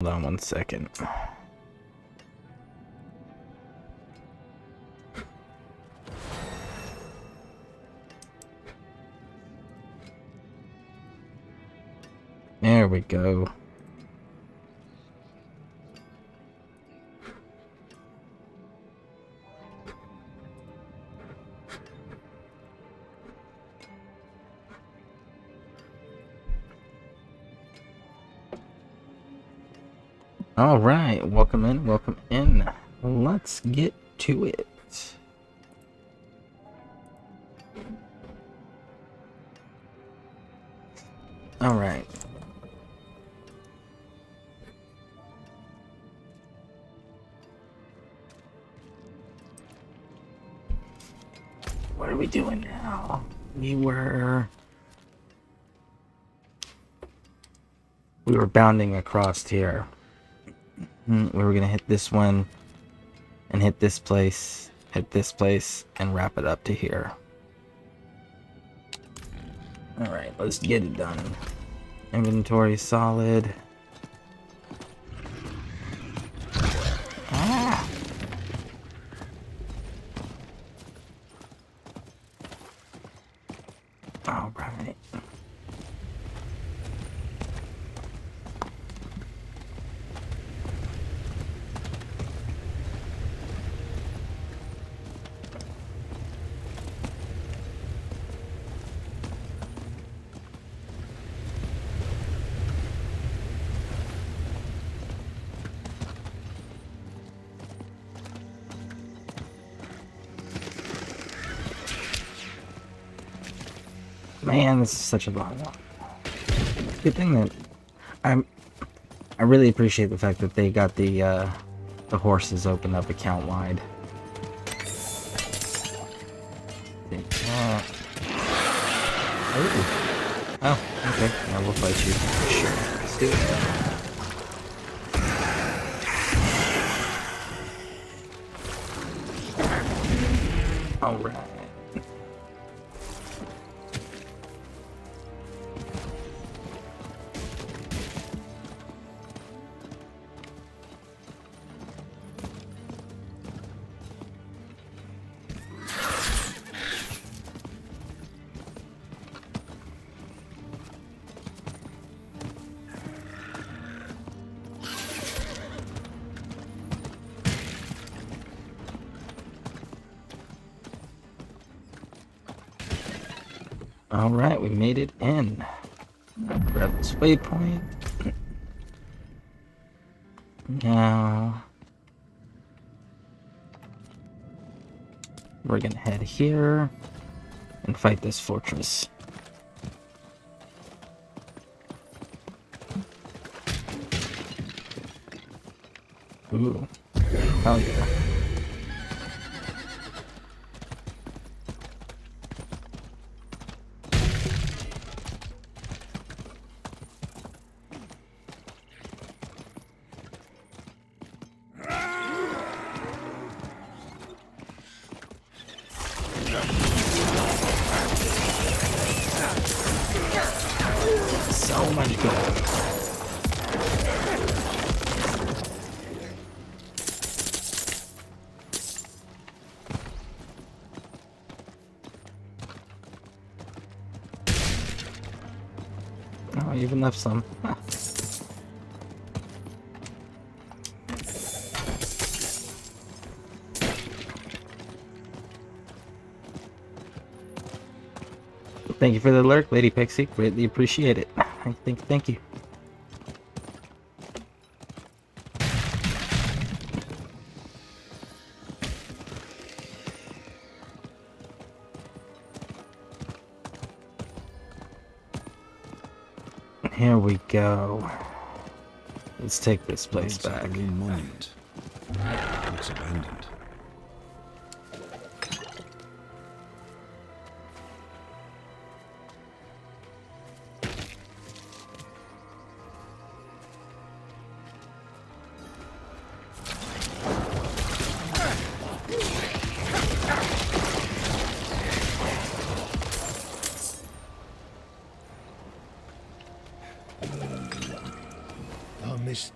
Hold on 1 second. There we go. All right, welcome in, welcome in. Let's get to it. All right. What are we doing now? We were bounding across here. We were gonna hit this one and hit this place, and wrap it up to here. All right, let's get it done. Inventory solid. Ah! All right. Man, this is such a long one. Good thing that I really appreciate the fact that they got the horses open up account wide. Oh, okay. Now we'll fight you. Sure. Let's do it. All right. All right, we made it in. Grab this waypoint. Now we're gonna head here and fight this fortress. Ooh, hell yeah. So much gold. Oh, I even left some. Thank you for the alert, Lady Pixie. Greatly appreciate it. Thank you. Here we go. Let's take this place back. A ruined monument. Looks abandoned.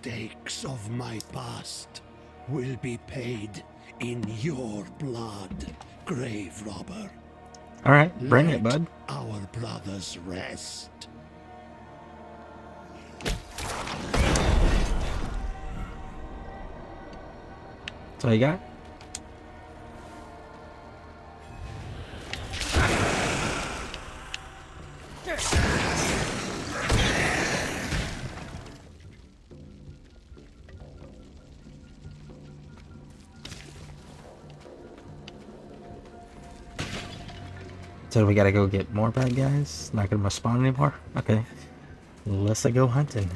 mistakes of my past will be paid in your blood, grave robber. Alright, bring it, Let bud. our brothers rest. So you got? So we gotta go get more bad guys? Not gonna spawn anymore? Okay. Unless I go hunting.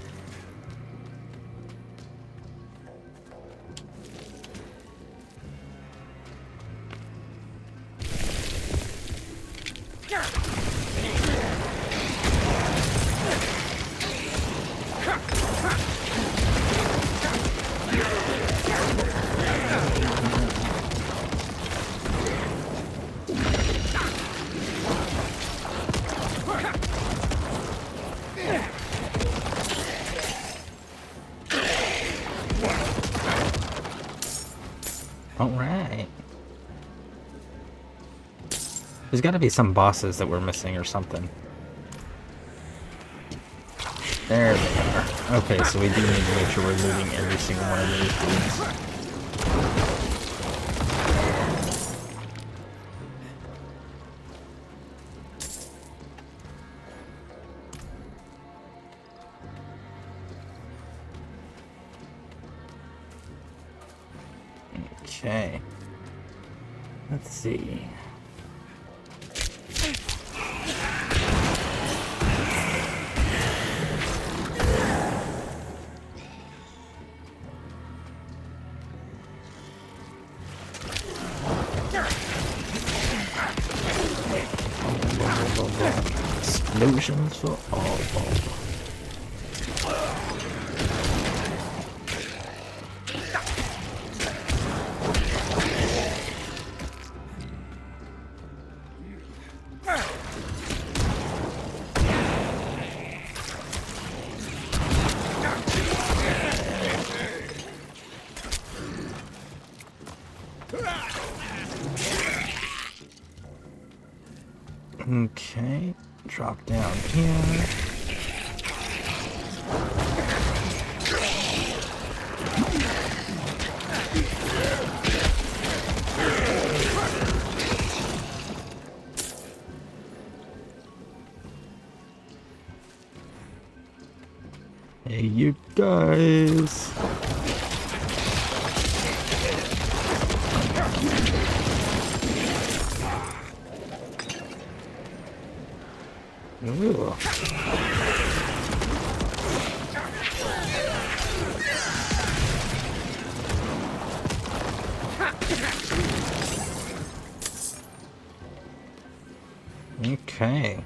Alright. There's gotta be some bosses that we're missing or something. There they are. Okay, so we do need to make sure we're looting every single one of these dudes. Okay. Let's see. Explosions for all. Okay, drop down here. Hey, you guys. Ooh. Okay.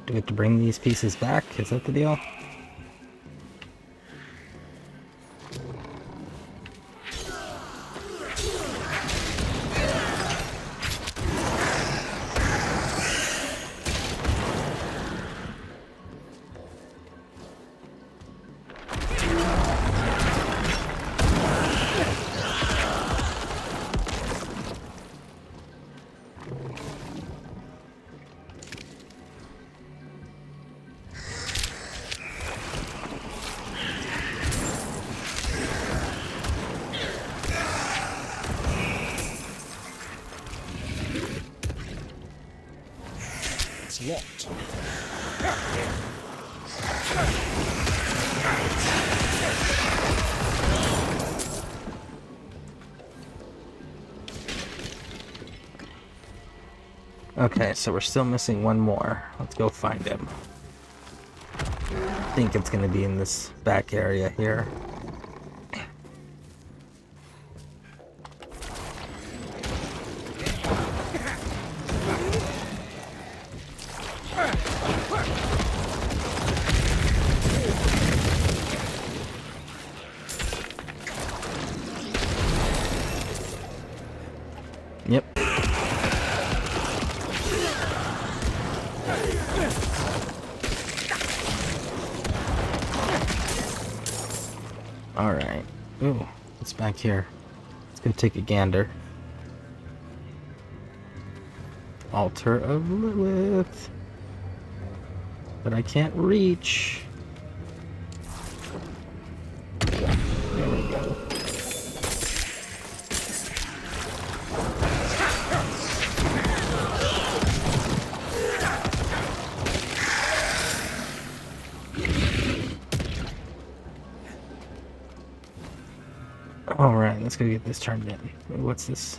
Do we have to bring these pieces back? Is that the deal? It's locked. Okay, so we're still missing one more. Let's go find him. I think it's gonna be in this back area here. Yep. Alright. Ooh, it's back here. Let's go take a gander. Altar of Lilith. But I can't reach. There we go. Alright, let's go get this turned in. What's this?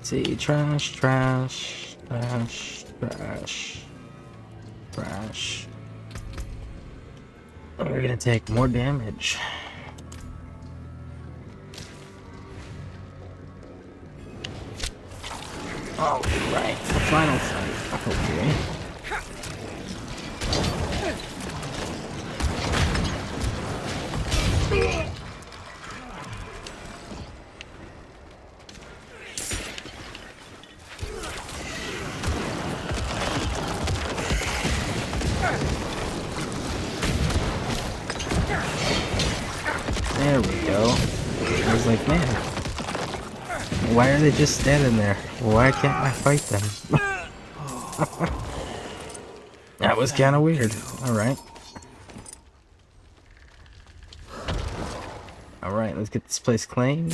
See, trash, trash, trash, trash, trash. We're gonna take more damage. All right, the final fight. Okay. There we go. I was like, man, why are they just standing there? Why can't I fight them? That was kind of weird. Alright. Alright, let's get this place claimed.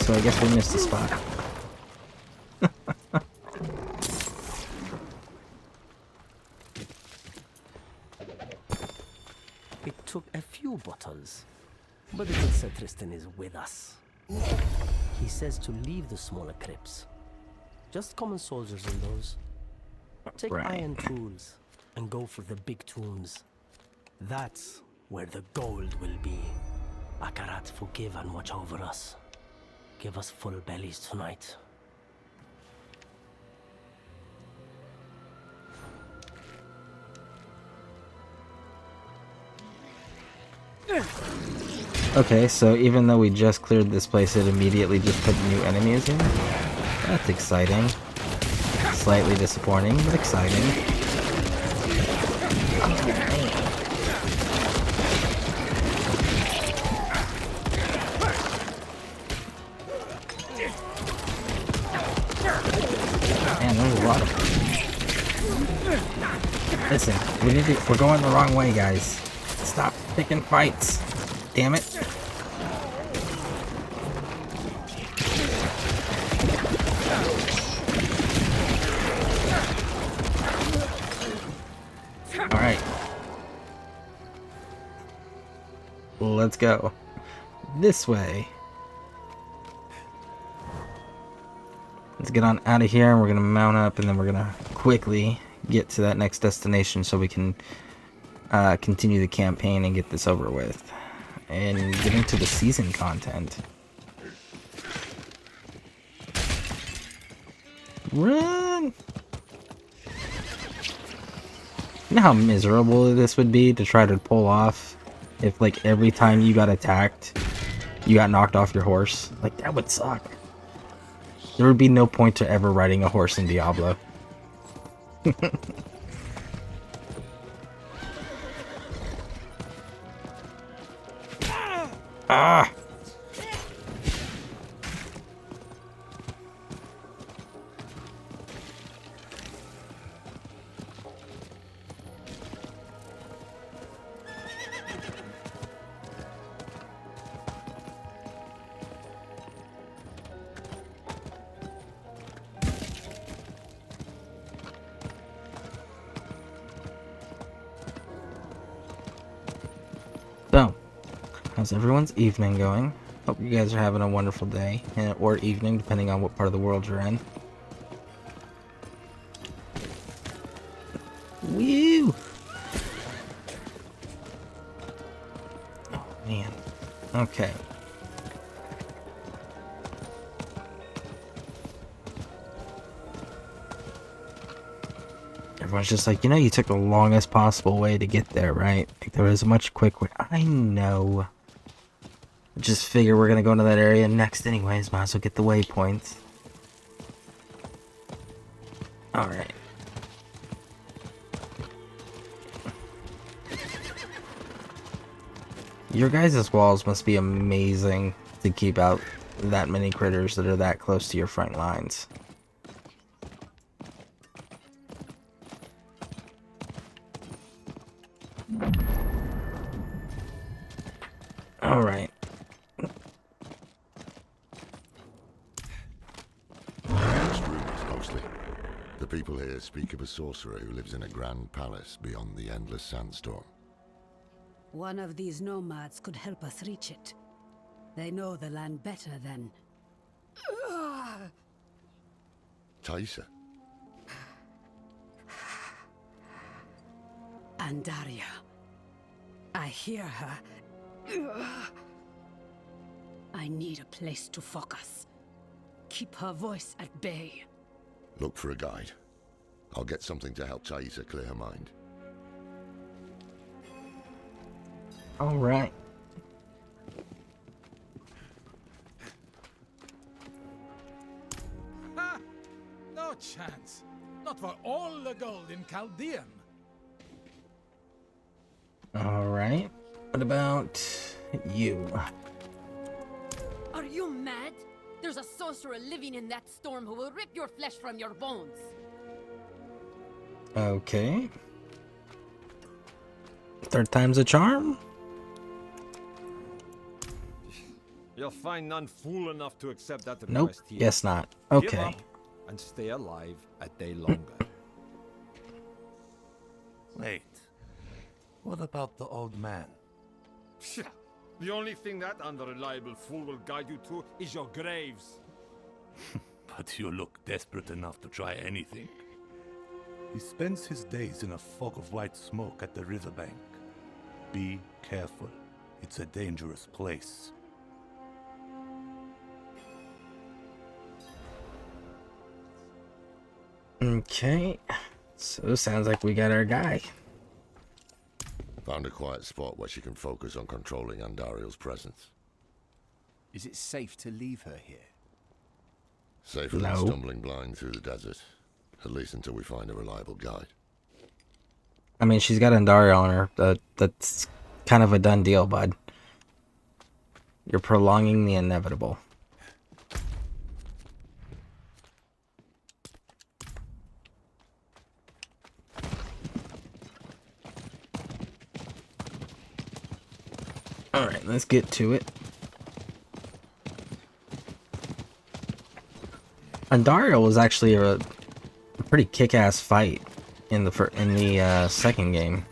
So I guess we missed a spot. It took a few bottles, but the good Sir Tristan is with us. He says to leave the smaller crypts. Just common soldiers in those. Take Right. iron tools and go for the big tombs. That's where the gold will be. Akarat, forgive and watch over us. Give us full bellies tonight. Okay, so even though we just cleared this place, it immediately just put new enemies in? That's exciting. Slightly disappointing, but exciting. Man, there's a lot of them. Listen, we're going the wrong way, guys. Stop picking fights. Damn it. Alright. Let's go. This way. Let's get on out of here, and we're gonna mount up, and then we're gonna quickly get to that next destination so we can continue the campaign and get this over with. And get into the season content. Run! You know how miserable this would be to try to pull off if, like, every time you got attacked, you got knocked off your horse? Like, that would suck. There would be no point to ever riding a horse in Diablo. Ah! How's everyone's evening going? Hope you guys are having a wonderful day, or evening, depending on what part of the world you're in. Woo! Oh, man. Okay. Everyone's just like, you know, you took the longest possible way to get there, right? Like, there was a much quick way. I know. Just figure we're gonna go into that area next anyways. Might as well get the waypoints. Alright. Your guys' walls must be amazing to keep out that many critters that are that close to your front lines. Alright. Just rumors, mostly. The people here speak of a sorcerer who lives in a grand palace beyond the endless sandstorm. One of these nomads could help us reach it. They know the land better than... Taisa? Andaria. I hear her. I need a place to focus. Keep her voice at bay. Look for a guide. I'll get something to help Taisa clear her mind. Alright. Ha! No chance. Not for all the gold in Chaldean. Alright. What about you? Are you mad? There's a sorcerer living in that storm who will rip your flesh from your bones. Okay. Third time's a charm? You'll find none fool enough to accept that Nope. request here. Guess not. Give Okay. up and stay alive a day longer. Wait. What about the old man? Psha, the only thing that unreliable fool will guide you to is your graves. But you look desperate enough to try anything. He spends his days in a fog of white smoke at the riverbank. Be careful. It's a dangerous place. Okay. So sounds like we got our guy. Found a quiet spot where she can focus on controlling Andariel's presence. Is it safe to leave her here? Safer than stumbling blind through the desert. At least until we find a reliable guide. I mean, she's got Andaria on her. That's kind of a done deal, bud. You're prolonging the inevitable. Alright, let's get to it. Andaria was actually a pretty kick-ass fight in the second game.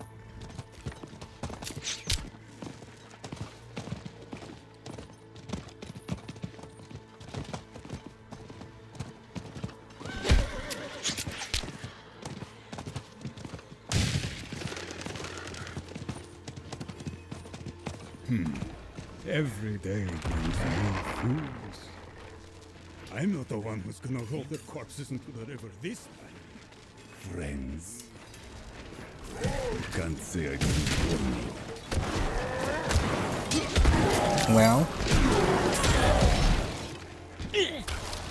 Every day brings new fools. I'm not the one who's gonna roll their corpses into the river this time. Friends. You can't say I didn't warn you. Well,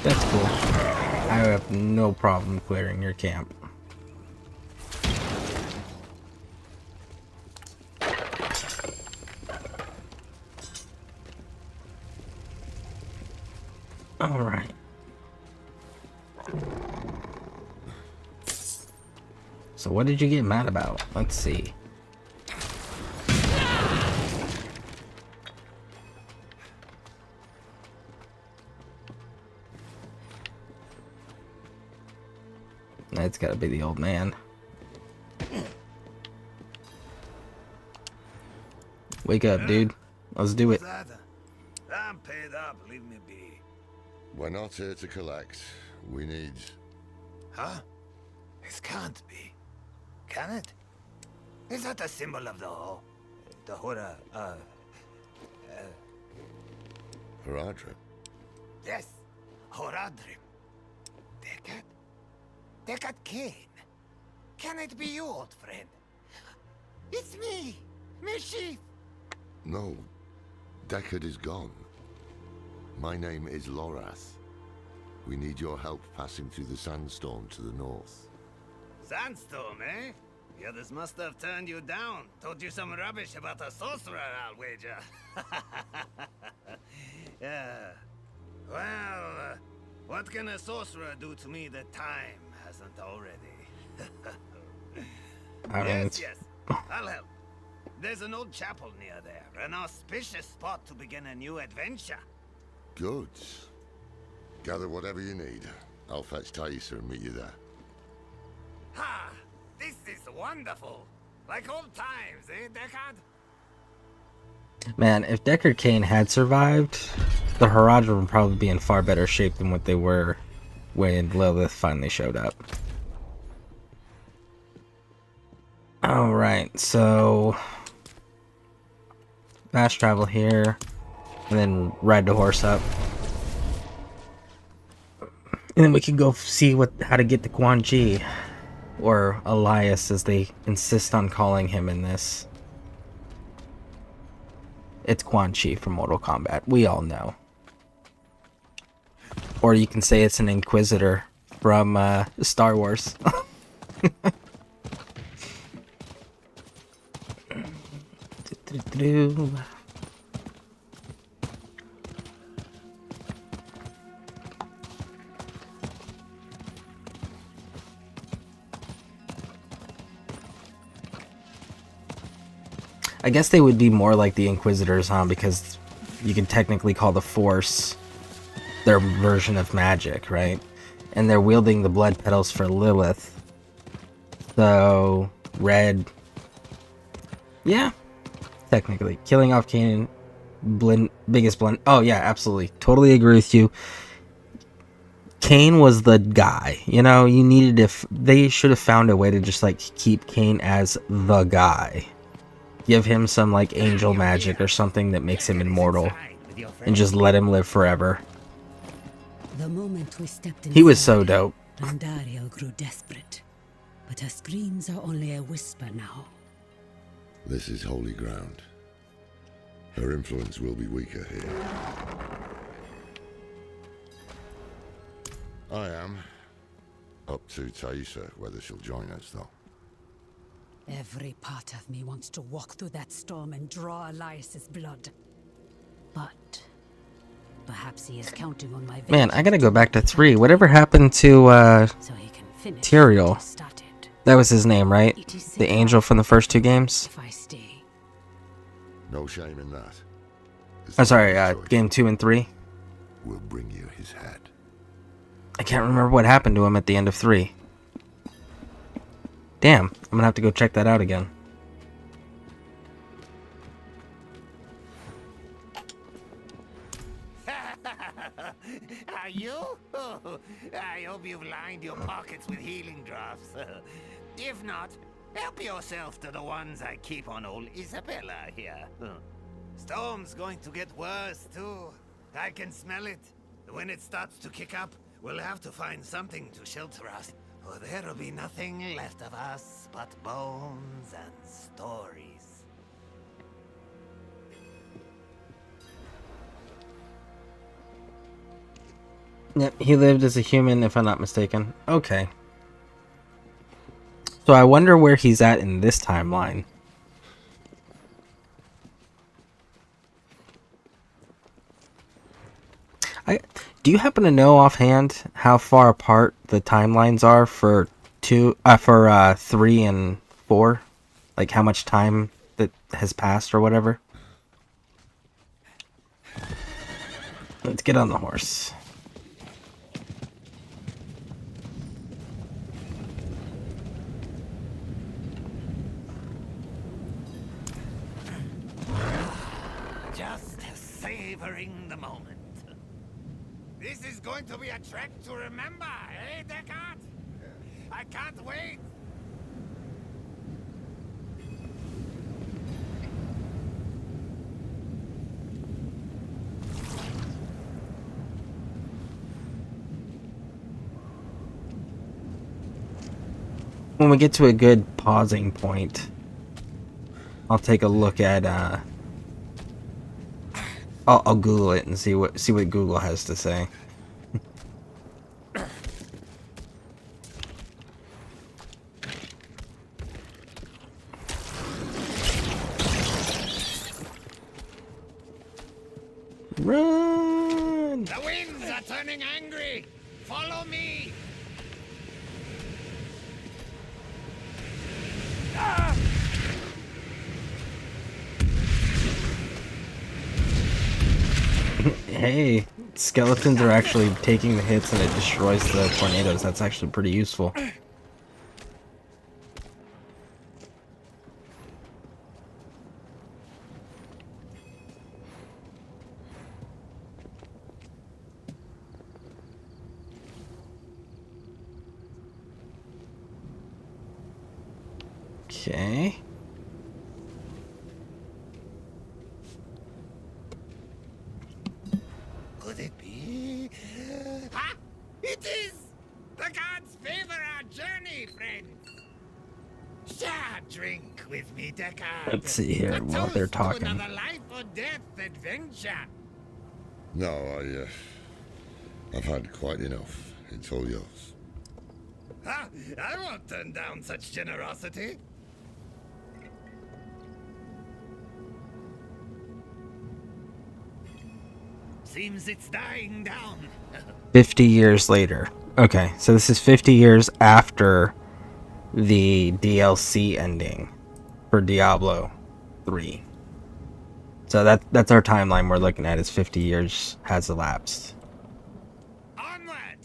that's cool. I have no problem clearing your camp. All right. So what did you get mad about? Let's see. It's gotta be the old man. Wake up, dude. Let's do it. I'm paid up, leave me be. We're not here to collect. We need... Huh? It can't be. Can it? Is that a symbol of the Hora, Haradrim. yes, Horadrim. Deckard Cain. Can it be you, old friend? It's me, Mischief. No. Deckard is gone. My name is Lorath. We need your help passing through the sandstorm to the north. Sandstorm, eh? The others must have turned you down. Told you some rubbish about a sorcerer, I'll wager. Yeah. Well, what can a sorcerer do to me that time hasn't already? Yes, I'll help. There's an old chapel near there, an auspicious spot to begin a new adventure. Good. Gather whatever you need. I'll fetch Thaisa and meet you there. Ha! This is wonderful. Like old times, eh, Deckard? Man, if Deckard Cain had survived, the Haradrim would probably be in far better shape than what they were when Lilith finally showed up. Alright, so... fast travel here, and then ride the horse up. And then we can go see how to get to Quan Chi. Or Elias, as they insist on calling him in this. It's Quan Chi from Mortal Kombat. We all know. Or you can say it's an Inquisitor from Star Wars. I guess they would be more like the Inquisitors, huh? Because you can technically call the Force their version of magic, right? And they're wielding the blood petals for Lilith. So, Red... yeah, technically. Killing off Kanan, biggest blend... oh yeah, absolutely. Totally agree with you. Cain was the guy, you know? You needed they should have found a way to just, like, keep Cain as the guy. Give him some, like, angel magic or something that makes him immortal. And just let him live forever. The moment we stepped inside, He was so dope. Andariel grew desperate. But her screams are only a whisper now. This is holy ground. Her influence will be weaker here. I am. Up to Thaisa, whether she'll join us, though. Every part of me wants to walk through that storm and draw Elias's blood. But perhaps he is counting on my Man, I gotta go back to 3. Whatever happened to so he can finish Tyrael? what he started. That was his name, right? The angel from the first 2 games? If I stay. No shame in that. I'm sorry, game 2 and 3? We'll bring you his head. I can't remember what happened to him at the end of 3. Damn, I'm gonna have to go check that out again. Are you? Oh, I hope you've lined your pockets with healing drops. If not, help yourself to the ones I keep on old Isabella here. Storm's going to get worse, too. I can smell it. When it starts to kick up, we'll have to find something to shelter us. Or there'll be nothing left of us but bones and stories. Yep, he lived as a human, if I'm not mistaken. Okay. So I wonder where he's at in this timeline. Do you happen to know offhand how far apart the timelines are for 3 and 4? Like how much time that has passed or whatever? Let's get on the horse. savoring the moment. This is going to be a trek to remember, eh, Deckard? I can't wait. When we get to a good pausing point, I'll take a look at I'll Google it and see what Google has to say. Run! The winds are turning angry. Follow me. Hey, skeletons are actually taking the hits and it destroys the tornadoes. That's actually pretty useful. Okay. Could it be? Ah! It is! The gods favor our journey, friends! Share a drink with me, Deckard. Let's see here A while they're toast to talking. another life or death adventure. No, I've had quite enough. It's all yours. Ah, I won't turn down such generosity. Seems it's dying down. 50 years later. Okay, so this is 50 years after the DLC ending for Diablo 3. So that's our timeline we're looking at, is 50 years has elapsed. Onward!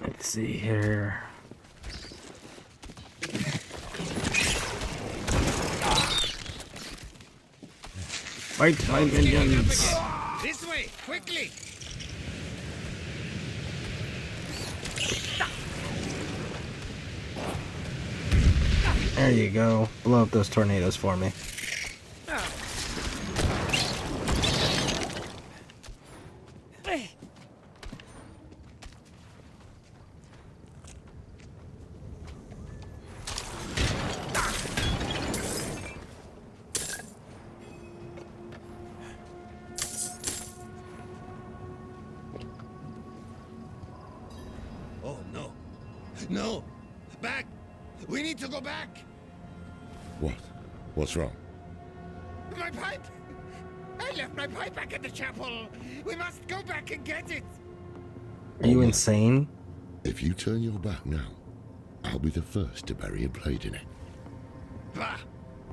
Let's see here. Fight my minions! This way, quickly! There you go. Blow up those tornadoes for me. Oh, no. No! Back! We need to go back! What? What's wrong? My pipe! I left my pipe back at the chapel! We must go back and get it! Are you insane? If you turn your back now, I'll be the first to bury a blade in it. Bah!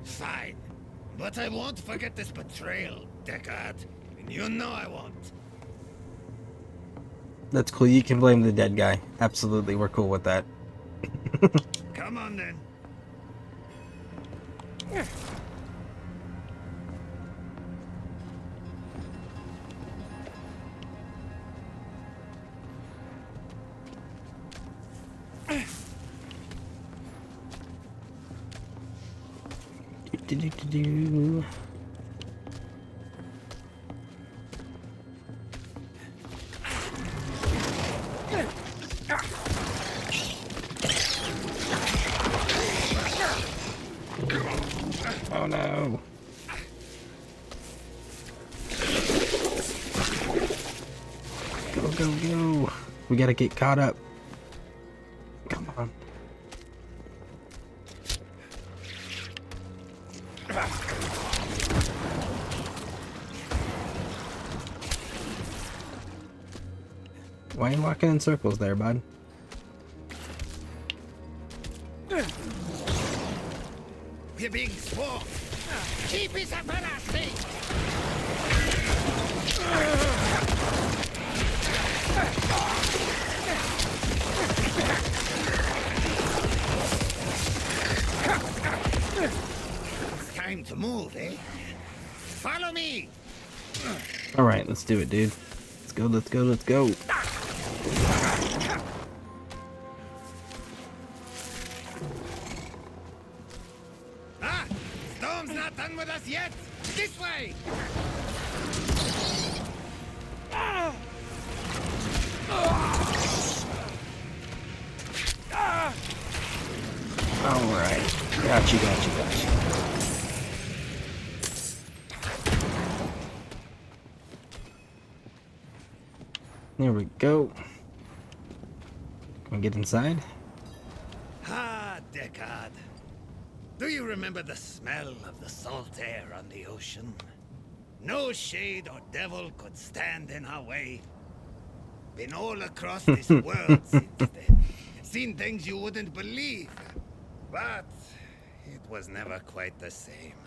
Fine. But I won't forget this betrayal, Deckard. And you know I won't. That's cool. You can blame the dead guy. Absolutely, we're cool with that. Come on then. Do-do-do-do. Oh no. Go, go, go. We gotta get caught up. Come on. Why are you walking in circles there, bud? We're being swarmed. Keep his apparati. It's time to move, eh? Follow me. All right, let's do it, dude. Let's go. Let's go. Let's go. Ah! Storm's not done with us yet! This way! All right. Got you. There we go. Can we get inside? Ah, Deckard. Do you remember the smell of the salt air on the ocean? No shade or devil could stand in our way. Been all across this world since then. Seen things you wouldn't believe. But it was never quite the same.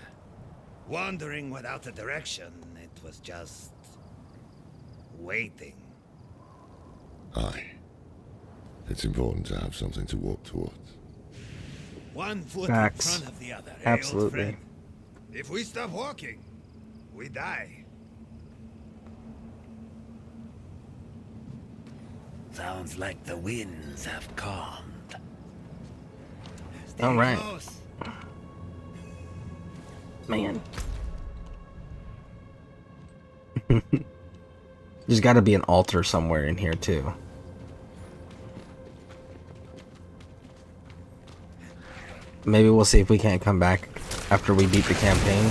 Wandering without a direction, it was just waiting. Aye. It's important to have something to walk towards. One foot Facts. in front of the other. Absolutely. Old friend? If we stop walking, we die. Sounds like the winds have calmed. Stay All right. close. Man. There's got to be an altar somewhere in here, too. Maybe we'll see if we can't come back after we beat the campaign.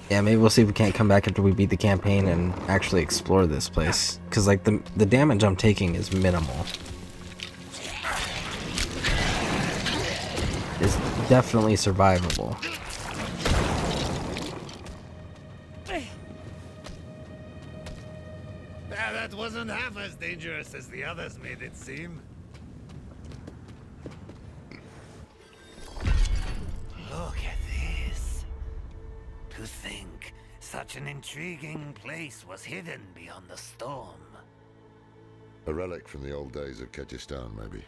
Yeah, maybe we'll see if we can't come back after we beat the campaign and actually explore this place. Because, like, the damage I'm taking is minimal. It's definitely survivable. That wasn't half as dangerous as the others made it seem. Look at this. To think such an intriguing place was hidden beyond the storm. A relic from the old days of Kyrgyzstan, maybe.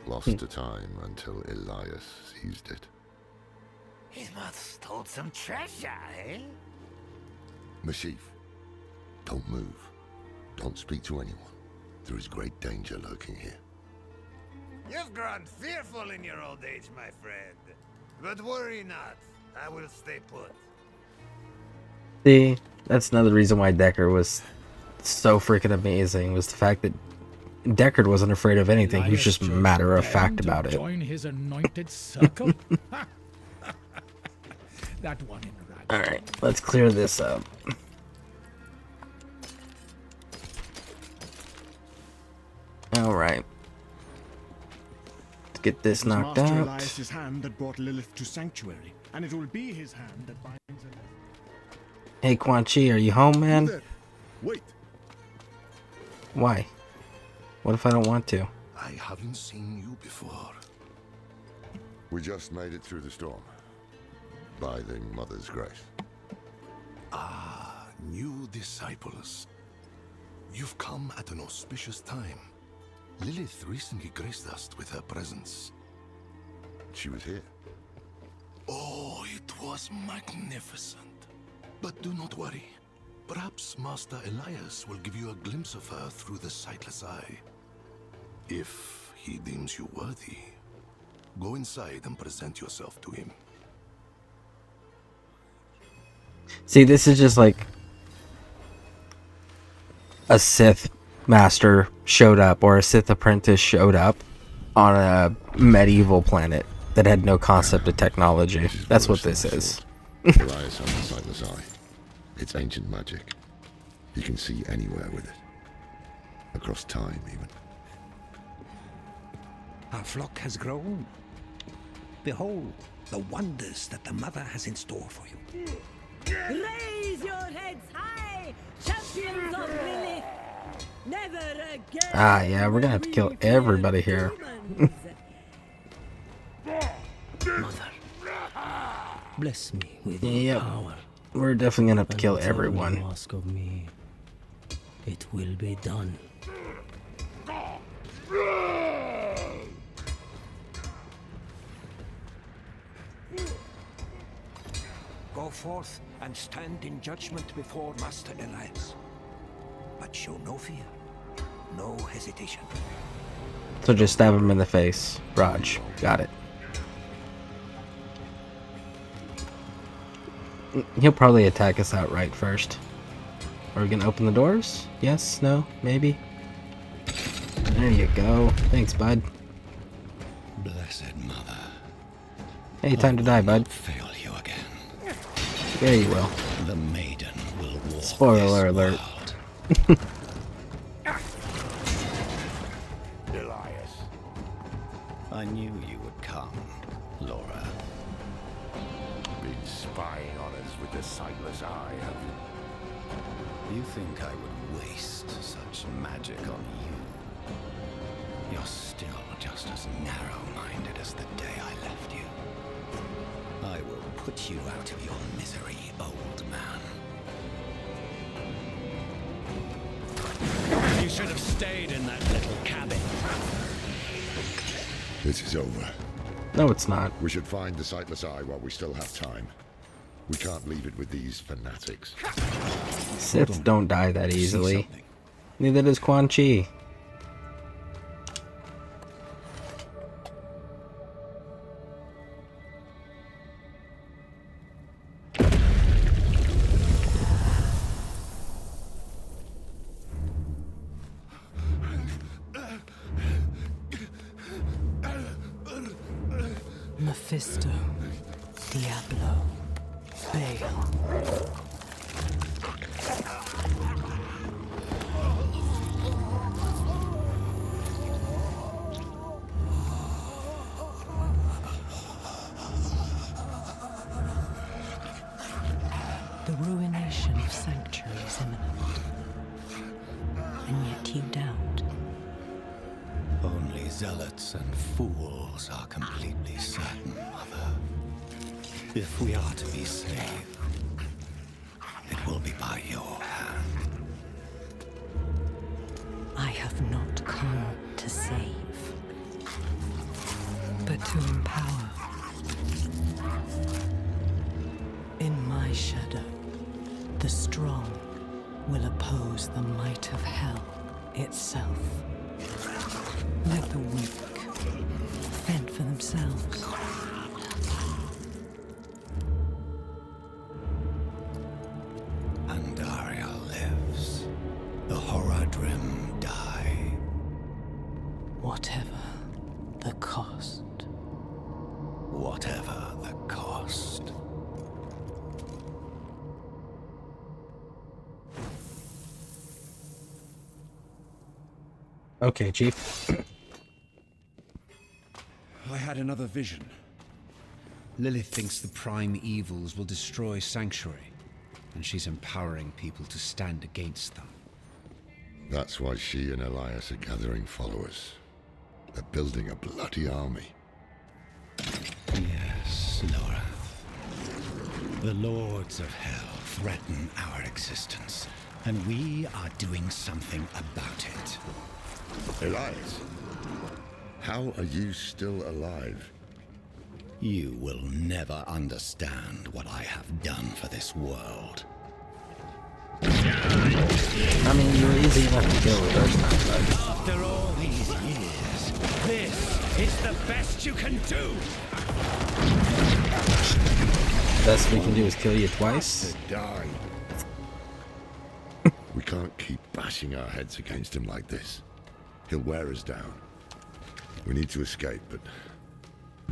Lost to time until Elias seized it. He must hold some treasure, eh? Mashif, don't move. Don't speak to anyone. There is great danger lurking here. You've grown fearful in your old age, my friend. But worry not. I will stay put. See, that's another reason why Deckard was so freaking amazing, was the fact that Deckard wasn't afraid of anything. He was just matter of fact about it. Join his anointed circle. That one in red. All right, let's clear this up. All right, let's get this knocked Master out. Elias's hand that brought Lilith to Sanctuary, and it will be his hand that binds Elizabeth. Hey, Quan Chi, are you home, man? Wait. Why? What if I don't want to? I haven't seen you before. We just made it through the storm. By the Mother's grace. Ah, new disciples. You've come at an auspicious time. Lilith recently graced us with her presence. She was here. Oh, it was magnificent. But do not worry. Perhaps Master Elias will give you a glimpse of her through the sightless eye. If he deems you worthy, go inside and present yourself to him. See, this is just like a Sith master showed up, or a Sith apprentice showed up on a medieval planet that had no concept of technology. That's what this is. Elias has the sightless eye. It's ancient magic. You can see anywhere with it. Across time, even. Our flock has grown. Behold the wonders that the Mother has in store for you. Raise your heads high, champions of Lilith! Never again! Ah, yeah, we're gonna have to kill everybody here. Mother, bless me with your Yep. power. We're definitely gonna have to kill And whatever everyone. you ask of me, it will be done. Go forth and stand in judgment before Master Elias. But show no fear, no hesitation. So just stab him in the face. Raj, got it. He'll probably attack us outright first. Are we gonna open the doors? Yes? No? Maybe? There you go. Thanks, bud. Blessed Mother. Hey, time to die, bud. Fail you again. Yeah, you will. The maiden will walk. Spoiler alert. Elias. I knew you would come, Laura. Been spying on us with the sightless eye, have you? You think I would waste such magic on you? You're still just as narrow-minded as the day I left you. I will put you out of your misery, old man. You should have stayed in that little cabin. This is over. No, it's not. We should find the sightless eye while we still have time. We can't leave it with these fanatics. Siths don't die that easily. Neither does Quan Chi. Mephisto, Diablo, Bale. The ruination of Sanctuary is imminent. And yet you doubt. Only zealots and fools are completely certain, Mother. If we are to be saved, it will be by your hand. I have not come to save, but to empower. In my shadow, the strong will oppose the might of hell itself. Let the weak fend for themselves. Andaria lives. The Horadrim die. Whatever the cost. Whatever the cost. Okay, Chief. I had another vision. Lilith thinks the prime evils will destroy Sanctuary, and she's empowering people to stand against them. That's why she and Elias are gathering followers. They're building a bloody army. Yes, Laura. The Lords of Hell threaten our existence, and we are doing something about it. Elias, how are you still alive? You will never understand what I have done for this world. I mean, you were easy enough to kill the first time, but... After all these years, this is the best you can do! Best we can do is kill you twice? Die. We can't keep bashing our heads against him like this. He'll wear us down. We need to escape, but...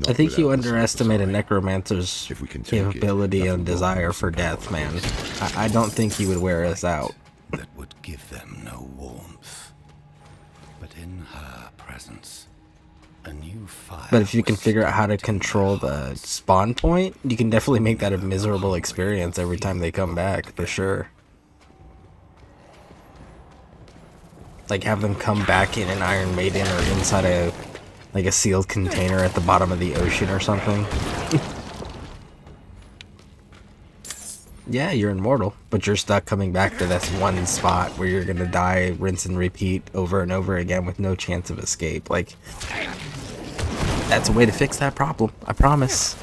I think you underestimate a Necromancer's capability and desire for death, man. I don't think he would wear us out. That would give them no warmth. But in her presence, A new fire. But if you can figure out how to control the spawn point, you can definitely make that a miserable experience every time they come back, for sure. Like have them come back in an Iron Maiden or inside a like a sealed container at the bottom of the ocean or something. Yeah, you're immortal, but you're stuck coming back to this one spot where you're gonna die, rinse and repeat over and over again with no chance of escape. Like, that's a way to fix that problem, I promise.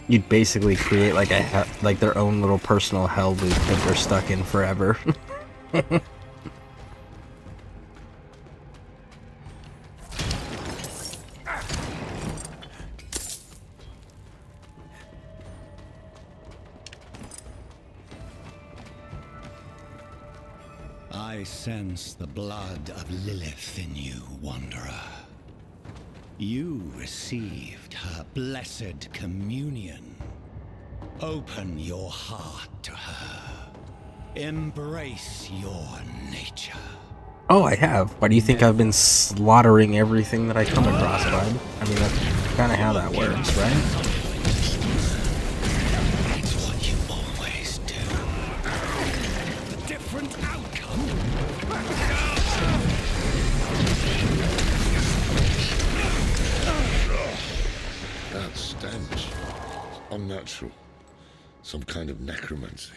You'd basically create like like their own little personal hell loop that they're stuck in forever. I sense the blood of Lilith in you, Wanderer. You received her blessed communion. Open your heart to her. Embrace your nature. Oh, I have. Why do you think I've been slaughtering everything that I come across, bud? I mean, that's kind of how that works, right? It's what you always do. A different outcome. That stench. Unnatural. Some kind of necromancy.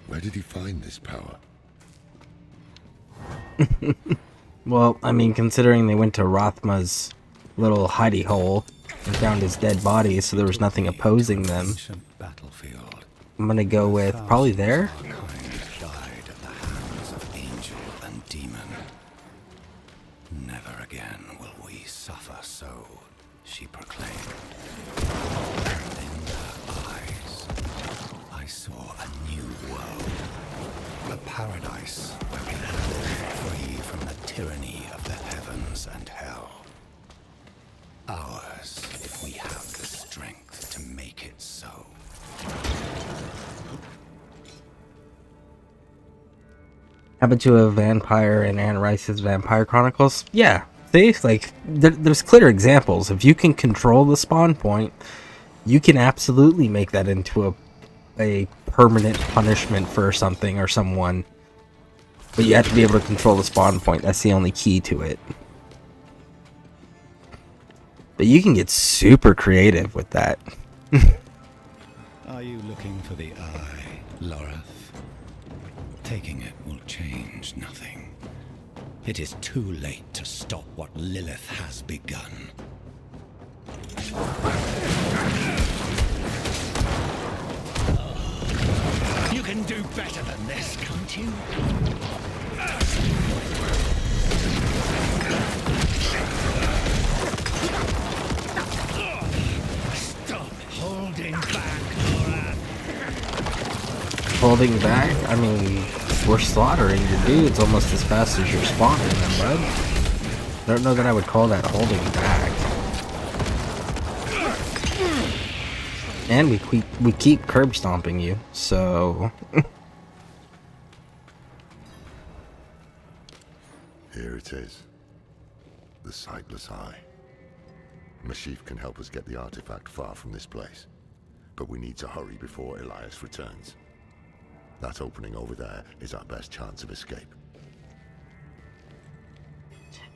Where did he find this power? Well, I mean, considering they went to Rothma's little hidey hole and found his dead body, so there was nothing opposing them. I'm gonna go with probably there. Died at the hands of angel and demon. Never again will we suffer so, she proclaimed. In her eyes, I saw a new world. A paradise where we could live free from the tyranny of the heavens and hell. Ours, if we have the strength to make it so. Happened to a vampire in Anne Rice's Vampire Chronicles? Yeah. See? Like, there's clear examples. If you can control the spawn point, you can absolutely make that into a permanent punishment for something or someone. But you have to be able to control the spawn point. That's the only key to it. But you can get super creative with that. Are you looking for the eye, Lorath? Taking it will change nothing. It is too late to stop what Lilith has begun. You can do better than this, can't you? Stop holding back, Laura. Holding back? I mean, we're slaughtering your dudes almost as fast as you're spawning them, bud. I don't know that I would call that holding back. And we keep curb stomping you, so... Here it is. The Sightless Eye. Mashif can help us get the artifact far from this place. But we need to hurry before Elias returns. That opening over there is our best chance of escape.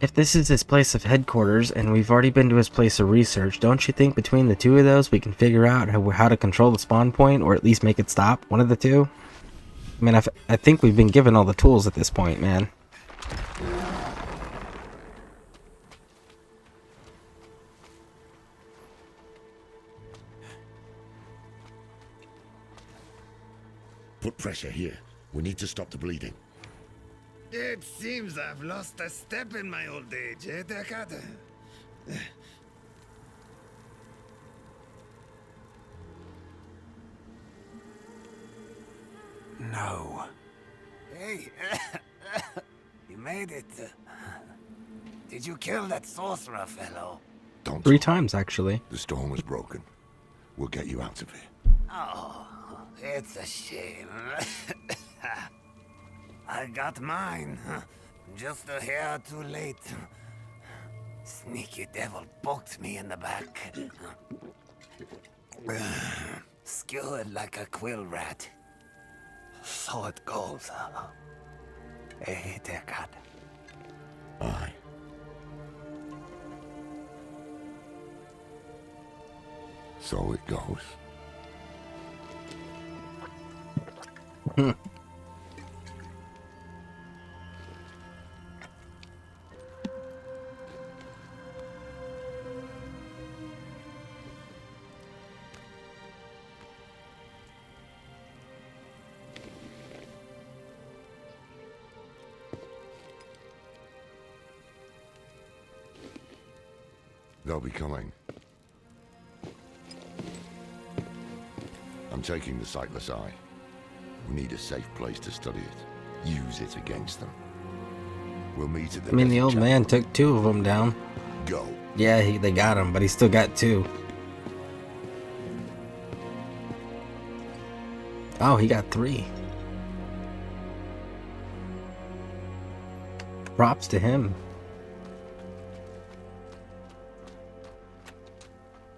If this is his place of headquarters, and we've already been to his place of research, don't you think between the two of those we can figure out how to control the spawn point, or at least make it stop? One of the two? I mean, I think we've been given all the tools at this point, man. Put pressure here. We need to stop the bleeding. It seems I've lost a step in my old age, eh, Deckard? No. Hey, you made it. Did you kill that sorcerer fellow? Don't 3 talk. times, actually. The storm was broken. We'll get you out of here. Oh, it's a shame. I got mine. Just a hair too late. Sneaky devil poked me in the back. Skewered like a quill rat. So it goes. Deckard. Aye. So it goes. They'll be coming. I'm taking the Sightless Eye. We need a safe place to study it. Use it against them. We'll meet at the... I mean, the old man took 2 of them down. Go. Yeah, they got him, but he still got 2. Oh, he got 3. Props to him.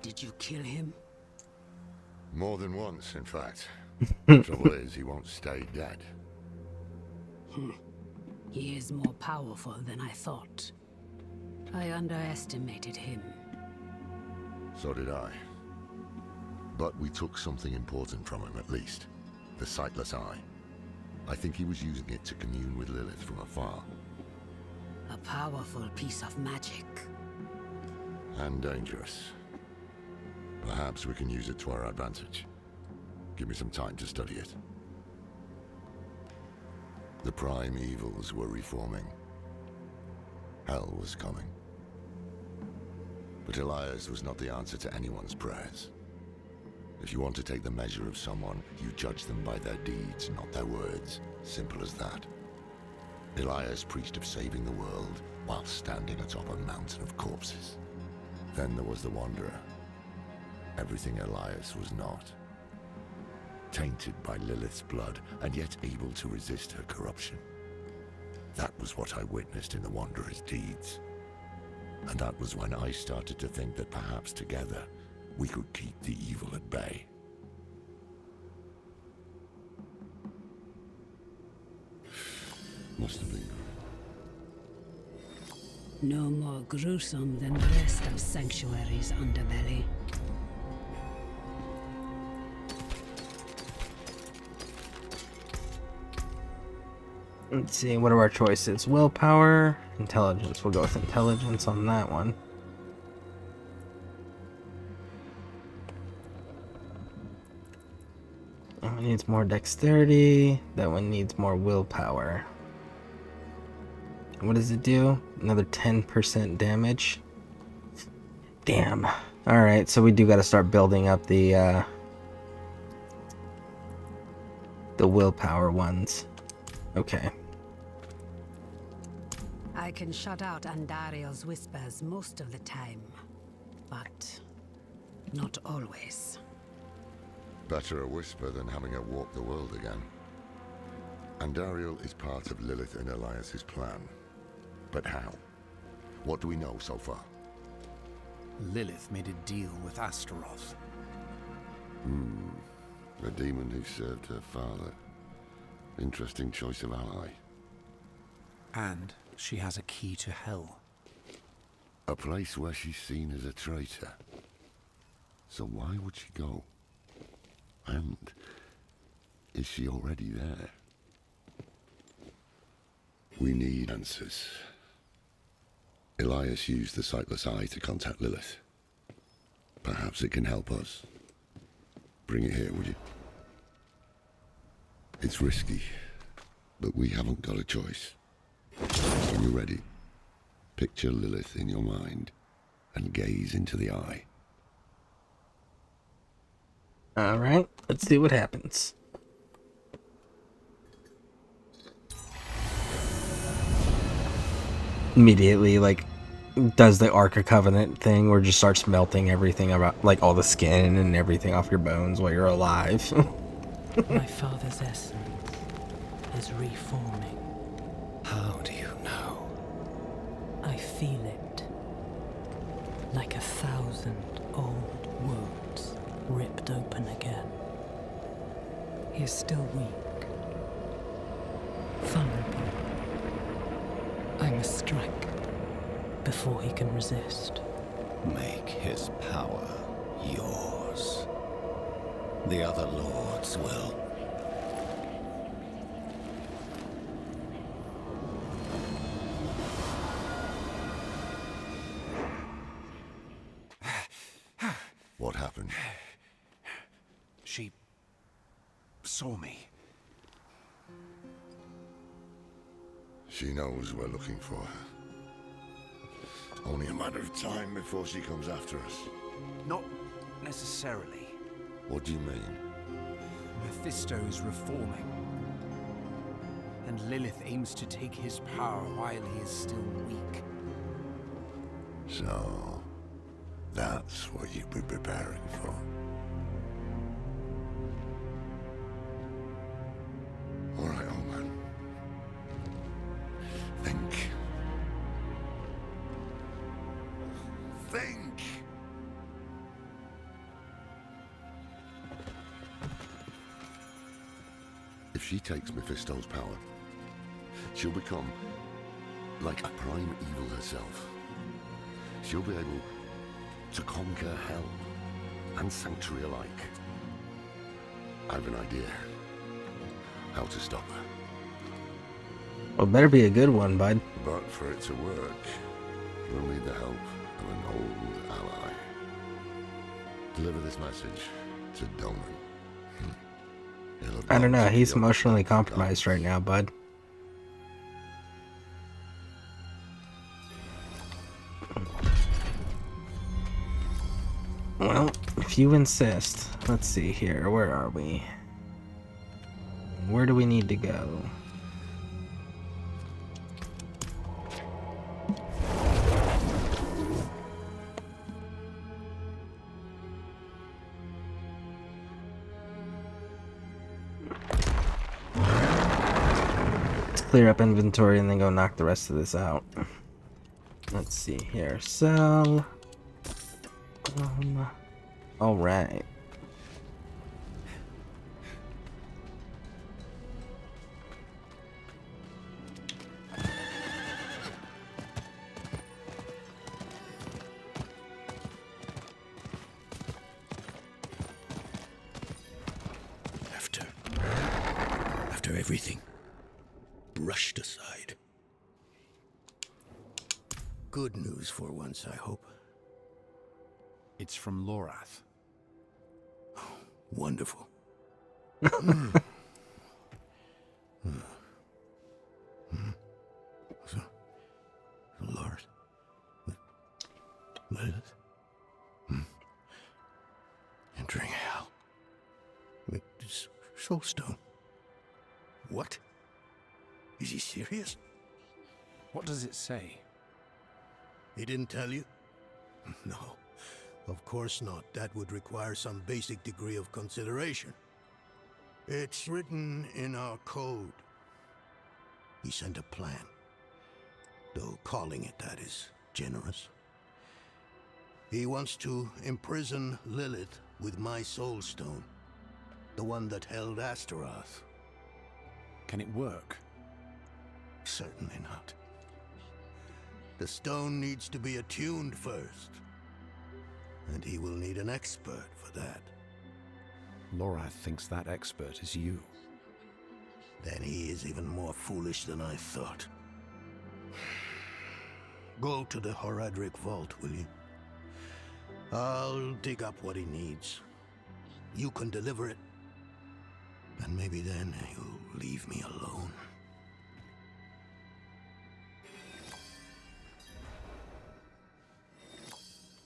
Did you kill him? More than once, in fact. Trouble is, he won't stay dead. He is more powerful than I thought. I underestimated him. So did I. But we took something important from him, at least. The Sightless Eye. I think he was using it to commune with Lilith from afar. A powerful piece of magic. And dangerous. Perhaps we can use it to our advantage. Give me some time to study it. The prime evils were reforming. Hell was coming. But Elias was not the answer to anyone's prayers. If you want to take the measure of someone, you judge them by their deeds, not their words. Simple as that. Elias preached of saving the world while standing atop a mountain of corpses. Then there was the Wanderer. Everything Elias was not. Tainted by Lilith's blood, and yet able to resist her corruption. That was what I witnessed in the Wanderer's deeds. And that was when I started to think that perhaps together, we could keep the evil at bay. Must have been good. No more gruesome than the rest of Sanctuary's underbelly. Let's see, what are our choices? Willpower, intelligence. We'll go with intelligence on that one. That one needs more dexterity. That one needs more willpower. What does it do? Another 10% damage. Damn. Alright, so we do gotta start building up the willpower ones. Okay. I can shut out Andario's whispers most of the time, but not always. Better a whisper than having her walk the world again. Andariel is part of Lilith and Elias's plan. But how? What do we know so far? Lilith made a deal with Astaroth. The demon who served her father. Interesting choice of ally. And she has a key to hell. A place where she's seen as a traitor. So why would she go? And is she already there? We need answers. Elias used the Sightless Eye to contact Lilith. Perhaps it can help us. Bring it here, would you? It's risky, but we haven't got a choice. When you're ready, picture Lilith in your mind and gaze into the eye. Alright, let's see what happens. Immediately, like, does the Ark of Covenant thing where it just starts melting everything about, like, all the skin and everything off your bones while you're alive. My father's essence is reforming. How do you know? I feel it. Like 1,000 old wounds ripped open again. He is still weak. Vulnerable. I must strike before he can resist. Make his power yours. The other lords will. What happened? She saw me. She knows we're looking for her. Only a matter of time before she comes after us. Not necessarily. What do you mean? Mephisto is reforming. And Lilith aims to take his power while he is still weak. So, that's what you've been preparing for. All right, old man. Think. Think! If she takes Mephisto's power, she'll become like a prime evil herself. She'll be able to conquer hell and sanctuary alike. I have an idea how to stop her. Well, better be a good one, bud. But for it to work, we'll need the help of an old ally. Deliver this message to Doman. I don't know, he's emotionally compromised right now, bud. Well, if you insist. Let's see here, where are we? Where do we need to go? Clear up inventory and then go knock the rest of this out. Let's see here. Sell. All right. After everything. Brushed aside. Good news for once, I hope. It's from Lorath. Wonderful. Lord. Lilith. Entering hell. With this soulstone. What? Is he serious? What does it say? He didn't tell you? No, of course not. That would require some basic degree of consideration. It's written in our code. He sent a plan. Though calling it that is generous. He wants to imprison Lilith with my soulstone. The one that held Astaroth. Can it work? Certainly not. The stone needs to be attuned first. And he will need an expert for that. Lorath thinks that expert is you. Then he is even more foolish than I thought. Go to the Horadric vault, will you? I'll dig up what he needs. You can deliver it. And maybe then you'll leave me alone.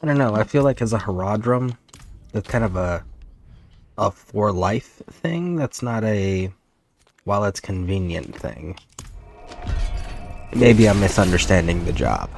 I don't know, I feel like as a Horadrim, that's kind of a for life thing. That's not a while it's convenient thing. Maybe I'm misunderstanding the job.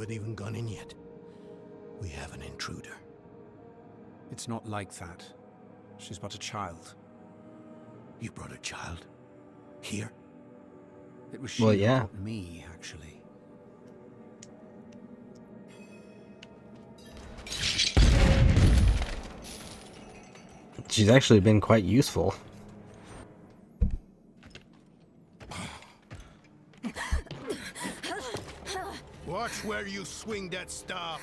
haven't even gone in yet. We have an intruder. It's not like that. She's but a child. You brought a child? Here? It was she Well, who yeah. brought me, actually. She's actually been quite useful. Watch where you swing that staff.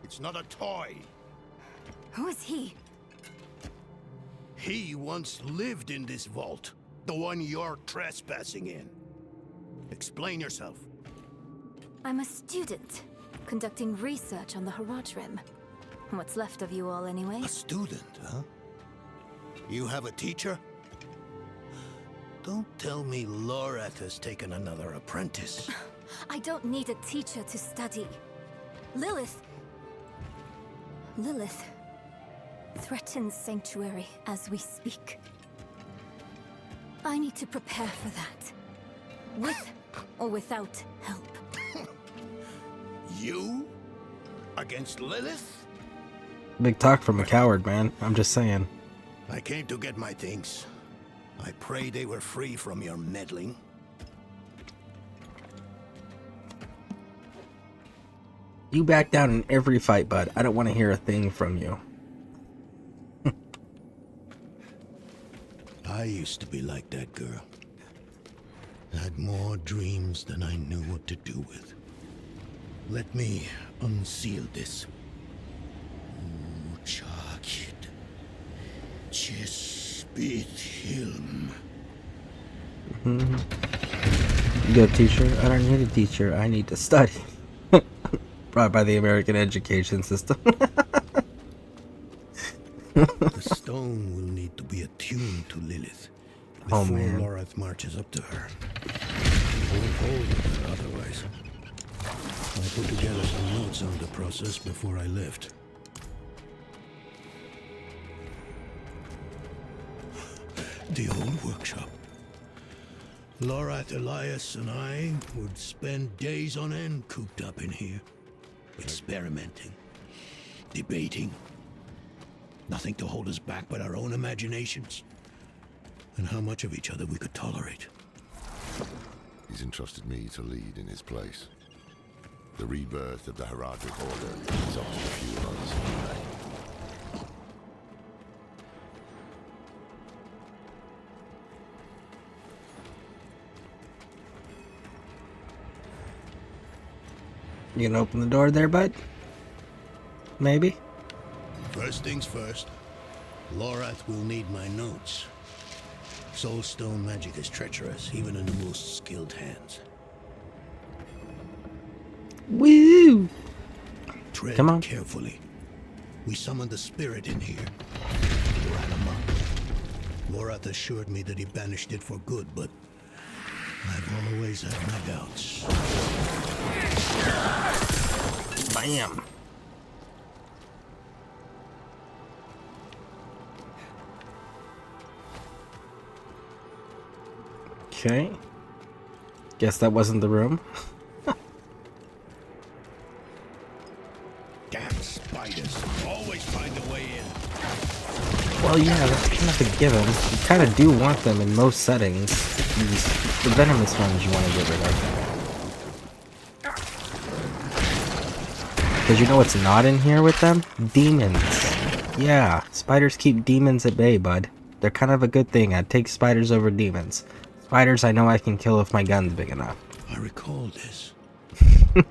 It's not a toy. Who is he? He once lived in this vault. The one you're trespassing in. Explain yourself. I'm a student, conducting research on the Haradrim. What's left of you all, anyway? A student, huh? You have a teacher? Don't tell me Lorath has taken another apprentice. I don't need a teacher to study. Lilith threatens Sanctuary as we speak. I need to prepare for that. With or without help. You? Against Lilith? Big talk from a coward, man. I'm just saying. I came to get my things. I pray they were free from your meddling. You back down in every fight, bud. I don't want to hear a thing from you. I used to be like that girl. Had more dreams than I knew what to do with. Let me unseal this. Chakid. Chespit Hilm. You got a teacher? I don't need a teacher. I need to study. Brought by the American education system. The stone will need to be attuned to Lilith before Lorath marches up to her. It won't hold her otherwise. I put together some notes on the process before I left. The old workshop. Lorath, Elias, and I would spend days on end cooped up in here. Experimenting. Debating. Nothing to hold us back but our own imaginations. And how much of each other we could tolerate. He's entrusted me to lead in his place. The rebirth of the Haradrim Order is up to a few of us today. You gonna open the door there, bud? Maybe? First things first. Lorath will need my notes. Soulstone magic is treacherous, even in the most skilled hands. Woo! Tread Come on. carefully. We summoned the spirit in here. It ran amok. Lorath assured me that he banished it for good, but I've always had my doubts. Bam! Okay. Guess that wasn't the room. Damn spiders. Always find a way in. Well, yeah, that's kind of a given. You kind of do want them in most settings. The venomous ones you want to get rid of. Because you know what's not in here with them? Demons. Yeah, spiders keep demons at bay, bud. They're kind of a good thing. I'd take spiders over demons. Spiders I know I can kill if my gun's big enough. I recall this.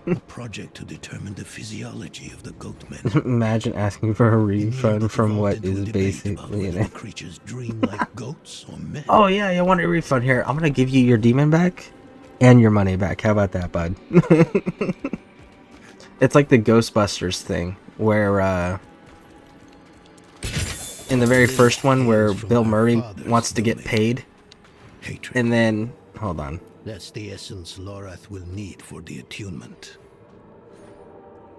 A project to determine the physiology of the goatmen. Imagine asking for a refund from what is basically in it. Creatures dream like goats or men. Oh yeah, you want a refund here. I'm gonna give you your demon back and your money back. How about that, bud? It's like the Ghostbusters thing where in the very first one where Bill Murray wants to get paid. And then, hold on. That's the essence Lorath will need for the attunement.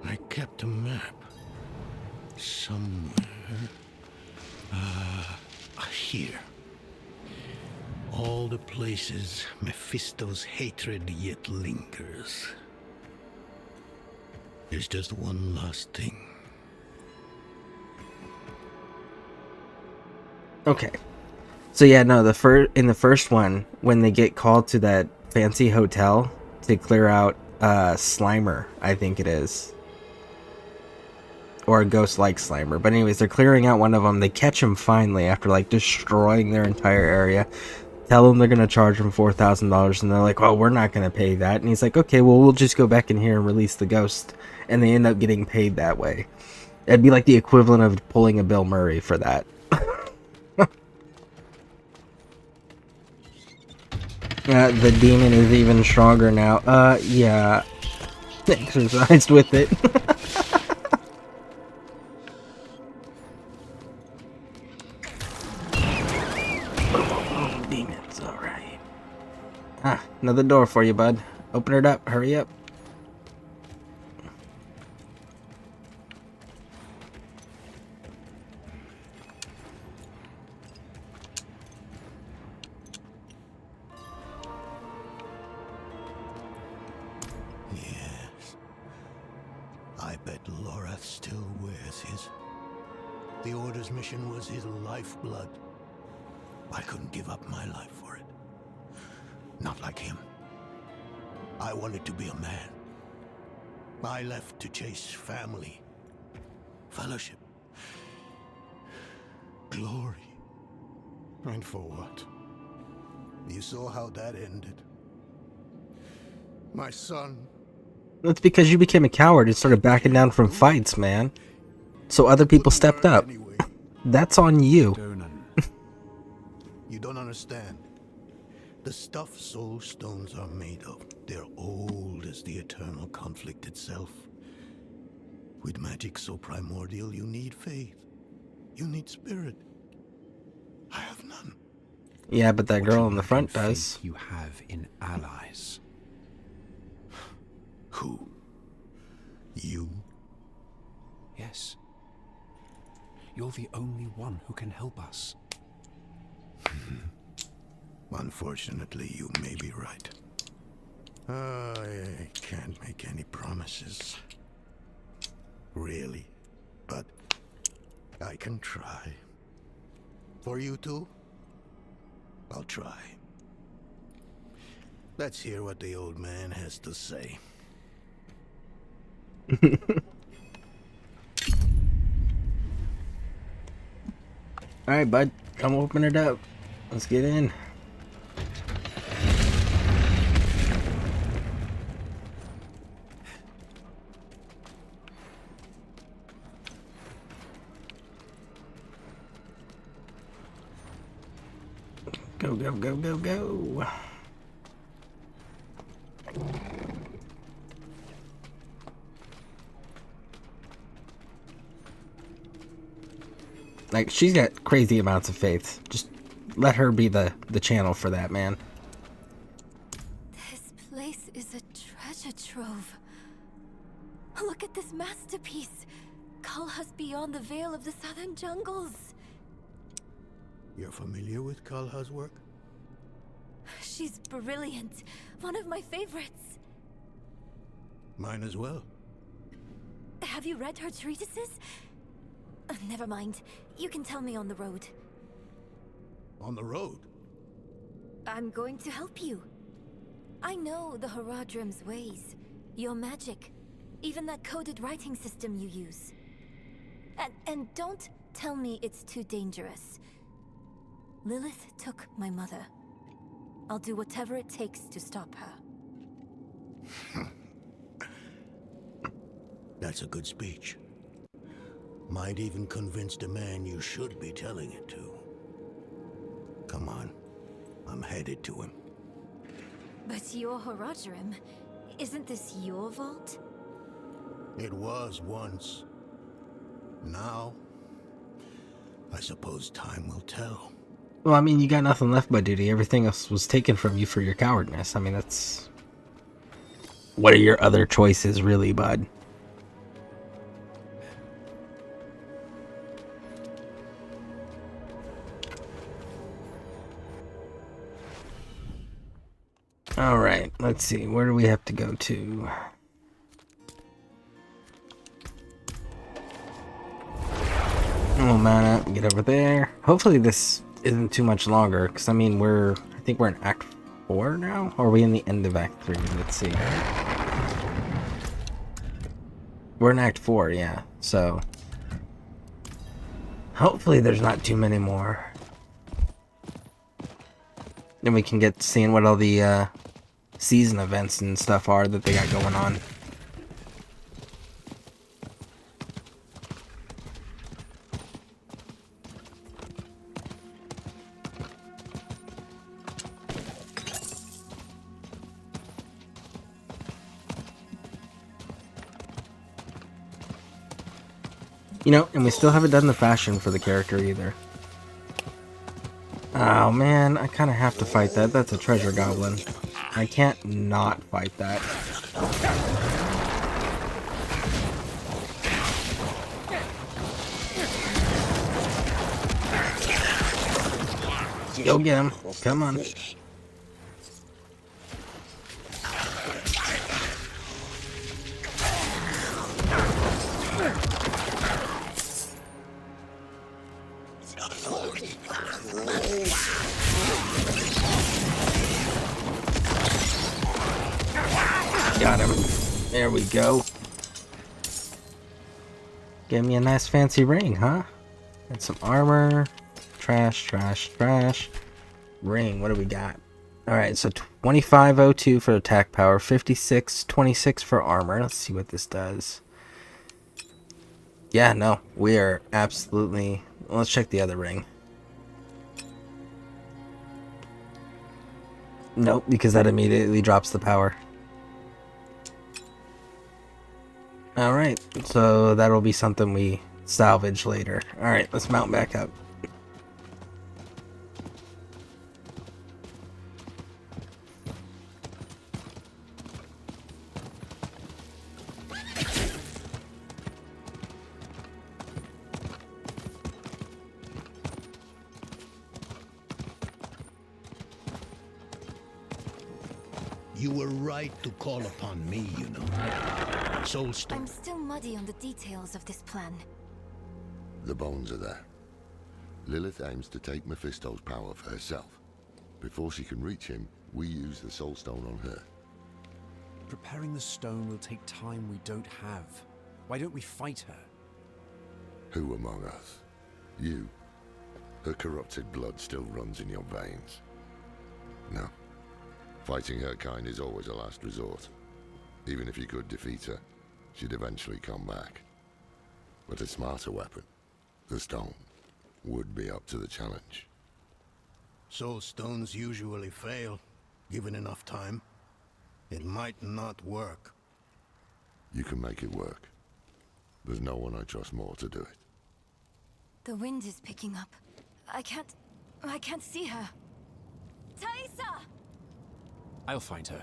I kept a map. Somewhere. Here. All the places Mephisto's hatred yet lingers. There's just one last thing. Okay. So yeah, no, in the first one, when they get called to that fancy hotel to clear out Slimer, I think it is. Or a ghost like Slimer. But anyways, they're clearing out one of them. They catch him finally after like destroying their entire area. Tell them they're going to charge him $4,000, and they're like, well, we're not going to pay that. And he's like, okay, well, we'll just go back in here and release the ghost. And they end up getting paid that way. It'd be like the equivalent of pulling a Bill Murray for that. The demon is even stronger now. Yeah. Exercised with it. Demons, alright. Ah, another door for you, bud. Open it up, hurry up. Yes. I bet Lorath still wears his. The Order's mission was his lifeblood. I couldn't give up my life for it. Not like him. I wanted to be a man. I left to chase family, fellowship, glory. And for what? You saw how that ended. My son. That's because you became a coward and started backing down from fights, man. So other people stepped up. That's on you. You don't understand. The stuff soul stones are made of, they're old as the eternal conflict itself. With magic so primordial, you need faith. You need spirit. I have none. Yeah, but that girl in the front does. You have in allies. Who? You? Yes. You're the only one who can help us. Unfortunately, you may be right. I can't make any promises. Really. But I can try. For you two, I'll try. Let's hear what the old man has to say. Alright, bud. Come open it up. Let's get in. Go, go, go, go, go. Like, she's got crazy amounts of faith. Just let her be the channel for that, man. This place is a treasure trove. Look at this masterpiece. Kalha's beyond the veil of the southern jungles. You're familiar with Kalha's work? She's brilliant. One of my favorites. Mine as well. Have you read her treatises? Never mind. You can tell me on the road. On the road? I'm going to help you. I know the Haradrim's ways. Your magic. Even that coded writing system you use. And don't tell me it's too dangerous. Lilith took my mother. I'll do whatever it takes to stop her. That's a good speech. Might even convince the man you should be telling it to. Come on. I'm headed to him. But your Haradrim, isn't this your vault? It was once. Now, I suppose time will tell. Well, I mean, you got nothing left by duty. Everything else was taken from you for your cowardness. I mean, that's... What are your other choices, really, bud? Alright, let's see. Where do we have to go to? We'll mount up and get over there. Hopefully this isn't too much longer, because I mean I think we're in Act 4 now? Or are we in the end of Act 3? Let's see. We're in Act 4, yeah. So hopefully there's not too many more. Then we can get seeing what all the season events and stuff are that they got going on. You know, and we still haven't done the fashion for the character either. Oh man, I kind of have to fight that. That's a treasure goblin. I can't not fight that. Go get him. Come on. Got him. There we go. Give me a nice fancy ring, huh? And some armor. Trash, trash, trash. Ring, what do we got? Alright, so 2502 for attack power, 5626 for armor. Let's see what this does. Yeah, no, we are absolutely... Let's check the other ring. Nope, because that immediately drops the power. Alright, so that'll be something we salvage later. Alright, let's mount back up. You were right to call upon me, you know. Soulstone. I'm still muddy on the details of this plan. The bones are there. Lilith aims to take Mephisto's power for herself. Before she can reach him, we use the Soulstone on her. Preparing the stone will take time we don't have. Why don't we fight her? Who among us? You. Her corrupted blood still runs in your veins. No. Fighting her kind is always a last resort. Even if you could defeat her, she'd eventually come back. But a smarter weapon, the stone, would be up to the challenge. Soulstones usually fail, given enough time. It might not work. You can make it work. There's no one I trust more to do it. The wind is picking up. I can't see her. Thaisa! I'll find her.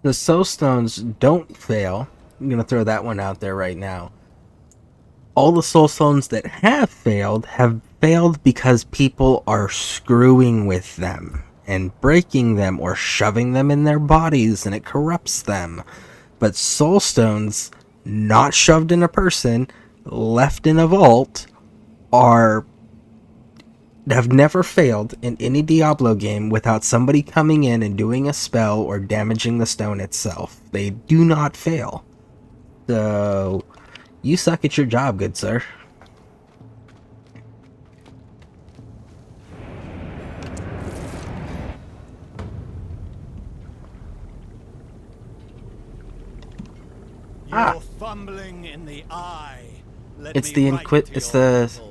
The Soulstones don't fail. I'm going to throw that one out there right now. All the Soulstones that have failed because people are screwing with them and breaking them or shoving them in their bodies and it corrupts them. But Soulstones not shoved in a person, left in a vault, have never failed in any Diablo game without somebody coming in and doing a spell or damaging the stone itself. They do not fail. So, you suck at your job, good sir. You're fumbling in the eye. It's the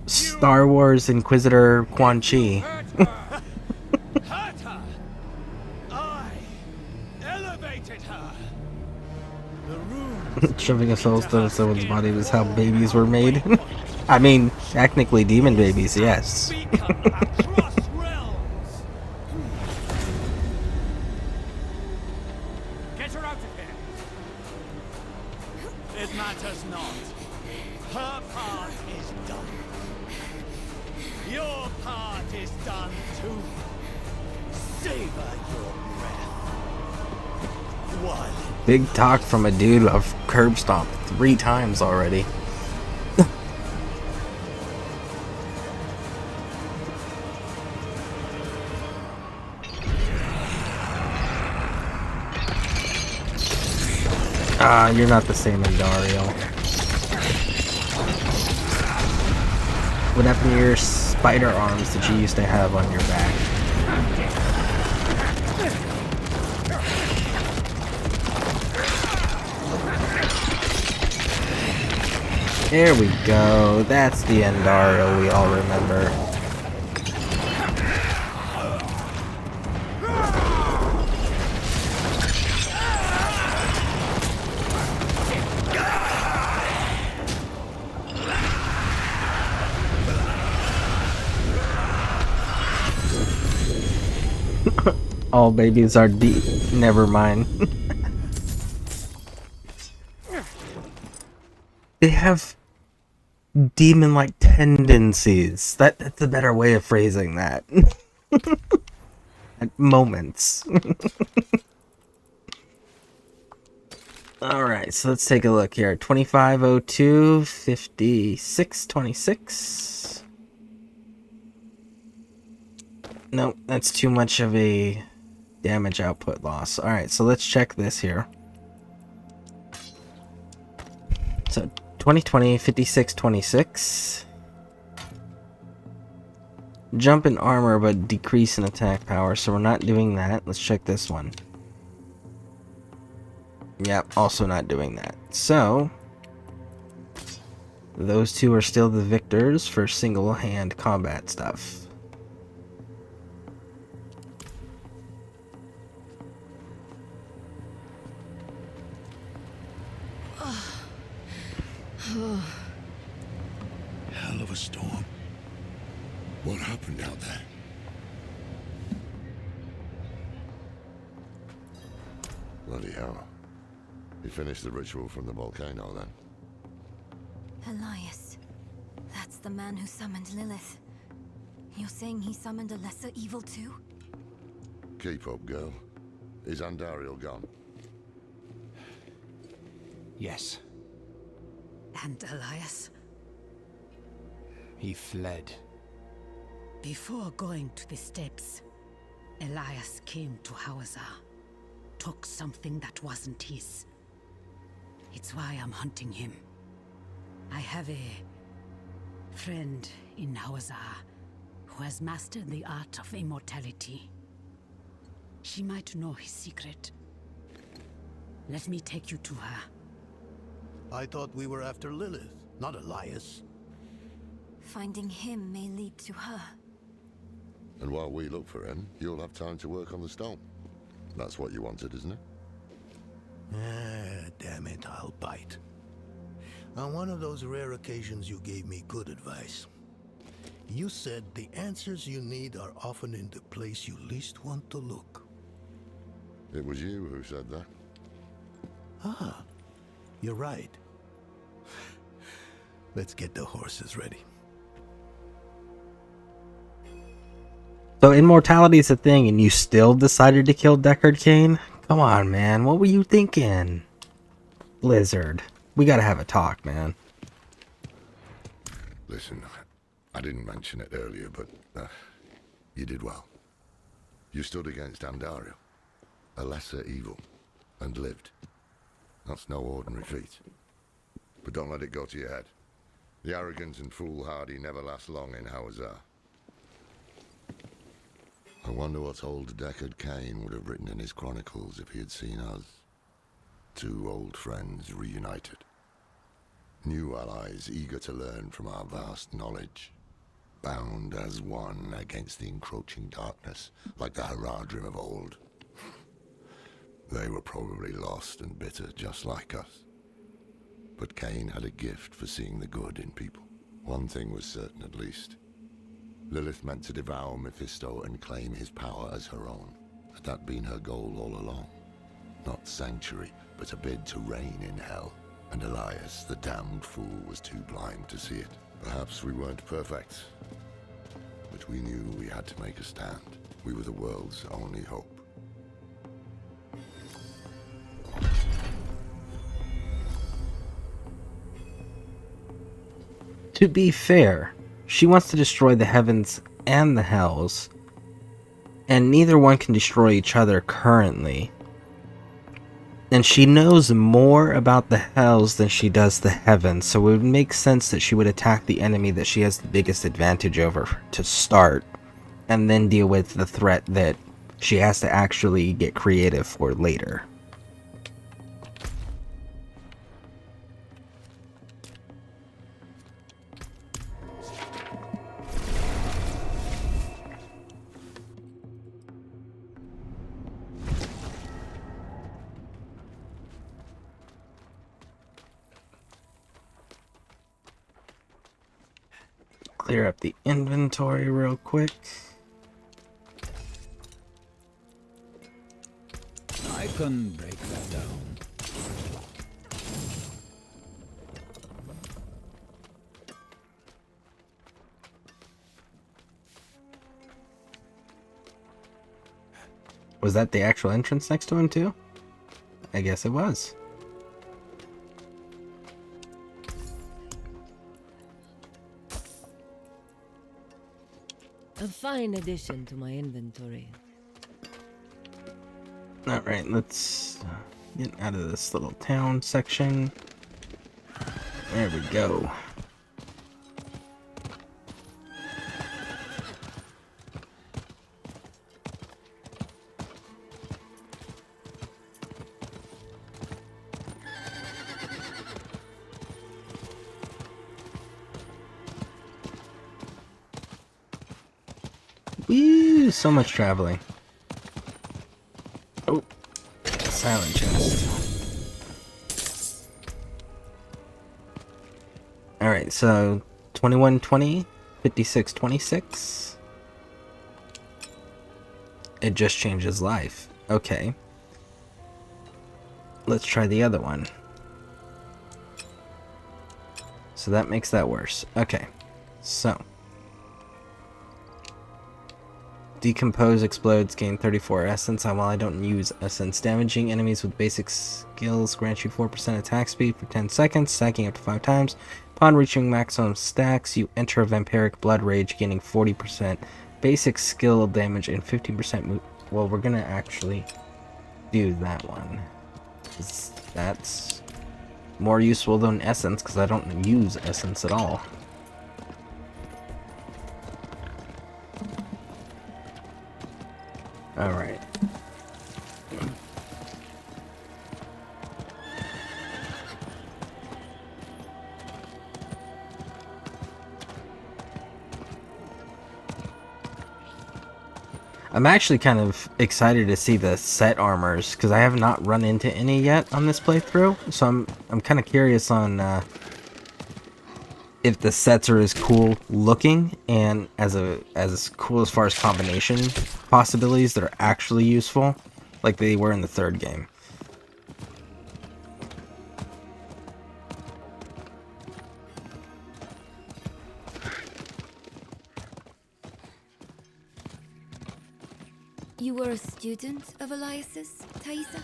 Star Wars Inquisitor Quan Chi. Shoving a soulstone in someone's body was how babies were made. I mean, technically demon babies, yes. Get her out of here. It matters not. Her part is done. Your part is done too. Savor your breath. While Big talk from a dude I've curb stomped 3 times already. Ah, you're not the same Andariel. What happened to your spider arms that you used to have on your back? There we go. That's the Andariel we all remember. All babies are deep. Never mind. They have demon-like tendencies. That's a better way of phrasing that. At moments. Alright, so let's take a look here. 2502, 5626. Nope, that's too much of a damage output loss. Alright, so let's check this here. So 2020, 5626. Jump in armor, but decrease in attack power. So we're not doing that. Let's check this one. Yep, also not doing that. So those two are still the victors for single-hand combat stuff. Hell of a storm. What happened out there? Bloody hell. You finished the ritual from the volcano then? Elias. That's the man who summoned Lilith. You're saying he summoned a lesser evil too? Keep up, girl. Is Andariel gone? Yes. And Elias? He fled. Before going to the steps, Elias came to Hawazar, took something that wasn't his. It's why I'm hunting him. I have a friend in Hawazar who has mastered the art of immortality. She might know his secret. Let me take you to her. I thought we were after Lilith, not Elias. Finding him may lead to her. And while we look for him, you'll have time to work on the stone. That's what you wanted, isn't it? Ah, damn it, I'll bite. On one of those rare occasions you gave me good advice. You said the answers you need are often in the place you least want to look. It was you who said that. Ah, you're right. Let's get the horses ready. So immortality's a thing and you still decided to kill Deckard Cain? Come on, man. What were you thinking? Blizzard. We gotta have a talk, man. Listen, I didn't mention it earlier, but you did well. You stood against Andariel, a lesser evil, and lived. That's no ordinary feat. But don't let it go to your head. The arrogance and foolhardy never last long in Hawazar. I wonder what old Deckard Cain would have written in his chronicles if he had seen us. Two old friends reunited. New allies eager to learn from our vast knowledge. Bound as one against the encroaching darkness, like the Haradrim of old. They were probably lost and bitter, just like us. But Cain had a gift for seeing the good in people. One thing was certain, at least. Lilith meant to devour Mephisto and claim his power as her own. Had that been her goal all along? Not sanctuary, but a bid to reign in hell. And Elias, the damned fool, was too blind to see it. Perhaps we weren't perfect, but we knew we had to make a stand. We were the world's only hope. To be fair, she wants to destroy the heavens and the hells, and neither one can destroy each other currently. And she knows more about the hells than she does the heavens, so it would make sense that she would attack the enemy that she has the biggest advantage over to start, and then deal with the threat that she has to actually get creative for later. Clear up the inventory real quick. I can break that down. Was that the actual entrance next to him too? I guess it was. A fine addition to my inventory. Alright, let's get out of this little town section. There we go. Woo, so much traveling. Oh, silent chest. Alright, so 2120, 5626. It just changes life. Okay. Let's try the other one. So that makes that worse. Okay. So. Decompose explodes, gain 34 essence. While I don't use essence, damaging enemies with basic skills grants you 4% attack speed for 10 seconds, stacking up to 5 times. Upon reaching maximum stacks, you enter a vampiric blood rage, gaining 40% basic skill damage and 15% move. Well, we're gonna actually do that one. That's more useful than essence, because I don't use essence at all. Alright. I'm actually kind of excited to see the set armors, because I have not run into any yet on this playthrough, so I'm kind of curious on if the sets are as cool looking and as cool as far as combination possibilities that are actually useful, like they were in the third game. You were a student of Elias's, Thaisa?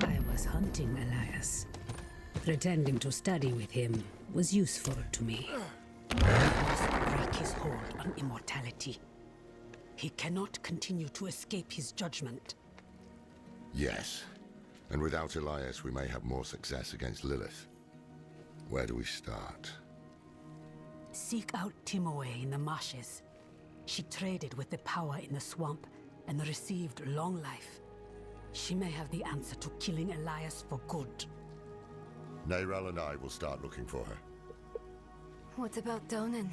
I was hunting Elias. Pretending to study with him was useful to me. I must break his hold on immortality. He cannot continue to escape his judgment. Yes. And without Elias, we may have more success against Lilith. Where do we start? Seek out Timoe in the marshes. She traded with the power in the swamp and received long life. She may have the answer to killing Elias for good. Neyrel and I will start looking for her. What about Donan?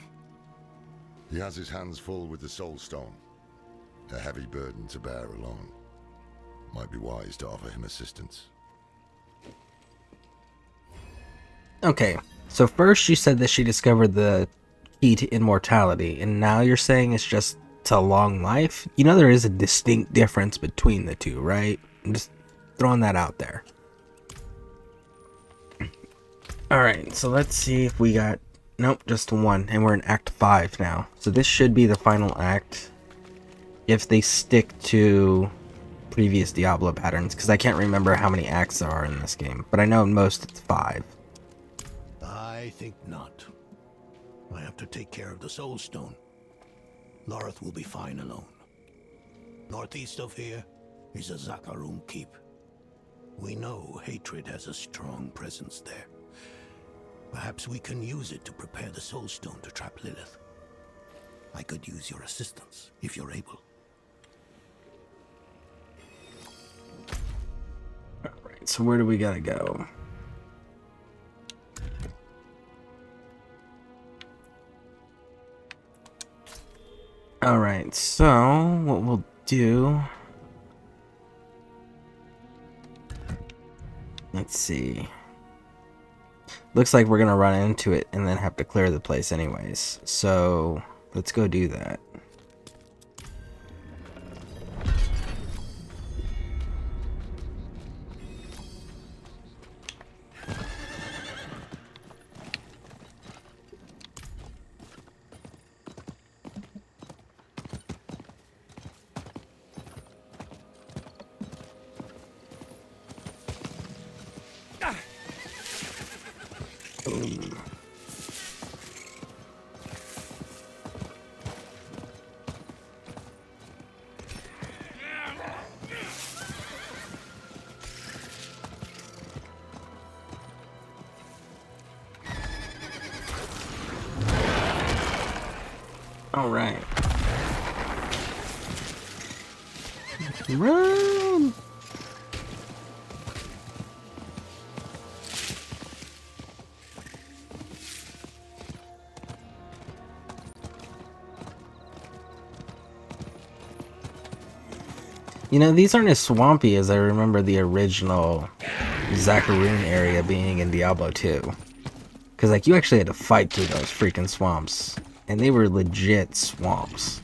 He has his hands full with the Soul Stone. A heavy burden to bear alone. Might be wise to offer him assistance. Okay, so first you said that she discovered the key to immortality, and now you're saying it's just to long life? You know there is a distinct difference between the two, right? I'm just throwing that out there. Alright, so let's see if we got... Nope, just one, and we're in Act 5 now. So this should be the final act, if they stick to previous Diablo patterns, because I can't remember how many acts there are in this game, but I know in most it's 5. I think not. I have to take care of the Soul Stone. Lorith will be fine alone. Northeast of here is a Zakarum keep. We know hatred has a strong presence there. Perhaps we can use it to prepare the Soul Stone to trap Lilith. I could use your assistance, if you're able. Alright, so where do we gotta go? Alright, so what we'll do... Let's see. Looks like we're gonna run into it and then have to clear the place anyways. So let's go do that. All right. Run! You know, these aren't as swampy as I remember the original Zacharoon area being in Diablo 2. Because, like, you actually had to fight through those freaking swamps. And they were legit swamps.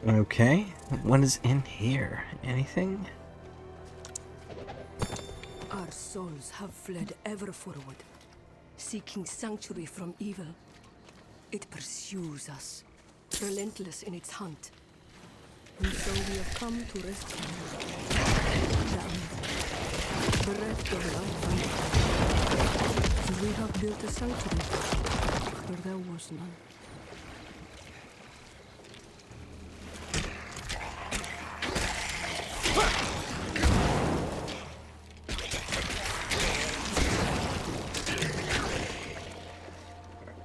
Okay, what is in here? Anything? Our souls have fled ever forward, seeking sanctuary from evil. It pursues us, relentless in its hunt. And so we have come to rescue them, bereft of life. And we have built a sanctuary where there was none.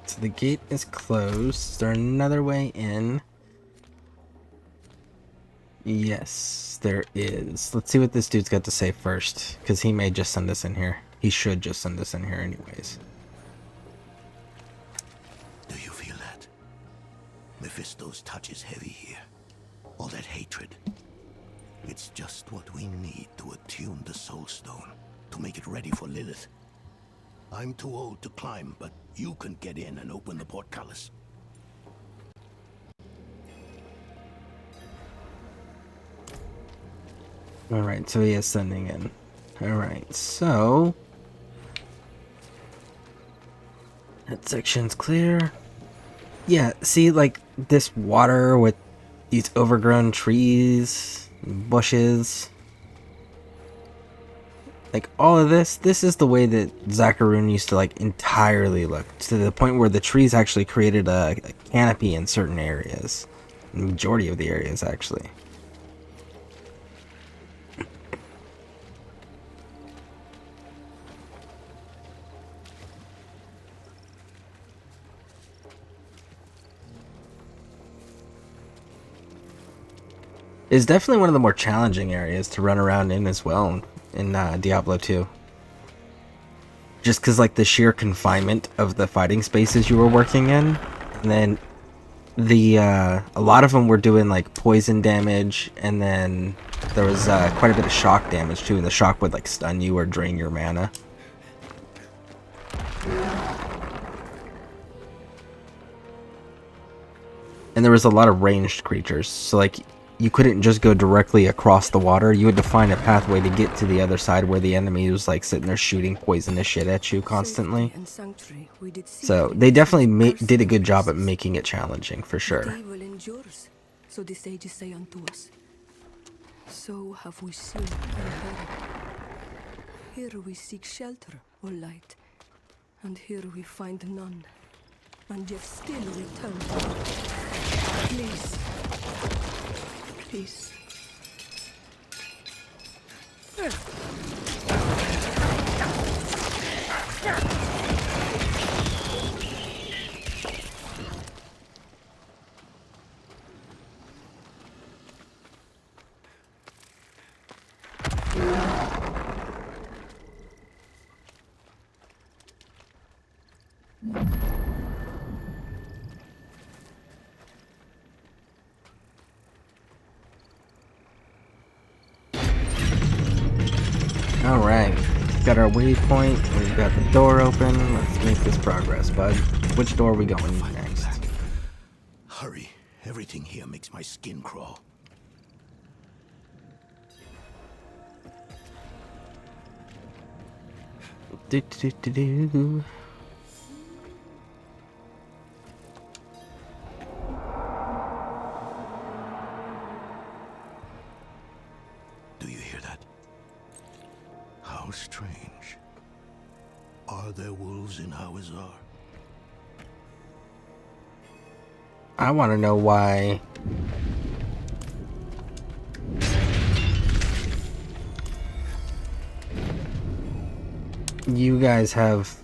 So the gate is closed. Is there another way in? Yes, there is. Let's see what this dude's got to say first, because he may just send us in here. He should just send us in here anyways. Do you feel that? Mephisto's touch is heavy here. All that hatred. It's just what we need to attune the Soul Stone, to make it ready for Lilith. I'm too old to climb, but you can get in and open the portcullis. Alright, so he is sending in. Alright, so... that section's clear. Yeah, see, like, this water with these overgrown trees, bushes... like, all of this is the way that Zacharoon used to, like, entirely look. To the point where the trees actually created a canopy in certain areas. The majority of the areas, actually. It's definitely one of the more challenging areas to run around in as well in Diablo 2. Just because, like, the sheer confinement of the fighting spaces you were working in, and then a lot of them were doing like poison damage, and then there was quite a bit of shock damage too, and the shock would like stun you or drain your mana. And there was a lot of ranged creatures, so like you couldn't just go directly across the water. You had to find a pathway to get to the other side where the enemy was like sitting there shooting poisonous shit at you constantly. So they definitely did a good job at making it challenging, for sure. Evil endures, so the sages say unto us. So have we seen and heard. Here we seek shelter or light, and here we find none, and yet still return. Please. Peace. Alright, got our waypoint, we've got the door open, let's make this progress, bud. Which door are we going next? Hurry, everything here makes my skin crawl. Do. Do you hear that? How strange. Are there wolves in Hawazar? I want to know why you guys have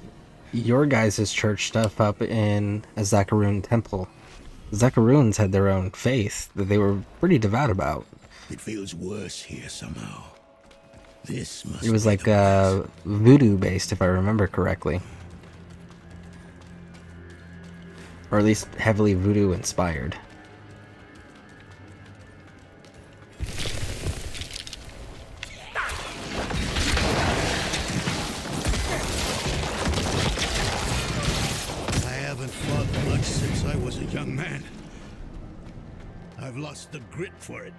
your guys' church stuff up in a Zakaroon temple. Zakaroons had their own faith that they were pretty devout about. It feels worse here somehow. This must It was be like the voodoo based, if I remember correctly. Or at least heavily voodoo inspired. I haven't fought much since I was a young man. I've lost the grit for it.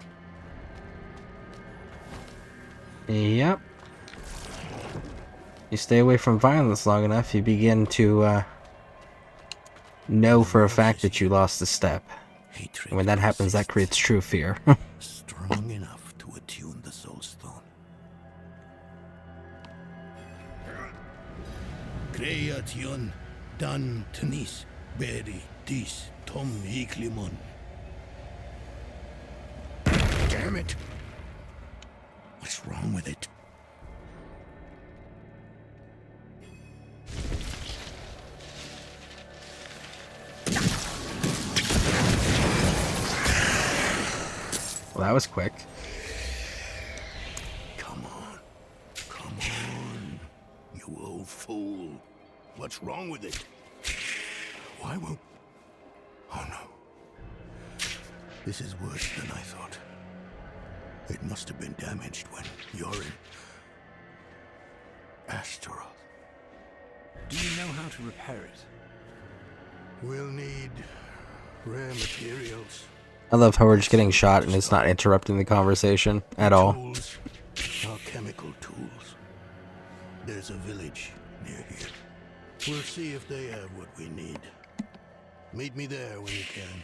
Yep. You stay away from violence long enough, you begin to know for a fact that you lost a step. And when that happens, that creates true fear. Strong enough to attune the soul stone. Creation dan tenis beri dis tom iklimon. Damn it! What's wrong with it? Well, that was quick. Come on, you old fool. What's wrong with it? Why won't... Oh no. This is worse than I thought. It must have been damaged when you're in Astaroth. Do you know how to repair it? We'll need rare materials. I love how we're just getting shot and it's not interrupting the conversation at all. Tools, alchemical tools. There's a village near here. We'll see if they have what we need. Meet me there when you can.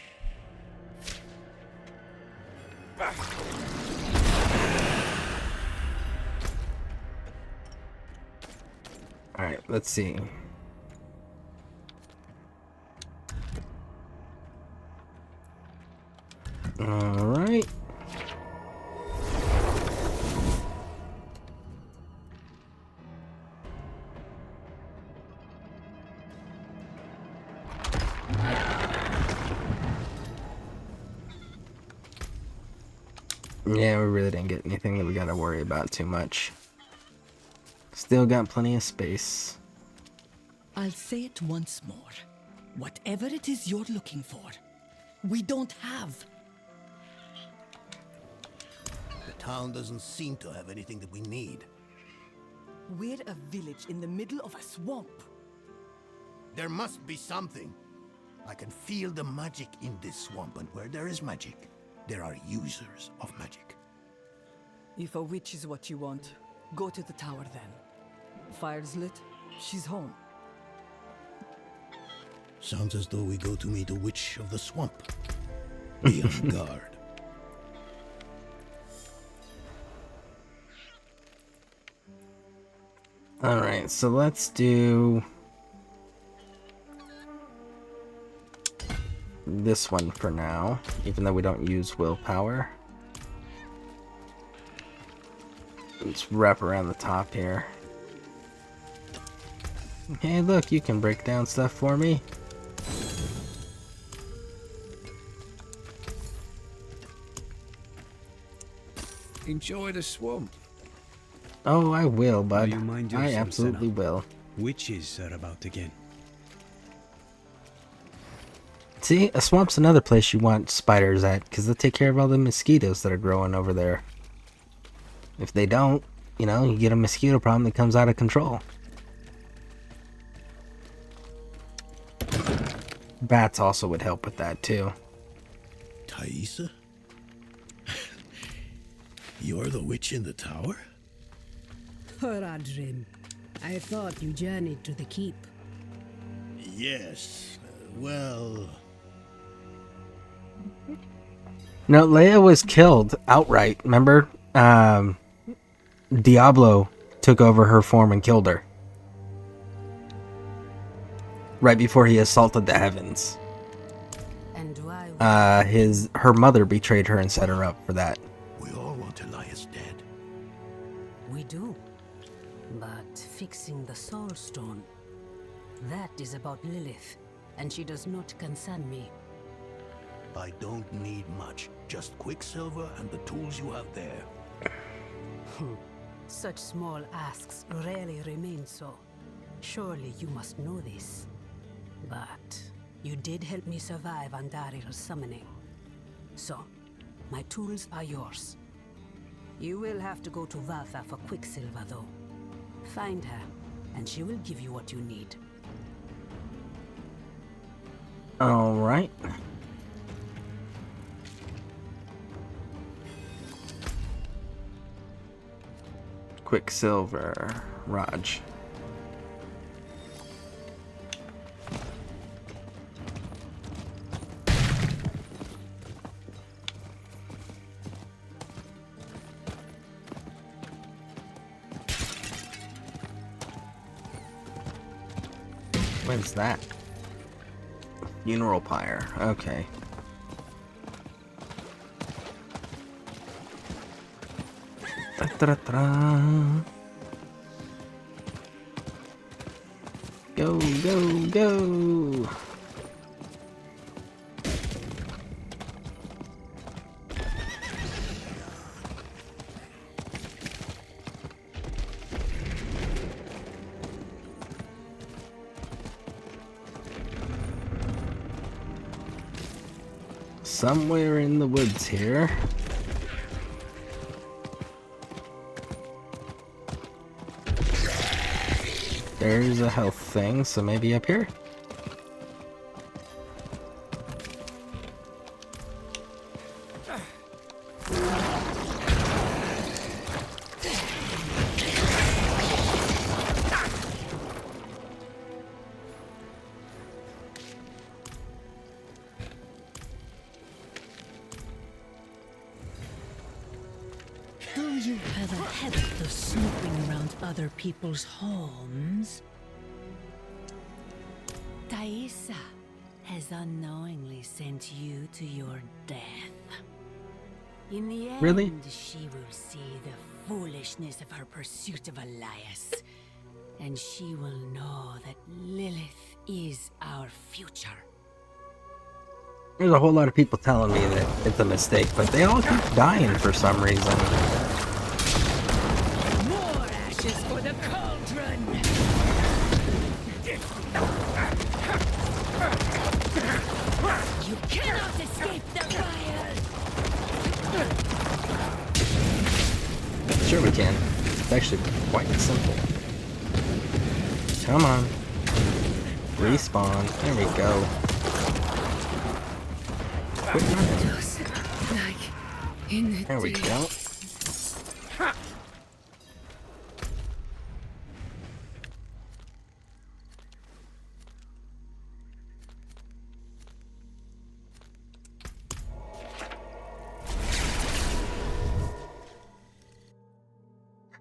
Alright, let's see. Alright. Yeah, we really didn't get anything that we gotta worry about too much. Still got plenty of space. I'll say it once more. Whatever it is you're looking for, we don't have. The town doesn't seem to have anything that we need. We're a village in the middle of a swamp. There must be something. I can feel the magic in this swamp, and where there is magic, there are users of magic. If a witch is what you want, go to the tower then. Fire's lit, she's home. Sounds as though we go to meet a witch of the swamp. Be on guard. Alright, so let's do this one for now, even though we don't use willpower. Let's wrap around the top here. Hey, look, you can break down stuff for me. Enjoy the swamp. Oh, I will, bud. You mind I yourself, absolutely Senna. will. Witches are about again. See, a swamp's another place you want spiders at, because they'll take care of all the mosquitoes that are growing over there. If they don't, you know, you get a mosquito problem that comes out of control. Bats also would help with that, too. Thaisa? You're the witch in the tower? Horadrim, I thought you journeyed to the keep. Yes. Well... No, Leia was killed outright, remember? Diablo took over her form and killed her. Right before he assaulted the heavens. And why? Her mother betrayed her and set her up for that. We all want Elias dead. We do. But fixing the Soul Stone, that is about Lilith, and she does not concern me. I don't need much. Just Quicksilver and the tools you have there. Such small asks rarely remain so. Surely you must know this. But you did help me survive Andarir's summoning. So, my tools are yours. You will have to go to Valtha for Quicksilver, though. Find her, and she will give you what you need. Alright. Quicksilver, Raj. When's that? Funeral pyre. Okay. Go, go, go! Somewhere in the woods here. There's a health thing, so maybe up here? Do you have a habit of snooping around other people's homes? Thaisa has unknowingly sent you to your death. In the end, Really? she will see the foolishness of her pursuit of Elias. And she will know that Lilith is our future. There's a whole lot of people telling me that it's a mistake, but they all keep dying for some reason. More ashes for the cauldron! You cannot escape the fire! Sure we can. It's actually quite simple. Come on. Respawn. There we go. Quit running. Just like in the There we day. go.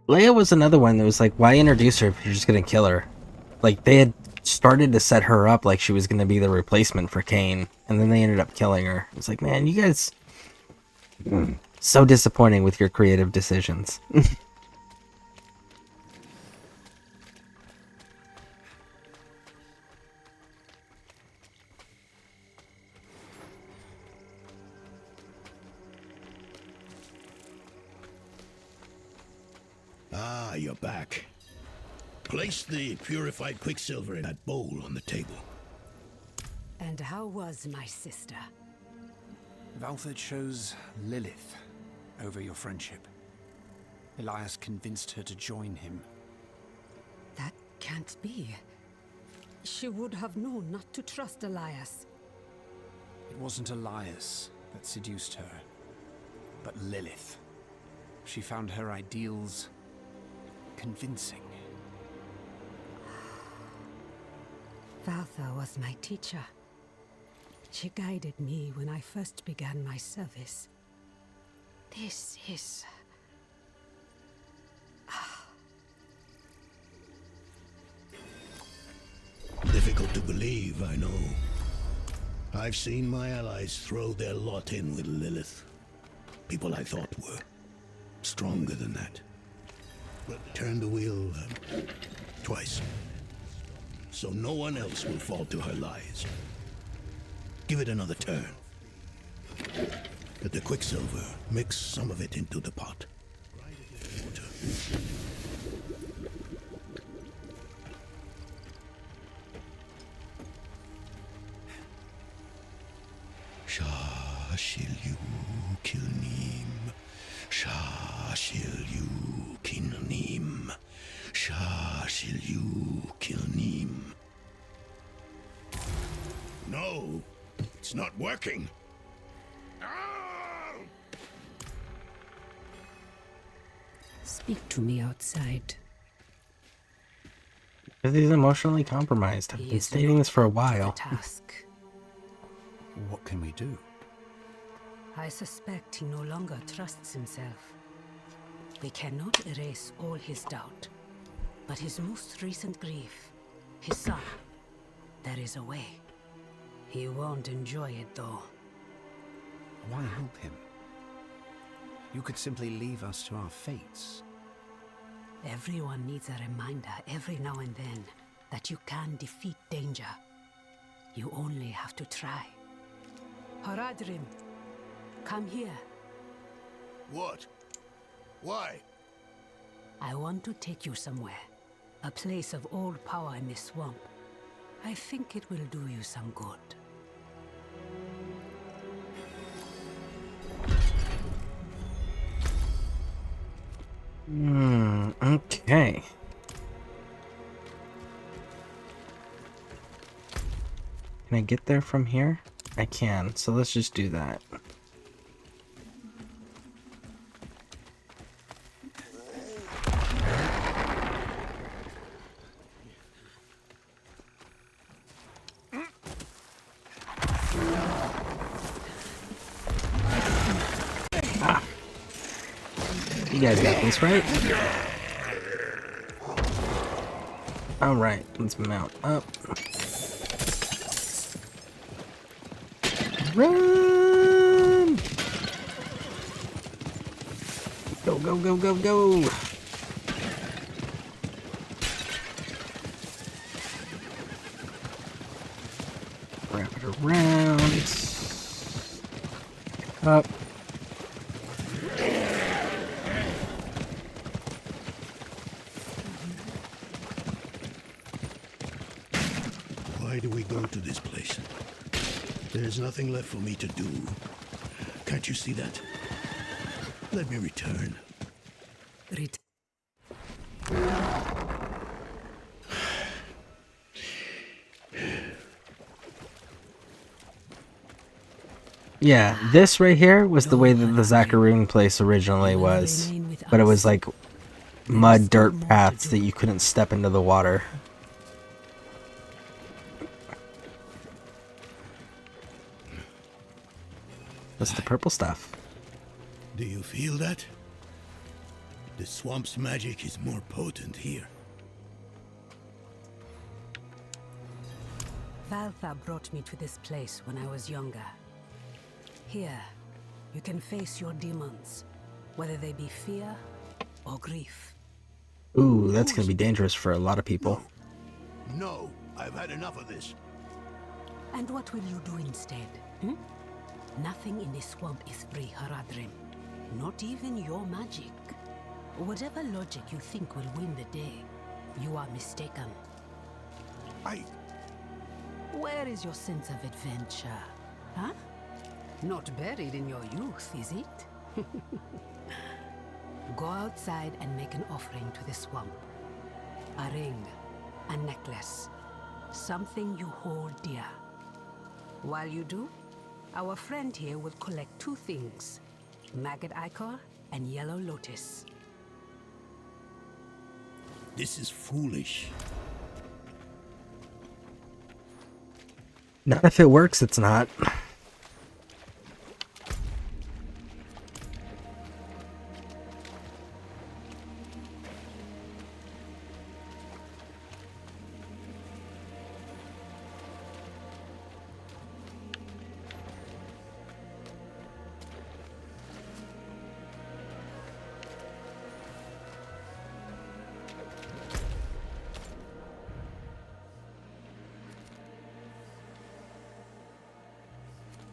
Leia was another one that was like, why introduce her if you're just gonna kill her? Like, they had started to set her up like she was gonna be the replacement for Kain, and then they ended up killing her. It's like, man, you guys... So disappointing with your creative decisions. Ah, you're back. Place the purified quicksilver in that bowl on the table. And how was my sister? Valthard chose Lilith over your friendship. Elias convinced her to join him. That can't be. She would have known not to trust Elias. It wasn't Elias that seduced her, but Lilith. She found her ideals convincing. Valtha was my teacher. She guided me when I first began my service. This is... Difficult to believe, I know. I've seen my allies throw their lot in with Lilith. People I thought were stronger than that. But turn the wheel twice. So no one else will fall to her lies. Give it another turn. Get the quicksilver, mix some of it into the pot. Water. Shashilyu kilnim. Shashilyu kilnim. Shashilyu kilnim. No, it's not working. Speak to me outside. Because he's emotionally compromised. I've been stating this for a while. Task. What can we do? I suspect he no longer trusts himself. We cannot erase all his doubt, but his most recent grief, his son, there is a way. He won't enjoy it though. Why help him? You could simply leave us to our fates. Everyone needs a reminder every now and then that you can defeat danger. You only have to try. Haradrim, come here. What? Why? I want to take you somewhere. A place of old power in this swamp. I think it will do you some good. Okay. Can I get there from here? I can, so let's just do that. You guys got this, right? Alright, let's mount up. Run! Go, go, go, go, go! Wrap it around. Up. Why do we go to this place? There's nothing left for me to do. Can't you see that? Let me return. Yeah, this right here was the way that the Zacharoon place originally was. But it was like mud dirt paths that you couldn't step into the water. That's the purple stuff. Do you feel that? The swamp's magic is more potent here. Valtha brought me to this place when I was younger. Here, you can face your demons, whether they be fear or grief. Ooh, that's gonna be dangerous for a lot of people. No, I've had enough of this. And what will you do instead? Nothing in this swamp is free, Haradrim. Not even your magic. Whatever logic you think will win the day, you are mistaken. Where is your sense of adventure? Huh? Not buried in your youth, is it? Go outside and make an offering to the swamp. A ring, a necklace, something you hold dear. While you do, our friend here will collect 2 things, maggot ichor and yellow lotus. This is foolish. Not if it works, it's not.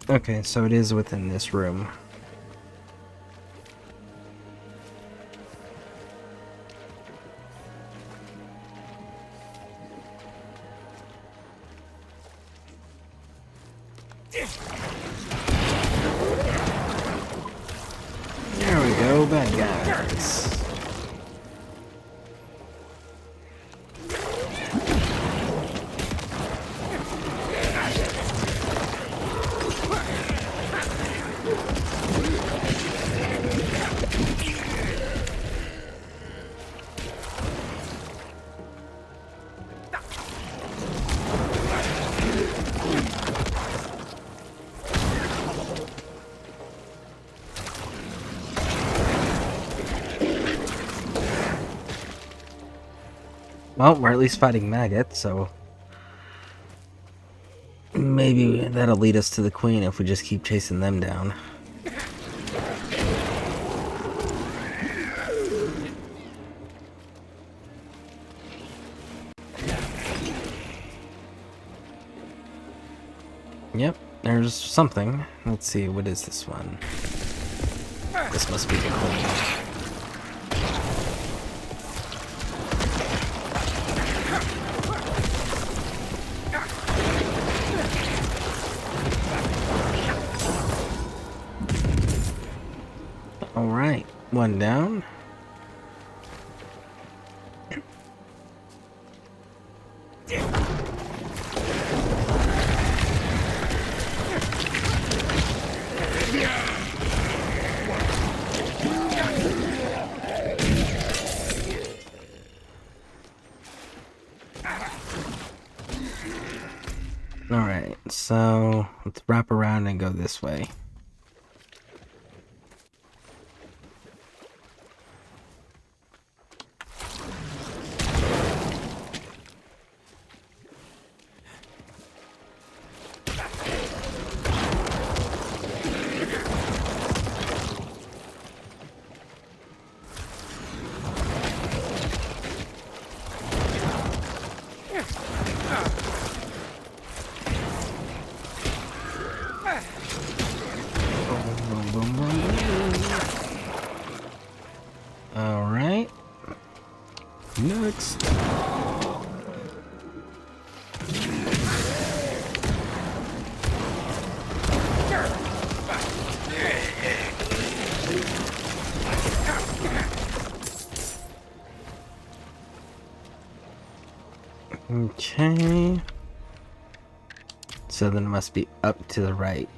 Okay, so it is within this room. There we go, bad guys. Well, we're at least fighting maggots, so maybe that'll lead us to the queen if we just keep chasing them down. Yep, there's something. Let's see, what is this one? This must be the queen. Alright, one down. Alright, so let's wrap around and go this way. boom, boom, boom. Alright. Next. Okay. So then it must be up to the right.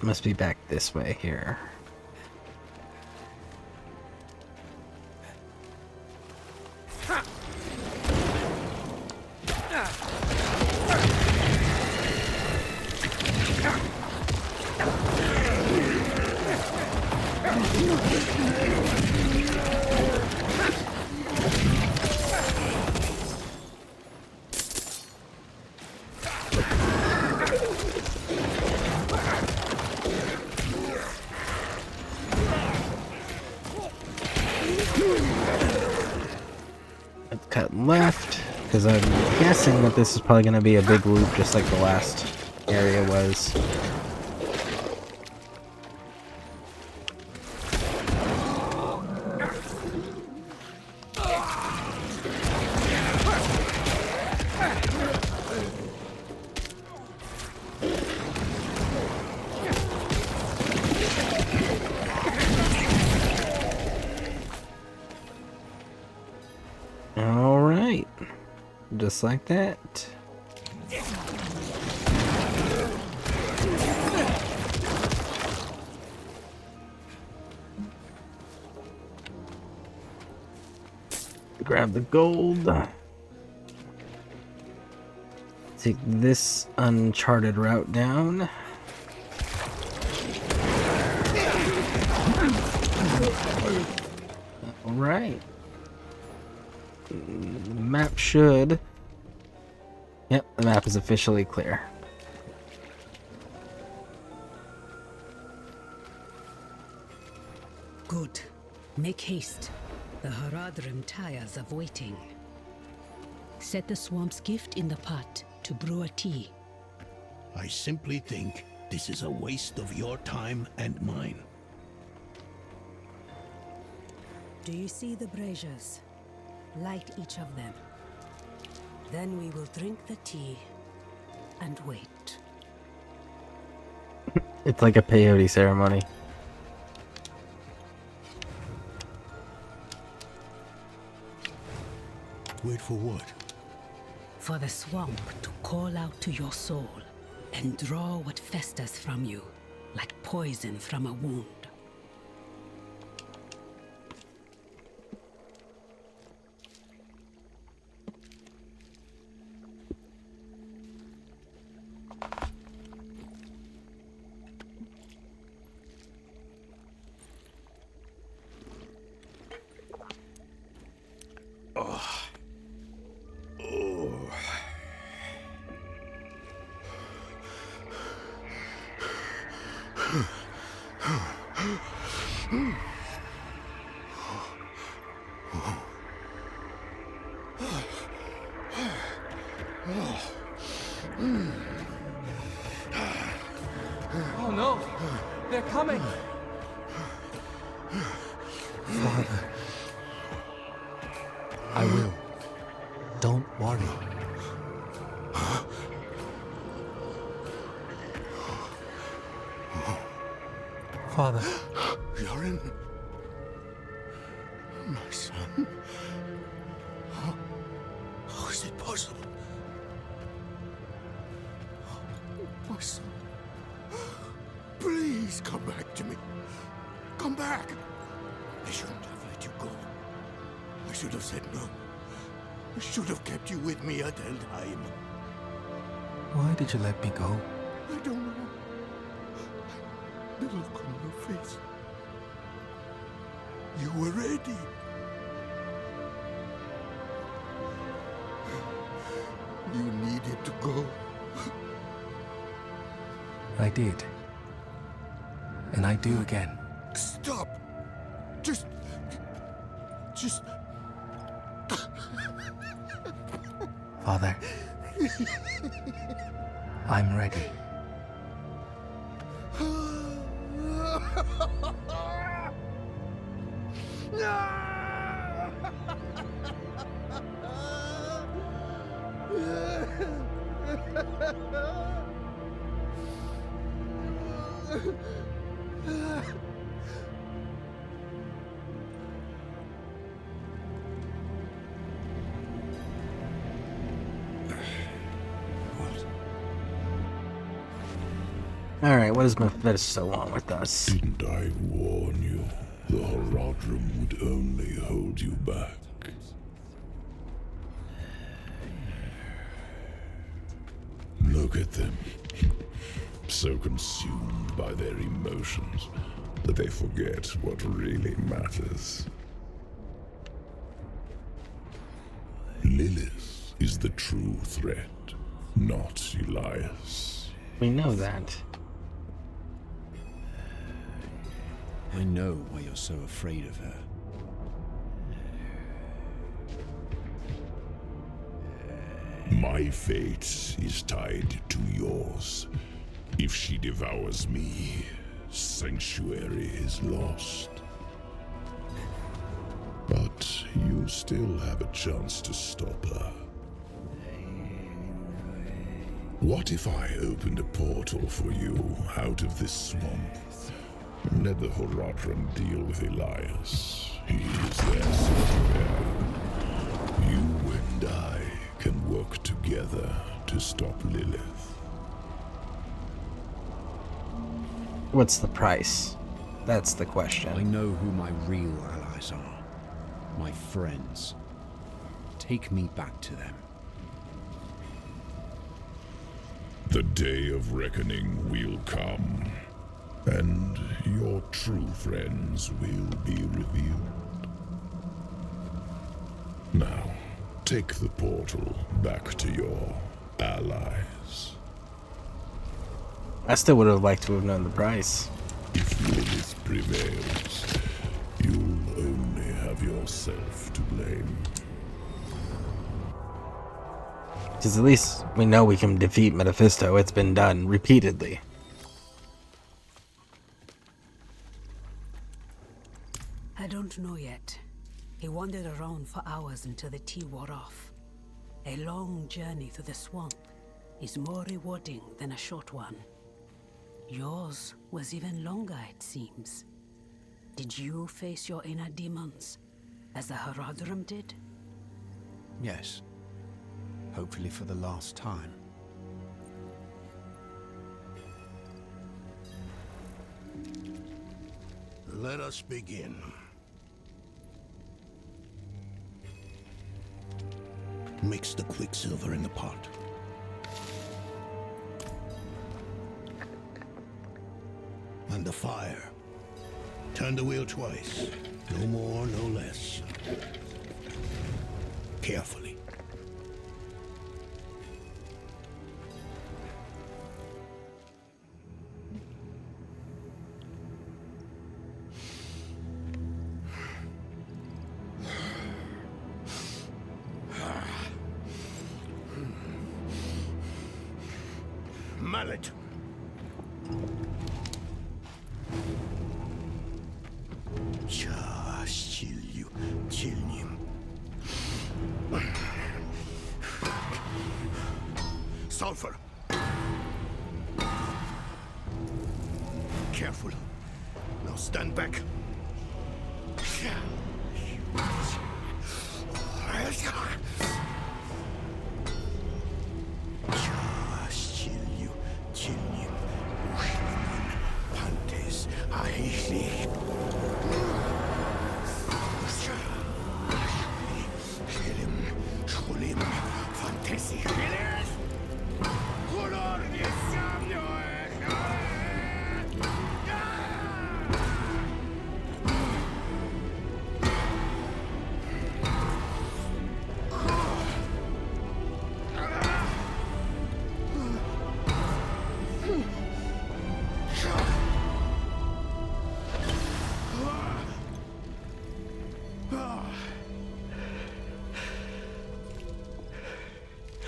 Must be back this way here. Let's cut left, because I'm guessing that this is probably going to be a big loop just like the last area was. Alright, just like that. Grab the gold. Take this uncharted route down. Alright. The map should... Yep, the map is officially clear. Good. Make haste. The Haradrim tires of waiting. Set the swamp's gift in the pot to brew a tea. I simply think this is a waste of your time and mine. Do you see the braziers? Light each of them. Then we will drink the tea and wait. It's like a peyote ceremony. Wait for what? For the swamp to call out to your soul and draw what festers from you, like poison from a wound. Oh no! They're coming! Father, I will. Don't worry. Father. Yorin. My son. How is it possible? My son. Please come back to me. Come back. I shouldn't have let you go. I should have said no. I should have kept you with me at Eldheim. Why did you let me go? I don't know. The look on your face. You were ready. You needed to go. I did. And I do again. Stop! Just Just... Father, I'm ready. Alright, what does Mephisto want with us? Didn't I warn you? The Horadrim would only hold you back. Look at them. So consumed by their emotions that they forget what really matters. Lilith is the true threat, not Elias. We know that. I know why you're so afraid of her. My fate is tied to yours. If she devours me, Sanctuary is lost. But you still have a chance to stop her. What if I opened a portal for you out of this swamp? Let the Horadrim deal with Elias. He is there somewhere. You and I can work together to stop Lilith. What's the price? That's the question. I know who my real allies are. My friends. Take me back to them. The day of reckoning will come, and your true friends will be revealed. Now, take the portal back to your allies. I still would have liked to have known the price. If Lilith prevails, you'll only have yourself to blame. Because at least we know we can defeat Mephisto. It's been done repeatedly. I don't know yet. He wandered around for hours until the tea wore off. A long journey through the swamp is more rewarding than a short one. Yours was even longer, it seems. Did you face your inner demons, as the Horadrim did? Yes. Hopefully for the last time. Let us begin. Mix the quicksilver in the pot. And the fire. Turn the wheel twice. No more, no less. Carefully. Mallet. Sulfur. Careful. Now stand back.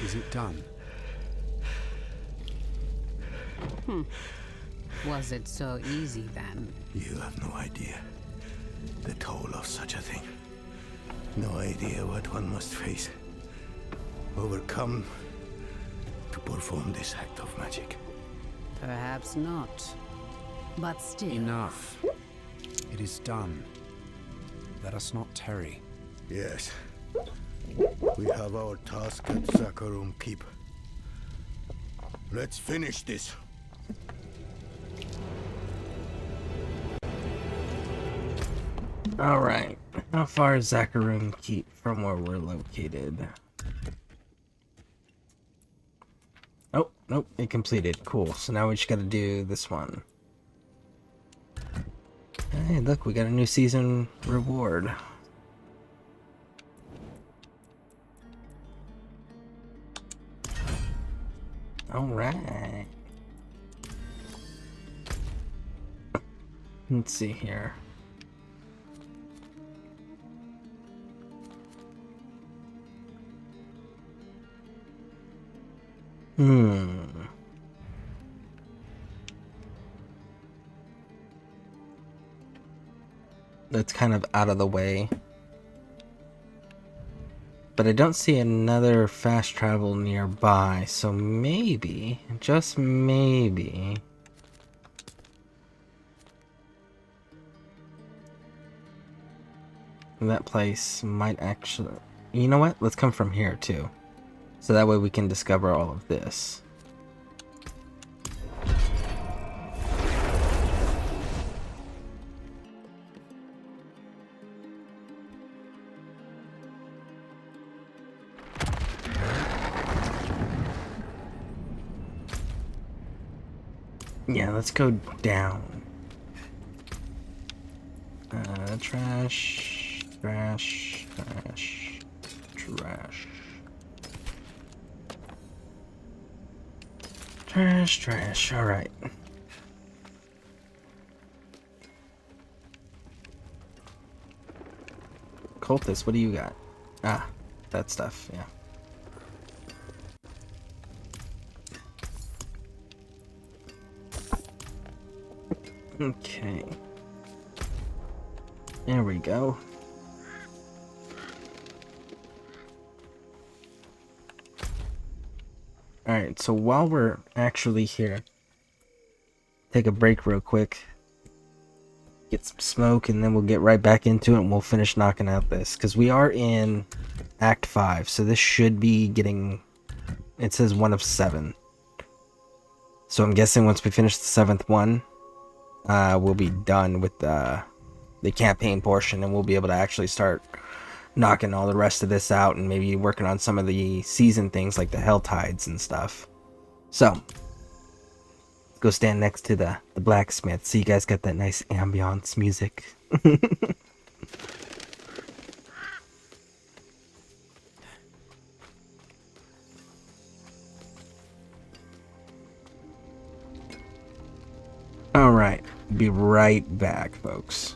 Is it done? Was it so easy then? You have no idea the toll of such a thing. No idea what one must face, overcome to perform this act of magic. Perhaps not. But still. Enough. It is done. Let us not tarry. Yes. We have our task at Zakarum Keep. Let's finish this. Alright. How far is Zakarum Keep from where we're located? Oh, nope, it completed. Cool. So now we just gotta do this one. Hey, look, we got a new season reward. Alright. Let's see here. That's kind of out of the way. But I don't see another fast travel nearby, so maybe, just maybe, that place might actually... You know what? Let's come from here too. So that way we can discover all of this. Yeah, let's go down. Trash, trash, trash, trash. Trash, trash, alright. Cultist, what do you got? Ah, that stuff, yeah. Okay. There we go. Alright, so while we're actually here, take a break real quick, get some smoke, and then we'll get right back into it and we'll finish knocking out this. Because we are in Act 5, so this should be getting... It says 1 of 7. So I'm guessing once we finish the 7th one, we'll be done with the campaign portion, and we'll be able to actually start knocking all the rest of this out and maybe working on some of the season things like the Hell Tides and stuff. So, let's go stand next to the blacksmith so you guys got that nice ambiance music. Alright, be right back, folks.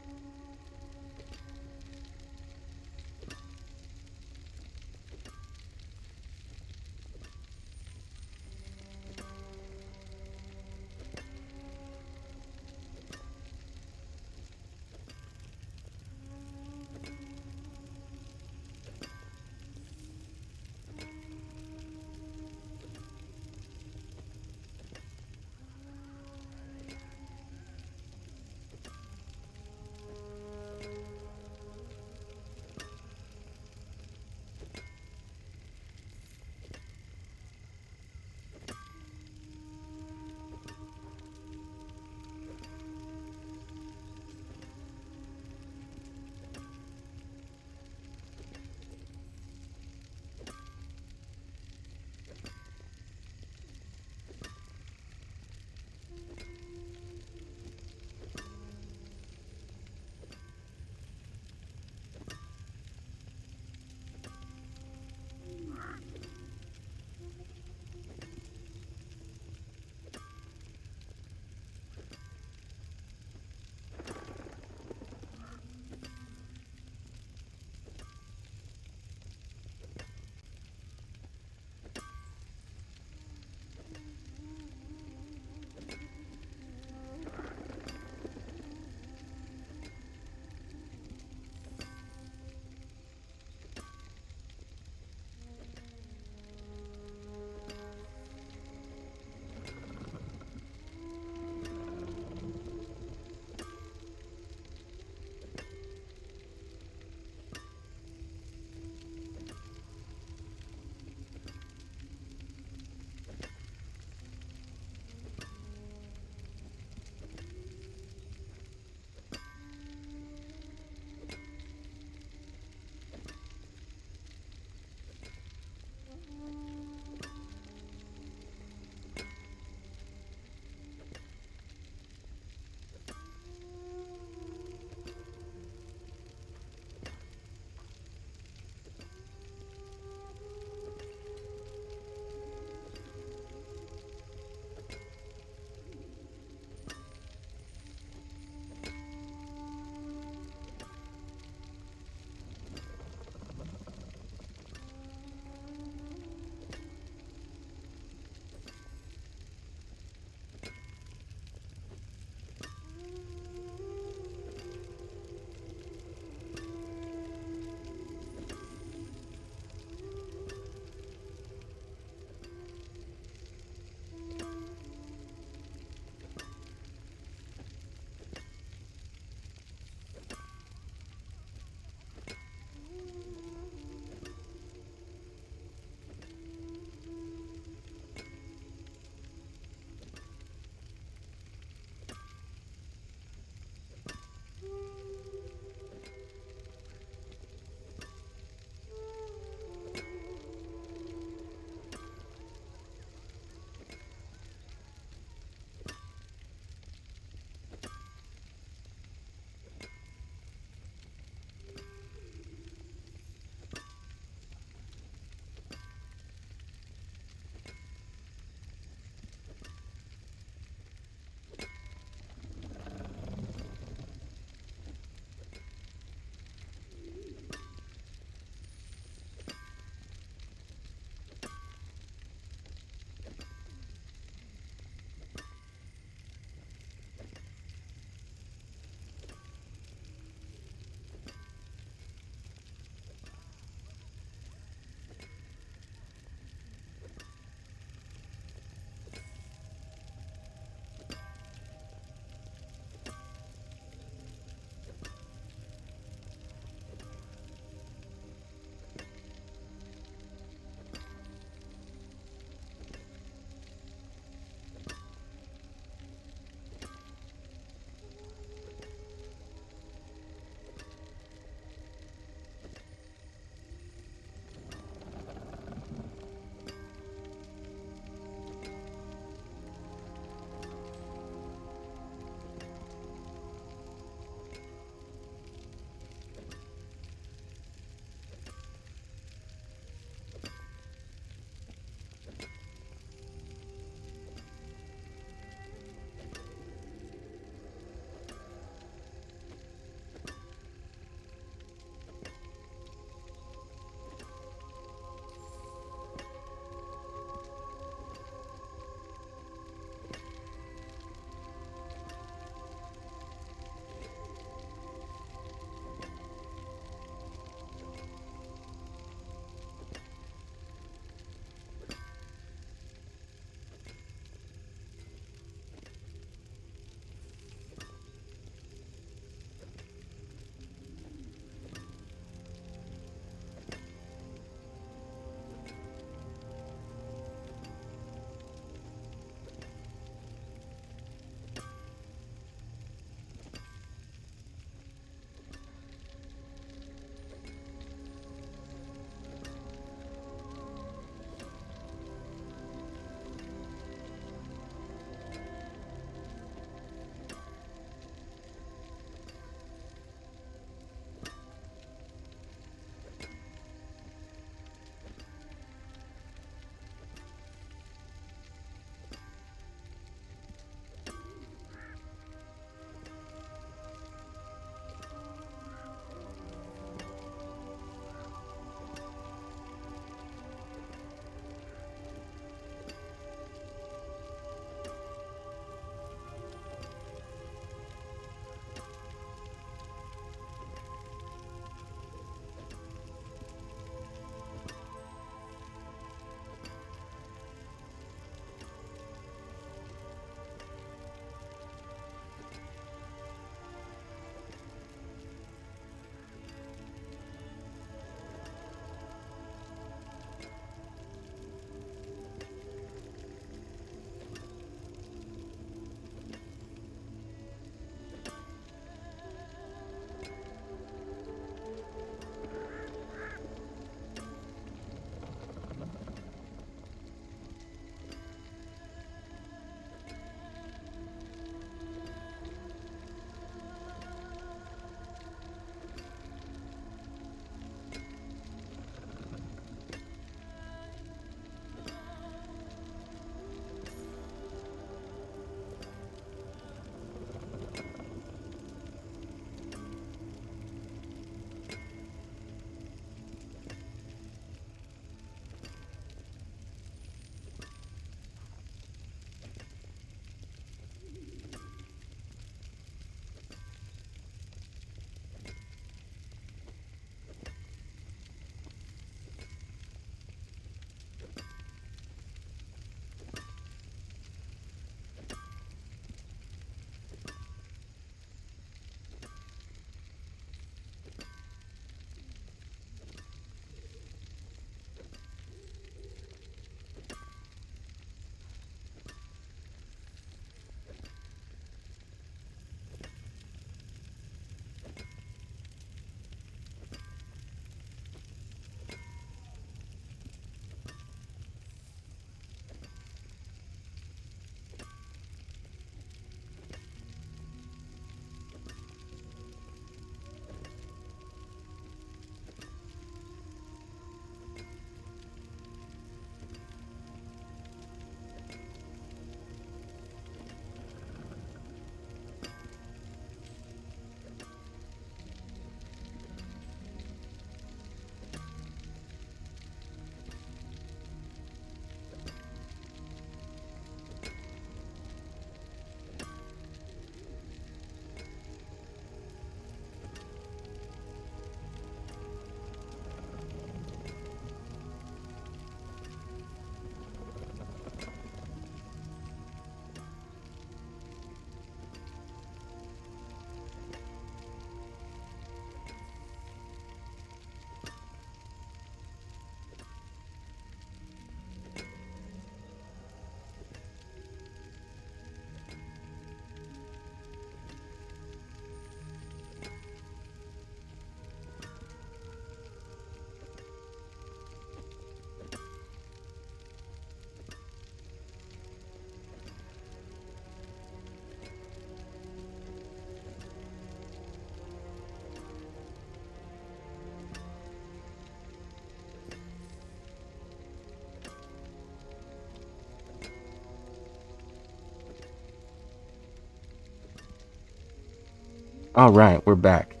Alright, we're back.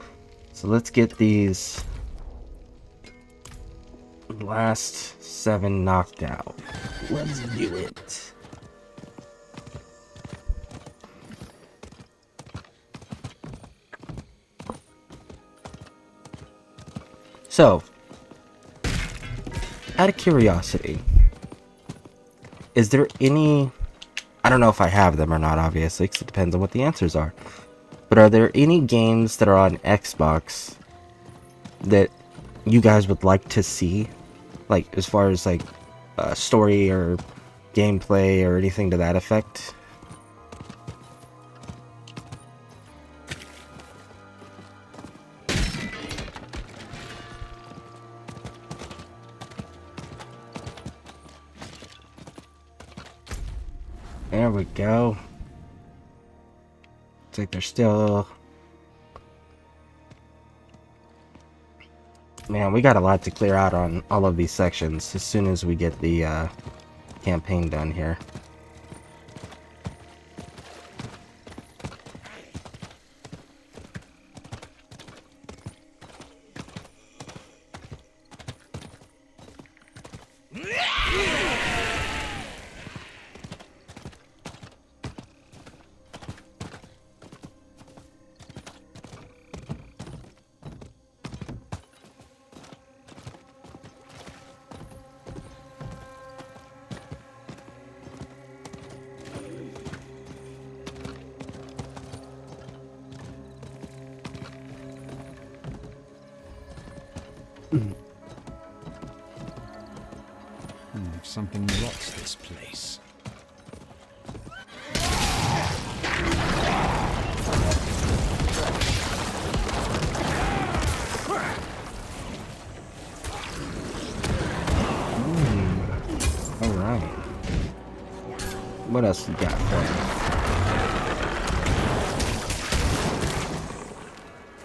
So let's get these last 7 knocked out. Let's do it. So, out of curiosity, is there any... I don't know if I have them or not, obviously, because it depends on what the answers are. But are there any games that are on Xbox that you guys would like to see? Like, as far as, like, story or gameplay or anything to that effect? There we go. Looks like they're still... Man, we got a lot to clear out on all of these sections as soon as we get the campaign done here. If something rots this place. Alright. What else you got for me?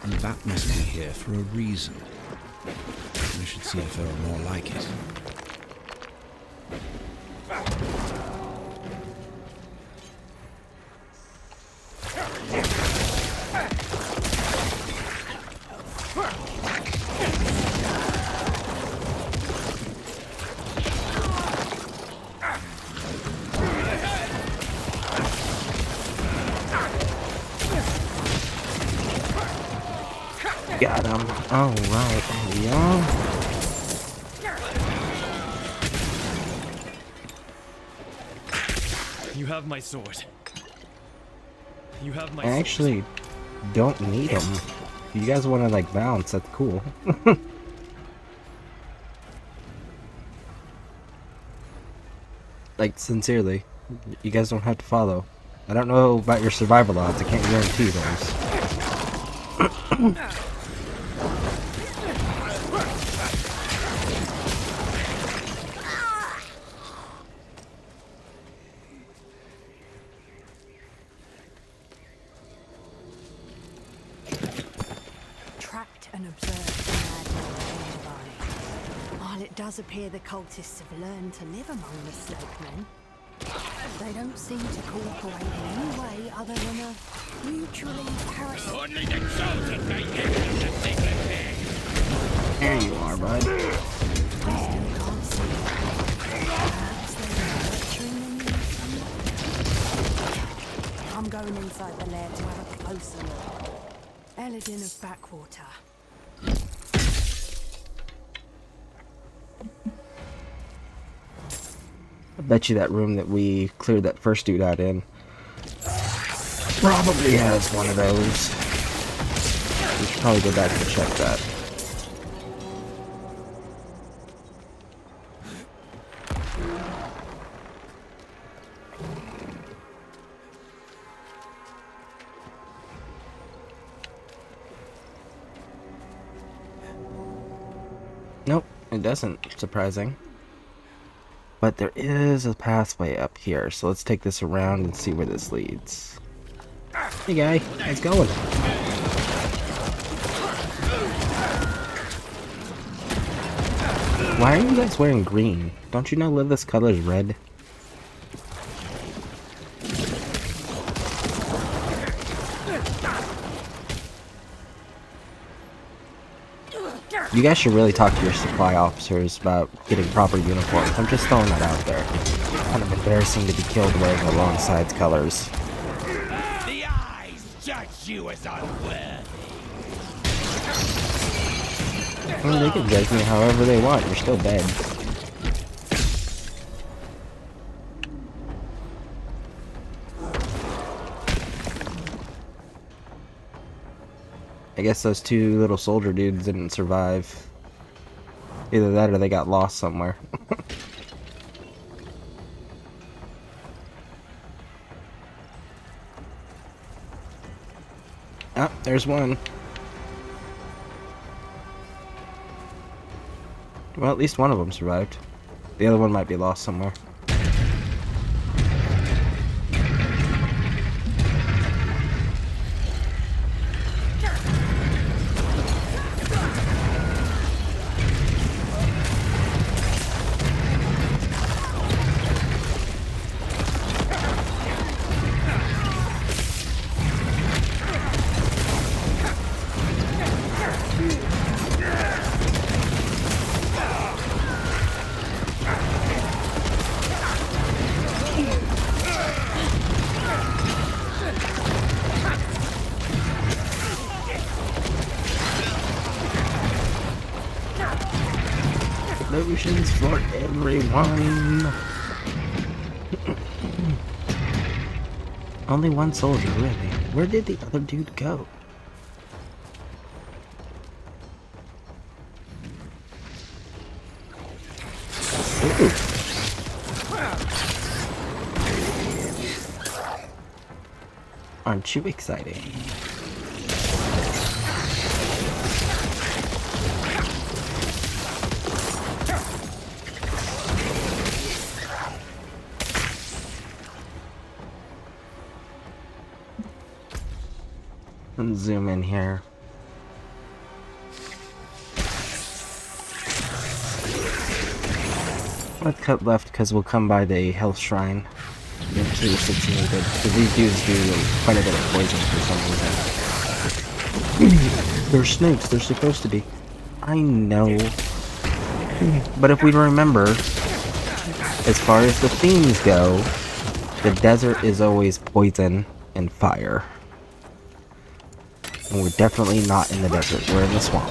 And that must be here for a reason. We should see if there are more like it. Got him. Alright, there we are. You have my sword. You have my I actually don't need them. If you guys want to like bounce, that's cool. Like, sincerely, you guys don't have to follow. I don't know about your survival odds, I can't guarantee those. Tracked and observed the madness nearby. While it does appear the cultists have learned to live among the slopemen, they don't seem to cooperate in any way other than a mutually parasitic... Only the chosen may enter the sacred thing. There you are, bud. I'm going inside the lair to have a closer look. Eladin of Backwater. I bet you that room that we cleared that first dude out in probably has one of those. We should probably go back and check that. Nope, it doesn't. Surprising. But there is a pathway up here, so let's take this around and see where this leads. Hey guy, how's it going? Why are you guys wearing green? Don't you know this color is red? You guys should really talk to your supply officers about getting proper uniforms. I'm just throwing that out there. Kind of embarrassing to be killed wearing the wrong side's colors. The eyes judge you as unworthy. I mean, they can judge me however they want. You're still dead. I guess those two little soldier dudes didn't survive. Either that or they got lost somewhere. Ah, there's one. Well, at least one of them survived. The other one might be lost somewhere. Explosions for everyone. Only one soldier, really. Where did the other dude go? Ooh. Aren't you exciting? Let's zoom in here. Let's cut left because we'll come by the health shrine in case it's needed. Because these dudes do quite a bit of poison for some reason. They're snakes, they're supposed to be. I know. But if we remember, as far as the themes go, the desert is always poison and fire. And we're definitely not in the desert, we're in the swamp.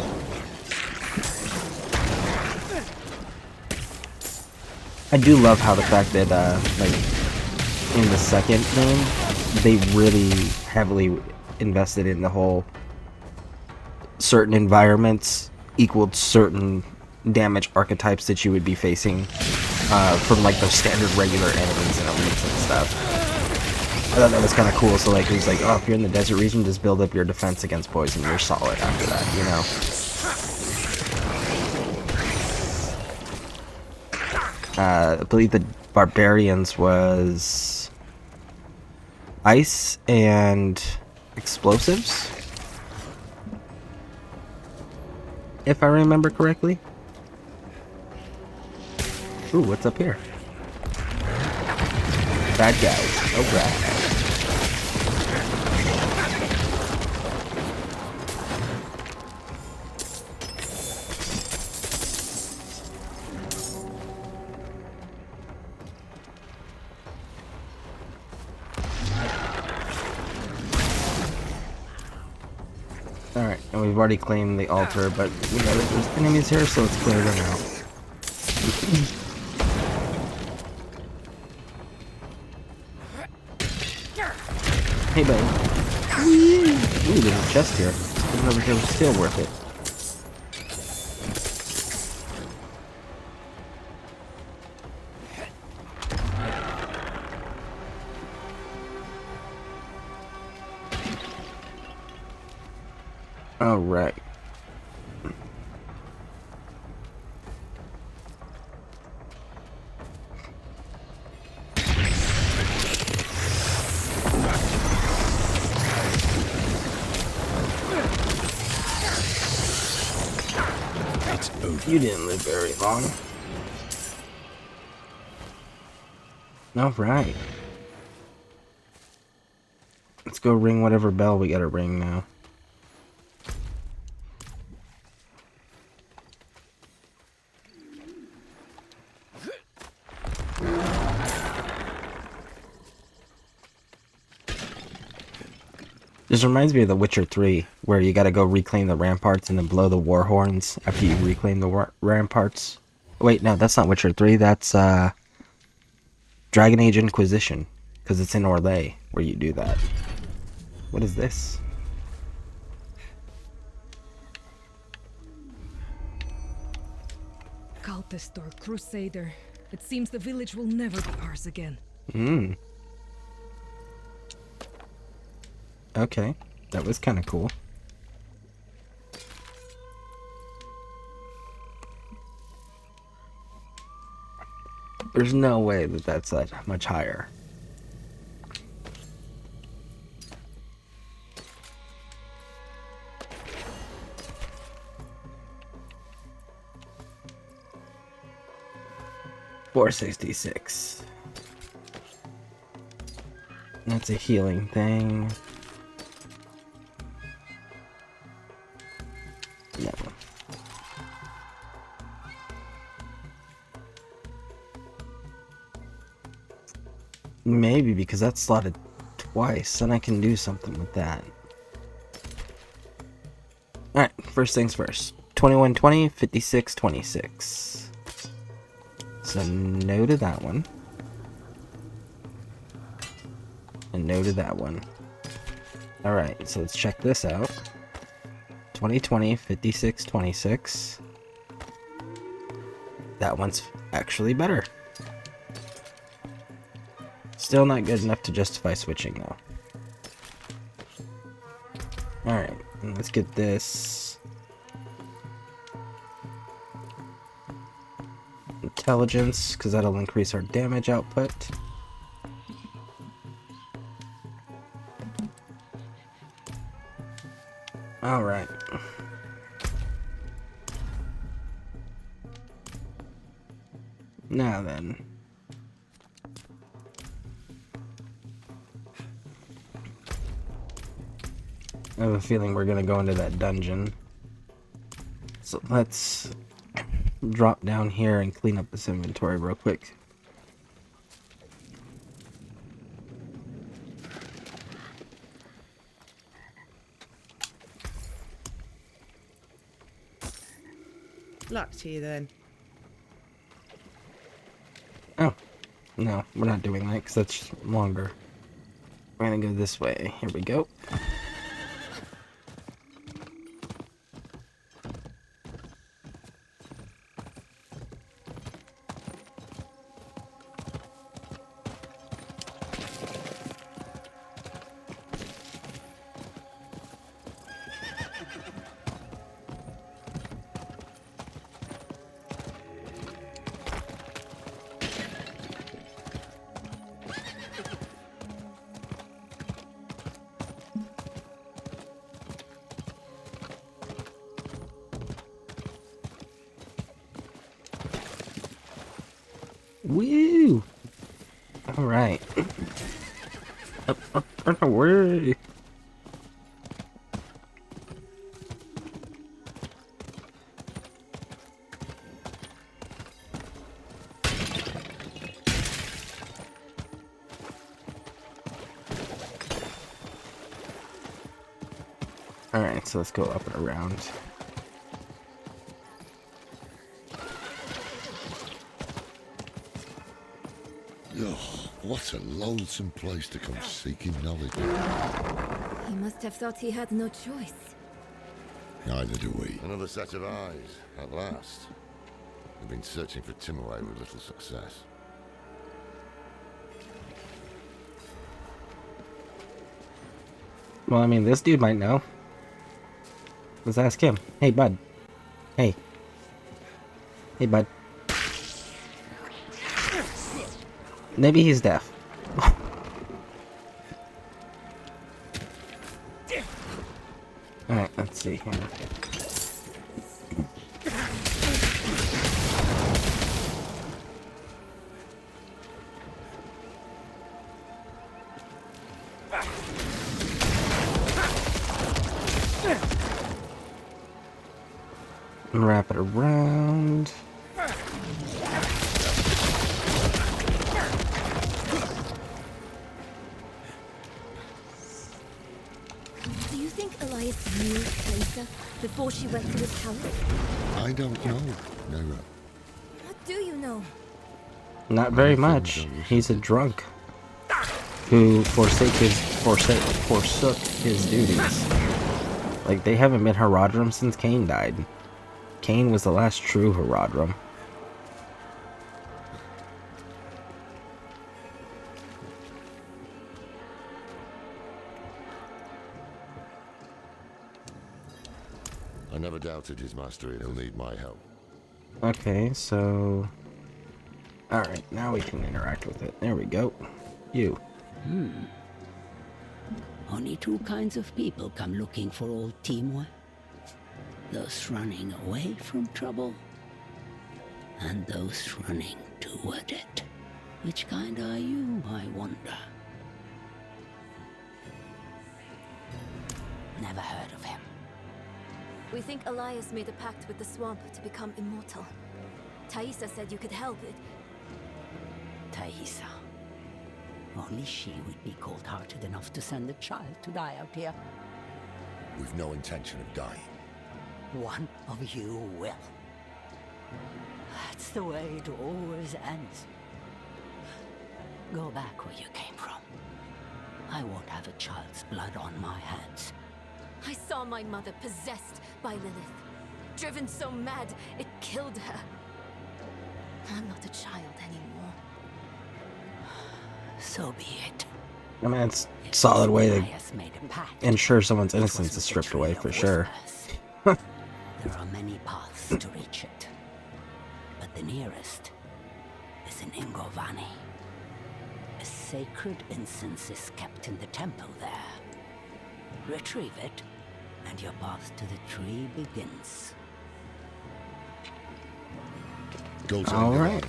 I do love how the fact that, like, in the second game, they really heavily invested in the whole certain environments equaled certain damage archetypes that you would be facing from, like, those standard regular enemies and elites and stuff. I thought that was kind of cool. So, like, it was like, oh, if you're in the desert region, just build up your defense against poison. You're solid after that, you know? I believe the barbarians was ice and explosives, if I remember correctly. Ooh, what's up here? Bad guys. Alright. Alright, and we've already claimed the altar, but we know that there's enemies here, so let's clear them out. Hey, buddy. Ooh, there's a chest here. Even over here was still worth it. All right. You didn't live very long. All right. Let's go ring whatever bell we gotta ring now. This reminds me of The Witcher 3, where you gotta go reclaim the ramparts and then blow the war horns after you reclaim the ramparts. Wait, no, that's not Witcher 3, that's Dragon Age Inquisition, because it's in Orlais where you do that. What is this? Cultist or crusader. It seems the village will never be ours again. Hmm. Okay, that was kind of cool. There's no way that that's that much higher. $466. That's a healing thing. No. Maybe because that's slotted twice, and I can do something with that. Alright, first things first. 2120, 5626. So no to that one. And no to that one. Alright, so let's check this out. 2020, 5626. That one's actually better. Still not good enough to justify switching though. Alright, let's get this. Intelligence, because that'll increase our damage output. Alright. Now then. I have a feeling we're gonna go into that dungeon. So let's drop down here and clean up this inventory real quick. Luck to you then. Oh, no, we're not doing that because that's longer. We're gonna go this way. Here we go. Woo! Alright. Up and away! Alright, so let's go up and around. Oh, what a lonesome place to come seeking knowledge. He must have thought he had no choice. Neither do we. Another set of eyes, at last. We've been searching for Timaway with little success. Well, I mean, this dude might know. Let's ask him. Hey, bud. Hey. Hey, bud. Maybe he's deaf. Alright, let's see here. Wrap it around. think Elias knew Kalisa before she went to his palace? I don't know, Nera. What do you know? Not very much. He's a drunk who forsook his duties. Like, they haven't been Haradrim since Cain died. Cain was the last true Haradrim. I never doubted his mastery. He'll need my help. Okay, so... Alright, now we can interact with it. There we go. You. Only two kinds of people come looking for old Timur. Those running away from trouble, and those running toward it. Which kind are you, I wonder? Never heard of him. We think Elias made a pact with the swamp to become immortal. Thaisa said you could help it. Thaisa. Only she would be cold-hearted enough to send a child to die out here. We've no intention of dying. One of you will. That's the way it always ends. Go back where you came from. I won't have a child's blood on my hands. I saw my mother possessed by Lilith. Driven so mad, it killed her. I'm not a child anymore. So be it. I mean, it's a solid way to ensure someone's innocence is stripped away, for sure. There are many paths to reach it. But the nearest is in Ingovani. A sacred incense is kept in the temple there. Retrieve it, and your path to the tree begins. Go to All right.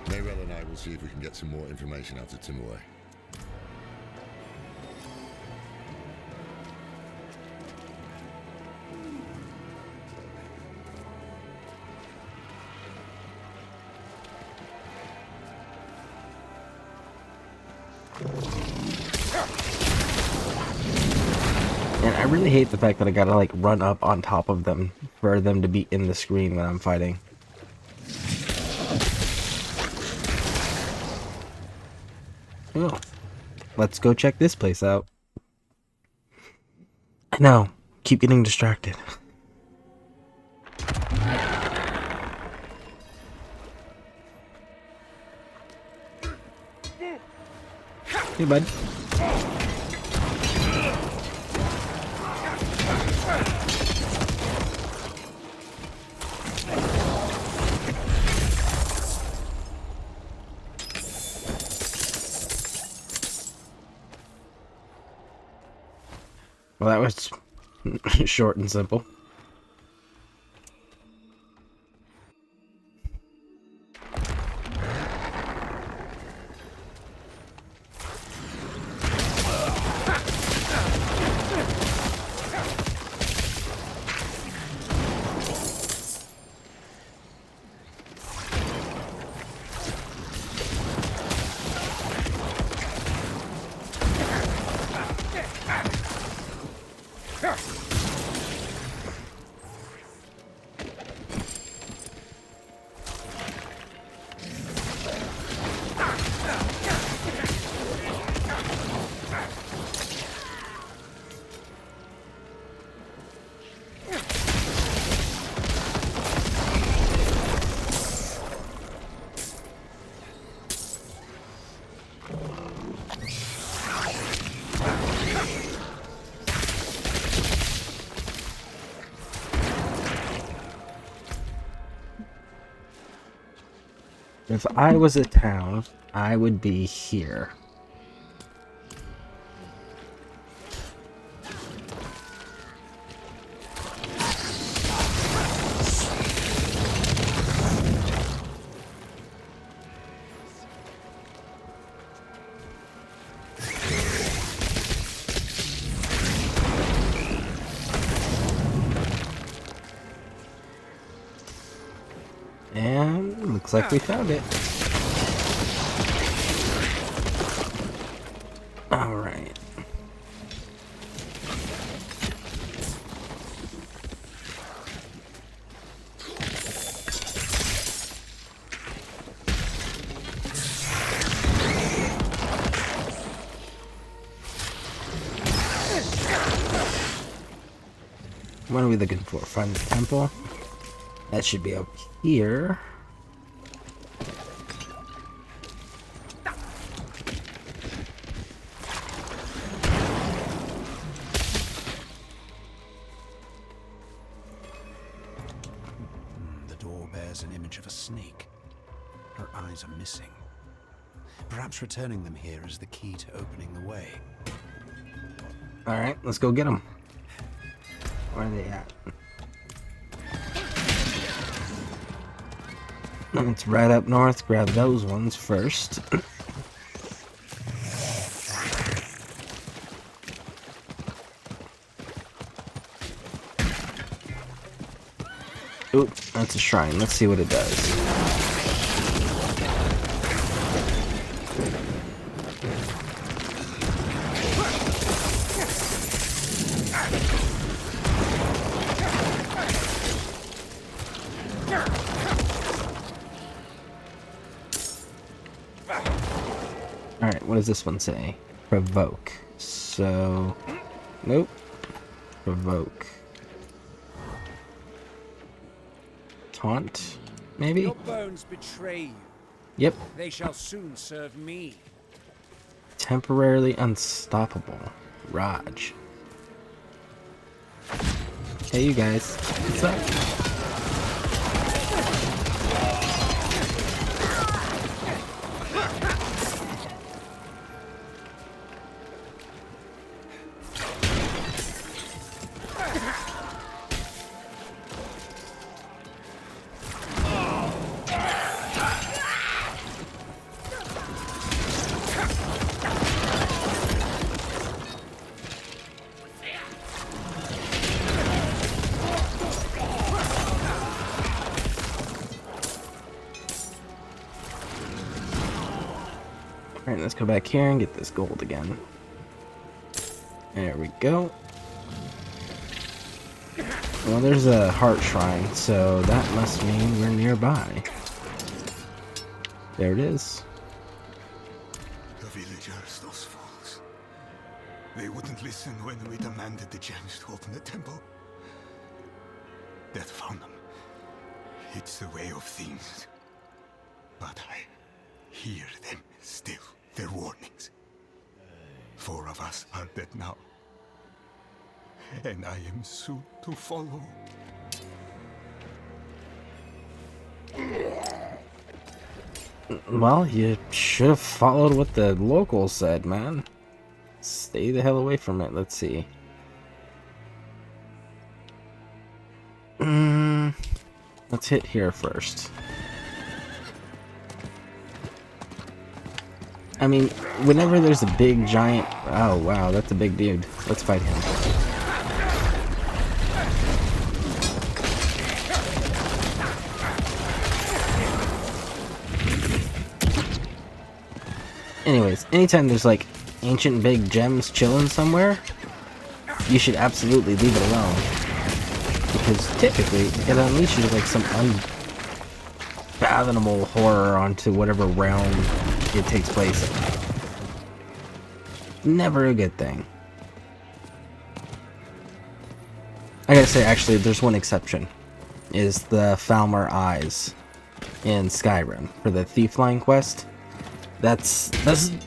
Mayrel and I will see if we can get some more information out of Timur. And I really hate the fact that I gotta, like, run up on top of them for them to be in the screen when I'm fighting. Well, let's go check this place out. I know, keep getting distracted. Hey, bud. Well, that was short and simple. If I was a town, I would be here. And looks like we found it. Alright. what are we looking for? Find the temple. That should be up here. The door bears an image of a snake. Her eyes are missing. Perhaps returning them here is the key to opening the way. Alright, let's go get them. Where are they at? It's right up north. Grab those ones first. Oop, that's a shrine. Let's see what it does. Alright, what does this one say? Provoke. So, nope. Provoke. Taunt, maybe? Your bones betray you. Yep. They shall soon serve me. Temporarily unstoppable. Raj. Hey, you guys. What's up? Alright, let's go back here and get this gold again. There we go. Well, there's a heart shrine, so that must mean we're nearby. There it is. The villagers, those fools. They wouldn't listen when we demanded the gems to open the temple. Death found them. It's the way of things. But I hear them still. Their warnings. 4 of us are dead now. And I am soon to follow. Well, you should have followed what the locals said, man. Stay the hell away from it. Let's see. Let's hit here first. I mean, whenever there's a big giant... Oh, wow, that's a big dude. Let's fight him. Anyways, anytime there's like ancient big gems chilling somewhere, you should absolutely leave it alone. Because typically, it unleashes like some unfathomable horror onto whatever realm it takes place in. Never a good thing. I gotta say, actually, there's one exception. Is the Falmer Eyes in Skyrim for the Thief Line quest. That's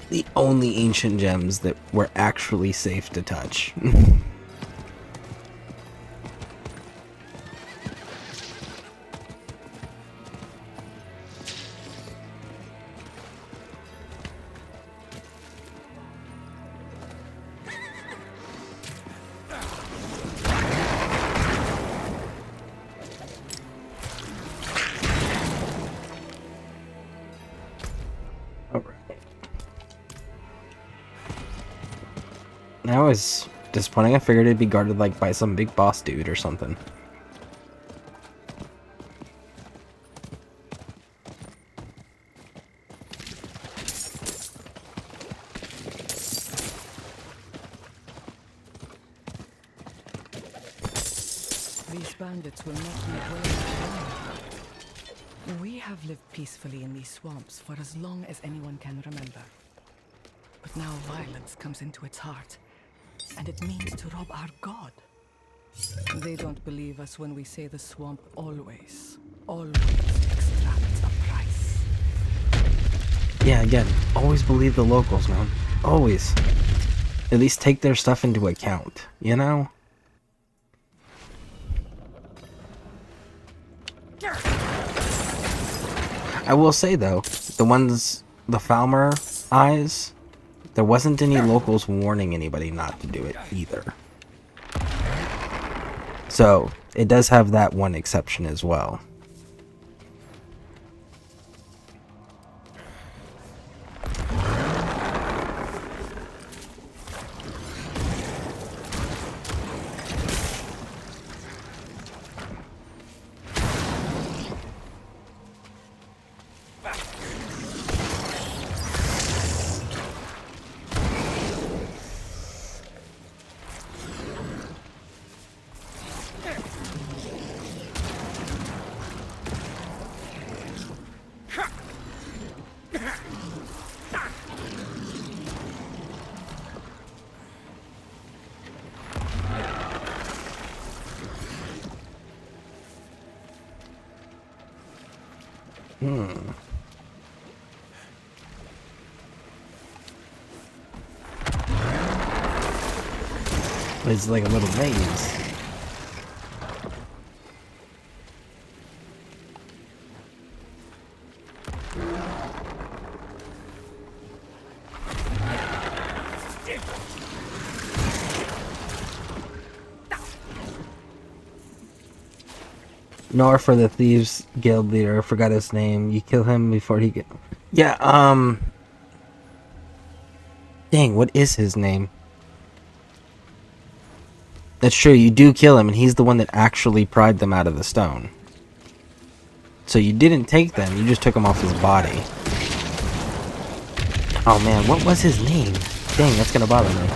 the only ancient gems that were actually safe to touch. That was disappointing. I figured it'd be guarded like by some big boss dude or something. These bandits will not be well. We have lived peacefully in these swamps for as long as anyone can remember. But now violence comes into its heart. And it means to rob our god. They don't believe us when we say the swamp always extracts a price. Yeah, again, always believe the locals, man. Always. At least take their stuff into account, you know? I will say, though, the Falmer eyes, there wasn't any locals warning anybody not to do it either. So, it does have that one exception as well. It's like a little maze. Nor for the Thieves Guild leader, I forgot his name. You kill him before he get... Yeah, dang, what is his name? That's true, you do kill him, and he's the one that actually pried them out of the stone. So you didn't take them, you just took them off his body. Oh man, what was his name? Dang, that's gonna bother me.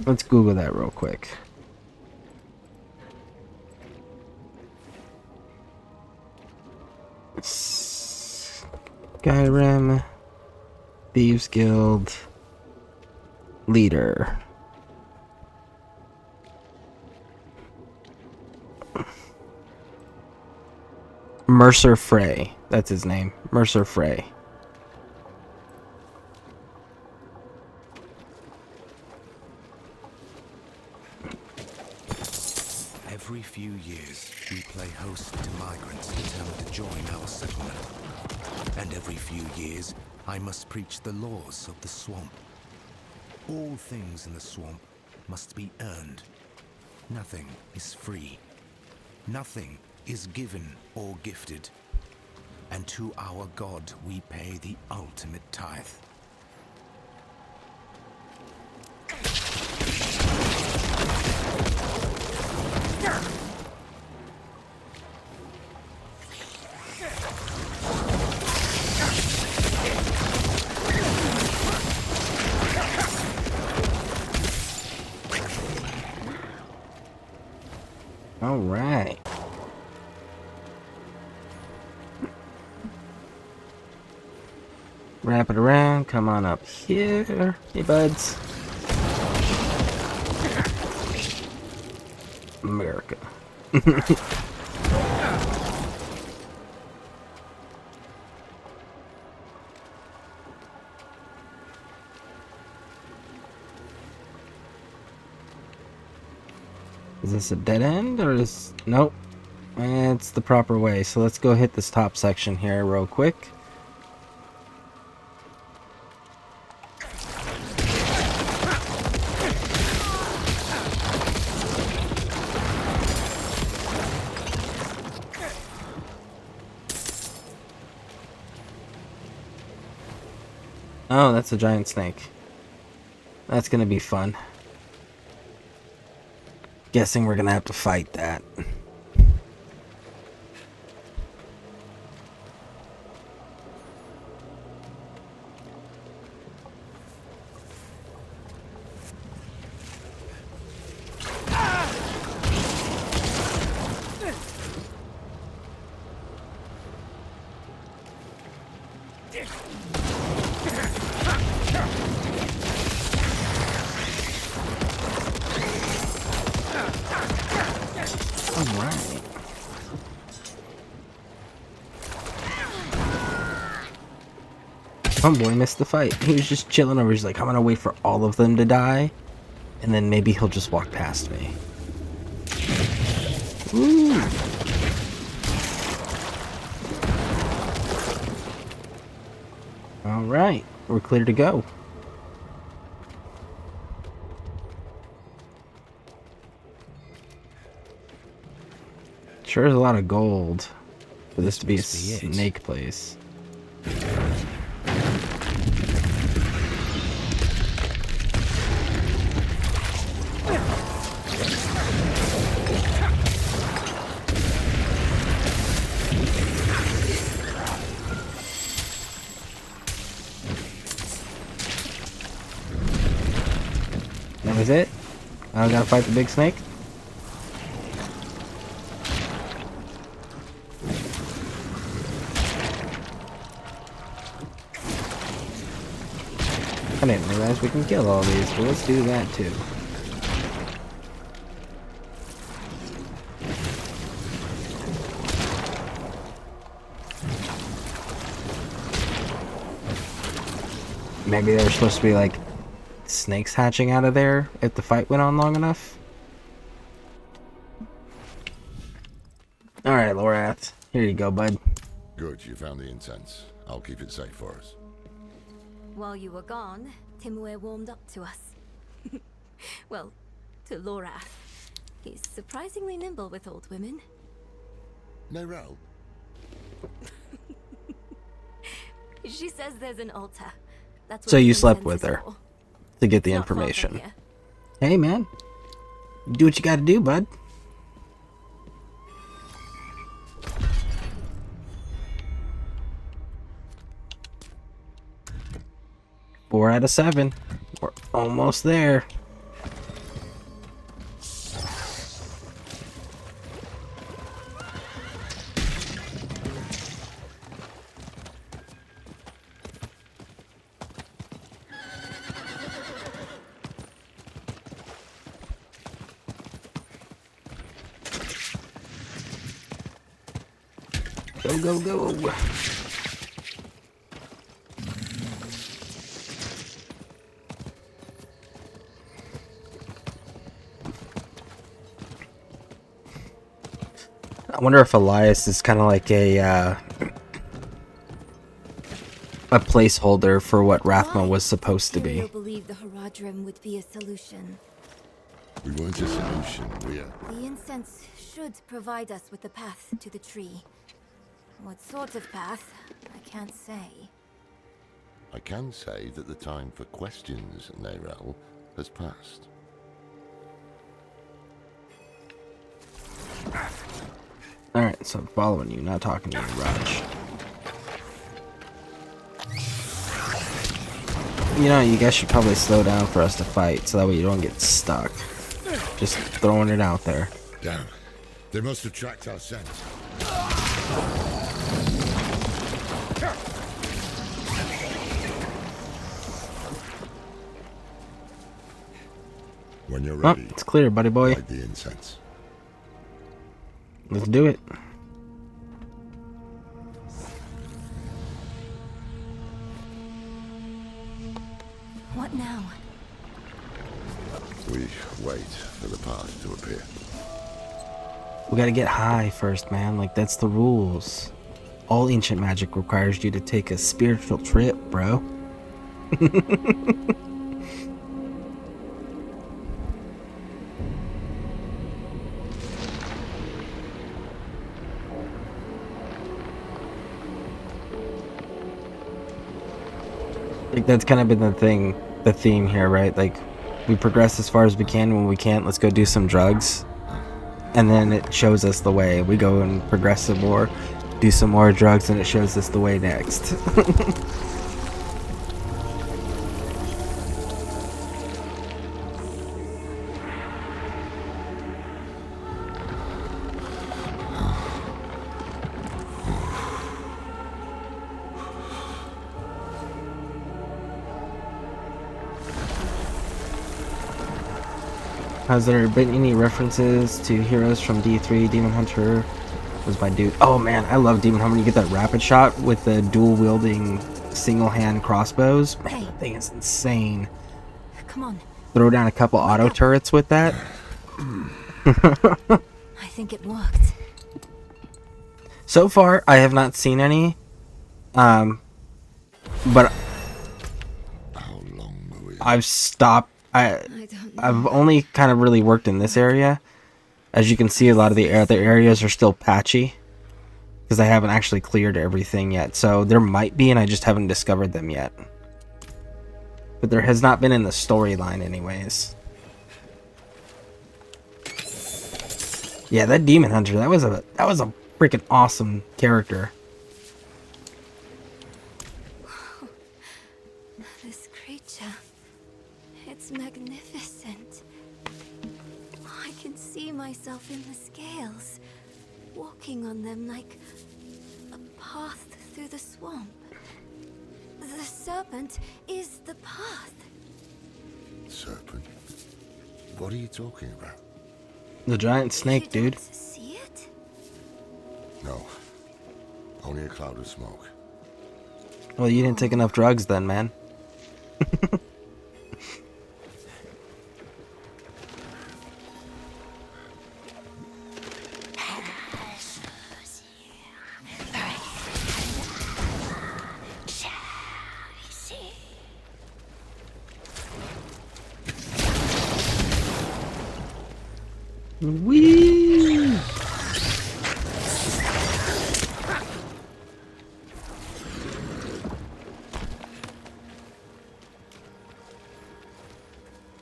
Let's Google that real quick. Skyrim Thieves Guild leader. Mercer Frey. That's his name. Mercer Frey. Every few years, we play host to migrants determined to join our settlement. And every few years, I must preach the laws of the swamp. All things in the swamp must be earned. Nothing is free. Nothing is given or gifted. And to our God we pay the ultimate tithe. All right. Wrap it around. Come on up here. Hey, buds. America. Is this a dead end or is... Nope. It's the proper way. So let's go hit this top section here real quick. Oh, that's a giant snake. That's gonna be fun. Guessing we're gonna have to fight that. Homeboy missed the fight. He was just chilling over. He's like, I'm gonna wait for all of them to die, and then maybe he'll just walk past me. Woo. All right, we're clear to go. Sure is a lot of gold for this to be a snake place. That was it? I gotta fight the big snake? I didn't realize we can kill all these, but let's do that too. Maybe there were supposed to be like snakes hatching out of there if the fight went on long enough. Alright, Lorath. Here you go, bud. Good, you found the incense. I'll keep it safe for us. While you were gone, Timur warmed up to us. Well, to Lorath. He's surprisingly nimble with old women. Nerel? She says there's an altar. That's So what you the slept incense with is her for. to get the It's not far from information. here. Hey, man. Do what you gotta do, bud. Four out of 7. We're almost there. Go, go, go. I wonder if Elias is kind of like a placeholder for what Rathma was supposed to be. You believe the Haradrim would be a solution. We weren't a solution, we are. The incense should provide us with the path to the tree. What sort of path, I can't say. I can say that the time for questions, Nerel, has passed. Alright, so I'm following you, not talking to you, Raj. You know, you guys should probably slow down for us to fight, so that way you don't get stuck. Just throwing it out there. Damn. They must have tracked our scent. When you're ready, it's clear, buddy boy. light the incense. Let's do it. What now? We wait for the path to appear. We gotta get high first, man. Like, that's the rules. All ancient magic requires you to take a spiritual trip, bro. Like, that's kind of been the theme here, right? Like, we progress as far as we can. When we can't, let's go do some drugs. And then it shows us the way. We go and progress some more, do some more drugs, and it shows us the way next. Has there been any references to heroes from D3? Demon Hunter was my dude. Oh man, I love Demon Hunter. You get that rapid shot with the dual wielding single-hand crossbows. Man, that thing is insane. Come on. Throw down a couple auto turrets with that. I think it worked. So far, I have not seen any. But I've stopped. I've only kind of really worked in this area. As you can see, a lot of the other areas are still patchy because I haven't actually cleared everything yet. So there might be, and I just haven't discovered them yet. But there has not been in the storyline, anyways. Yeah, that demon hunter, that was a freaking awesome character. This creature, it's magnificent. I can see myself in the scales, walking on them like a path through the swamp. The serpent is the path. Serpent? What are you talking about? The giant snake, dude. See it? No. Only a cloud of smoke. Well, you didn't take enough drugs then, man. Whee!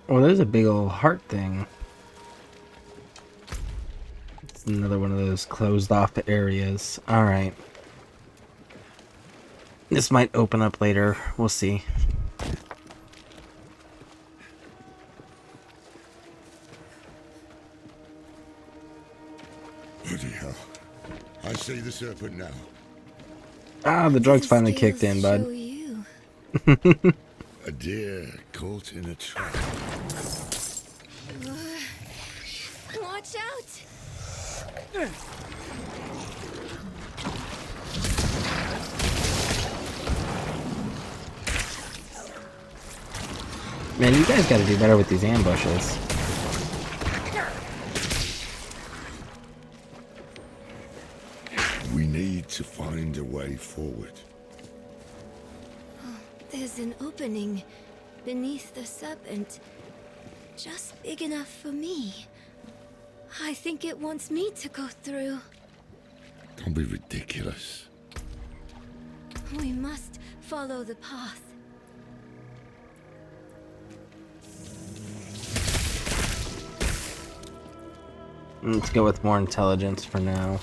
Oh, there's a big old heart thing. It's another one of those closed off areas. Alright. This might open up later. We'll see. Bloody hell. I see the serpent now. Ah, the drugs finally kicked in, bud. A deer caught in a trap. Watch out! Man, you guys gotta do better with these ambushes. We need to find a way forward. There's an opening beneath the serpent, just big enough for me. I think it wants me to go through. Don't be ridiculous. We must follow the path. Let's go with more intelligence for now.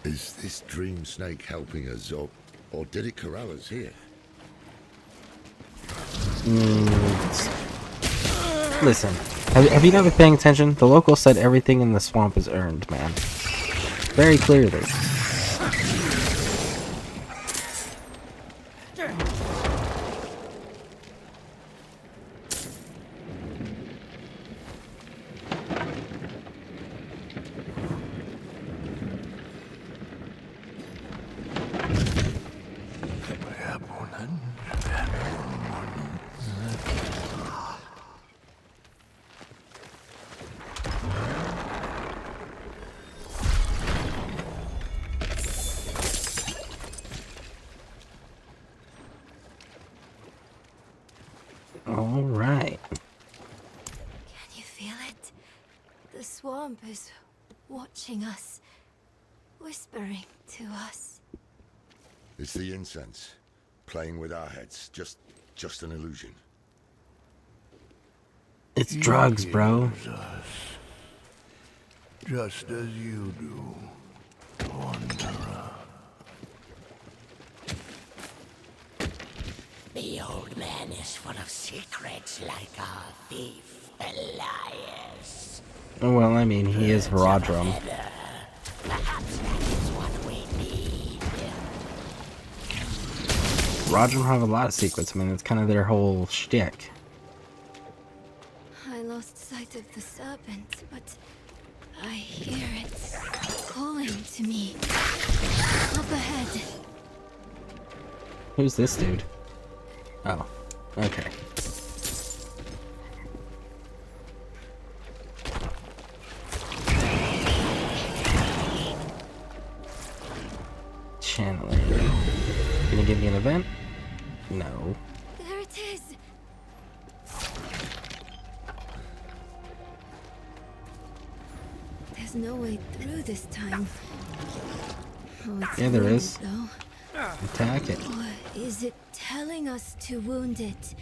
Is this dream snake helping us, or did it corral us here? Listen, have you not been paying attention? The locals said everything in the swamp is earned, man. Very clearly. All right. Can you feel it? The swamp is watching us, whispering to us. It's the incense, playing with our heads. Just an illusion. It's drugs, bro. Us, just as you do, Wanderer. The old man is full of secrets like our thief, Elias. Well, I mean, he is Haradrim. Perhaps that is what we need. Roger have a lot of secrets. I mean, it's kind of their whole shtick. I lost sight of the serpent, but I hear it calling to me. Up ahead. Who's this dude? Oh, okay. Channeling. Gonna give me an event? No. There it is. There's no way through this time. Oh, it's Yeah, there wounded, is. though. Attack it. Or is it telling us to wound it?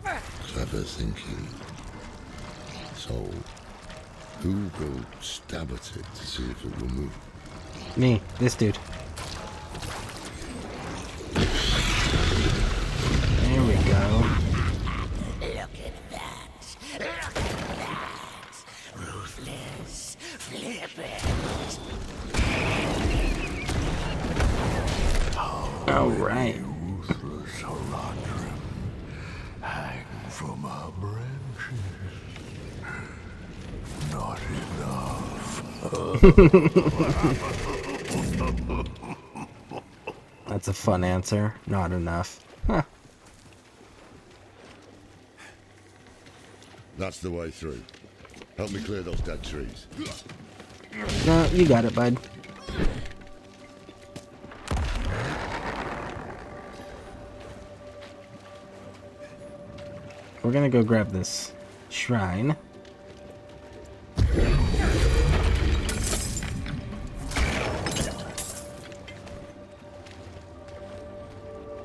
Clever thinking. So, who will stab at it to see if it will move? Me, this dude. There we go. Look at that. Look at that. Ruthless. Flippant. All right. Ruthless Haradrim hang from our branches. Not enough. That's a fun answer. Not enough. Huh. That's the way through. Help me clear those dead trees. No, you got it, bud. We're gonna go grab this shrine.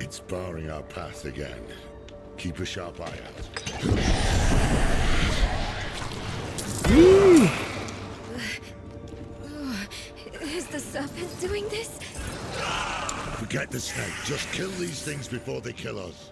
It's barring our path again. Keep a sharp eye out. Is the serpent doing this? Forget the snake. Just kill these things before they kill us.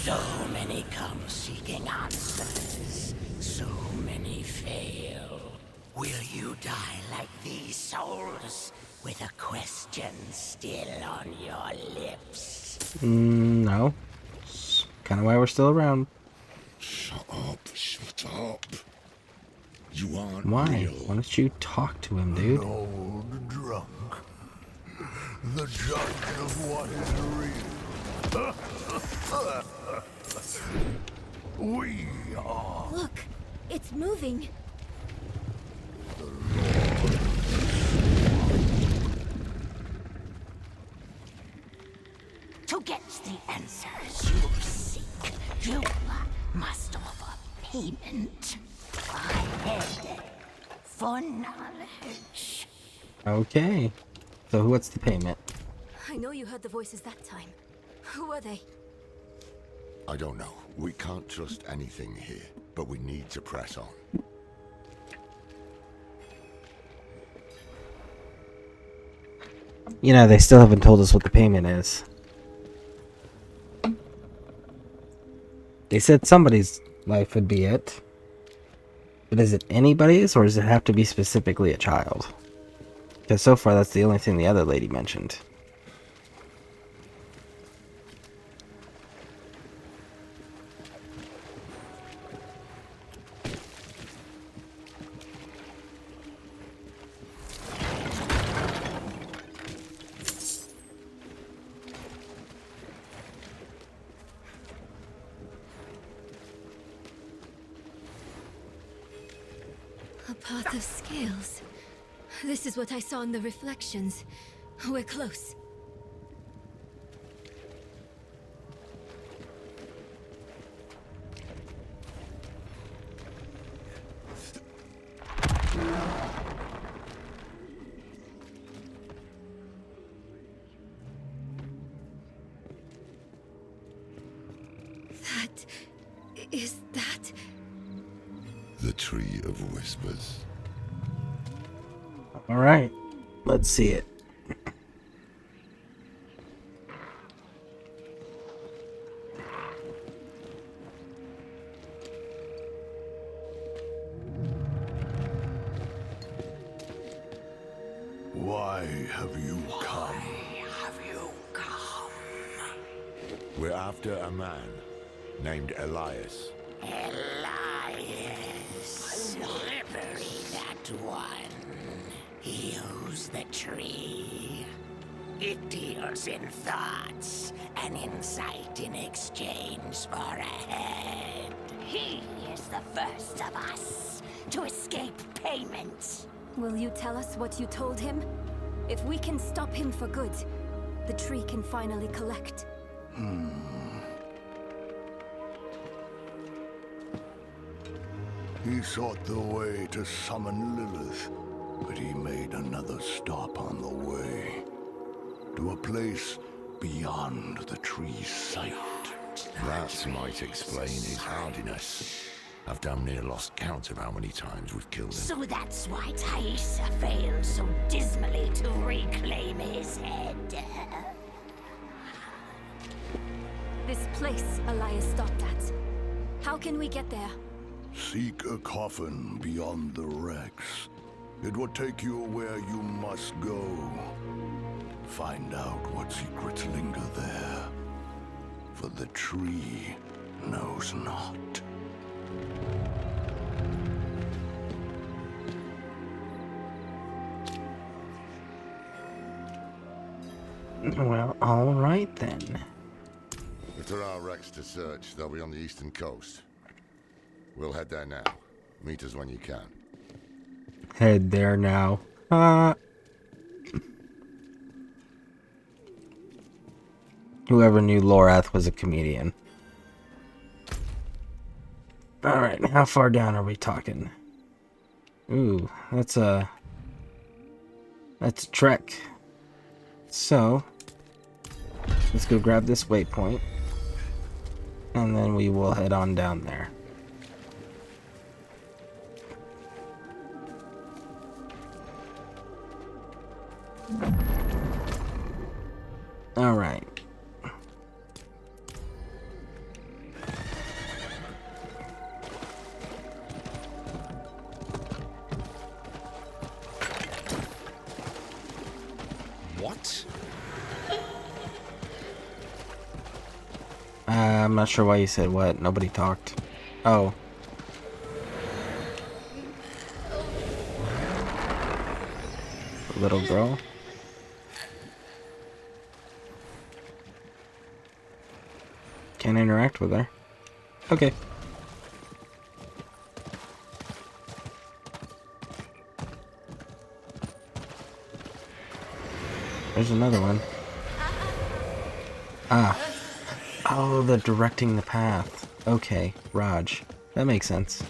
So many come seeking answers. So many fail. Will you die like these souls? With a question still on your lips? No. Kind of why we're still around. Shut up. Shut up. You aren't Why? real. Why don't you talk to him, dude? An old drunk. The judge of what is real. We are. Look, it's moving. To get the answers you seek, you must offer payment. A head for knowledge. Okay. So what's the payment? I know you heard the voices that time. Who are they? I don't know. We can't trust anything here, but we need to press on. You know, they still haven't told us what the payment is. They said somebody's life would be it. But is it anybody's, or does it have to be specifically a child? Because so far that's the only thing the other lady mentioned. A path of scales. This is what I saw in the reflections. We're close. Is that... The Tree of Whispers. Alright, let's see it. Why have you come? We're after a man named Elias. Elias. Slippery, that one. Use the tree. It deals in thoughts and insight in exchange for a head. He is the first of us to escape payment. Will you tell us what you told him? If we can stop him for good, the tree can finally collect. He sought the way to summon Lilith, but he made another stop on the way. To a place beyond the tree's sight. That might explain his hardiness. I've damn near lost count of how many times we've killed him. So that's why Taissa failed so dismally to reclaim his head. This place Elias stopped at. How can we get there? Seek a coffin beyond the wrecks. It will take you where you must go. Find out what secrets linger there. For the tree knows not. Well, alright then. If there are wrecks to search, they'll be on the eastern coast. We'll head there now. Meet us when you can. Head there now. Whoever knew Lorath was a comedian. Alright, how far down are we talking? Ooh, that's a trek. So, let's go grab this waypoint. And then we will head on down there. Alright. What? I'm not sure why you said what. Nobody talked. Oh. The little girl? Can't interact with her. Okay. There's another one. Ah. Oh, the directing the path. Okay, Raj. That makes sense.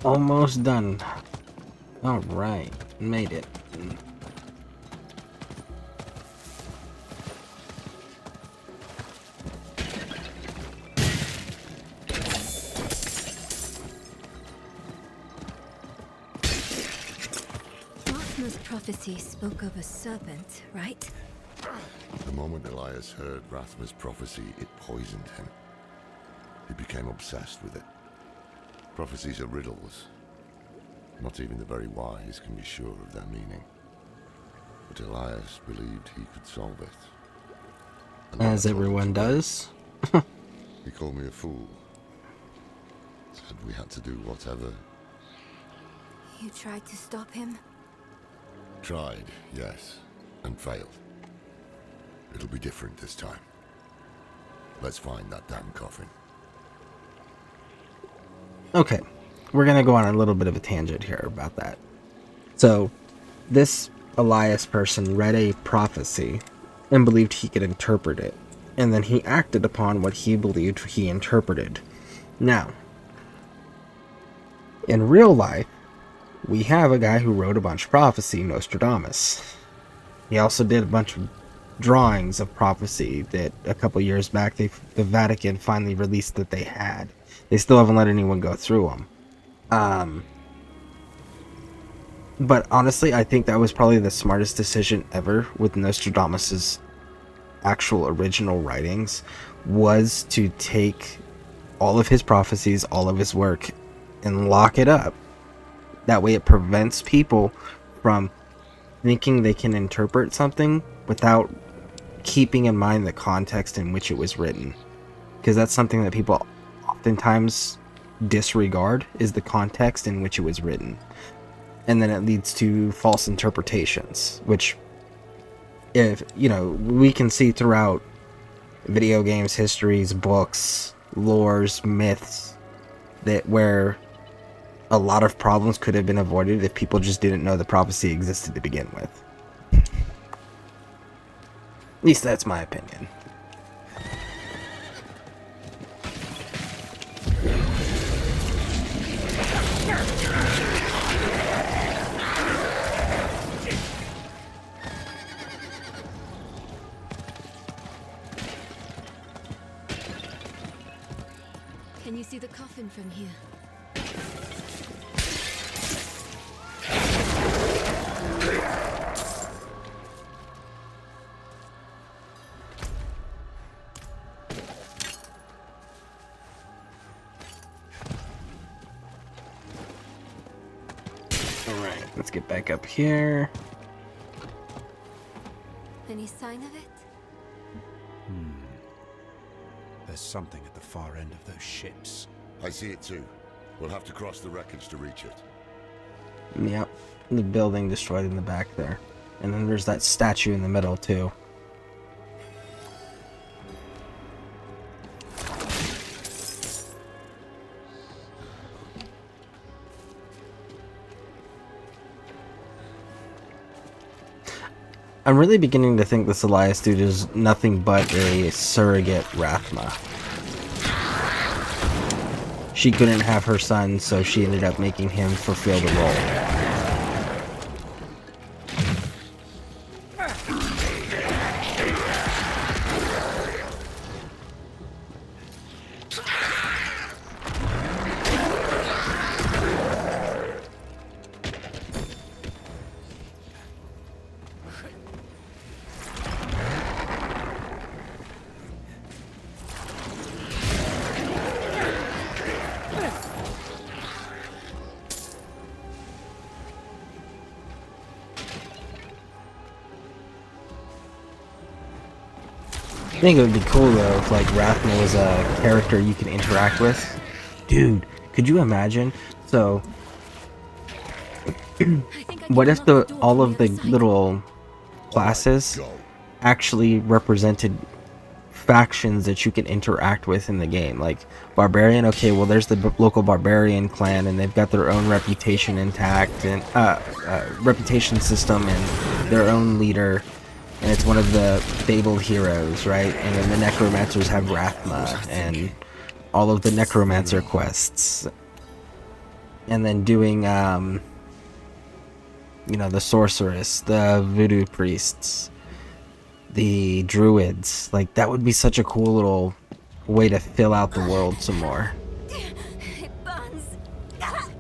Almost done. Alright, made it. Rathma's prophecy spoke of a serpent, right? The moment Elias heard Rathma's prophecy, it poisoned him. He became obsessed with it. Prophecies are riddles. Not even the very wise can be sure of their meaning. But Elias believed he could solve it. As everyone does. He called me a fool. Said we had to do whatever. You tried to stop him? Tried, yes, and failed. It'll be different this time. Let's find that damn coffin. Okay, we're gonna go on a little bit of a tangent here about that. So, this Elias person read a prophecy and believed he could interpret it, and then he acted upon what he believed he interpreted. Now, in real life, we have a guy who wrote a bunch of prophecy, Nostradamus. He also did a bunch of drawings of prophecy that a couple years back the Vatican finally released that they had. They still haven't let anyone go through them. But honestly, I think that was probably the smartest decision ever with Nostradamus's actual original writings, was to take all of his prophecies, all of his work, and lock it up. That way it prevents people from thinking they can interpret something without keeping in mind the context in which it was written. Because that's something that people oftentimes disregard, is the context in which it was written. And then it leads to false interpretations, which, if we can see throughout video games, histories, books, lores, myths, that where a lot of problems could have been avoided if people just didn't know the prophecy existed to begin with. At least that's my opinion. Can you see the coffin from here? Alright, let's get back up here. Any sign of it? There's something at the far end of those ships. I see it too. We'll have to cross the wreckage to reach it. Yep, the building destroyed in the back there. And then there's that statue in the middle too. I'm really beginning to think this Elias dude is nothing but a surrogate Rathma. She couldn't have her son, so she ended up making him fulfill the role. I think it would be cool though if like Rathma was a character you can interact with. Dude, could you imagine? So what if all of the little classes actually represented factions that you can interact with in the game? Like Barbarian, okay, well there's the local Barbarian clan and they've got their own reputation intact and reputation system and their own leader. And it's one of the fabled heroes, right? And then the Necromancers have Rathma and all of the Necromancer quests. And then doing, the Sorceress, the Voodoo Priests, the Druids. Like, that would be such a cool little way to fill out the world some more. It burns.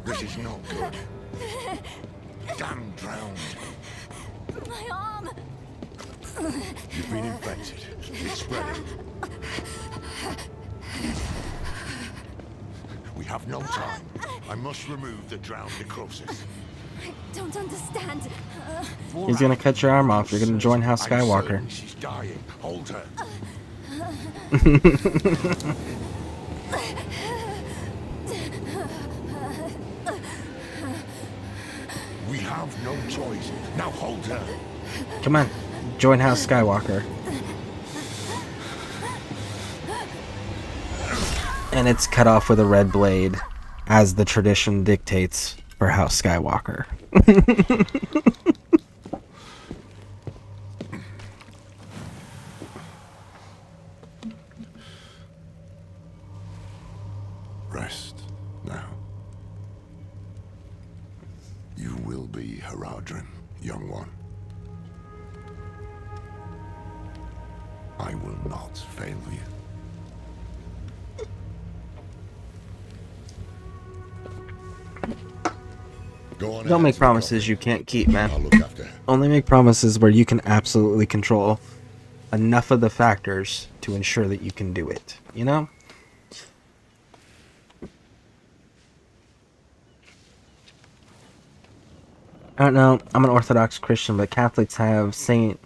This is not good. Damn drowned. My arm. You've been infected. It's spreading. We have no time. I must remove the drowned necrosis. I don't understand. He's gonna cut your arm off. You're gonna join House Skywalker. She's dying. Hold her. We have no choice. Now hold her. Come on, join House Skywalker. And it's cut off with a red blade, as the tradition dictates for House Skywalker. Rest now. You will be Haradrim, young one. I will not fail you. Go on Don't ahead, make Sir promises Coffin. you can't keep, man. I'll look after her. Only make promises where you can absolutely control enough of the factors to ensure that you can do it. You know? I don't know. I'm an Orthodox Christian, but Catholics have Saint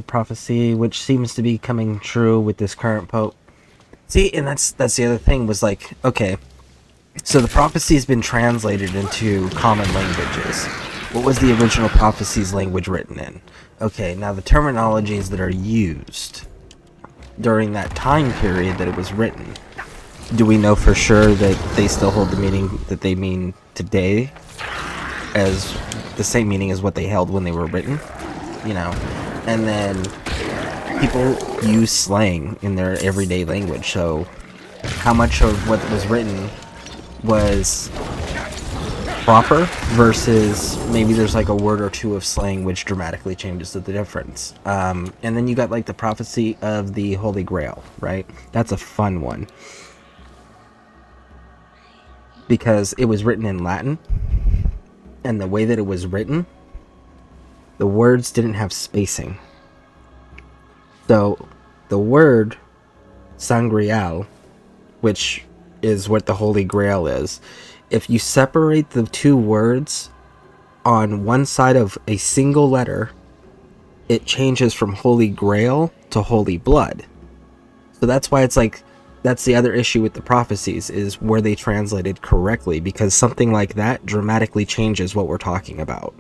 prophecy, which seems to be coming true with this current Pope. See, and that's the other thing was like, okay, so the prophecy's been translated into common languages. What was the original prophecy's language written in? Okay, now the terminologies that are used during that time period that it was written, do we know for sure that they still hold the meaning that they mean today as the same meaning as what they held when they were written? You know, and then people use slang in their everyday language, so how much of what was written was proper versus maybe there's like a word or two of slang which dramatically changes the difference. And then you got like the prophecy of the Holy Grail, right? That's a fun one because it was written in Latin, and the way that it was written, the words didn't have spacing. So the word sangreal, which is what the Holy Grail is, if you separate the two words on one side of a single letter, it changes from Holy Grail to Holy Blood. So that's why it's like, that's the other issue with the prophecies, is where they translated correctly, because something like that dramatically changes what we're talking about.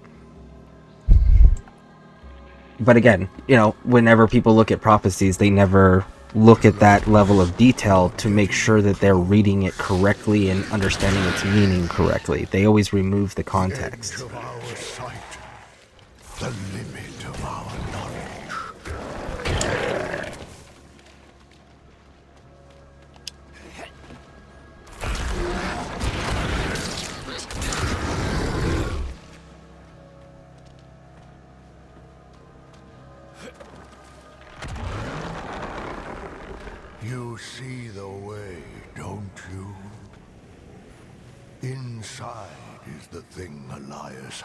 But again, you know, whenever people look at prophecies, they never look at that level of detail to make sure that they're reading it correctly and understanding its meaning correctly. They always remove the context. Edge of our sight, the limit of our knowledge. You see the way, don't you? Inside is the thing Elias.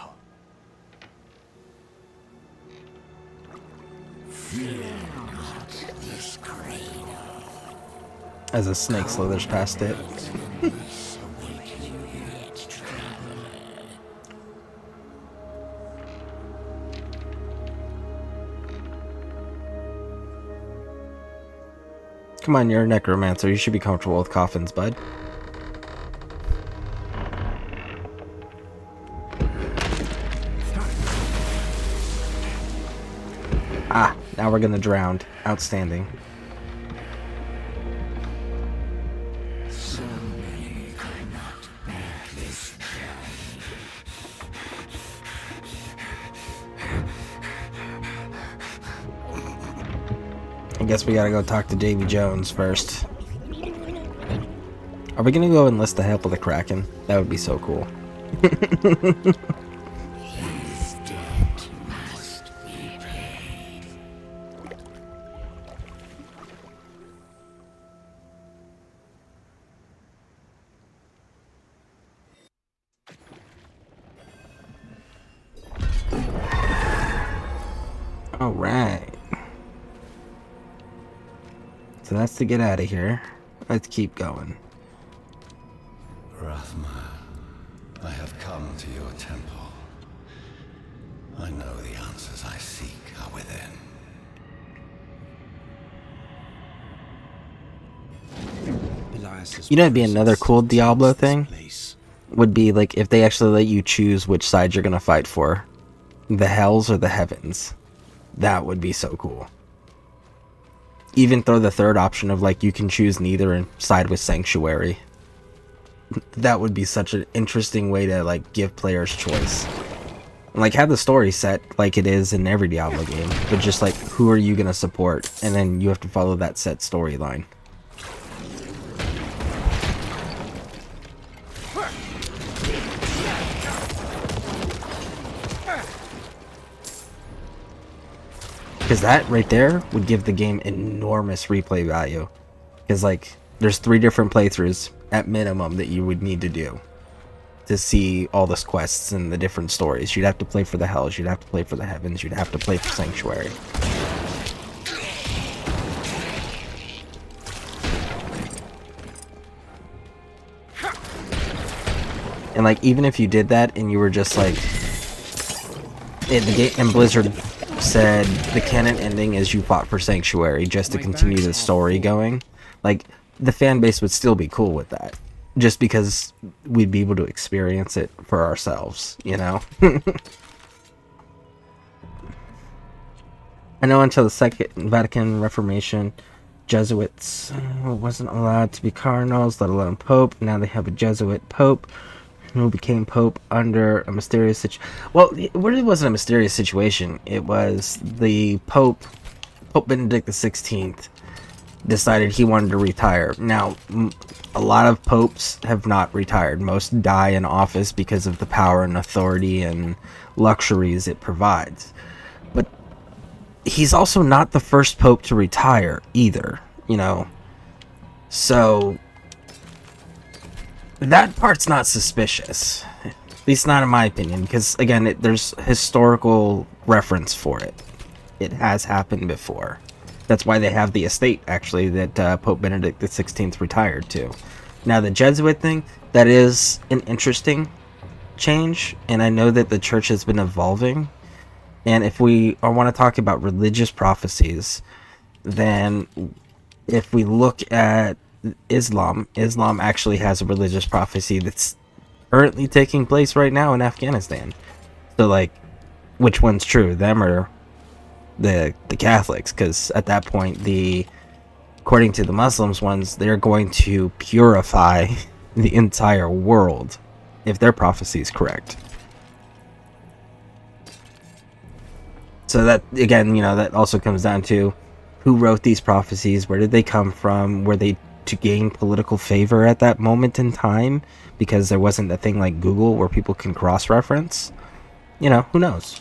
Fear not this cradle. As a snake slithers past it. Come on, you're a necromancer. You should be comfortable with coffins, bud. Ah, now we're gonna drown. Outstanding. So many could not bear this I guess we gotta go talk to Davy Jones first. Are we gonna go enlist the help of the Kraken? That would be so cool. His debt must be paid. All right. So that's to get out of here. Let's keep going. Rathma, I have come to your temple. I know the answers I seek are within. You know, it'd be another cool Diablo thing. Would be like if they actually let you choose which side you're gonna fight for, the Hells or the Heavens. That would be so cool. Even throw the third option of like you can choose neither and side with Sanctuary. That would be such an interesting way to like give players choice. Like have the story set like it is in every Diablo game, but just like who are you gonna support, and then you have to follow that set storyline. because that right there would give the game enormous replay value. Because like there's 3 different playthroughs at minimum that you would need to do to see all the quests and the different stories. You'd have to play for the Hells, you'd have to play for the Heavens, you'd have to play for Sanctuary. And like even if you did that and you were just like, and Blizzard said the canon ending is you fought for Sanctuary just to continue the story going, like the fan base would still be cool with that, just because we'd be able to experience it for ourselves, you know. I know until the Second Vatican Reformation, Jesuits wasn't allowed to be cardinals, let alone pope. Now they have a Jesuit pope who became pope under a mysterious situation. Well, it really wasn't a mysterious situation. It was the Pope Benedict XVI, decided he wanted to retire. Now, a lot of popes have not retired. Most die in office because of the power and authority and luxuries it provides. But he's also not the first pope to retire either, you know. So that part's not suspicious, at least not in my opinion, because again, there's historical reference for it. It has happened before. That's why they have the estate, actually, that Pope Benedict XVI retired to. Now, the Jesuit thing, that is an interesting change, and I know that the church has been evolving. And if we want to talk about religious prophecies, then if we look at Islam actually has a religious prophecy that's currently taking place right now in Afghanistan. So, like, which one's true, them or the Catholics? Because at that point, according to the Muslims ones, they're going to purify the entire world if their prophecy is correct. So that, again, you know, that also comes down to who wrote these prophecies, where did they come from, were they to gain political favor at that moment in time because there wasn't a thing like Google where people can cross-reference? You know, who knows?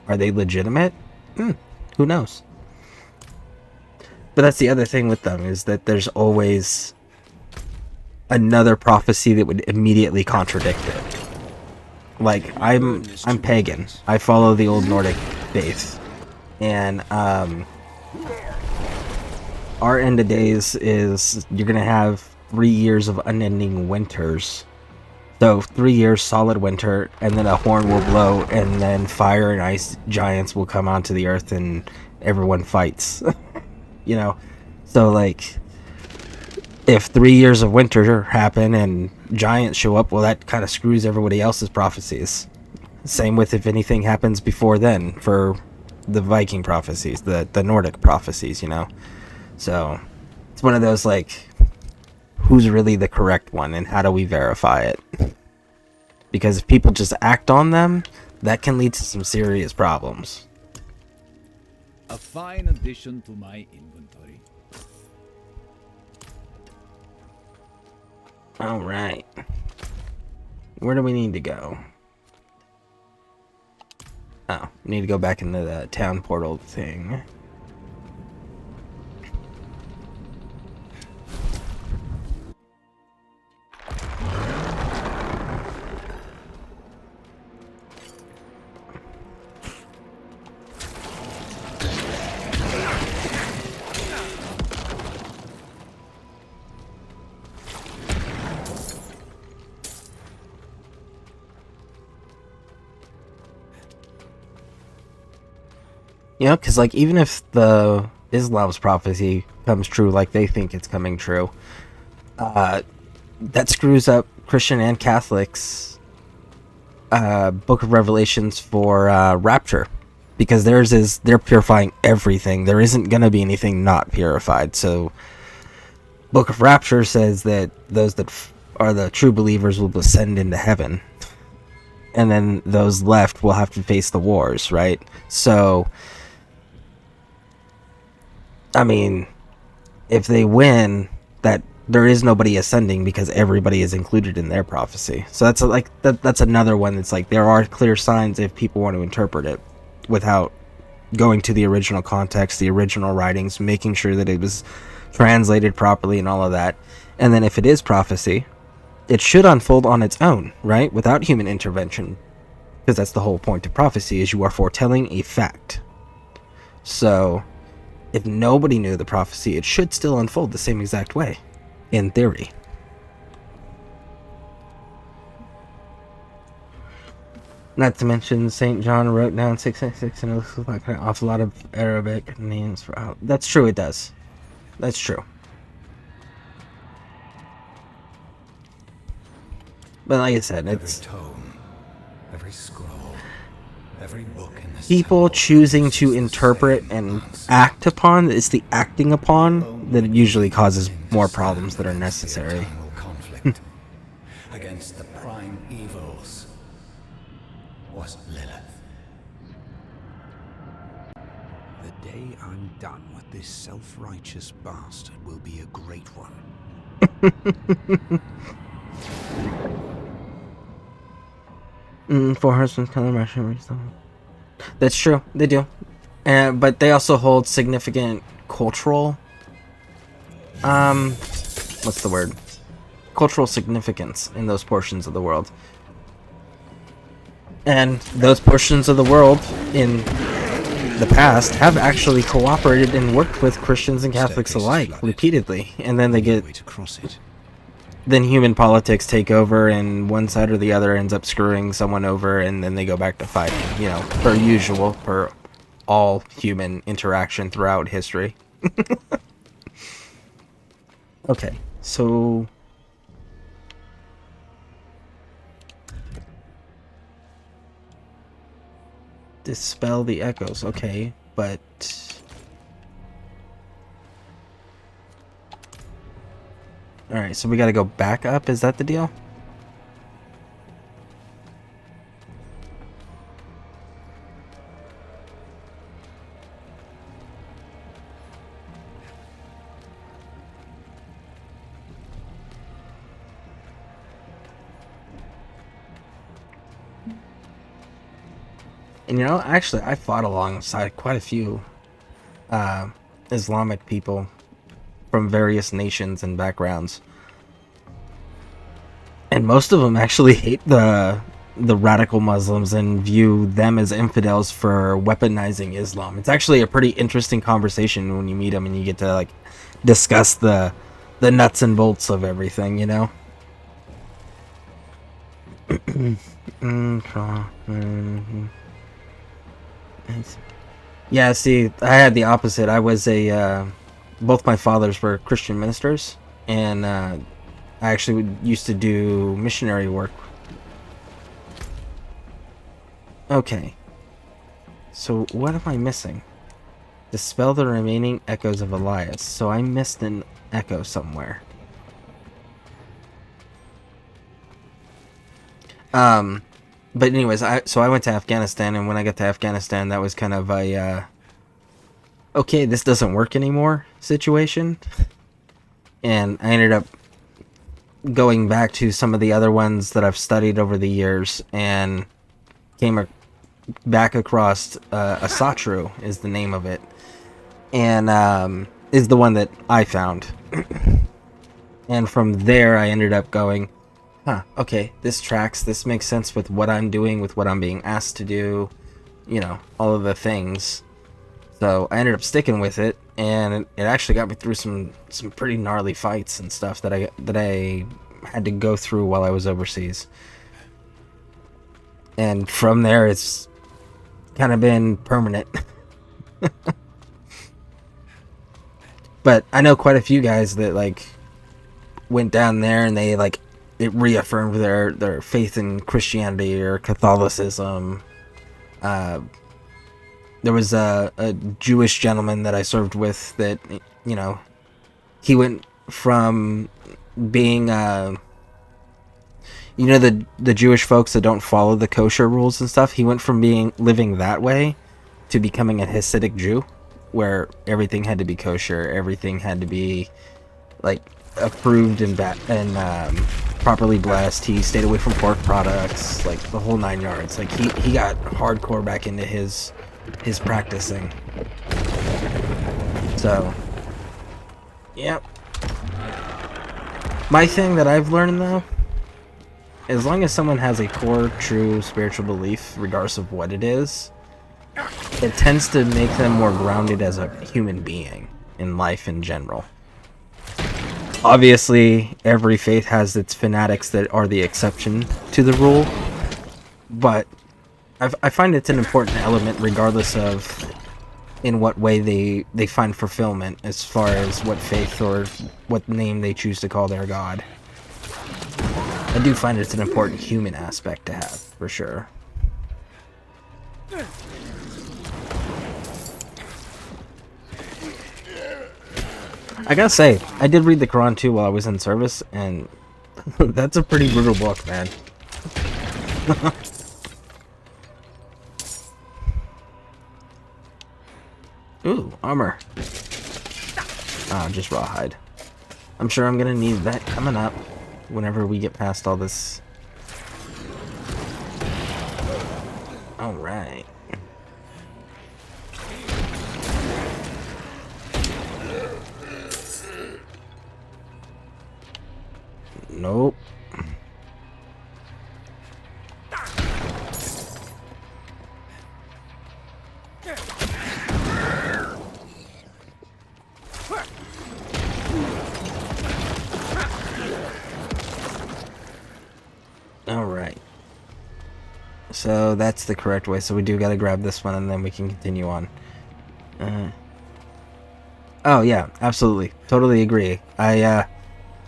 Are they legitimate? Who knows? But that's the other thing with them, is that there's always another prophecy that would immediately contradict it. Like, I'm pagan. I follow the old Nordic faith. And our end of days is you're going to have 3 years of unending winters. So 3 years solid winter, and then a horn will blow, and then fire and ice giants will come onto the earth, and everyone fights. You know? So, like, if 3 years of winter happen and giants show up, well, that kind of screws everybody else's prophecies. Same with if anything happens before then for the Viking prophecies, the Nordic prophecies, you know? So, it's one of those, like, who's really the correct one, and how do we verify it? Because if people just act on them, that can lead to some serious problems. A fine addition to my inventory. Alright. Where do we need to go? Oh, we need to go back into the town portal thing. You know, because, like, even if the Islam's prophecy comes true, like they think it's coming true, that screws up Christian and Catholics' Book of Revelations for Rapture. Because theirs is, they're purifying everything. There isn't going to be anything not purified. So, Book of Rapture says that those that are the true believers will ascend into heaven. And then those left will have to face the wars, right? So, I mean, if they win, that there is nobody ascending because everybody is included in their prophecy. So that's that's another one that's like, there are clear signs if people want to interpret it without going to the original context, the original writings, making sure that it was translated properly and all of that. And then if it is prophecy, it should unfold on its own, right? Without human intervention. Because that's the whole point of prophecy, is you are foretelling a fact. So, if nobody knew the prophecy, it should still unfold the same exact way, in theory. Not to mention, St. John wrote down 666, and it looks like an awful lot of Arabic names for... That's true, it does. That's true. But like I said, it's... Every tome, every scroll, every book in this people choosing to interpret and act upon, it's the acting upon that usually causes more problems that are necessary. conflict against the prime evils was Lilith. The day I'm done with this self-righteous bastard will be a great one. Four husbands, color mushroom. That's true, they do. But they also hold significant cultural, what's the word? Cultural significance in those portions of the world. And those portions of the world in the past have actually cooperated and worked with Christians and Catholics alike repeatedly. And then they get... Then human politics take over and one side or the other ends up screwing someone over, and then they go back to fighting, you know, per usual, per all human interaction throughout history. Okay, so... Dispel the echoes, okay, but... Alright, so we gotta go back up, is that the deal? And you know, actually, I fought alongside quite a few Islamic people from various nations and backgrounds. And most of them actually hate the radical Muslims and view them as infidels for weaponizing Islam. It's actually a pretty interesting conversation when you meet them and you get to like discuss the nuts and bolts of everything, you know? Yeah, see, I had the opposite. I was both my fathers were Christian ministers, and I actually used to do missionary work. Okay. So, what am I missing? Dispel the remaining echoes of Elias. So, I missed an echo somewhere. But anyways, so I went to Afghanistan, and when I got to Afghanistan, that was kind of a, okay, this doesn't work anymore situation. And I ended up going back to some of the other ones that I've studied over the years, and came back across Asatru is the name of it, and is the one that I found. And from there, I ended up going, huh, okay, this tracks, this makes sense with what I'm doing, with what I'm being asked to do, you know, all of the things. So I ended up sticking with it, and it actually got me through some pretty gnarly fights and stuff that I had to go through while I was overseas. And from there, it's kind of been permanent. But I know quite a few guys that like went down there and they like it reaffirmed their faith in Christianity or Catholicism. There was a Jewish gentleman that I served with that, you know, he went from being, you know, the Jewish folks that don't follow the kosher rules and stuff, he went from living that way to becoming a Hasidic Jew, where everything had to be kosher, everything had to be, like, approved and properly blessed. He stayed away from pork products, like the whole 9 yards. Like he got hardcore back into his his practicing. So, yep. My thing that I've learned, though, as long as someone has a core, true spiritual belief, regardless of what it is, it tends to make them more grounded as a human being in life in general. Obviously, every faith has its fanatics that are the exception to the rule, but I find it's an important element regardless of in what way they find fulfillment as far as what faith or what name they choose to call their god. I do find it's an important human aspect to have, for sure. I gotta say, I did read the Quran too while I was in service, and that's a pretty brutal book, man. Ooh, armor. Oh, just rawhide. I'm sure I'm gonna need that coming up whenever we get past all this. Alright. Nope. Alright. So that's the correct way. So we do gotta grab this one and then we can continue on. Oh yeah, absolutely. Totally agree. I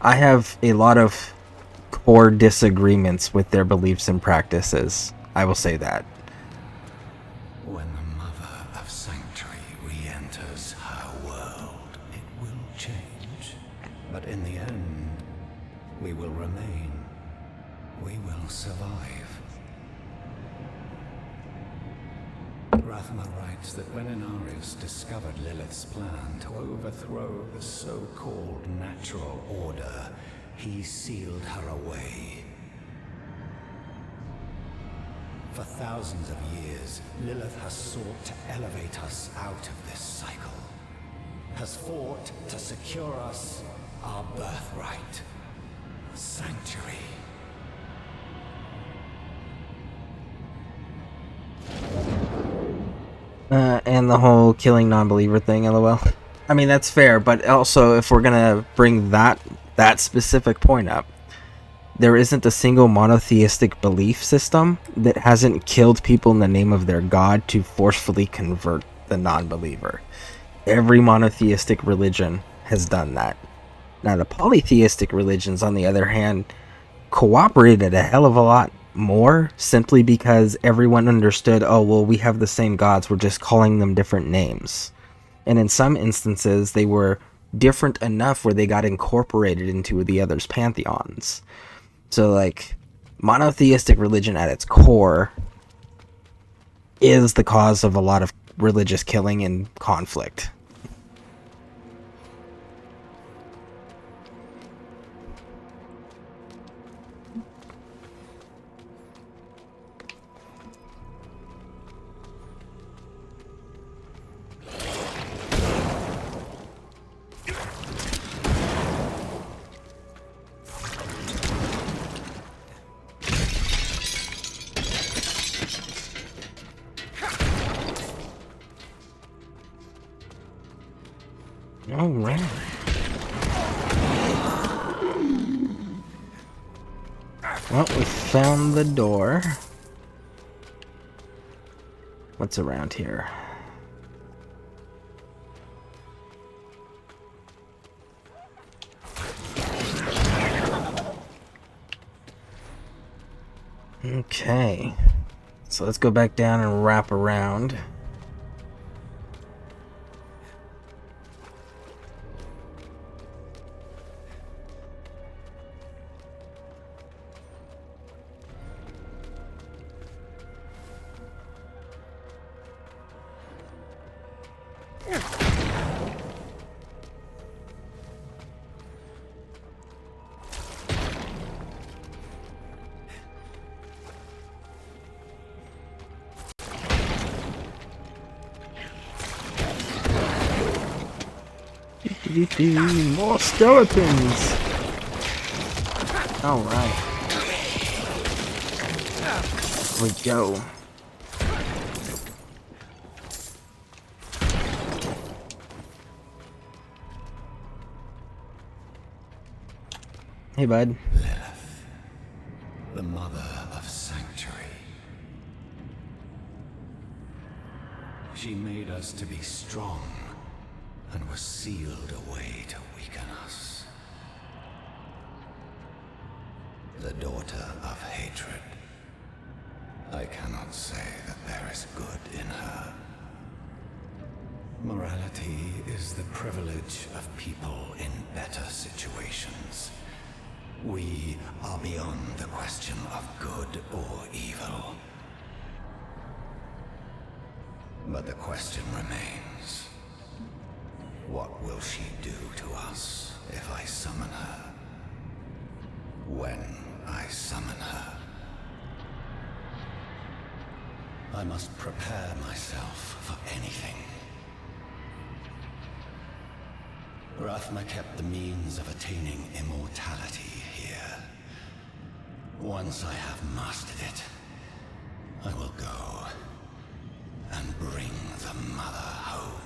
have a lot of core disagreements with their beliefs and practices. I will say that. When the Mother of Sanctuary re-enters her world, it will change. But in the end, we will remain. We will survive. Rathma writes that when Inarius discovered Lilith's plan to overthrow the so-called natural order, he sealed her away. For thousands of years, Lilith has sought to elevate us out of this cycle, has fought to secure us our birthright, sanctuary. And the whole killing non-believer thing, lol. I mean, that's fair, but also if we're gonna bring that specific point up, there isn't a single monotheistic belief system that hasn't killed people in the name of their god to forcefully convert the non-believer. Every monotheistic religion has done that. Now, the polytheistic religions, on the other hand, cooperated a hell of a lot more simply because everyone understood, oh, well, we have the same gods, we're just calling them different names. And in some instances, they were different enough where they got incorporated into the others' pantheons. So, like, monotheistic religion at its core is the cause of a lot of religious killing and conflict. Alright. Well, we found the door. What's around here? Okay. So let's go back down and wrap around. More skeletons! Alright. Here we go. Hey, bud. Lilith, the mother of sanctuary. She made us to be strong and was sealed away to weaken us. The daughter of hatred. I cannot say that there is good in her. Morality is the privilege of people in better situations. We are beyond the question of good or evil. But the question remains. What will she do to us if I summon her? When I summon her? I must prepare myself for anything. Rathma kept the means of attaining immortality here. Once I have mastered it, I will go and bring the mother home.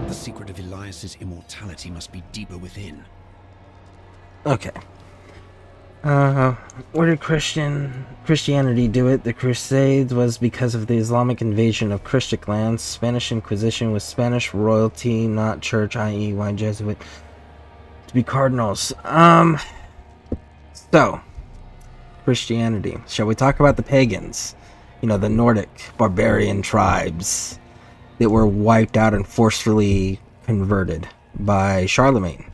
The secret of Elias's immortality must be deeper within. Okay. Where did Christianity do it? The Crusades was because of the Islamic invasion of Christian lands. Spanish Inquisition was Spanish royalty, not church, i.e. why Jesuit to be cardinals. So, Christianity. Shall we talk about the pagans? You know, the Nordic barbarian tribes that were wiped out and forcefully converted by Charlemagne.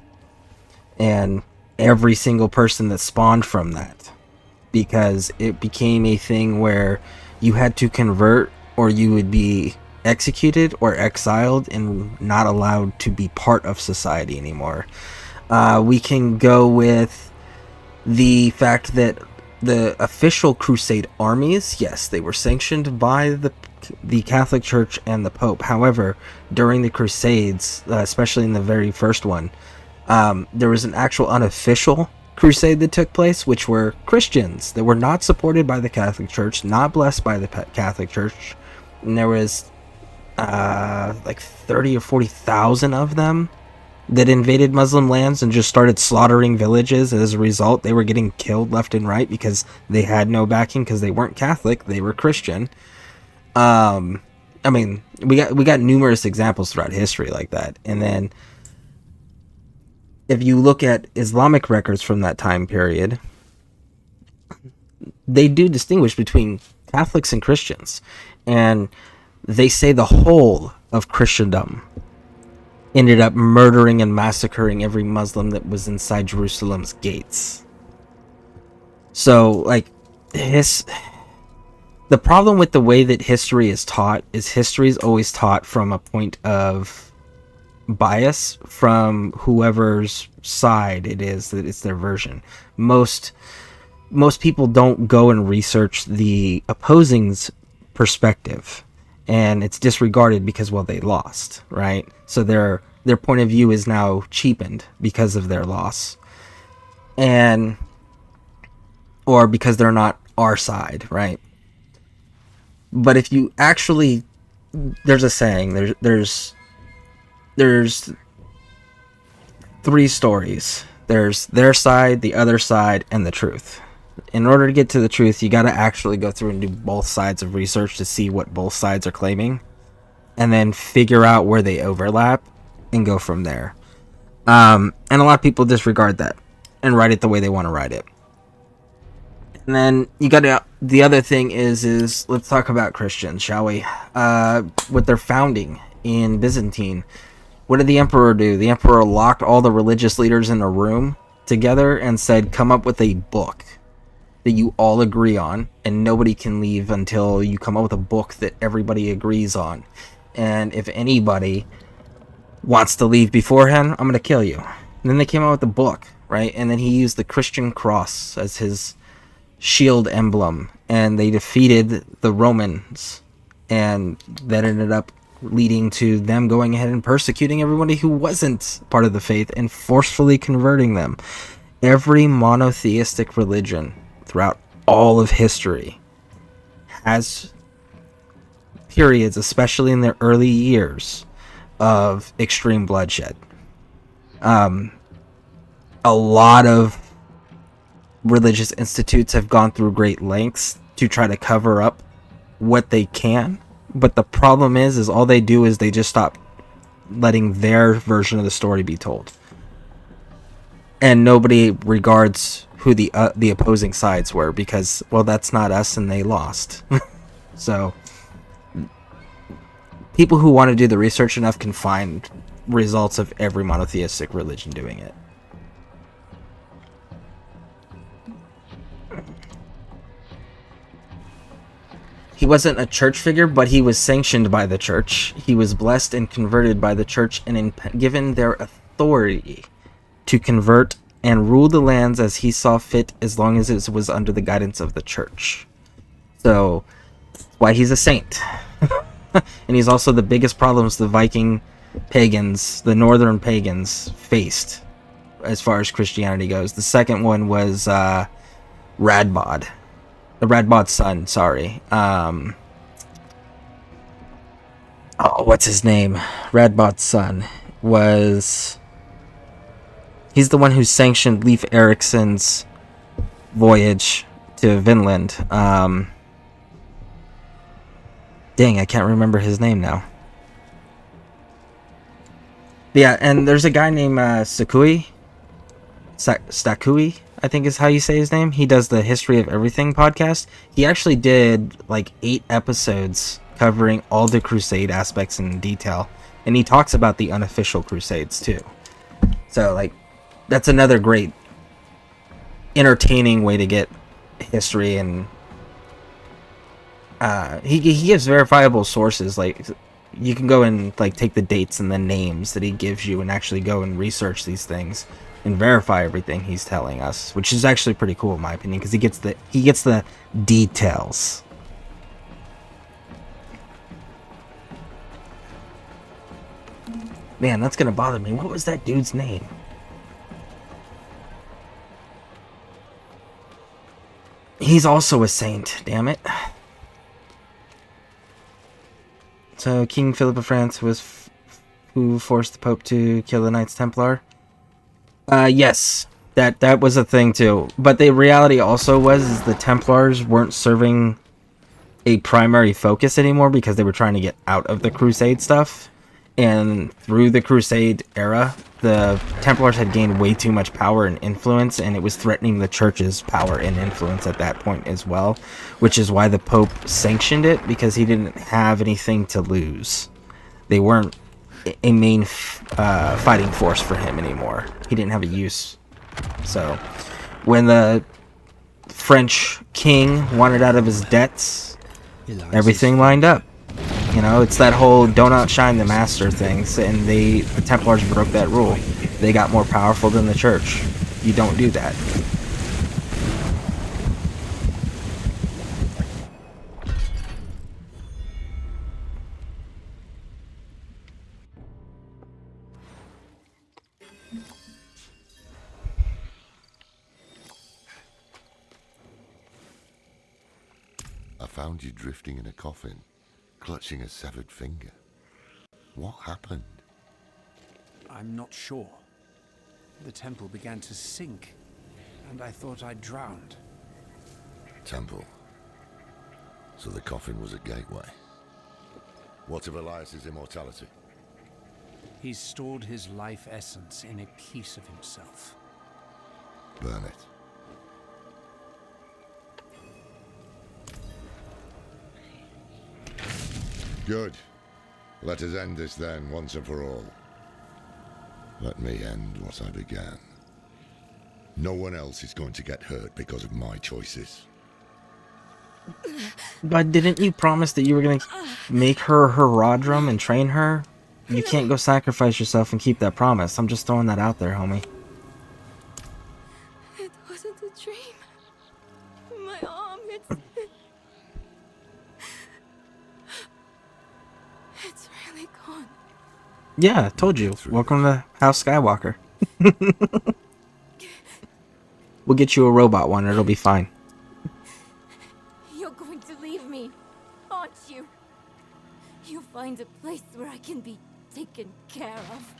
And every single person that spawned from that, because it became a thing where you had to convert or you would be executed or exiled and not allowed to be part of society anymore. We can go with the fact that the official Crusade armies, yes, they were sanctioned by the Catholic Church and the Pope. However, during the Crusades, especially in the very first one, there was an actual unofficial crusade that took place, which were Christians that were not supported by the Catholic Church, not blessed by the Catholic Church, and there was like 30 or 40,000 of them that invaded Muslim lands and just started slaughtering villages. As a result, they were getting killed left and right because they had no backing, because they weren't Catholic, they were Christian. I mean, we got numerous examples throughout history like that. And then if you look at Islamic records from that time period, they do distinguish between Catholics and Christians. And they say the whole of Christendom ended up murdering and massacring every Muslim that was inside Jerusalem's gates. So, like, the problem with the way that history is taught is history is always taught from a point of bias from whoever's side it is that it's their version. Most people don't go and research the opposing's perspective, and it's disregarded because, well, they lost, right? So their point of view is now cheapened because of their loss, and or because they're not our side, right? But if you actually, there's a saying, there's three stories. There's their side, the other side, and the truth. In order to get to the truth, you got to actually go through and do both sides of research to see what both sides are claiming, and then figure out where they overlap and go from there. And a lot of people disregard that and write it the way they want to write it. And then you got to, the other thing is let's talk about Christians, shall we? With their founding in Byzantine, what did the emperor do? The emperor locked all the religious leaders in a room together and said, come up with a book that you all agree on, and nobody can leave until you come up with a book that everybody agrees on. And if anybody wants to leave beforehand, I'm going to kill you. And then they came out with a book, right? And then he used the Christian cross as his shield emblem, and they defeated the Romans And that ended up leading to them going ahead and persecuting everybody who wasn't part of the faith and forcefully converting them. Every monotheistic religion throughout all of history has periods, especially in their early years, of extreme bloodshed. A lot of religious institutes have gone through great lengths to try to cover up what they can, but the problem is all they do is they just stop letting their version of the story be told, and nobody regards who the opposing sides were, because, well, that's not us and they lost. So people who want to do the research enough can find results of every monotheistic religion doing it. He wasn't a church figure, but he was sanctioned by the church. He was blessed and converted by the church and given their authority to convert and rule the lands as he saw fit, as long as it was under the guidance of the church. So, why he's a saint. And he's also the biggest problems the Viking pagans, the northern pagans, faced as far as Christianity goes. The second one was Radbod. Radbod's son, sorry. What's his name? Radbod's son was... He's the one who sanctioned Leif Erikson's voyage to Vinland. Dang, I can't remember his name now. Yeah, and there's a guy named Sakui. Stakui, I think is how you say his name. He does the History of Everything podcast. He actually did like 8 episodes covering all the crusade aspects in detail. And he talks about the unofficial crusades too. So, like, that's another great entertaining way to get history, and he gives verifiable sources. Like, you can go and like take the dates and the names that he gives you and actually go and research these things and verify everything he's telling us, which is actually pretty cool in my opinion, because he gets the details. Man, that's gonna bother me. What was that dude's name? He's also a saint, damn it. So King Philip of France was who forced the Pope to kill the Knights Templar. Yes, that was a thing too. But the reality also was the Templars weren't serving a primary focus anymore because they were trying to get out of the Crusade stuff. And through the Crusade era, the Templars had gained way too much power and influence, and it was threatening the church's power and influence at that point as well, which is why the Pope sanctioned it, because he didn't have anything to lose. They weren't a main fighting force for him anymore. He didn't have a use. So when the French king wanted out of his debts, everything lined up. You know, it's that whole don't outshine the master things, and the Templars broke that rule. They got more powerful than the church. You don't do that. I found you drifting in a coffin, clutching a severed finger. What happened? I'm not sure. The temple began to sink, and I thought I'd drowned. Temple. So the coffin was a gateway. What of Elias's immortality? He's stored his life essence in a piece of himself. Burn it. Good. Let us end this then, once and for all. Let me end what I began. No one else is going to get hurt because of my choices. But didn't you promise that you were going to make her Herodrum and train her? You can't go sacrifice yourself and keep that promise. I'm just throwing that out there, homie. It wasn't a dream. My arm, my god. Yeah, I told you. Welcome to House Skywalker. We'll get you a robot one. It'll be fine. You're going to leave me, aren't you? You'll find a place where I can be taken care of.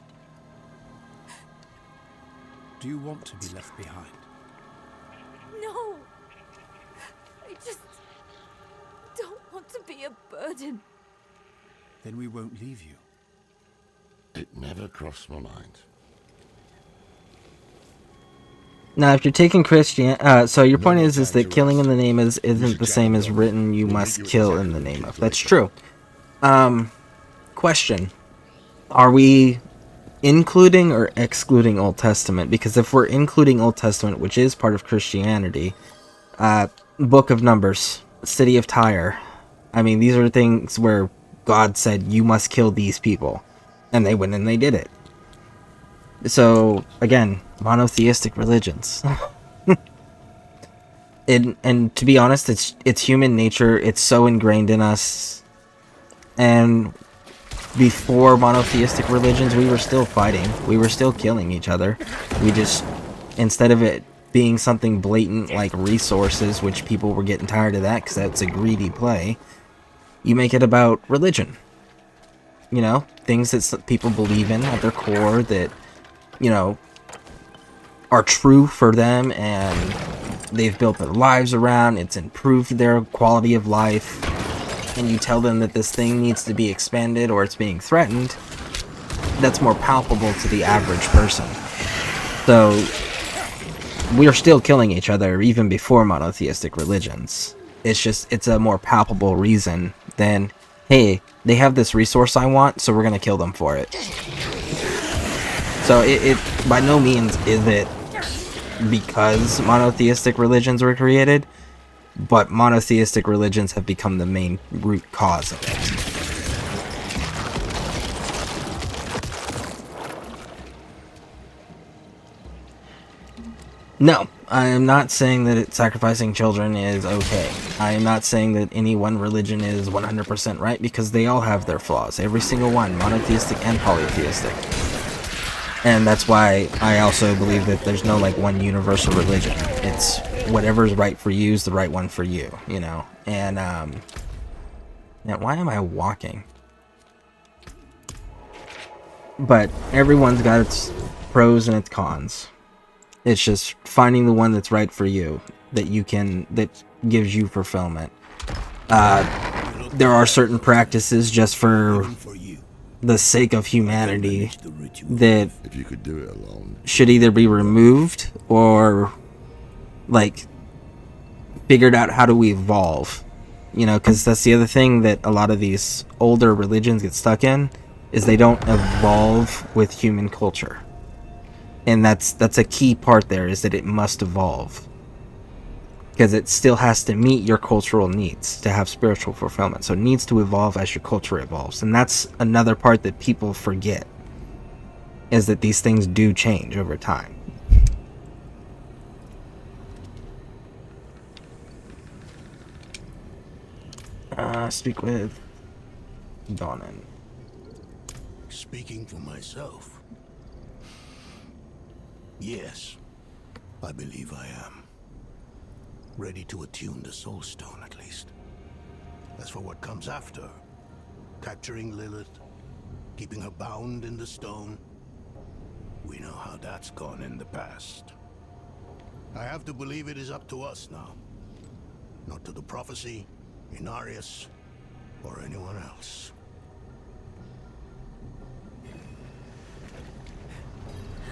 Do you want to be left behind? No! I just don't want to be a burden. Then we won't leave you. It never crossed my mind. Now, if you're taking Christian, so your point is that killing in the name isn't the same as written. You must kill in the name of. That's true. Question: are we including or excluding Old Testament? Because if we're including Old Testament, which is part of Christianity, Book of Numbers, City of Tyre, I mean, these are things where God said you must kill these people, and they went and they did it. So again, monotheistic religions. And to be honest, it's human nature. It's so ingrained in us. And before monotheistic religions, we were still fighting. We were still killing each other. We just, instead of it being something blatant like resources, which people were getting tired of that because that's a greedy play, you make it about religion. You know, things that people believe in at their core that, you know, are true for them and they've built their lives around. It's improved their quality of life. And you tell them that this thing needs to be expanded or it's being threatened. That's more palpable to the average person. So we're still killing each other even before monotheistic religions. It's just, it's a more palpable reason than, hey, they have this resource I want, so we're gonna kill them for it. So it by no means is it because monotheistic religions were created, but monotheistic religions have become the main root cause of it. No, I am not saying that sacrificing children is okay. I am not saying that any one religion is 100% right, because they all have their flaws. Every single one, monotheistic and polytheistic. And that's why I also believe that there's no like one universal religion. It's whatever's right for you is the right one for you, you know. And now why am I walking? But everyone's got its pros and its cons. It's just finding the one that's right for you, that gives you fulfillment. There are certain practices just for the sake of humanity that if you could do it alone, should either be removed or like figured out how do we evolve, you know, because that's the other thing that a lot of these older religions get stuck in, is they don't evolve with human culture. And that's a key part there, is that it must evolve, because it still has to meet your cultural needs to have spiritual fulfillment. So it needs to evolve as your culture evolves. And that's another part that people forget, is that these things do change over time. Speak with Donan. Speaking for myself, yes, I believe I am. Ready to attune the Soul Stone, at least. As for what comes after, capturing Lilith, keeping her bound in the stone, we know how that's gone in the past. I have to believe it is up to us now. Not to the prophecy, Inarius, or anyone else.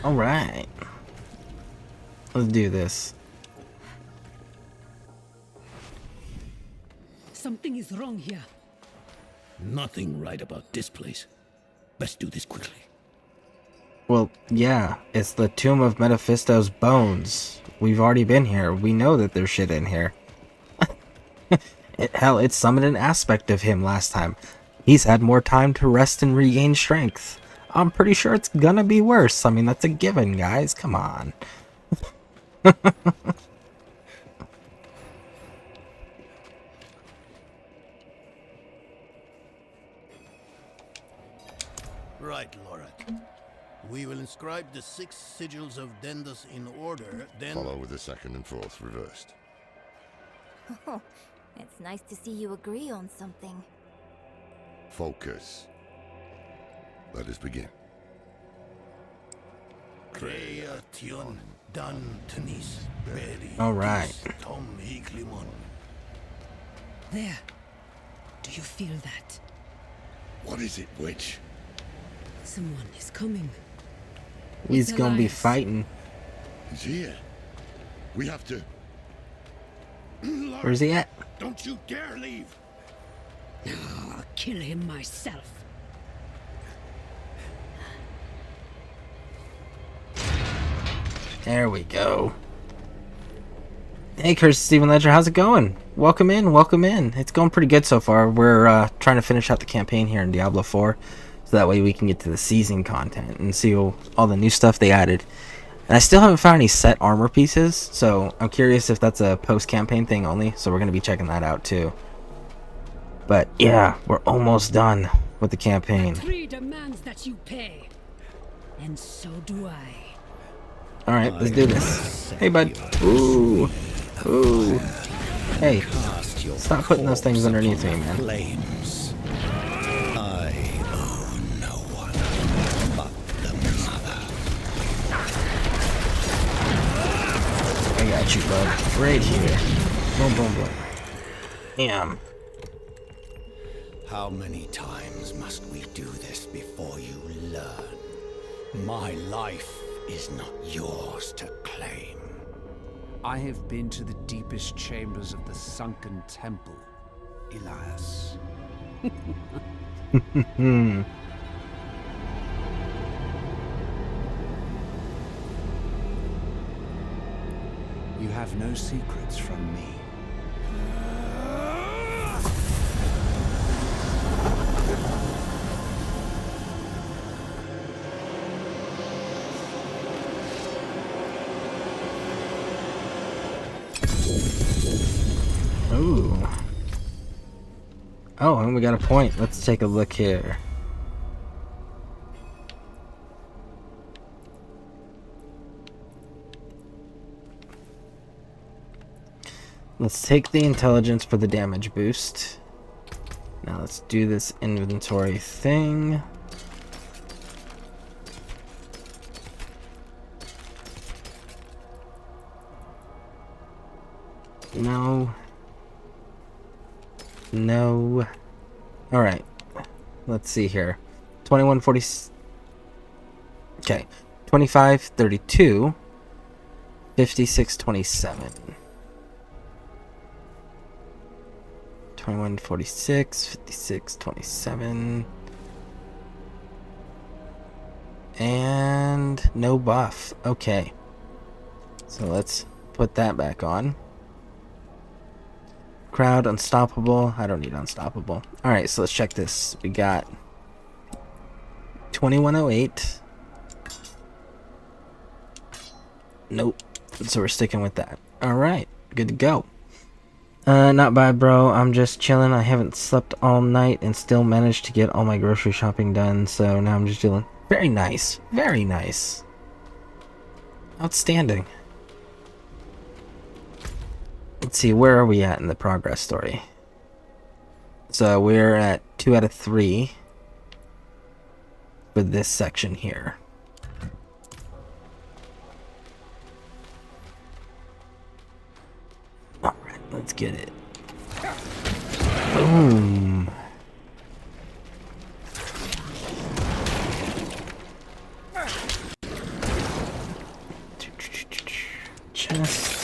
Alright. Let's do this. Something is wrong here. Nothing right about this place. Best do this quickly. Well, yeah, it's the tomb of Mephisto's bones. We've already been here. We know that there's shit in here. Hell, it summoned an aspect of him last time. He's had more time to rest and regain strength. I'm pretty sure it's gonna be worse. I mean, that's a given, guys. Come on. Right, Lorak. We will inscribe the 6 sigils of Dendus in order, then... Follow with the second and fourth reversed. Oh, it's nice to see you agree on something. Focus. Let us begin. Creation dan tenis beri. All right. Tom Hiklimon. There. Do you feel that? What is it, witch? Someone is coming. He's gonna be fighting. He's here. We have to... Where's he at? Don't you dare leave! I'll kill him myself. There we go. Hey, Curse Stephen Ledger, how's it going? Welcome in, welcome in. It's going pretty good so far. We're trying to finish out the campaign here in Diablo 4, so that way we can get to the season content and see all the new stuff they added. And I still haven't found any set armor pieces, so I'm curious if that's a post-campaign thing only, so we're going to be checking that out too. But yeah, we're almost done with the campaign. 3 demands that you pay, and so do I. Alright, let's do this. Hey, bud. Ooh. Ooh. Hey, stop putting those things underneath me, man. Flames. I owe no one but the mother. I got you, bud. Right here. Boom, boom, boom. Damn. How many times must we do this before you learn? My life is not yours to claim. I have been to the deepest chambers of the sunken temple, Elias. You have no secrets from me. Ooh. Oh, and we got a point. Let's take a look here. Let's take the intelligence for the damage boost. Now let's do this inventory thing. No. No. Alright. Let's see here. 2140. Okay. 25, 32. 56, 27. 21, 46, 56, 27. And no buff. Okay. So let's put that back on. Crowd, unstoppable. I don't need unstoppable. Alright, so let's check this. We got 2108. Nope. So we're sticking with that. Alright, good to go. Not bad, bro. I'm just chilling. I haven't slept all night and still managed to get all my grocery shopping done. So now I'm just chilling. Very nice. Very nice. Outstanding. Let's see, where are we at in the progress story? So we're at 2 out of 3 for this section here. Alright, let's get it. Boom. Chest.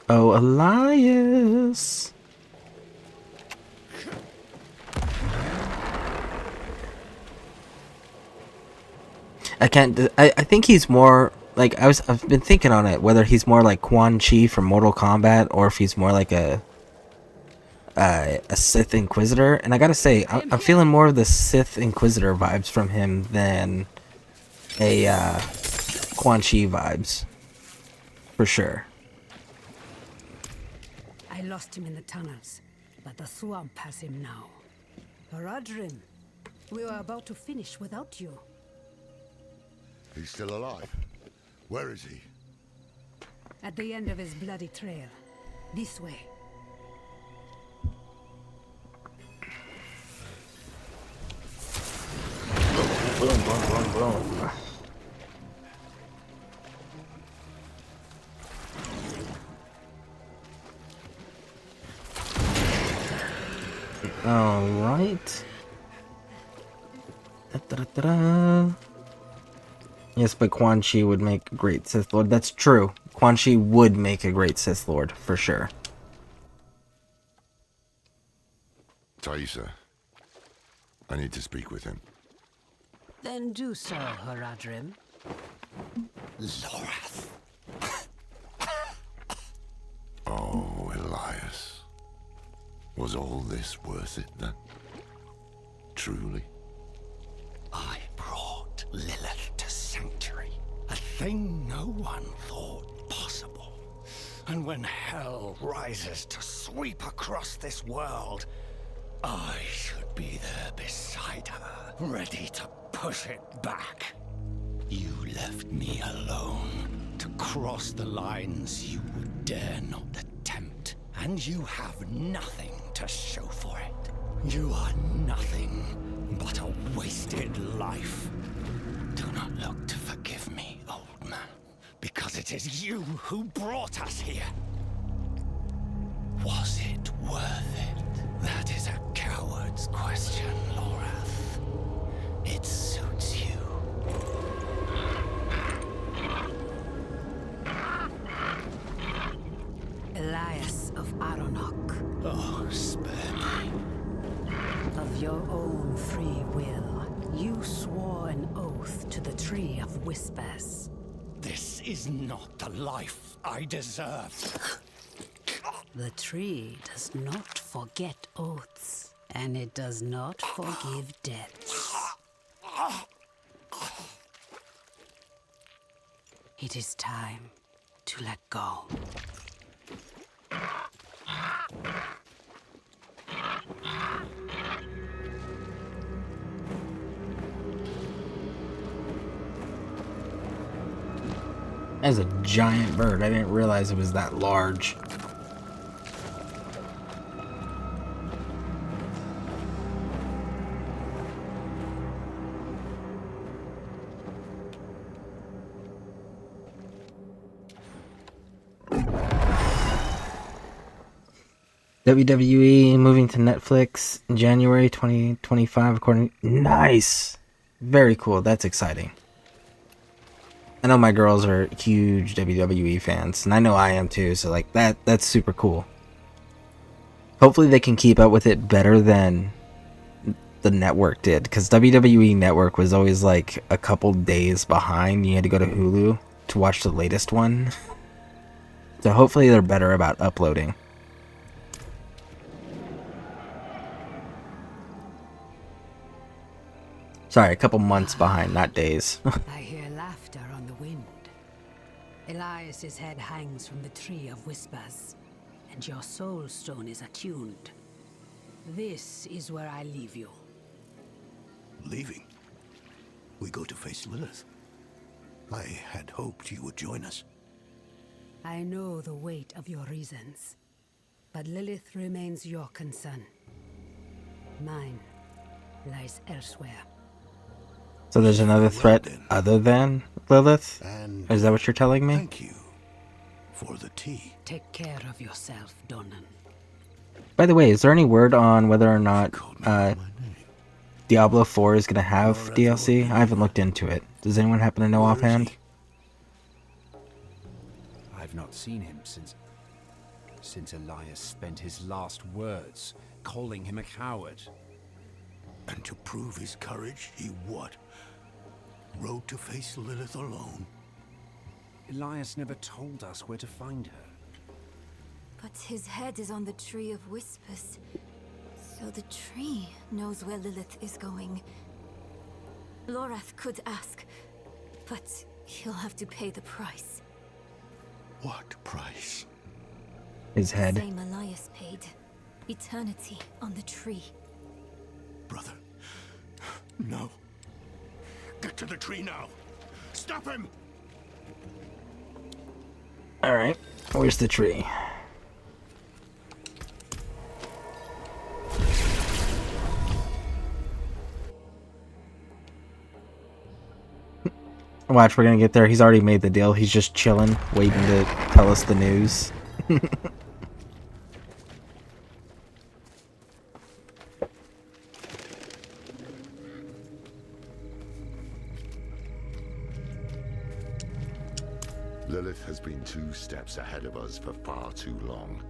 Oh, Elias. I can't. I think he's more like I've been thinking on it whether he's more like Quan Chi from Mortal Kombat or if he's more like a Sith Inquisitor. And I gotta say, I'm feeling more of the Sith Inquisitor vibes from him than a Quan Chi vibes, for sure. I lost him in the tunnels, but the swamp has him now. Haradrim, we were about to finish without you. He's still alive. Where is he? At the end of his bloody trail. This way. Boom, boom, boom, boom. All right. Da-da-da-da. Yes, but Quan Chi would make a great Sith Lord. That's true. Quan Chi would make a great Sith Lord, for sure. Thaisa. I need to speak with him. Then do so, Haradrim. Lorath. Oh, Elias. Was all this worth it then? Truly? I brought Lilith to Sanctuary, a thing no one thought possible. And when hell rises to sweep across this world, I should be there beside her, ready to push it back. You left me alone to cross the lines you would dare not attempt, and you have nothing to show for it. You are nothing but a wasted life. Do not look to forgive me, old man, because it is you who brought us here. Was it worth it? That is a coward's question, Lorath. It suits you. Elias of Aronok. Oh, spare me. Of your own free will, you swore an oath to the Tree of Whispers. This is not the life I deserve. The tree does not forget oaths, and it does not forgive debts. It is time to let go. That's a giant bird. I didn't realize it was that large. WWE moving to Netflix in January 2025 according. Nice. Very cool. That's exciting. I know my girls are huge WWE fans, and I know I am too, so like that's super cool. Hopefully they can keep up with it better than the network did, because WWE Network was always like a couple days behind. You had to go to Hulu to watch the latest one. So hopefully they're better about uploading. Sorry, a couple months behind, not days. I hear laughter on the wind. Elias's head hangs from the Tree of Whispers, and your soul stone is attuned. This is where I leave you. Leaving? We go to face Lilith. I had hoped you would join us. I know the weight of your reasons, but Lilith remains your concern. Mine lies elsewhere. So there's another threat other than Lilith? Is that what you're telling me? Thank you for the tea. Take care of yourself, Donan. By the way, is there any word on whether or not Diablo IV is going to have DLC? I haven't looked into it. Does anyone happen to know offhand? I've not seen him since Elias spent his last words, calling him a coward. And to prove his courage, he what? Rode to face Lilith alone? Elias never told us where to find her. But his head is on the Tree of Whispers. So the tree knows where Lilith is going. Lorath could ask, but he'll have to pay the price. What price? His head. The same Elias paid. Eternity on the tree. brother. No. Get to the tree now. Stop him! Alright, where's the tree? Watch, we're gonna get there. He's already made the deal. He's just chilling, waiting to tell us the news. Lilith has been 2 steps ahead of us for far too long.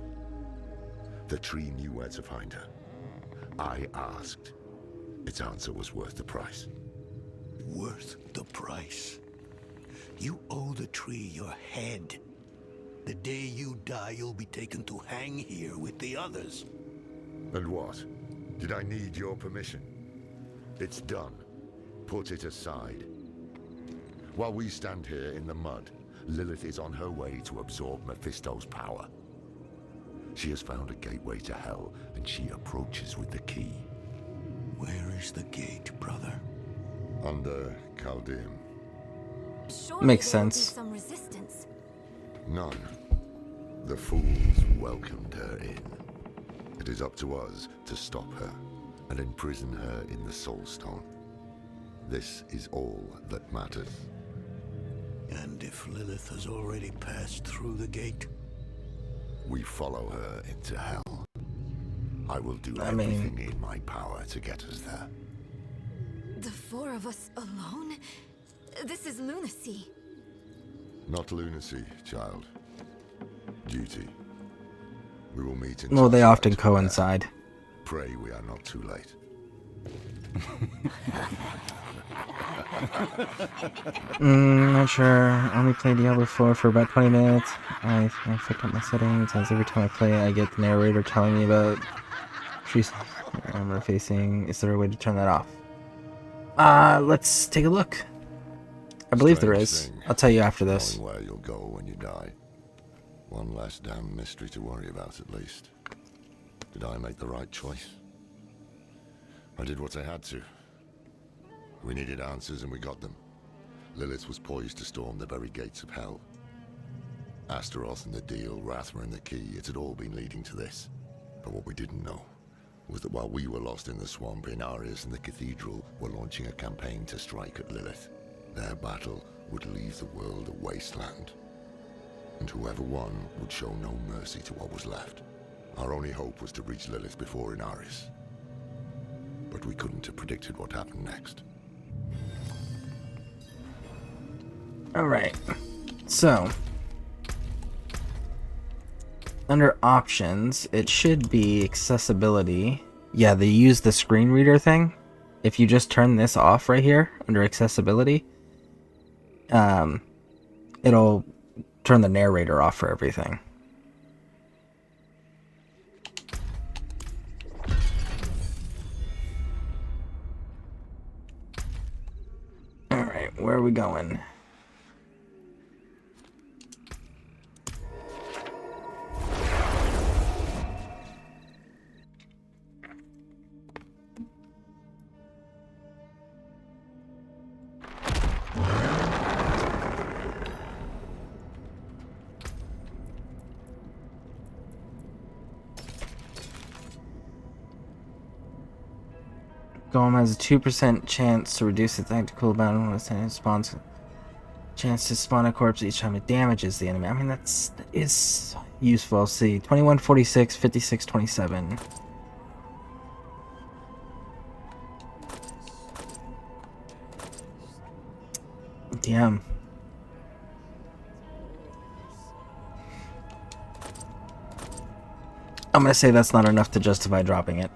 The tree knew where to find her. I asked. Its answer was worth the price. Worth the price? You owe the tree your head. The day you die, you'll be taken to hang here with the others. And what? Did I need your permission? It's done. Put it aside. While we stand here in the mud, Lilith is on her way to absorb Mephisto's power. She has found a gateway to hell, and she approaches with the key. Where is the gate, brother? Under Chaldeum. Surely Makes there will be sense. some resistance. None. The fools welcomed her in. It is up to us to stop her and imprison her in the Soul Stone. This is all that matters. And if Lilith has already passed through the gate? We follow her into hell. I will do everything in my power to get us there. The 4 of us alone? This is lunacy. Not lunacy, child. Duty. We will meet in Well, they Torchlight often together. coincide. Pray we are not too late. Not sure. Only played Diablo 4 for about 20 minutes. I fucked up my settings, as every time I play it, I get the narrator telling me about trees I'm facing. Is there a way to turn that off? Let's take a look. I believe there is. I'll tell you after this. Knowing where you'll go when you die. One less damn mystery to worry about, at least. Did I make the right choice? I did what I had to. We needed answers and we got them. Lilith was poised to storm the very gates of hell. Astaroth and the deal, Rathma and the key, it had all been leading to this. But what we didn't know was that while we were lost in the swamp, Inarius and the cathedral were launching a campaign to strike at Lilith. Their battle would leave the world a wasteland. And whoever won would show no mercy to what was left. Our only hope was to reach Lilith before Inarius. But we couldn't have predicted what happened next. Alright. So, under options, it should be accessibility. Yeah, they use the screen reader thing. If you just turn this off right here under accessibility, it'll turn the narrator off for everything. Alright, where are we going? Golem has a 2% chance to reduce its tactical cooldown when it spawns. Chance to spawn a corpse each time it damages the enemy. I mean, that is useful. Let's see, 21, 46, 56, 27. Damn. I'm gonna say that's not enough to justify dropping it.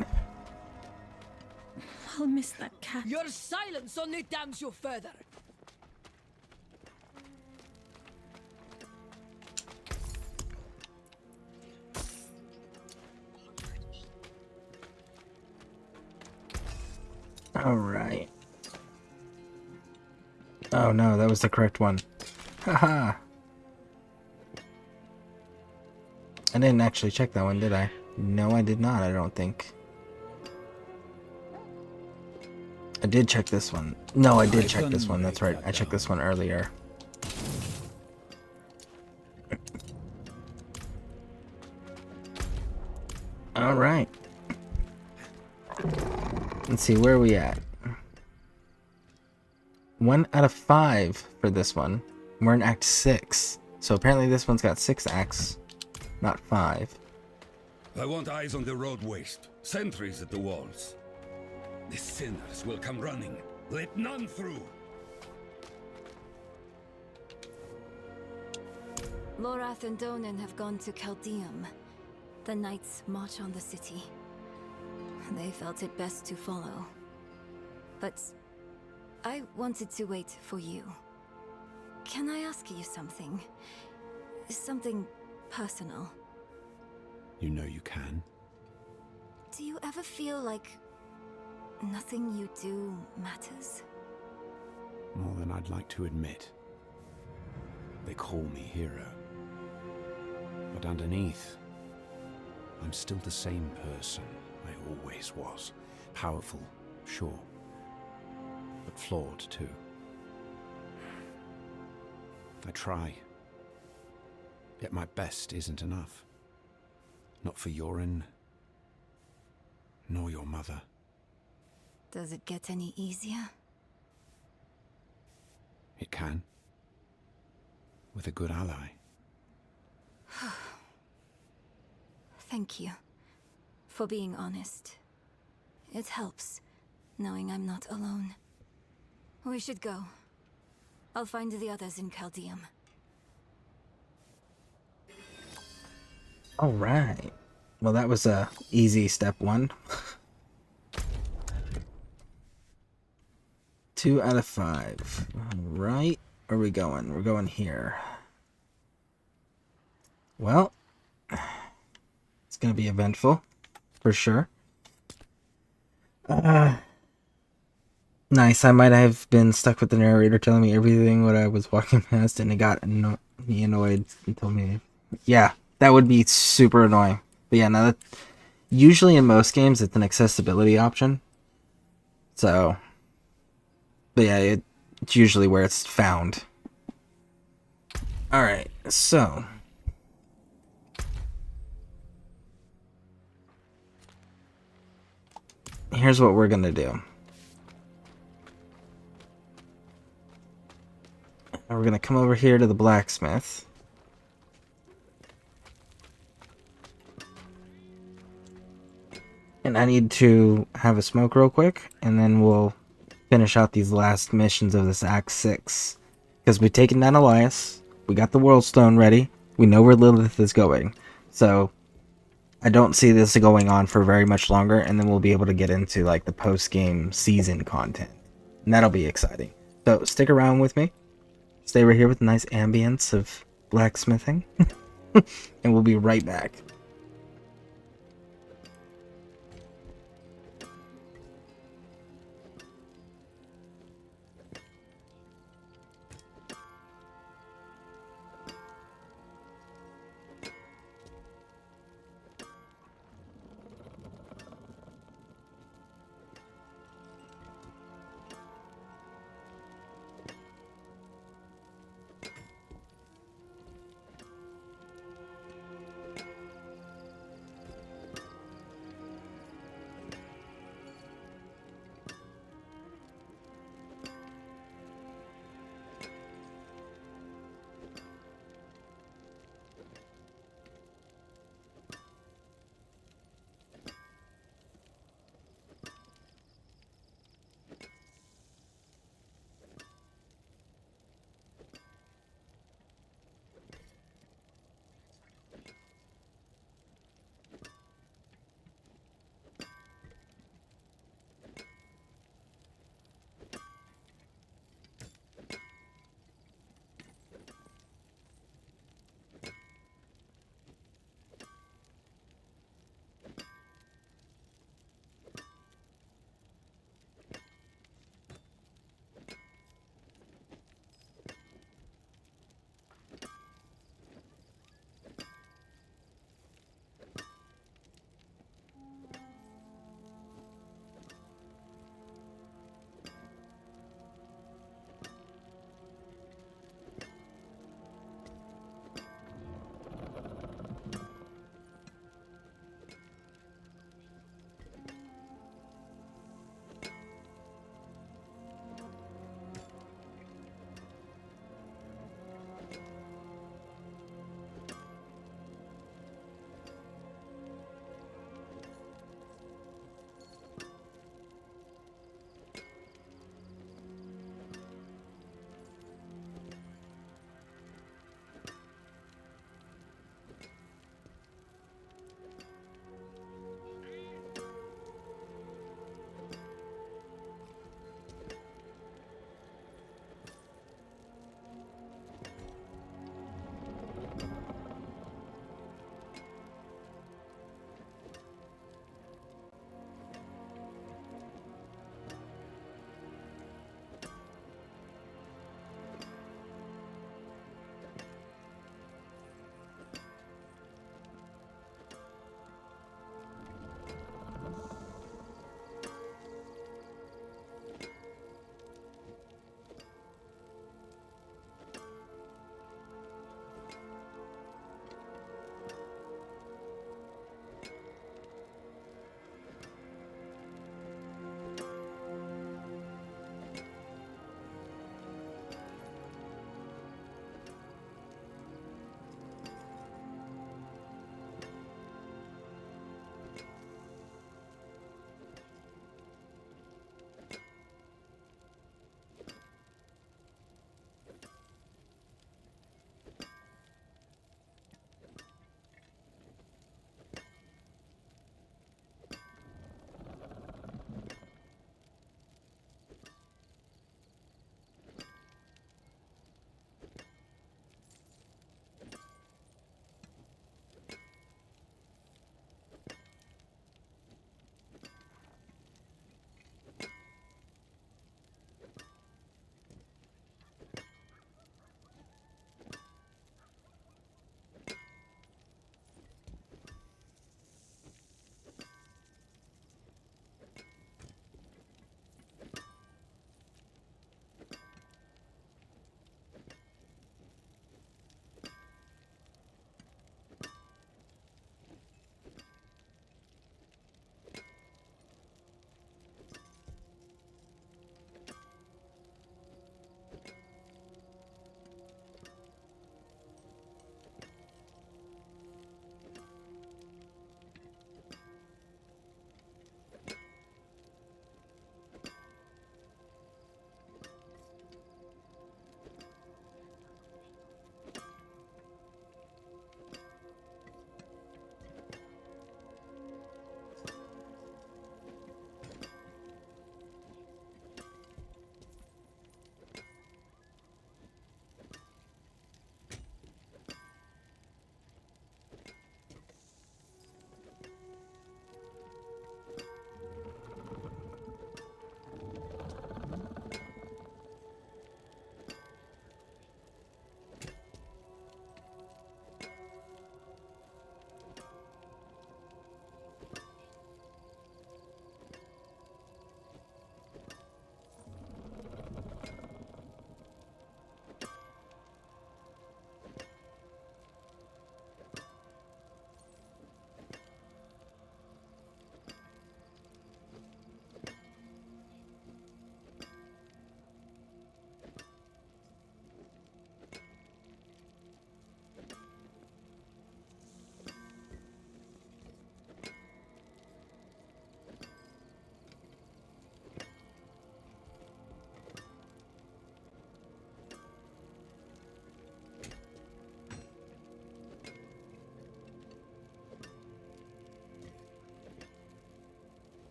I'll miss that cat. Your silence only damns you further. Alright. Oh no, that was the correct one. Haha. I didn't actually check that one, did I? No, I did not, I don't think. I did check this one. No, I did check this one. That's right. I checked this one earlier. All right. Let's see, where are we at? 1 out of 5 for this one. We're in Act 6. So apparently this one's got 6 acts, not 5. I want eyes on the road waste. Sentries at the walls. The sinners will come running. Let none through. Lorath and Donan have gone to Chaldeum. The knights march on the city. They felt it best to follow. But I wanted to wait for you. Can I ask you something? Something personal. You know you can. Do you ever feel like nothing you do matters? More than I'd like to admit. They call me hero. But underneath, I'm still the same person I always was. Powerful, sure. But flawed, too. I try. Yet my best isn't enough. Not for Yorin, nor your mother. Does it get any easier? It can. With a good ally. Thank you for being honest. It helps, knowing I'm not alone. We should go. I'll find the others in Chaldeum. All right. Well, that was a easy step 1. 2 out of 5. All right. Where are we going? We're going here. Well, it's going to be eventful, for sure. Nice. I might have been stuck with the narrator telling me everything what I was walking past, and it got me annoyed and told me, yeah, that would be super annoying. But yeah, now that usually in most games it's an accessibility option. So, but yeah, it's usually where it's found. All right, so here's what we're gonna do. We're gonna come over here to the blacksmith. And I need to have a smoke real quick, and then we'll finish out these last missions of this Act 6. Because we've taken down Elias, we got the World Stone ready, we know where Lilith is going. So, I don't see this going on for very much longer, and then we'll be able to get into like the post-game season content. And that'll be exciting. So, stick around with me. Stay right here with a nice ambience of blacksmithing. And we'll be right back.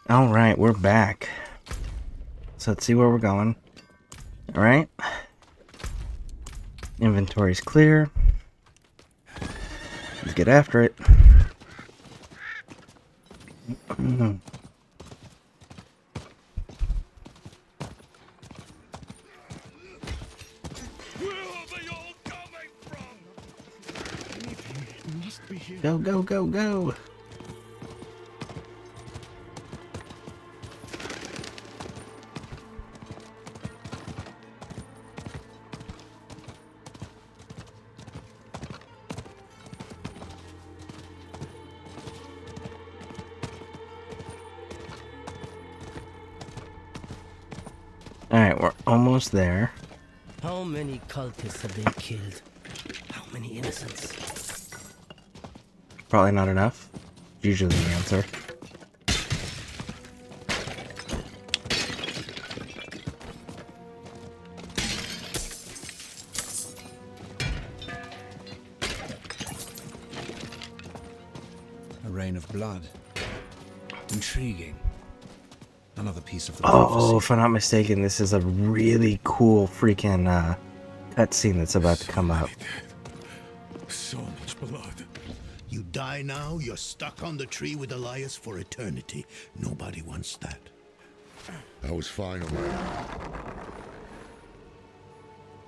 Alright, we're back. So let's see where we're going. Alright. Inventory's clear. Let's get after it. Go, go, go, go! Alright, we're almost there. How many cultists have been killed? How many innocents? Probably not enough. Usually the answer. A rain of blood. Intriguing. Another piece of the Oh, prophecy. if I'm not mistaken, this is a really cool freaking cutscene that's about to come up. So much blood. You die now, you're stuck on the tree with Elias for eternity. Nobody wants that. I was fine on my own.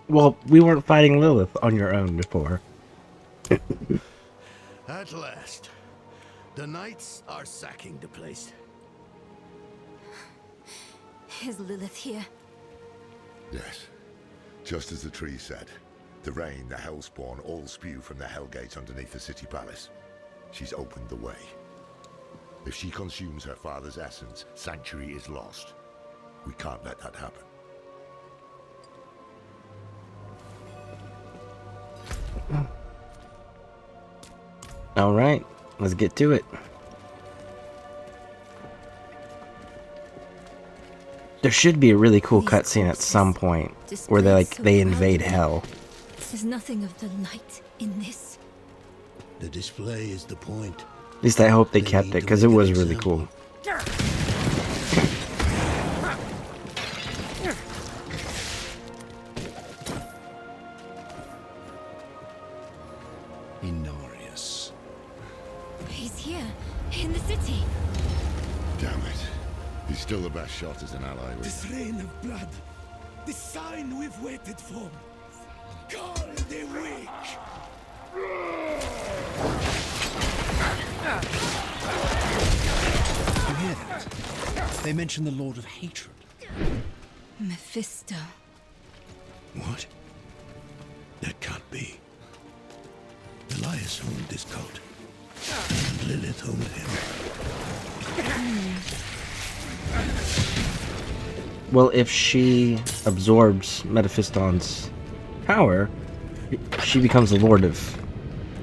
Well, we weren't fighting Lilith on your own before. At last, the knights are sacking the place. Is Lilith here? Yes. Just as the tree said. The rain, the hellspawn, all spew from the hellgates underneath the city palace. She's opened the way. If she consumes her father's essence, Sanctuary is lost. We can't let that happen. Alright, let's get to it. There should be a really cool cutscene at some point where they invade hell. There's nothing of the light in this. The display is the point. At least I hope they kept it, because it was really cool. Inarius. He's here, in the city. Damn it. He's still the best shot as an ally. This rain of blood. The sign we've waited for. Call the weak. You hear that? They mention the Lord of Hatred. Mephisto. What? That can't be. Elias owned this cult. And Lilith owned him. Well, if she absorbs Mephiston's power, she becomes the Lord of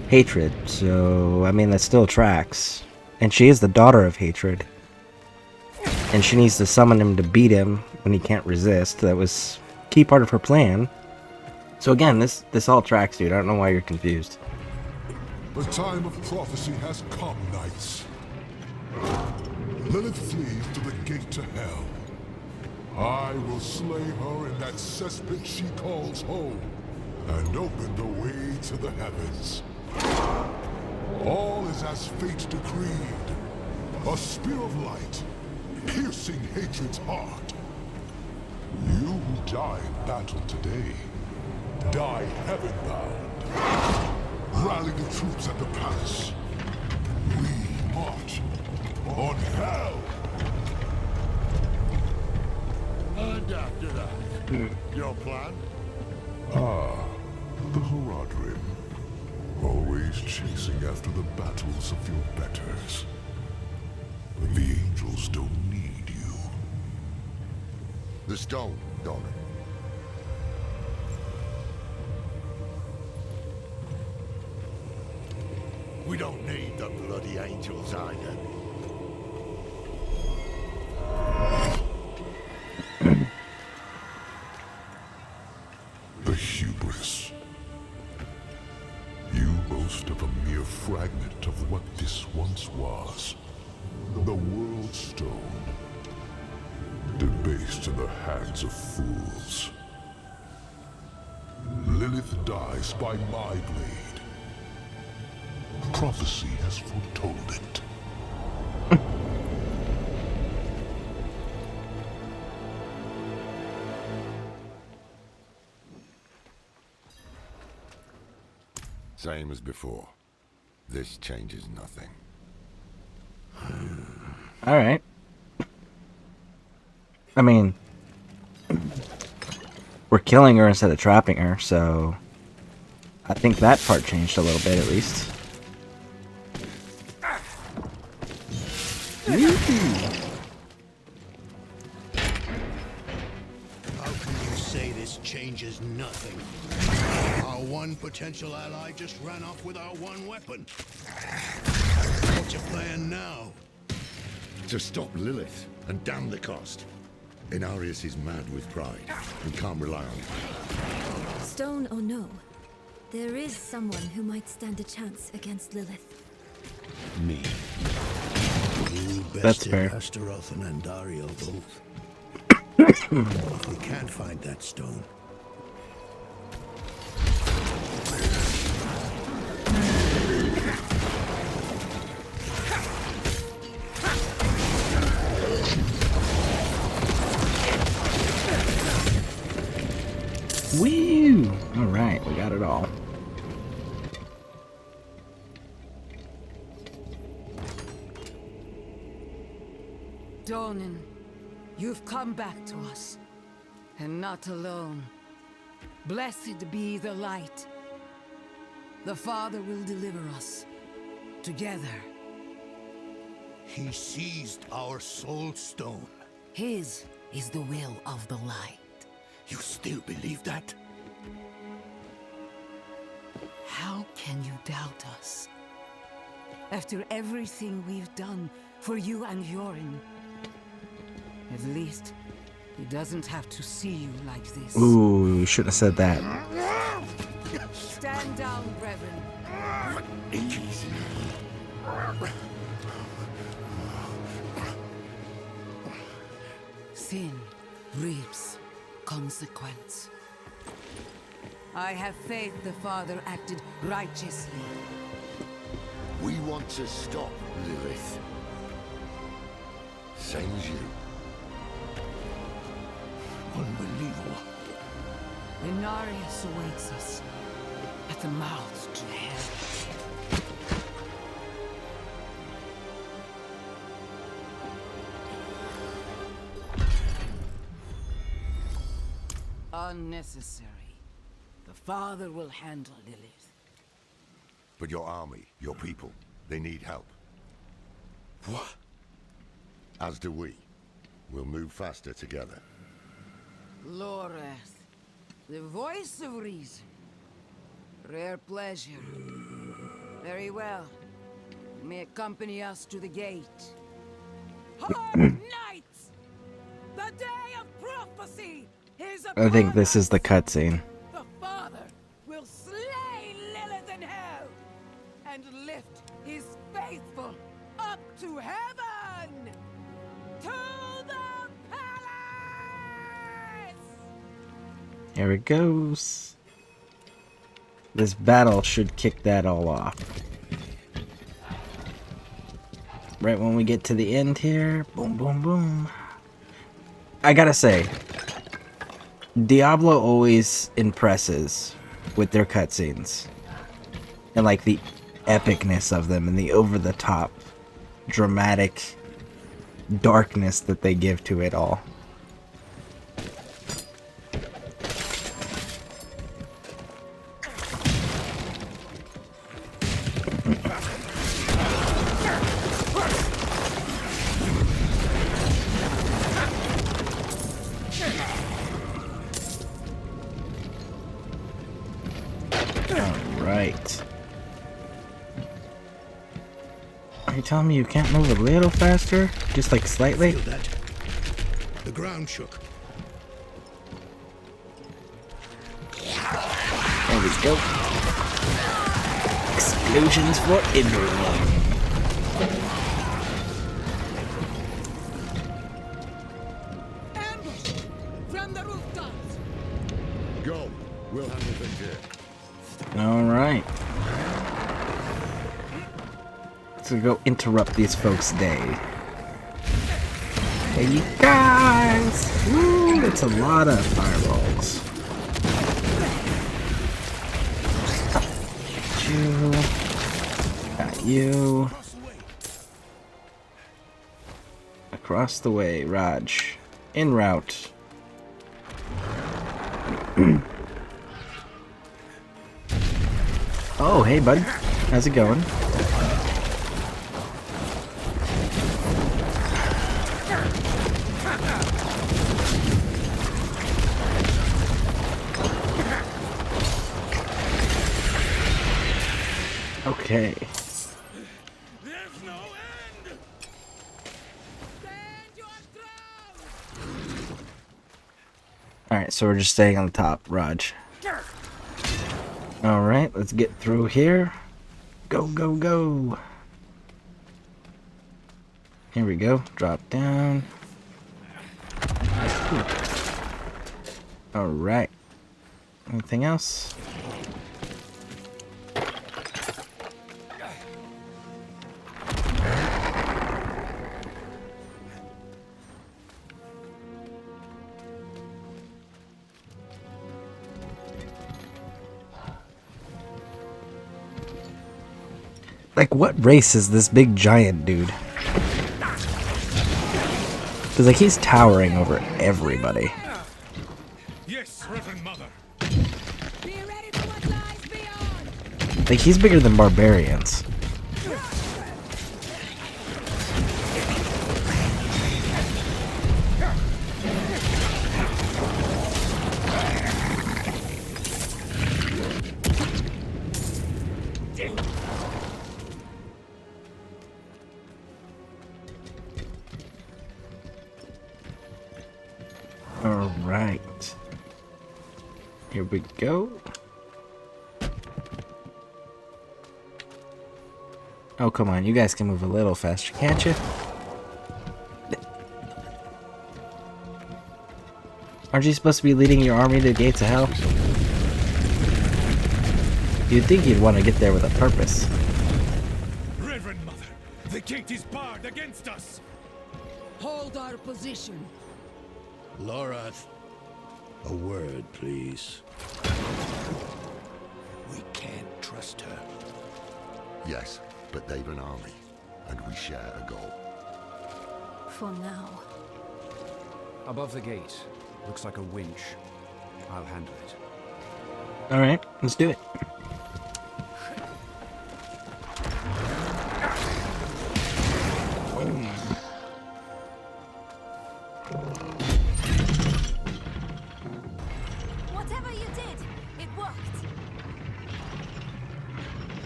Hatred. So, I mean, that still tracks. And she is the daughter of Hatred. And she needs to summon him to beat him when he can't resist. That was a key part of her plan. So again, this all tracks, dude. I don't know why you're confused. The time of prophecy has come, knights. Lilith flees to the gate to hell. I will slay her in that cesspit she calls home, and open the way to the heavens. All is as fate decreed. A spear of light, piercing hatred's heart. You who die in battle today, die heaven-bound. Rally the troops at the palace. We march on hell. And after that, your plan? Ah, the Horadrim. Always chasing after the battles of your betters. But the angels don't need you. The stone, Donner. We don't need the bloody angels either. The hubris. You boast of a mere fragment of what this once was. The World Stone. into the hands of fools. Lilith dies by my blade. Prophecy has foretold it. Same as before. This changes nothing. Alright. I mean, we're killing her instead of trapping her, so I think that part changed a little bit at least. How can you say this changes nothing? Our one potential ally just ran off with our one weapon. What's your plan now? To stop Lilith and damn the cost. Inarius is mad with pride. We can't rely on him. Stone or no, there is someone who might stand a chance against Lilith. Me. You That's bested fair. Astaroth and Andario both. If we can't find that stone, Woo! Alright, we got it all. Donan, you've come back to us, and not alone. Blessed be the light. The Father will deliver us, together. he seized our soul stone. His is the will of the light. You still believe that? How can you doubt us? After everything we've done for you and Yorin. At least, he doesn't have to see you like this. Ooh, you shouldn't have said that. Stand down, brethren. Sin reaps consequence. I have faith the Father acted righteously. We want to stop Lilith. Same as you. Unbelievable. Inarius awaits us at the mouth to hell. Unnecessary. The Father will handle Lilith. But your army, your people, they need help. What? As do we. We'll move faster together. Loreth, the voice of reason. Rare pleasure. Very well. You may accompany us to the gate. Hard nights! The day of prophecy is I think upon this us. is the cutscene. The Father will slay Lilith in hell and lift his faithful up to heaven! To the palace! Here it goes. This battle should kick that all off. Right when we get to the end here, boom, boom, boom. I gotta say, Diablo always impresses with their cutscenes. And like the epicness of them and the over-the-top, dramatic darkness that they give to it all. Alright. Are you telling me you can't move a little faster? Just like slightly? Feel that? The ground shook. There we go. Explosions for everyone. Man the rooftops! Go. We'll handle things here. All right. Let's go interrupt these folks' day. Hey, you guys! Woo, that's a lot of fireballs. Got you. Across the way, Raj. En route. Oh, hey, bud. How's it going? Okay. There's no end! Alright, so we're just staying on the top, Raj. Alright, let's get through here. Go, go, go! Here we go. Drop down. Alright. Anything else? Like, what race is this big giant dude? Because, like, he's towering over everybody. Yes, Reverend Mother. Like, he's bigger than barbarians. Alright. Here we go. Oh, come on. You guys can move a little faster, can't you? Aren't you supposed to be leading your army to the gates of hell? You'd think you'd want to get there with a purpose. Reverend Mother, the gate is barred against us. Hold our position. Lorath, a word, please. We can't trust her. Yes, but they've an army, and we share a goal. For now. Above the gate. Looks like a winch. I'll handle it. Alright, let's do it. Whatever you did, it worked.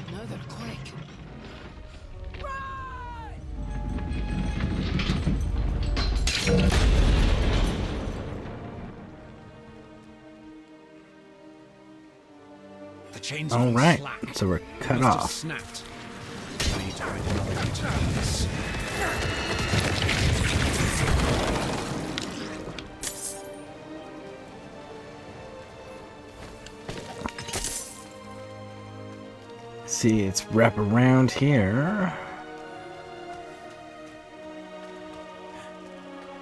Another quake. The chains All right, so we're cut off. Snapped. I need to find another way to do this. See, it's wrap around here.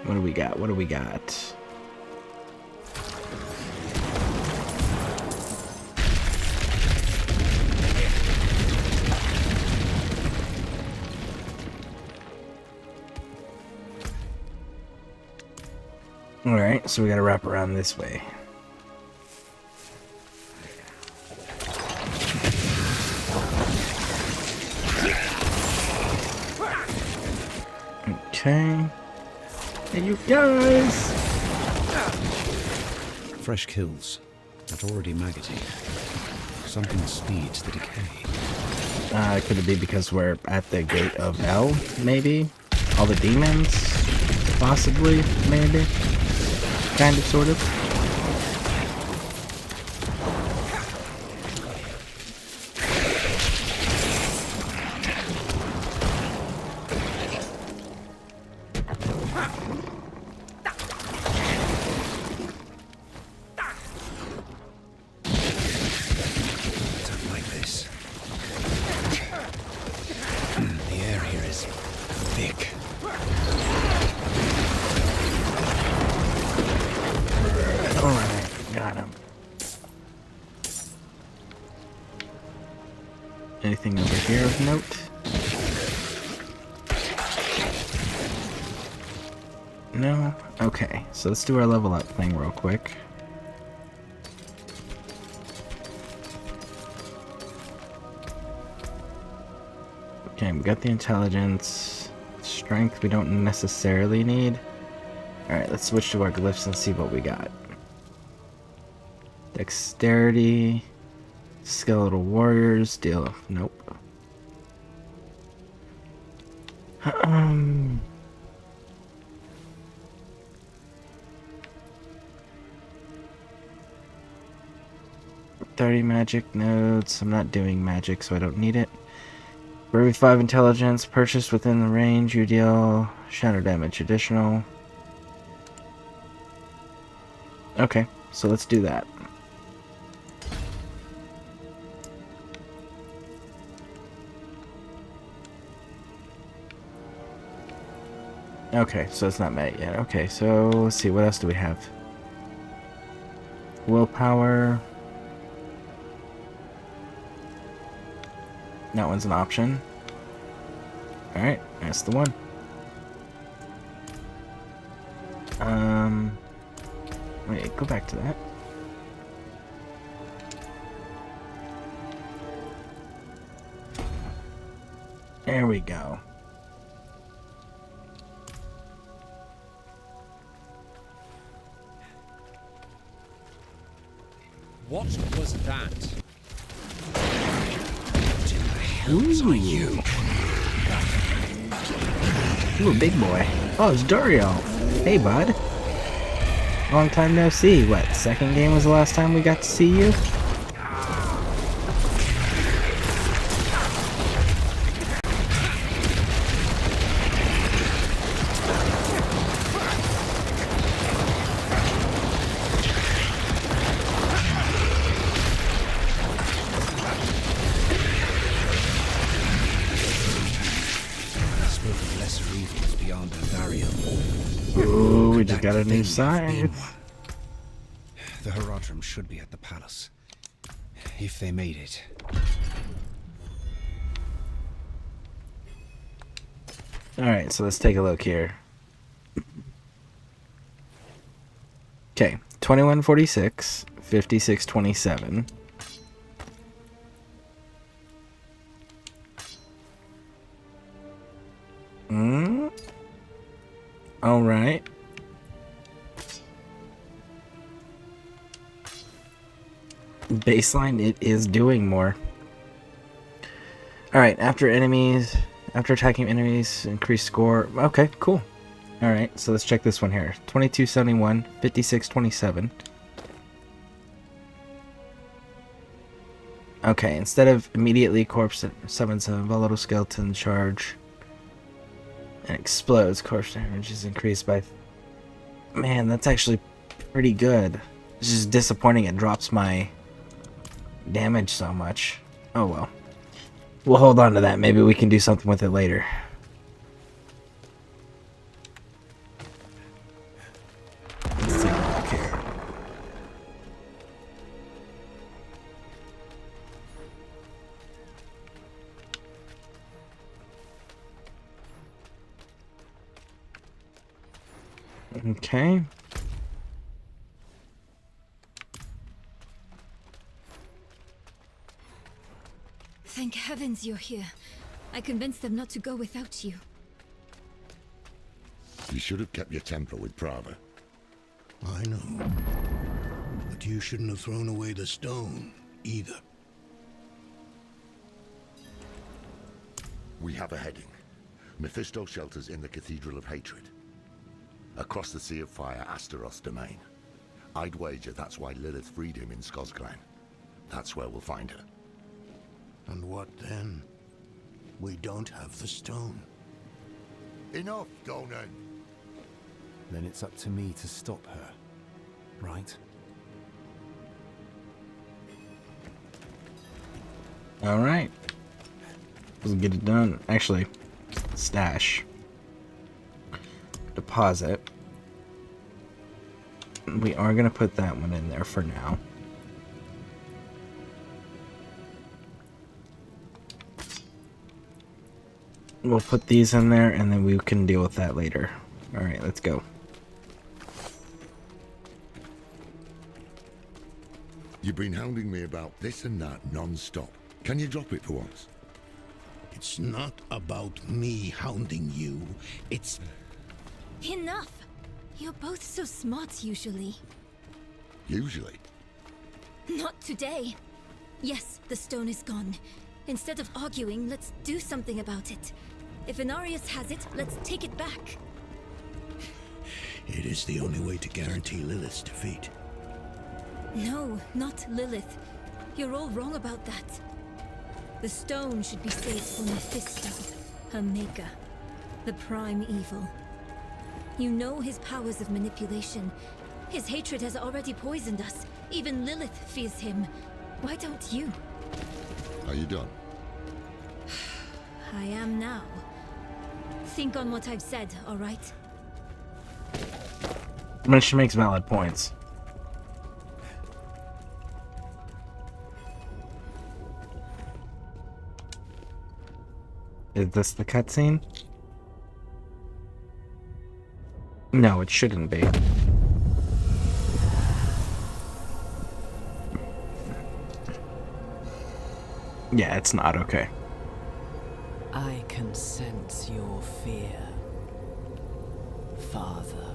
What do we got? What do we got? Alright, so we gotta wrap around this way. Okay. Hey, you guys! Fresh kills, but already maggoty. Something speeds the decay. Could it be because we're at the gate of hell, maybe? All the demons? Possibly, maybe? Kind of, sort of. anything over here of note? No? Okay, so let's do our level up thing real quick. Okay, we got the intelligence. Strength we don't necessarily need. Alright, let's switch to our glyphs and see what we got. Dexterity. Skeletal warriors. Deal. Nope. 30 magic nodes. I'm not doing magic, so I don't need it. For every 5 intelligence purchased within the range, you deal shadow damage additional. Okay, so let's do that. Okay, so it's not met yet. Okay, so let's see, what else do we have? Willpower. That one's an option. Alright, that's the one. Wait, go back to that. There we go. What was that? Ooh. Ooh, big boy. Oh, it's Duriel. Hey, bud. Long time no see. What, second game was the last time we got to see you? Ooh, we just got a new sign. The Herodrum should be at the palace. If they made it. Alright, so let's take a look here. Okay, 2146, 5627. Alright. Baseline, it is doing more. Alright, after attacking enemies, increase score. Okay, cool. Alright, so let's check this one here. 2271, 5627. Okay, instead of immediately corpse, it summons a volatile skeleton charge. And explodes. Corpse damage is increased by... Man, that's actually pretty good. It's just disappointing it drops my damage so much. Oh well. We'll hold on to that. Maybe we can do something with it later. Let's take a look here. Okay. Thank heavens you're here. I convinced them not to go without you. You should have kept your temper with Prava. I know. But you shouldn't have thrown away the stone, either. We have a heading. Mephisto shelters in the Cathedral of Hatred. Across the Sea of Fire, Astaroth's domain. I'd wager that's why Lilith freed him in Skosglen. That's where we'll find her. And what then? We don't have the stone. Enough, Donan! Then it's up to me to stop her, right? Alright. Let's get it done. Actually, stash. Deposit. We are going to put that one in there for now. We'll put these in there, and then we can deal with that later. Alright, let's go. You've been hounding me about this and that non-stop. Can you drop it for once? It's not about me hounding you. It's... Enough! You're both so smart usually. Usually? Not today. Yes, the stone is gone. Instead of arguing, let's do something about it. If Inarius has it, let's take it back. It is the only way to guarantee Lilith's defeat. No, not Lilith. You're all wrong about that. The stone should be saved for Mephisto, her maker, the prime evil. You know his powers of manipulation. His hatred has already poisoned us. Even Lilith fears him. Why don't you? Are you done? I am now. Think on what I've said, alright? I mean, she makes valid points. Is this the cutscene? No, it shouldn't be. Yeah, it's not okay. I can sense your fear, Father.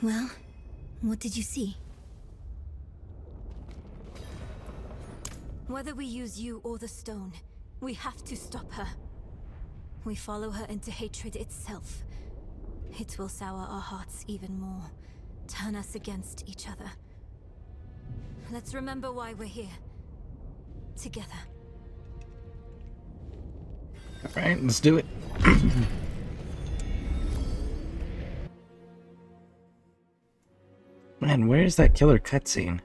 Well, what did you see? Whether we use you or the stone, we have to stop her. We follow her into hatred itself. It will sour our hearts even more, turn us against each other. Let's remember why we're here. Together. Alright, let's do it. Man, where's that killer cutscene?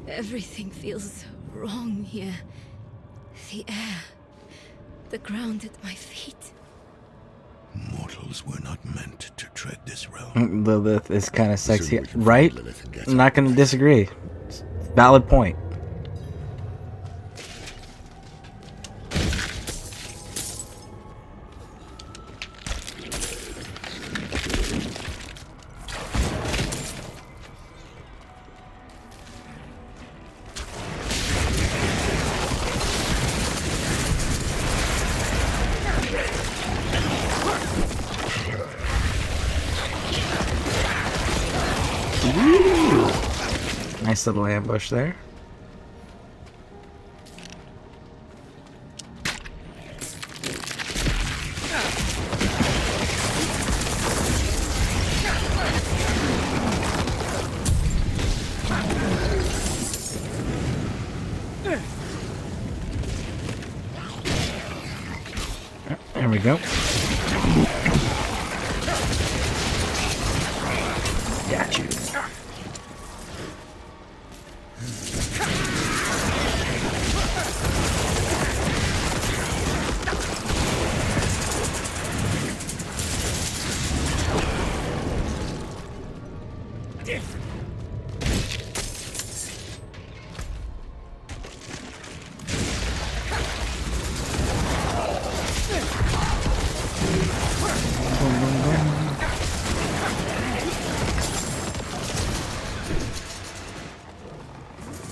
Everything feels wrong here. The air, the ground at my feet. Mortals were not meant to tread this realm. Lilith is kind of sexy, right? I'm not going to disagree. Valid point. Nice little ambush there. There we go. Got you.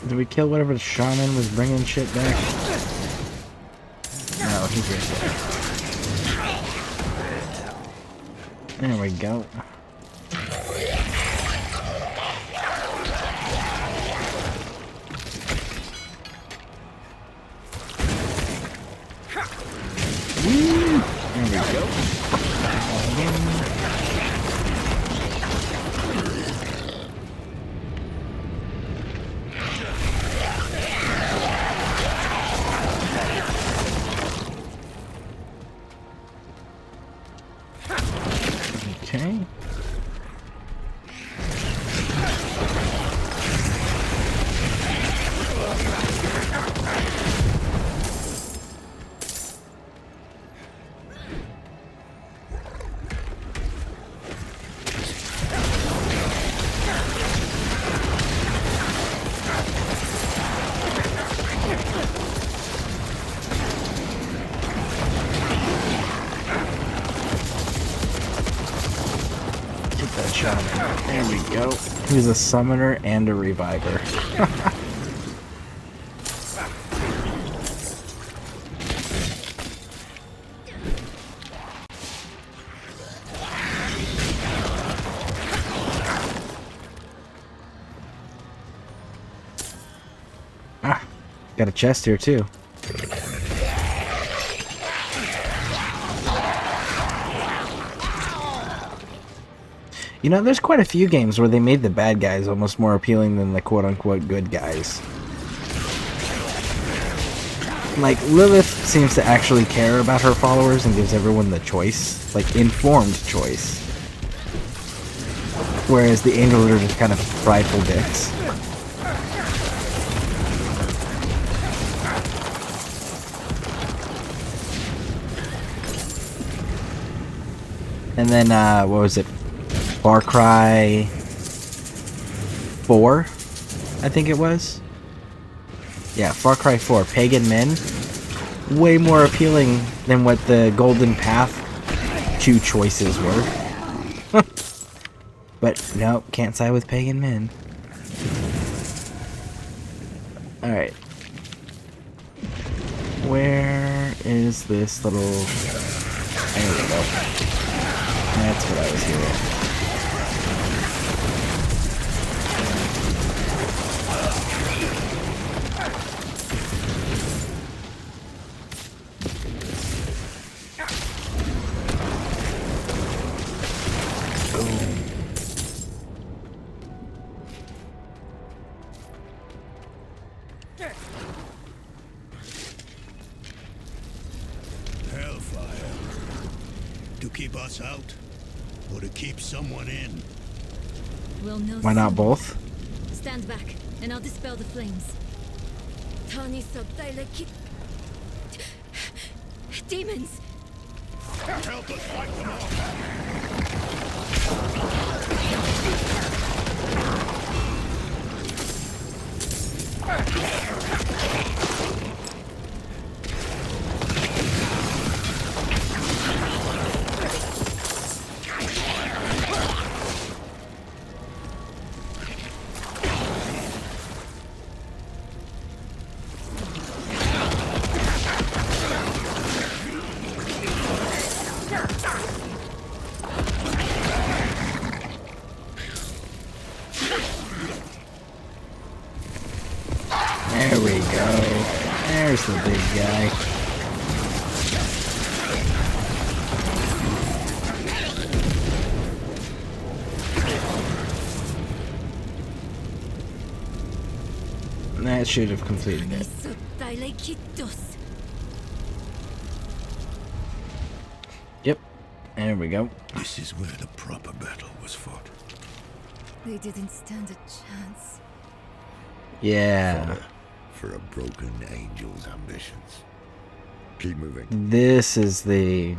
Did we kill whatever the shaman was bringing shit back? No, he's just there. There we go. There we go. Okay. That shaman. There we go. He's a summoner and a reviver. Got a chest here too. You know, there's quite a few games where they made the bad guys almost more appealing than the quote-unquote good guys. Like, Lilith seems to actually care about her followers and gives everyone the choice. Like, informed choice. Whereas the angels are just kind of prideful dicks. And then, what was it? Far Cry 4, I think it was. Yeah, Far Cry 4, Pagan Men. Way more appealing than what the Golden Path 2 choices were. But no, can't side with Pagan Men. Alright. Where is this little... There we go. That's what I was hearing. To keep us out, or to keep someone in? We'll know Why not soon. both? Stand back, and I'll dispel the flames. Tani Subdaileki. Demons! Help us fight them off! There we go. There's the big guy. That should have completed it. Yep. There we go. This is where the proper battle was fought. They didn't stand a chance. Yeah. For a broken angel's ambitions. Keep moving. This is the...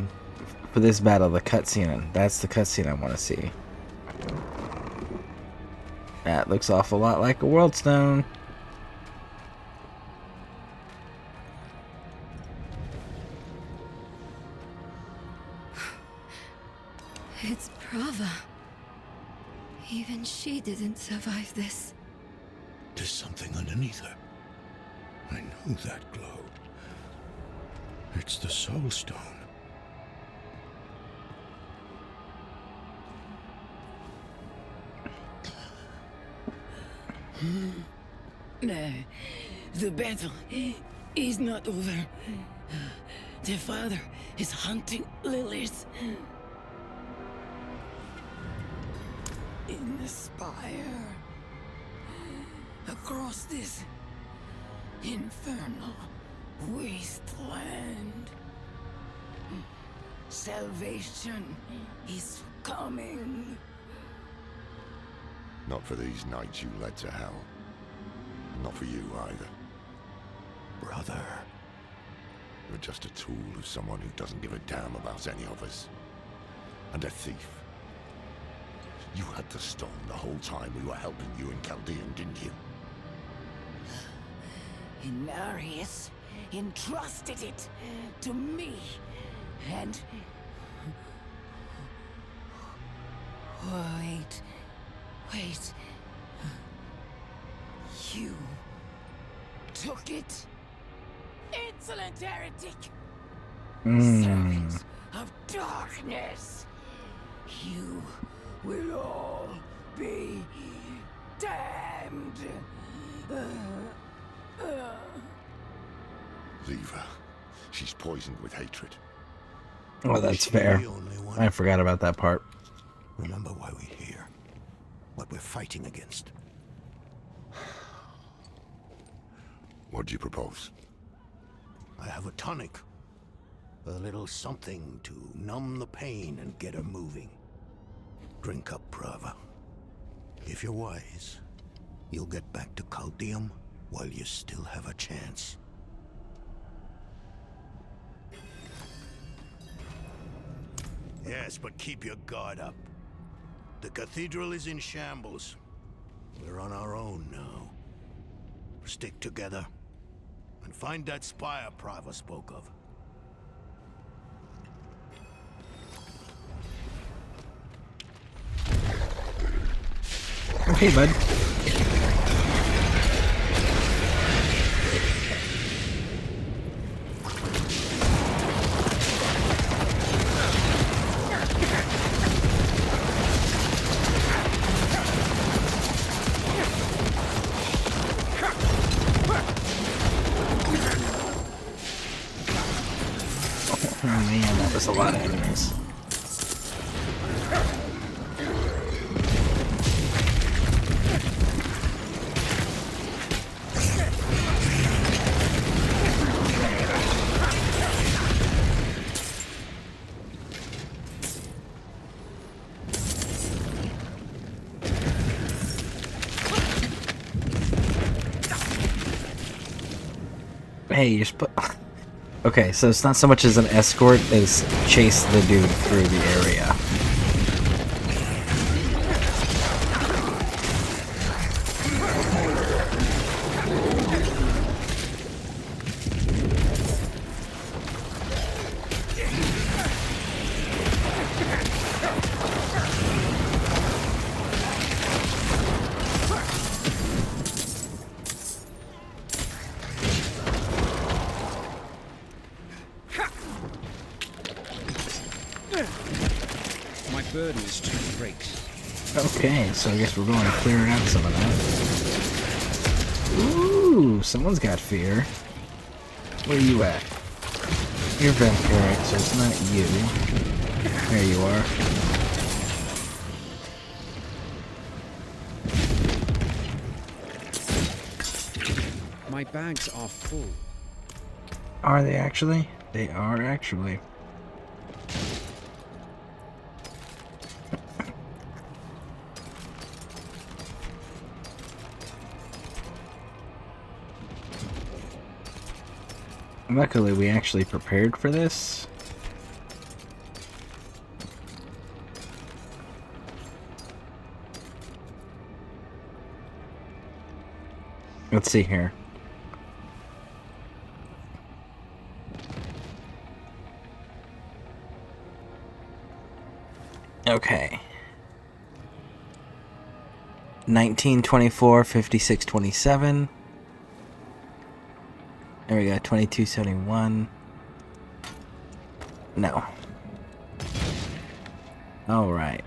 For this battle, the cutscene. That's the cutscene I want to see. That looks awful lot like a world stone. It's Prava. Even she didn't survive this. There's something underneath her. I know that glow. It's the Soul Stone. No, the battle is not over. The father is hunting lilies. In the spire. Across this infernal wasteland. Salvation is coming. Not for these knights you led to hell. Not for you either. Brother. You're just a tool of someone who doesn't give a damn about any of us. And a thief. You had the stone the whole time we were helping you in Chaldean, didn't you? Inarius entrusted it to me, and... Wait. You took it? Insolent heretic! Servants of darkness! You will all be damned! Leave her. She's poisoned with hatred. Oh, that's fair. I forgot about that part. Remember why we're here. What we're fighting against. What do you propose? I have a tonic. A little something to numb the pain and get her moving. Drink up, brava. If you're wise, you'll get back to Chaldeum while you still have a chance. Yes, but keep your guard up. The cathedral is in shambles. We're on our own now. Stick together and find that spire Prava spoke of. Okay, bud. Oh man, that was a lot of enemies. Hey, you're okay, so it's not so much as an escort as chase the dude through the area. My burden is too great. Okay, so I guess we're going to clear out some of that. Ooh, someone's got fear. Where are you at? You're vampiric, so it's not you. There you are. My bags are full. Are they actually? They are actually. Luckily, we actually prepared for this. Let's see here. Okay. 1924, 5627. There we go, 2271. No. Alright.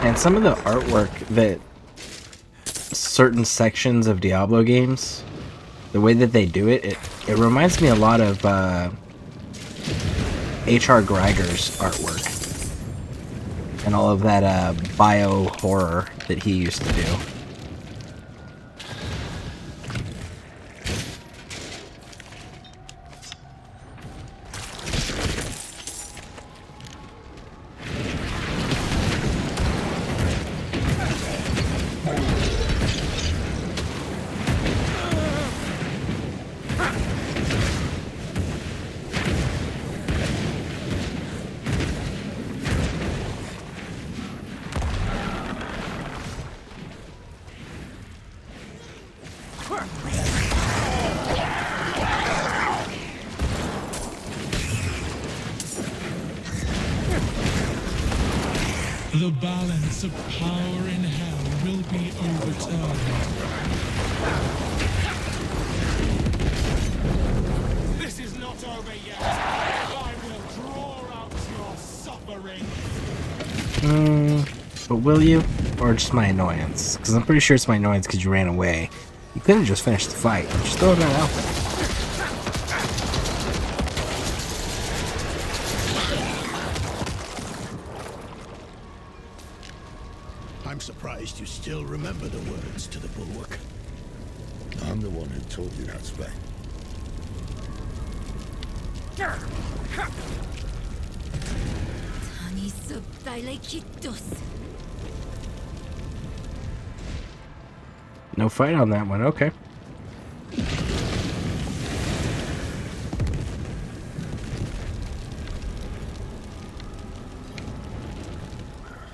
And some of the artwork that certain sections of Diablo games, the way that they do it, it reminds me a lot of H.R. Geiger's artwork and all of that bio horror that he used to do. The balance of power in hell will be overturned. This is not over yet. I will draw out your suffering. But will you? Or just my annoyance? Because I'm pretty sure it's my annoyance because you ran away. You could have just finished the fight. Just throwing that out there. I'm surprised you still remember the words to the bulwark. I'm the one who taught you that spec. No fight on that one, okay.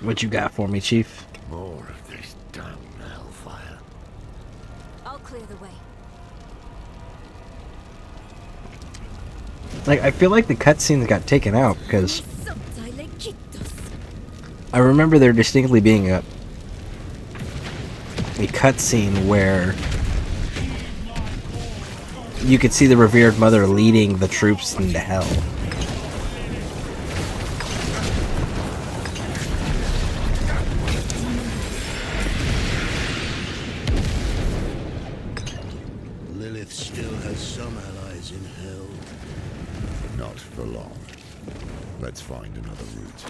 What you got for me, Chief? More of this damn hellfire. I'll clear the way. Like, I feel like the cutscenes got taken out because I remember there distinctly being a cutscene where you could see the revered mother leading the troops into hell. Lilith still has some allies in hell. Not for long. Let's find another route.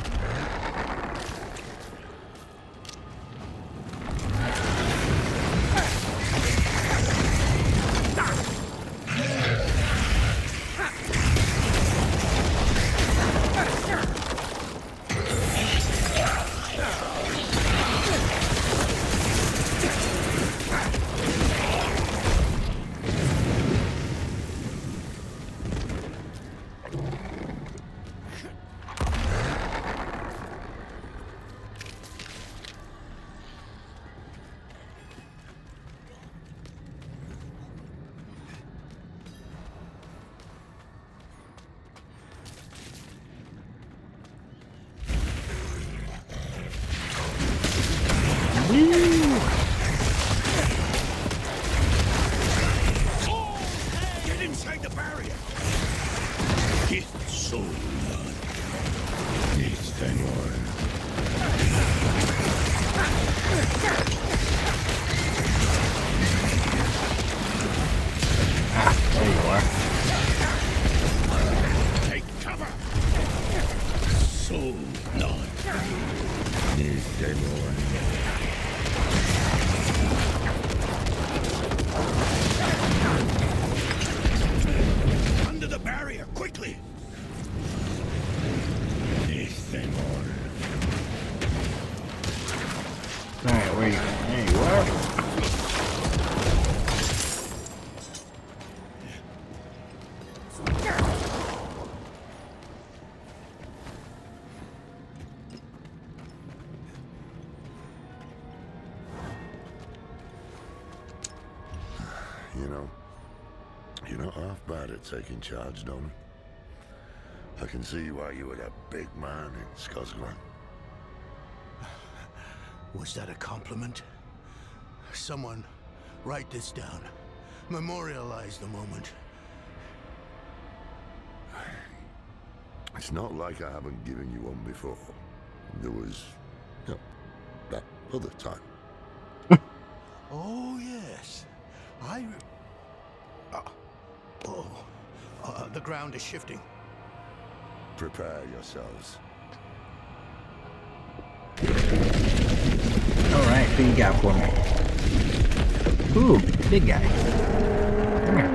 Get inside the barrier. It's so done. It's time on. There you are. Take cover. So done. It's time on. Under the barrier, quickly. It's time on. Alright, where you going? There you are. You know, you're not half bad at taking charge, Dom. I can see why you were that big man in Scotland. Was that a compliment? Someone, write this down. Memorialize the moment. It's not like I haven't given you one before. There was, you know, that other time. Oh, yes. The ground is shifting. Prepare yourselves. Alright, who you got for me? Ooh, big guy. Come here.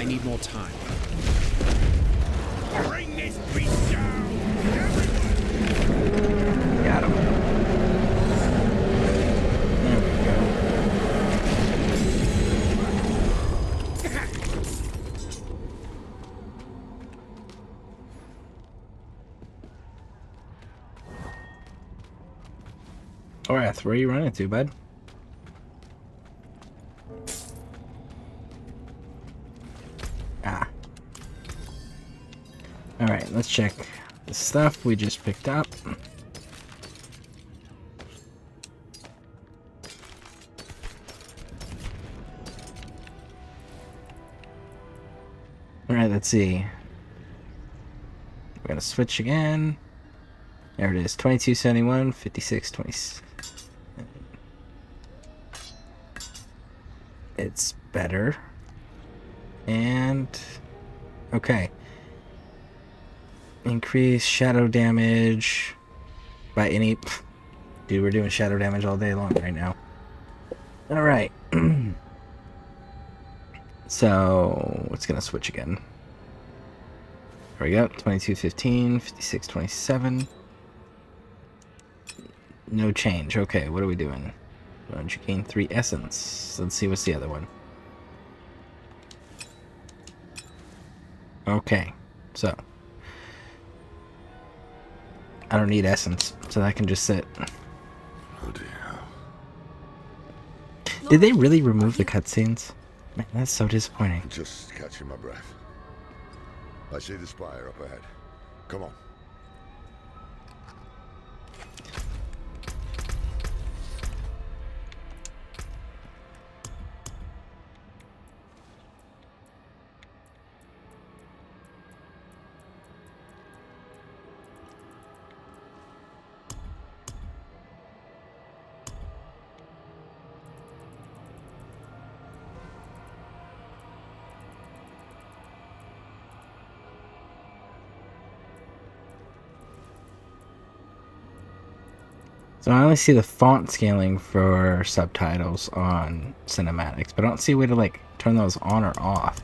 I need more time. Bring this beast down! Got him. There we go. Alright, where are you running to, bud? Alright, let's check the stuff we just picked up. Alright, let's see. We're gonna switch again. There it is, 2271, 5620. It's better. And okay. Increase shadow damage by any... Dude, we're doing shadow damage all day long right now. Alright. So, it's gonna switch again. There we go. 2215, 5627. No change. Okay, what are we doing? Why don't you gain 3 essence? Let's see what's the other one. Okay, so I don't need essence, so that can just sit. Oh dear. Did they really remove the cutscenes? Man, that's so disappointing. Just catching my breath. I see the spire up ahead. Come on. So I only see the font scaling for subtitles on cinematics, but I don't see a way to like turn those on or off.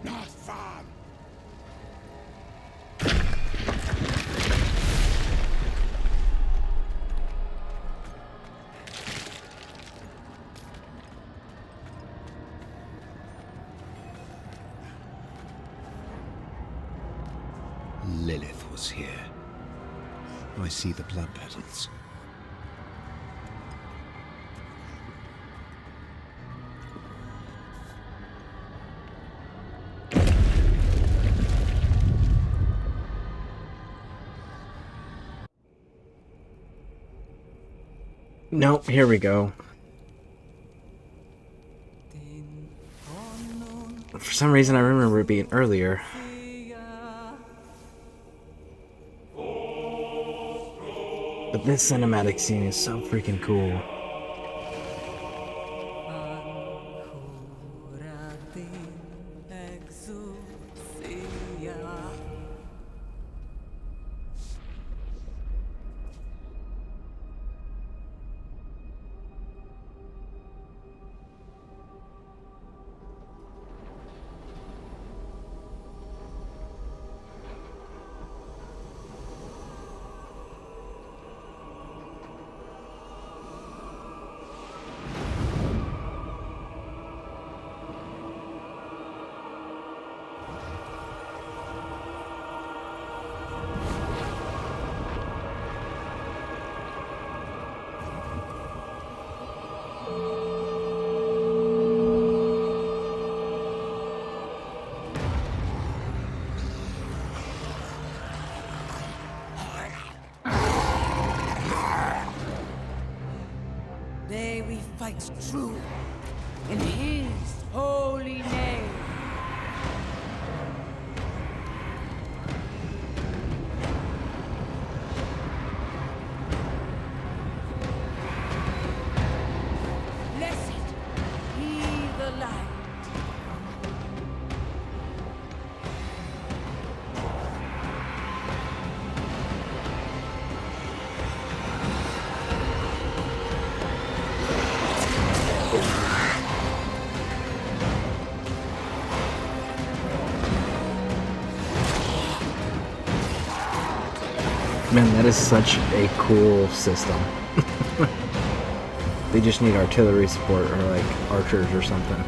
Not fun! Lilith was here. I see the blood petals. Nope, here we go. For some reason, I remember it being earlier. But this cinematic scene is so freaking cool. May we fight true in his holy name. Blessed be the light. Man, that is such a cool system. They just need artillery support or like archers or something.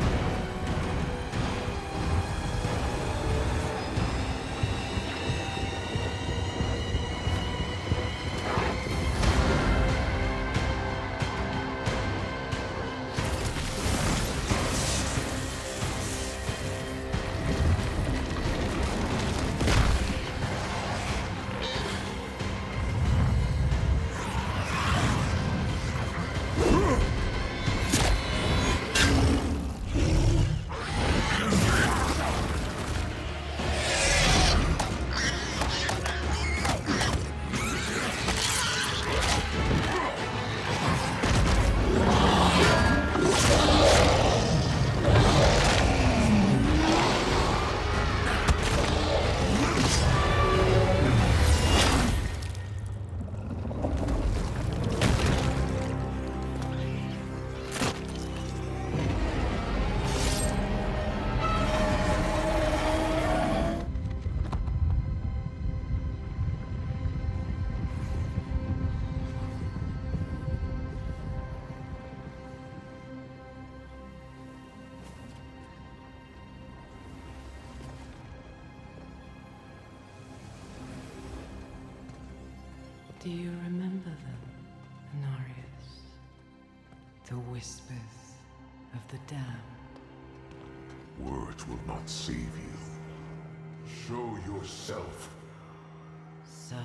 Do you remember them, Anarius? The whispers of the damned. Words will not save you. Show yourself. So,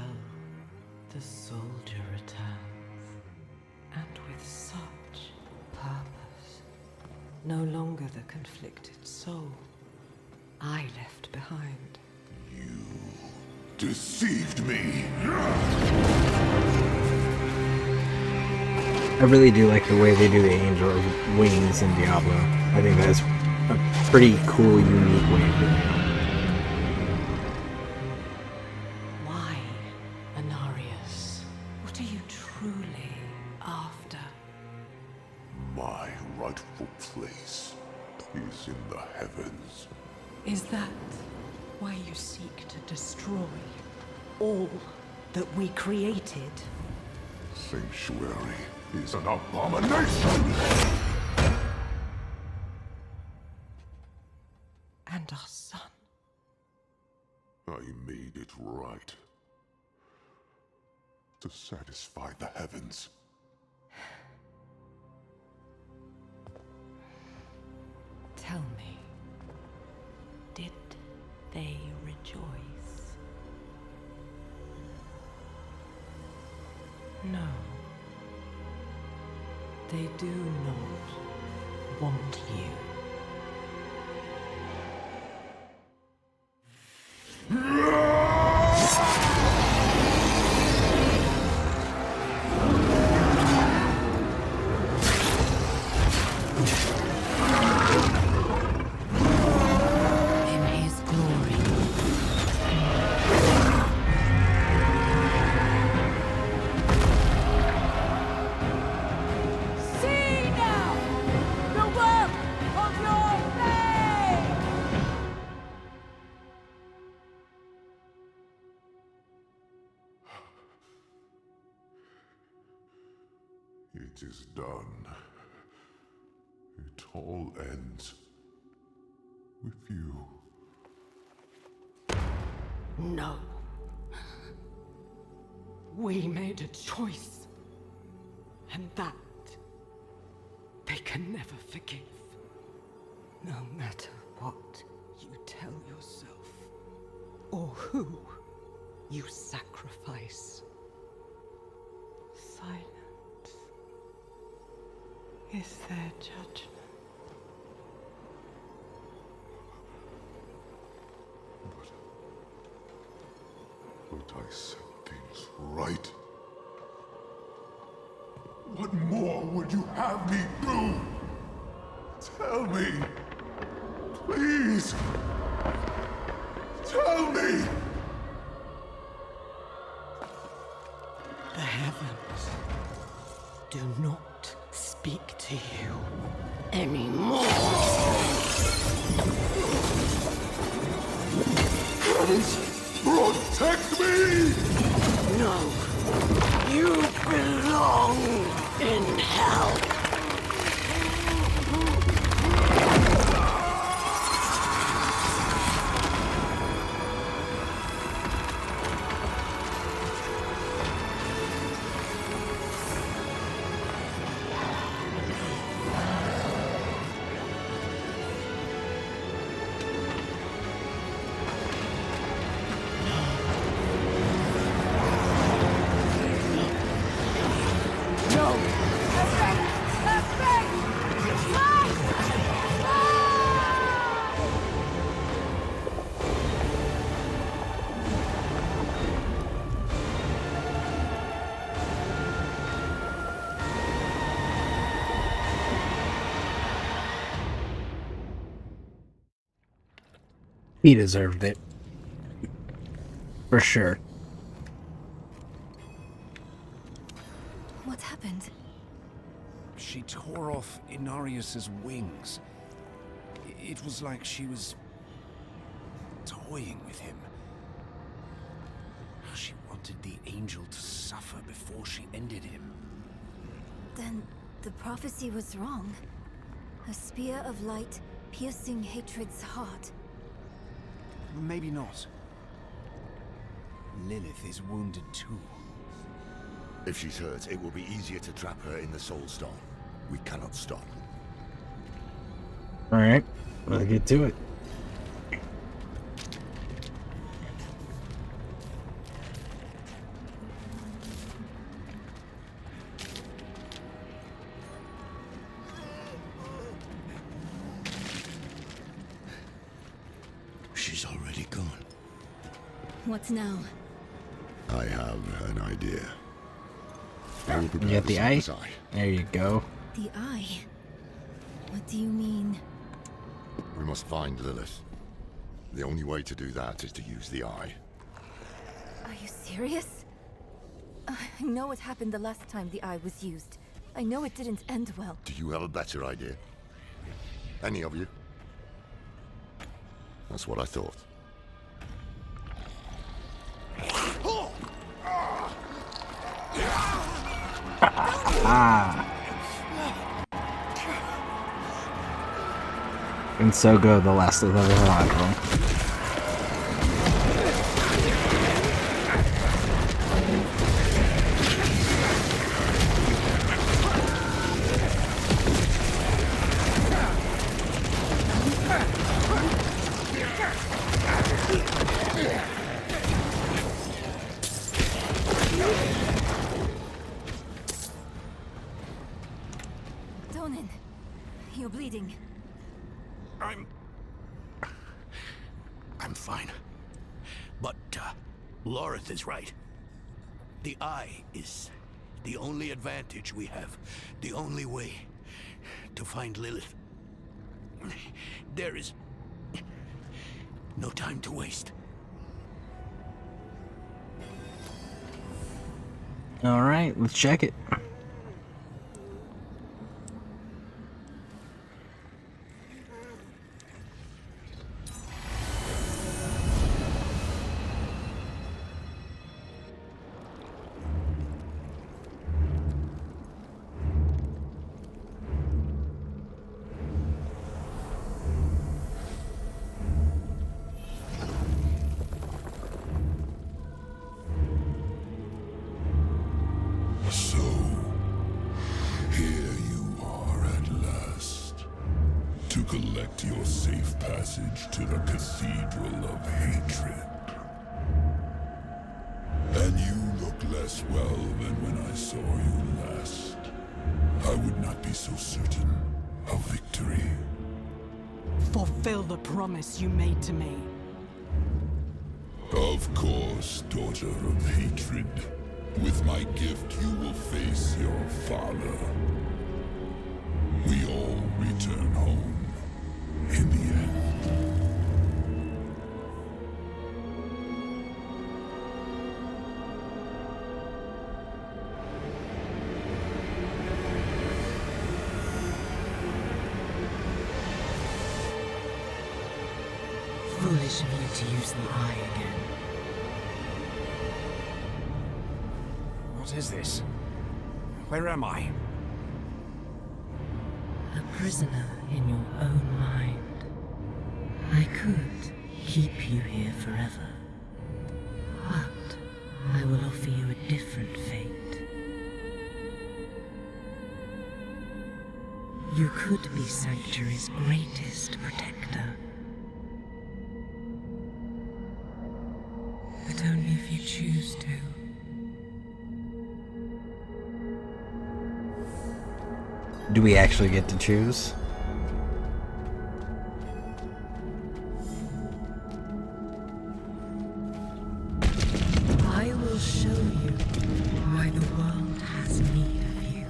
the soldier returns, and with such purpose. No longer the conflicted soul I left behind. Deceived me. I really do like the way they do the angel wings in Diablo. I think that's a pretty cool, unique way of doing it. Why, Anarius? What are you truly after? My rightful place is in the heavens. Is that why you seek to destroy all that we created? Sanctuary is an abomination! And our son. I made it right. To satisfy the heavens. Tell me, did they rejoice? No. They do not want you. It is done. It all ends with you. No. We made a choice. And that they can never forgive. No matter what you tell yourself, or who you sacrifice. Silence is their judgment. But I set things right. What more would you have me do? Tell me. Please. Tell me. The heavens do not speak to you anymore. Heavens, protect me! No. You belong in hell. He deserved it. For sure. What happened? She tore off Inarius's wings. It was like she was toying with him. She wanted the angel to suffer before she ended him. Then the prophecy was wrong. A spear of light piercing hatred's heart. Maybe not. Lilith is wounded too. If she's hurt, it will be easier to trap her in the Soul Stone. We cannot stop. Alright, let's get to it. She's already gone. What now? I have an idea. You got the eye? There you go. The eye? What do you mean? We must find Lilith. The only way to do that is to use the eye. Are you serious? I know what happened the last time the eye was used. I know it didn't end well. Do you have a better idea? Any of you? That's what I thought. Ah. And so go the last of the Horadrim. Donan, you're bleeding. I'm fine. But, Lorith is right. The eye is the only advantage we have. The only way to find Lilith. There is no time to waste. Alright, let's check it. of passage to the Cathedral of Hatred. And you look less well than when I saw you last. I would not be so certain of victory. Fulfill the promise you made to me. Of course, daughter of hatred. With my gift, you will face your father. We all return home in the end. Foolish of you to use the eye again. What is this? Where am I? A prisoner in your own mind. I could keep you here forever. But I will offer you a different fate. You could be Sanctuary's greatest protector. But only if you choose to. Do we actually get to choose? I will show you why the world has need of you.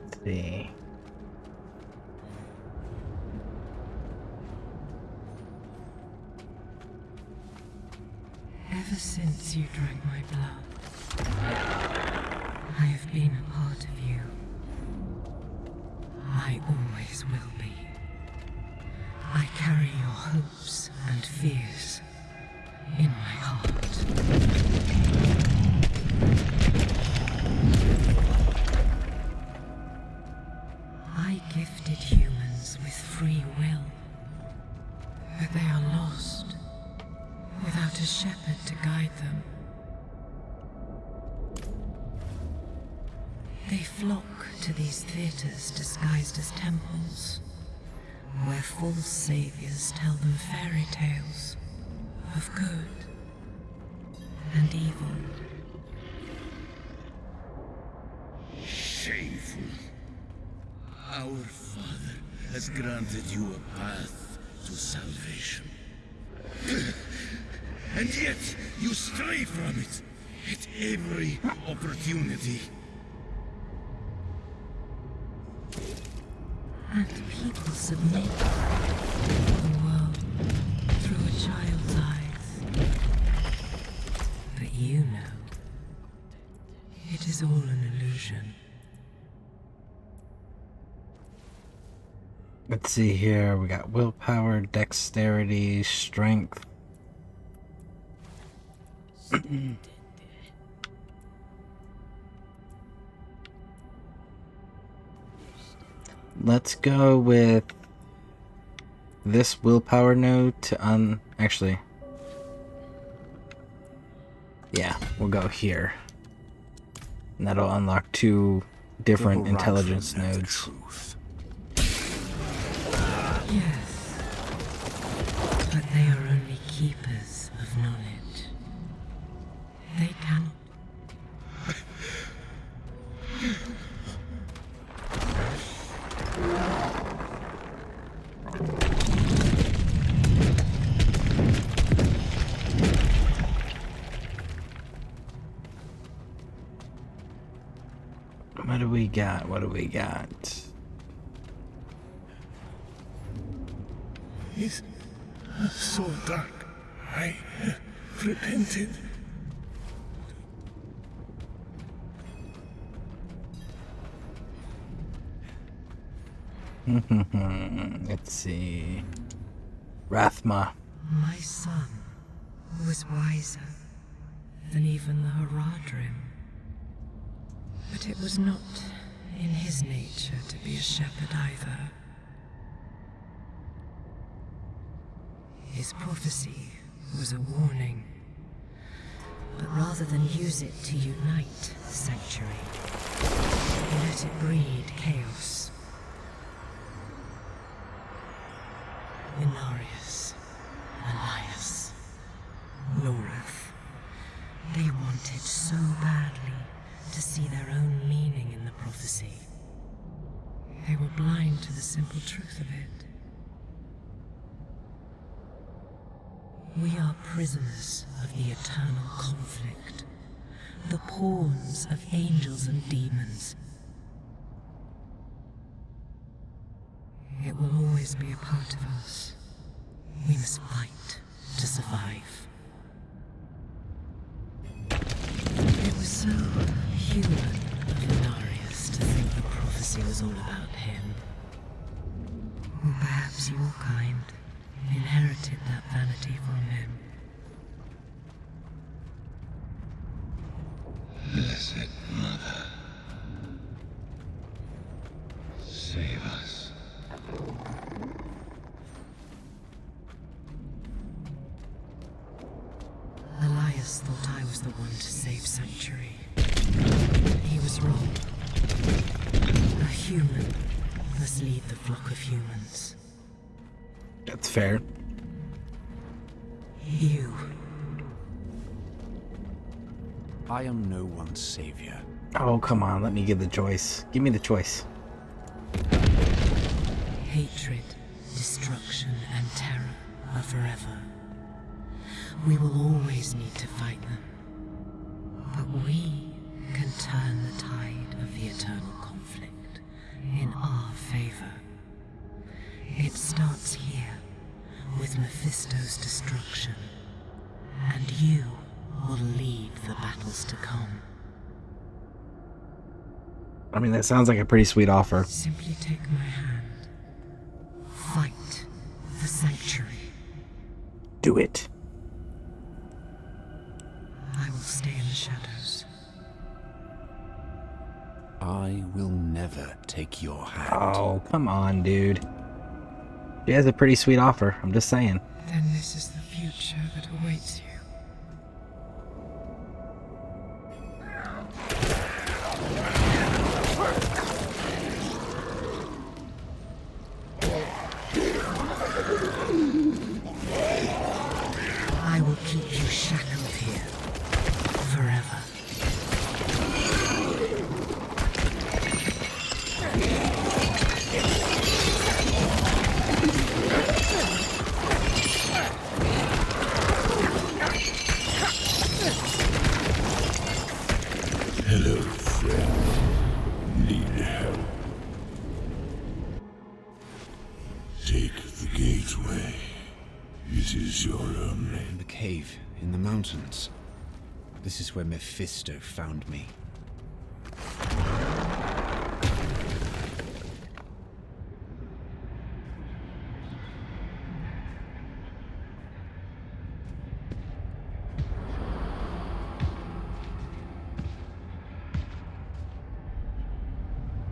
Let's see. Ever since you drank my blood, I have been a part of you. I always will be. I carry your hopes and fears in my heart. I gifted humans with free will, but they are lost. Without a shepherd to guide them. They flock to these theaters disguised as temples, where false saviors tell them fairy tales of good and evil. Shameful. Our Father has granted you a path to salvation. And yet, you stray from it at every opportunity. And people submit to the world through a child's eyes. But you know, it is all an illusion. Let's see here. We got willpower, dexterity, strength. Let's go with this willpower node to actually. Yeah, we'll go here. And that'll unlock 2 different intelligence nodes. Yes, but they are only keepers of knowledge. They cannot. What do we got? What do we got? It's so dark. I repented. Let's see. Rathma. My son was wiser than even the Haradrim. But it was not in his nature to be a shepherd either. His prophecy was a warning. But rather than use it to unite the Sanctuary, Let it breed chaos. Inarius, Elias, Lorath. They wanted so badly to see their own meaning in the prophecy. They were blind to the simple truth of it. We are prisoners of the eternal conflict, the pawns of angels and demons. It will always be a part of us. We must fight to survive. It was so human of Inarius to think the prophecy was all about him. Or perhaps your kind inherited that vanity from him. Blessed Mother, save us. Elias thought I was the one to save Sanctuary. He was wrong. A human must lead the flock of humans. That's fair. You. I am no one's savior. Oh, come on. Let me give the choice. Give me the choice. Hatred, destruction, and terror are forever. We will always need to fight them. But we can turn the tide of the eternal conflict in our favor. It starts here, with Mephisto's destruction, and you will lead the battles to come. I mean, that sounds like a pretty sweet offer. Simply take my hand. Fight for Sanctuary. Do it. I will stay in the shadows. I will never take your hand. Oh, come on, dude. She has a pretty sweet offer. I'm just saying. Then this is the future that awaits you. I will keep you shackled here forever. Hello, friend. Need help? Take the gateway. It is your only. The cave in the mountains. This is where Mephisto found me.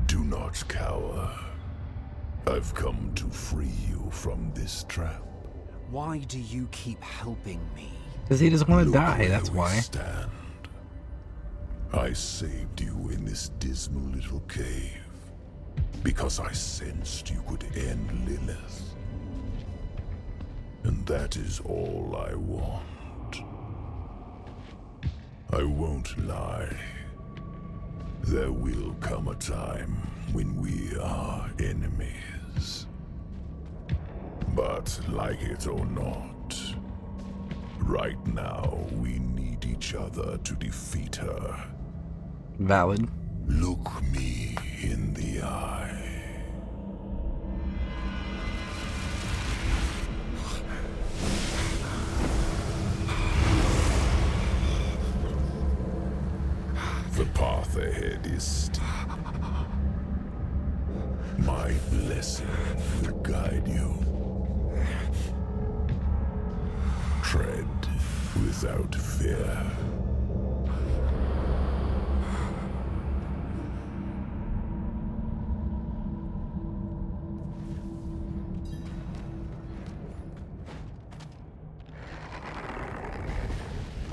Do not cower. I've come to free you from this trap. Why do you keep helping me? Because he doesn't want to die, that's why. Stand. I saved you in this dismal little cave because I sensed you could end Lilith. And that is all I want. I won't lie. There will come a time when we are enemies. But like it or not, right now we need each other to defeat her. Valid. Look me in the eye. The path ahead is steep. My blessing will guide you. Tread without fear.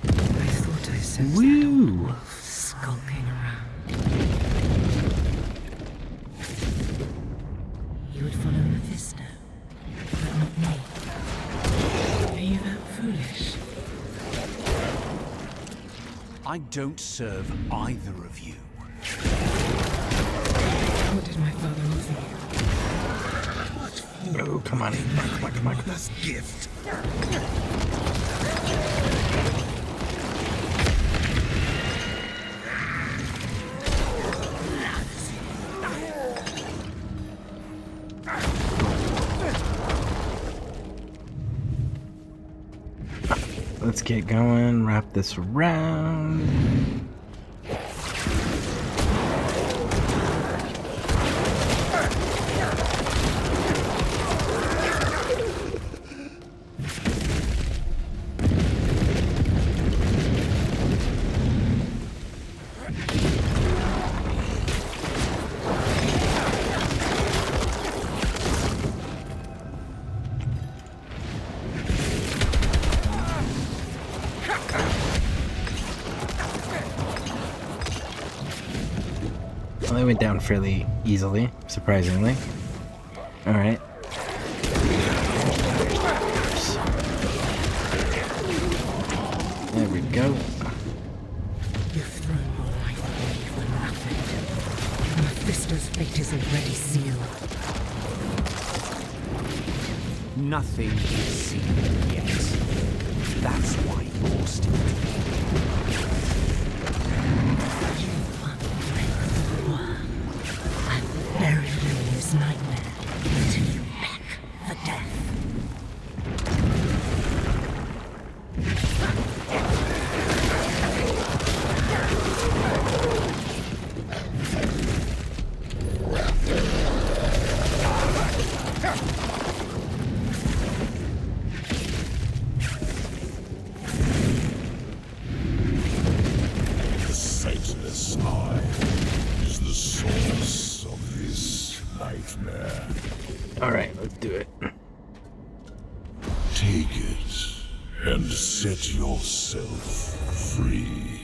I thought I sensed that wolf skulking around. I don't serve either of you. What did my father offer you? Oh, come on. Come on, come on, come on. Gift. Let's get going, wrap this around. Well, they went down fairly easily, surprisingly. Alright. There we go. You've thrown your life away for nothing. Mephisto's fate is already sealed. Nothing is sealed yet. That's why you're still here. Bury you in this nightmare until you beg for death. The sightless eye is the source of this nightmare. Alright, let's do it. Take it and set yourself free.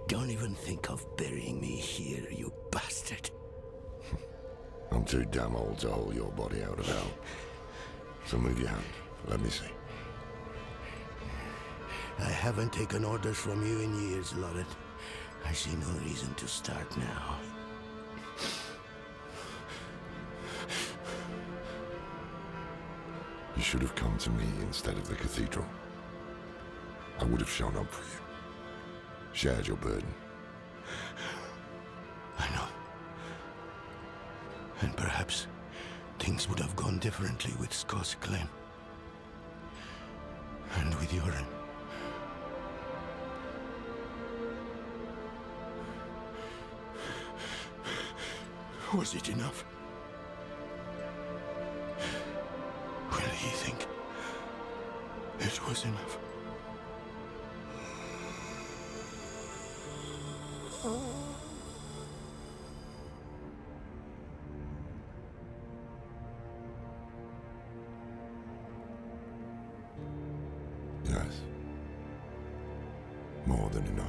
Don't even think of burying me here, you bastard. I'm too damn old to haul your body out of hell. So move your hand. Let me see. I haven't taken orders from you in years, Lorette. I see no reason to start now. You should have come to me instead of the cathedral. I would have shown up for you. Shared your burden. I know. And perhaps things would have gone differently with Scott's claim. And with Yoren. Was it enough? Will he think it was enough? Yes. More than enough.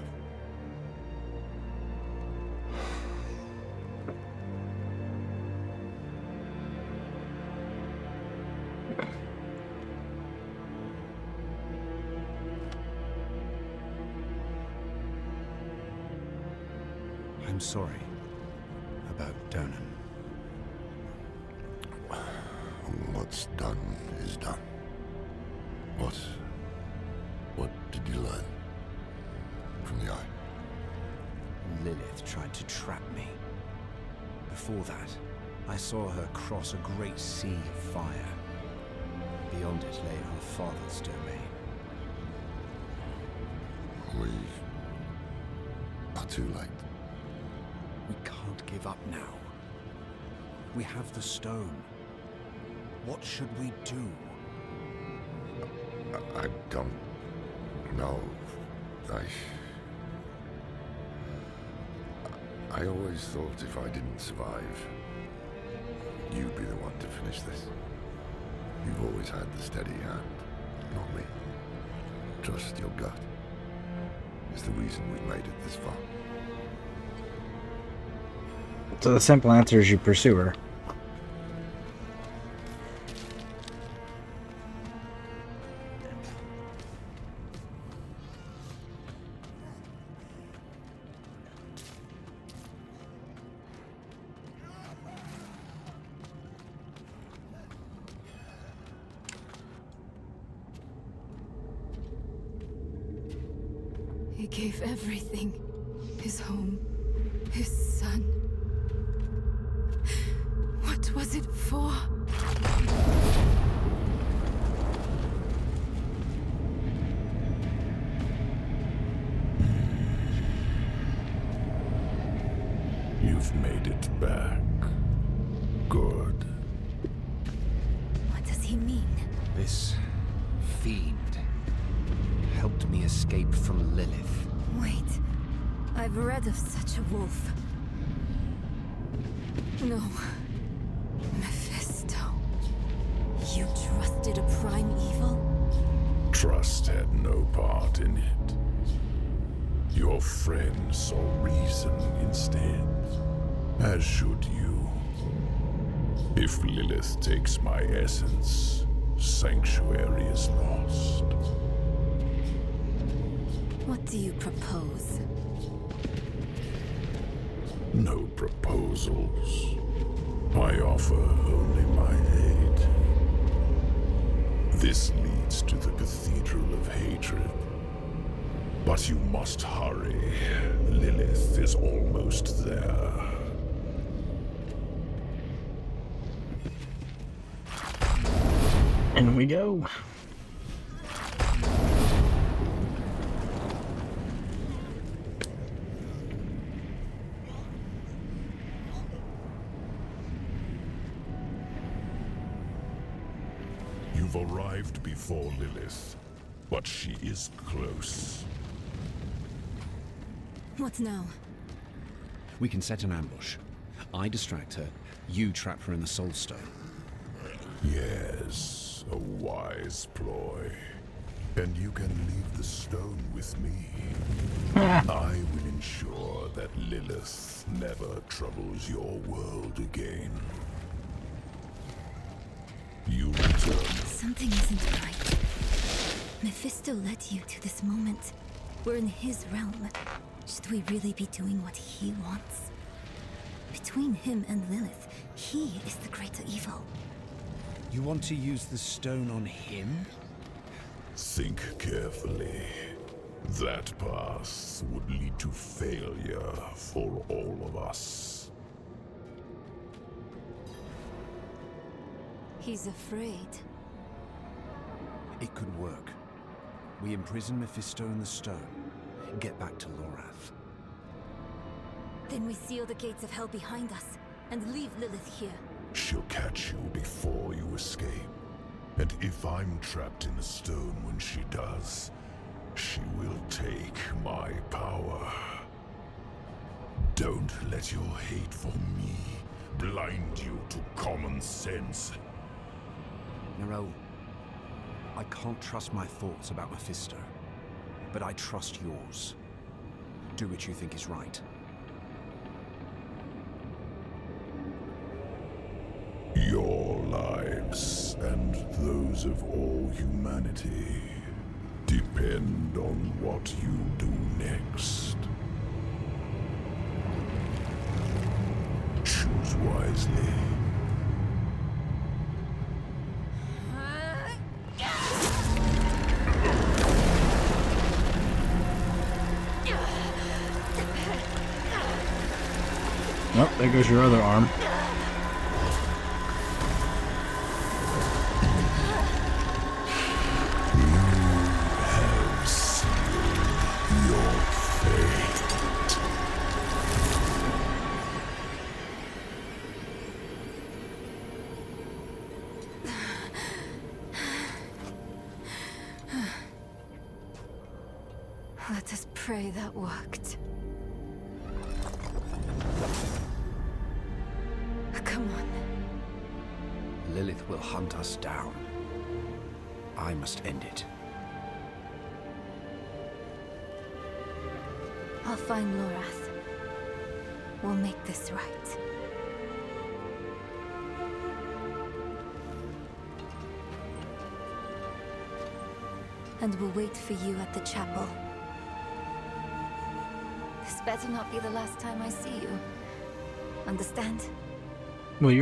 I'm sorry about Donan. What's done is done. What did you learn from the eye? Lilith tried to trap me. Before that, I saw her cross a great sea of fire. Beyond it lay our father's domain. We are too late. We can't give up now. We have the stone. What should we do? I don't know. I always thought if I didn't survive, you'd be the one to finish this. You've always had the steady hand, not me. Trust your gut. It's the reason we've made it this far. So the simple answer is you pursue her. He gave everything. His home, his son. What was it for? You've made it back. Good. What does he mean? This fiend helped me escape from Lilith. Wait, I've read of such a wolf. No. Mephisto. You trusted a prime evil? Trust had no part in it. Your friend saw reason instead, as should you. If Lilith takes my essence, Sanctuary is lost. What do you propose? No proposals. I offer only my aid. This leads to the Cathedral of Hatred. But you must hurry. Lilith is almost there. In we go. You've arrived before Lilith, but she is close. What now? We can set an ambush. I distract her, you trap her in the Soul Stone. Yes, a wise ploy. And you can leave the stone with me. I will ensure that Lilith never troubles your world again. You return. Something isn't right. Mephisto led you to this moment. We're in his realm. Should we really be doing what he wants? Between him and Lilith, he is the greater evil. You want to use the stone on him? Think carefully. That path would lead to failure for all of us. He's afraid. It could work. We imprison Mephisto in the stone, get back to Lorath. Then we seal the gates of hell behind us, and leave Lilith here. She'll catch you before you escape. And if I'm trapped in the stone when she does, she will take my power. Don't let your hate for me blind you to common sense. Nero, I can't trust my thoughts about Mephisto, but I trust yours. Do what you think is right. Your lives and those of all humanity depend on what you do next. Choose wisely. Oh, there goes your other arm. Let us pray that worked. Come on. Lilith will hunt us down. I must end it. I'll find Lorath. We'll make this right. And we'll wait for you at the chapel. This better not be the last time I see you. Understand? Well,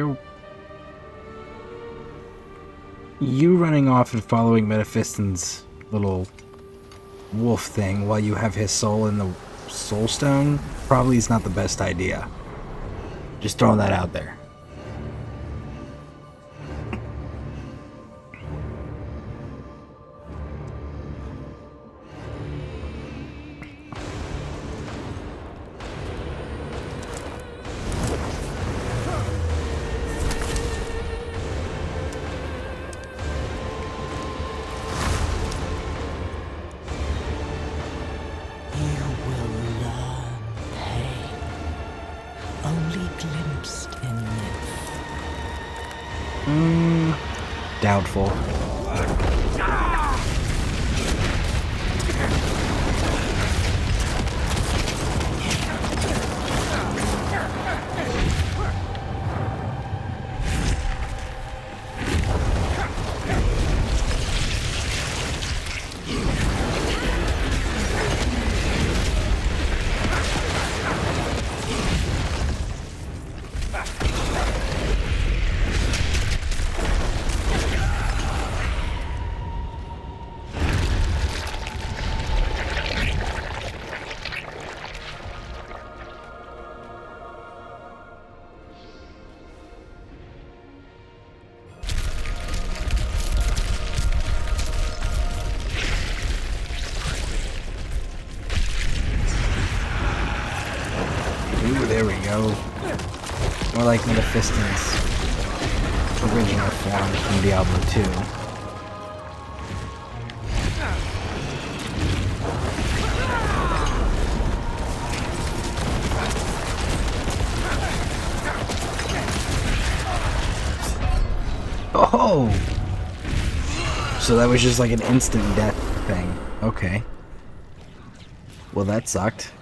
you running off and following Mephiston's little wolf thing while you have his soul in the soul stone probably is not the best idea. Just throwing that out there. Doubtful. There we go. More like Mephiston's original form from Diablo 2. Oh! So that was just like an instant death thing. Okay. Well, that sucked.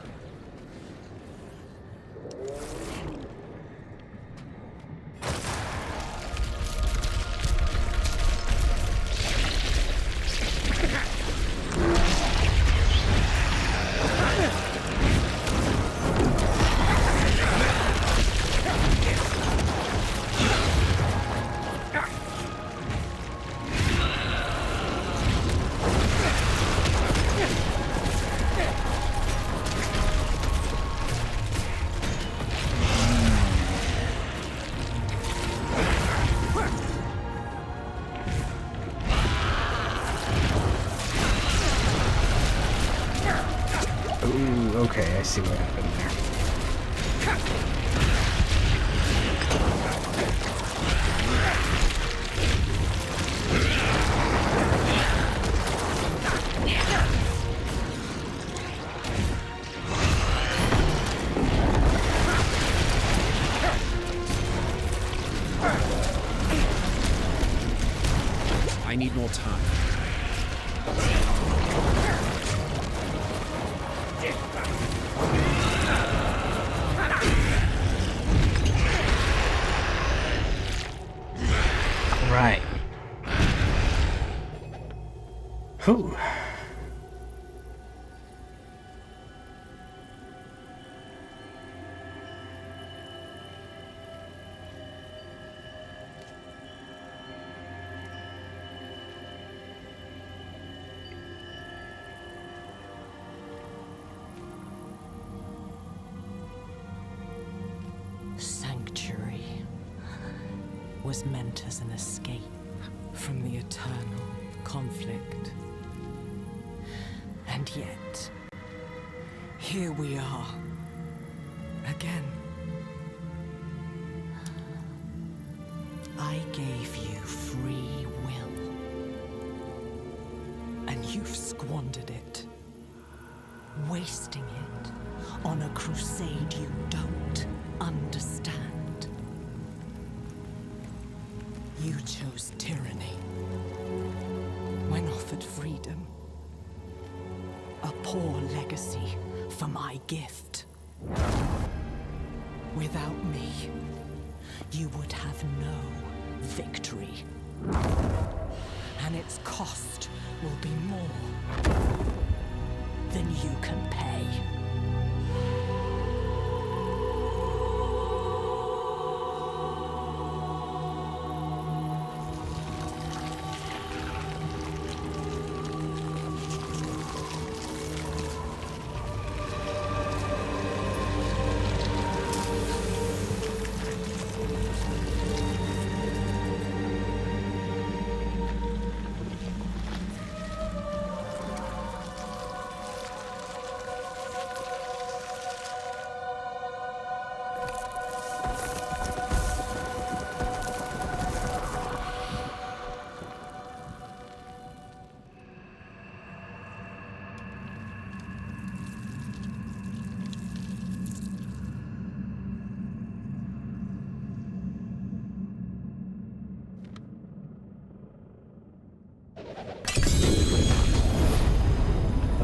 Okay, I see what happened there. I need more time. Right. Whew. Sanctuary was meant as an escape from the eternal conflict. And yet, here we are, again. I gave you free will, and you've squandered it. wasting it on a crusade you don't understand. You chose tyranny when offered freedom. A poor legacy for my gift. Without me, you would have no victory. And its cost will be more than you can pay.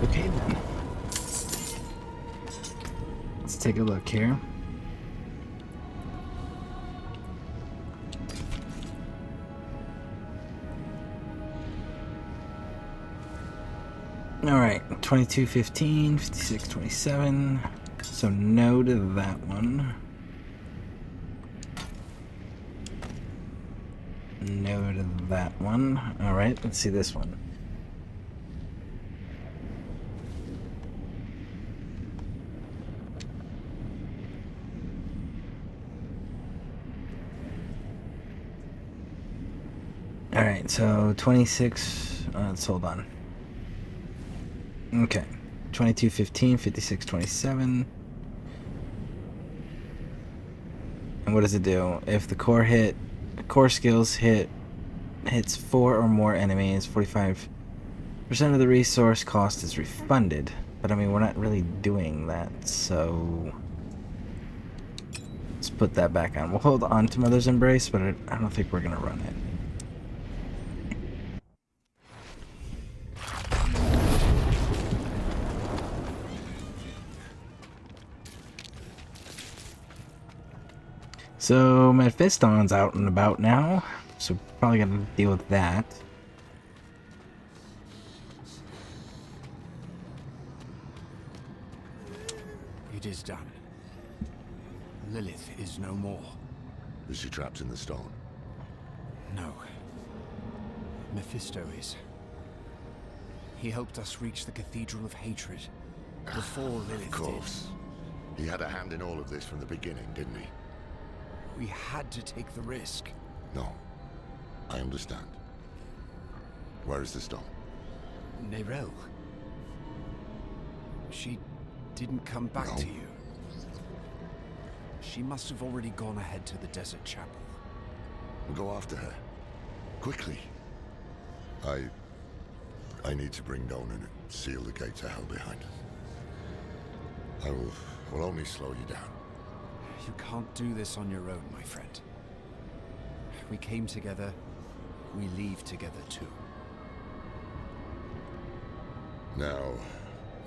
Okay then. Let's take a look here. Alright, 2215, 5627. So no to that one. No to that one. Alright, let's see this one. Alright, so 26, let's hold on. Okay, 2215, 5627. And what does it do? If the core skills hits 4 or more enemies, 45% of the resource cost is refunded. But I mean, we're not really doing that, so let's put that back on. We'll hold on to Mother's Embrace, but I don't think we're gonna run it. So Mephiston's out and about now, so probably gonna deal with that. It is done. Lilith is no more. Is she trapped in the stone? No. Mephisto is. He helped us reach the Cathedral of Hatred before Lilith did. Of course. He had a hand in all of this from the beginning, didn't he? We had to take the risk. No. I understand. Where is the stone? Neyrelle. She didn't come back to you. She must have already gone ahead to the desert chapel. We'll go after her. Quickly. I need to bring Donan and seal the gates of hell behind us. I will only slow you down. You can't do this on your own, my friend. We came together, we leave together too. Now,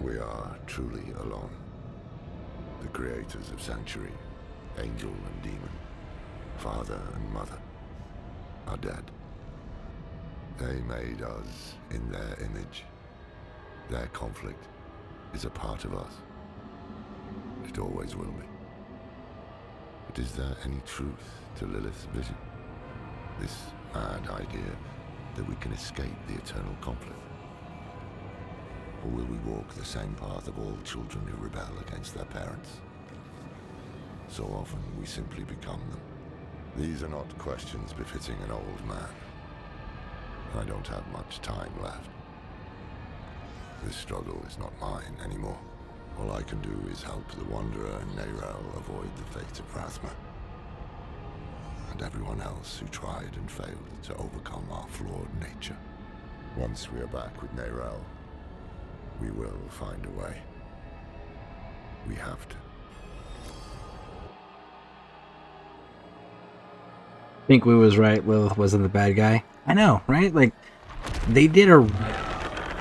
we are truly alone. The creators of Sanctuary, Angel and Demon, Father and Mother, are dead. They made us in their image. Their conflict is a part of us. It always will be. But is there any truth to Lilith's vision? This mad idea that we can escape the eternal conflict? Or will we walk the same path of all children who rebel against their parents? So often we simply become them. These are not questions befitting an old man. I don't have much time left. This struggle is not mine anymore. All I can do is help the Wanderer and Neyrelle avoid the fate of Rathma. And everyone else who tried and failed to overcome our flawed nature. Once we are back with Neyrelle, we will find a way. We have to. I think we was right. Lilith wasn't the bad guy. I know, right? Like, they did a...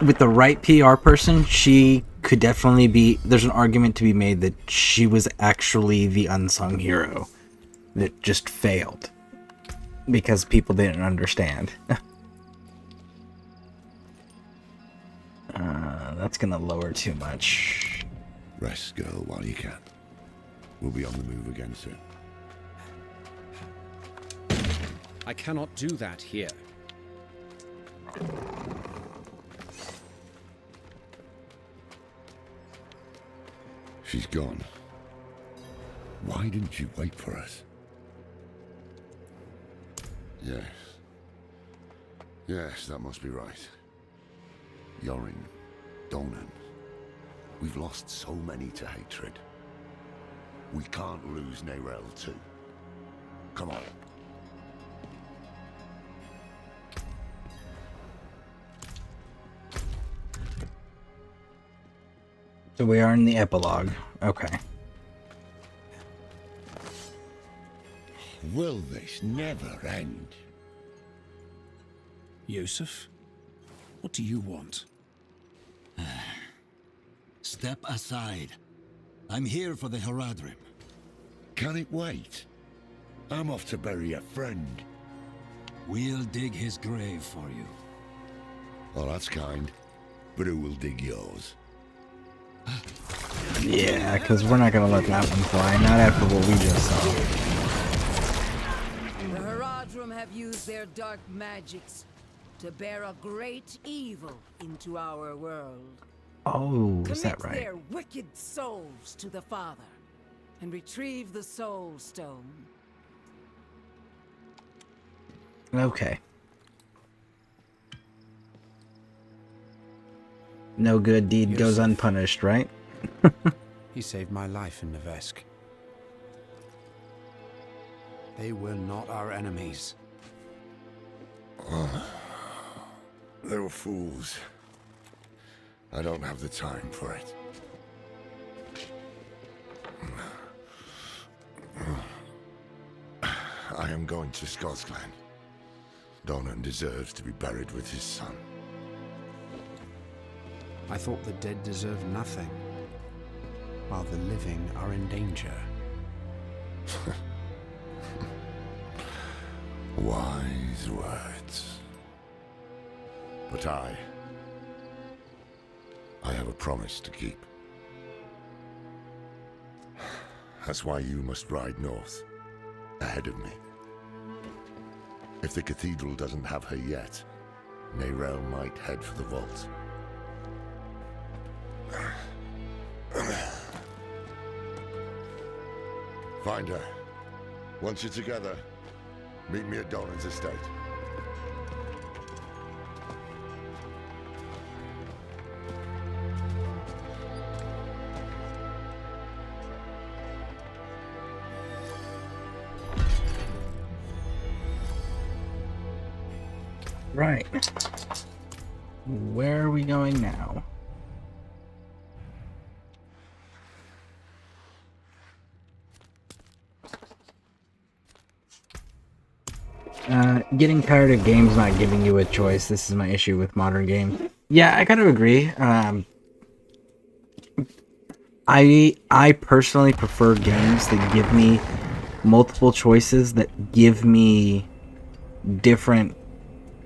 With the right PR person, she could definitely be... There's an argument to be made that she was actually the unsung hero that just failed because people didn't understand. That's gonna lower too much. Rest, girl, while you can. We'll be on the move again soon. I cannot do that here. She's gone. Why didn't you wait for us? Yes. Yes, that must be right. Yorin, Donan. We've lost so many to hatred. We can't lose Nerel too. Come on. So we are in the epilogue. Okay. Will this never end? Yusuf, what do you want? Step aside. I'm here for the Haradrim. Can it wait? I'm off to bury a friend. We'll dig his grave for you. Well, that's kind. But who will dig yours? Yeah, because we're not going to let that one fly. Not after what we just saw. The Haradrim have used their dark magics to bear a great evil into our world. Oh, is that Commit right? their wicked souls to the Father and retrieve the Soul Stone. Okay. No good deed goes unpunished, right? He saved my life in Nevesk. They were not our enemies. They were fools. I don't have the time for it. I am going to Scotland. Donan deserves to be buried with his son. I thought the dead deserved nothing, while the living are in danger. Wise words. But I have a promise to keep. That's why you must ride north, ahead of me. If the cathedral doesn't have her yet, Nerel might head for the vault. Find her. Once you're together, meet me at Donan's estate. Right. Where are we going now? Getting tired of games not giving you a choice. This is my issue with modern games. Yeah, I gotta agree. I personally prefer games that give me multiple choices, that give me different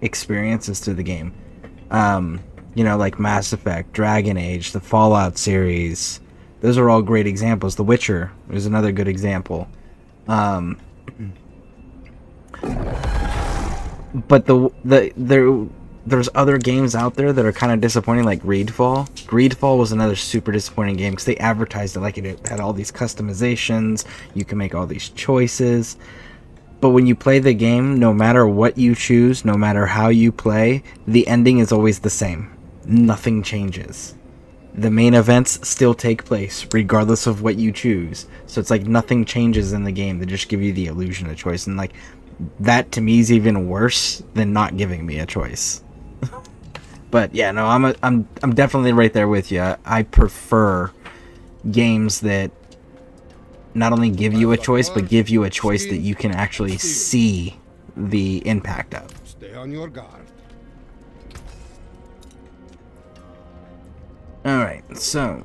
experiences to the game. You know, like Mass Effect, Dragon Age, the Fallout series. Those are all great examples. The Witcher is another good example. But there's other games out there that are kind of disappointing, like Greedfall. Greedfall was another super disappointing game because they advertised it like it had all these customizations. You can make all these choices. But when you play the game, no matter what you choose, no matter how you play, the ending is always the same. Nothing changes. The main events still take place, regardless of what you choose. So it's like nothing changes in the game. They just give you the illusion of choice. And like, that to me is even worse than not giving me a choice. But yeah, no, I'm definitely right there with you. I prefer games that not only give you a choice, but give you a choice that you can actually see the impact of. Stay on your guard. Alright, so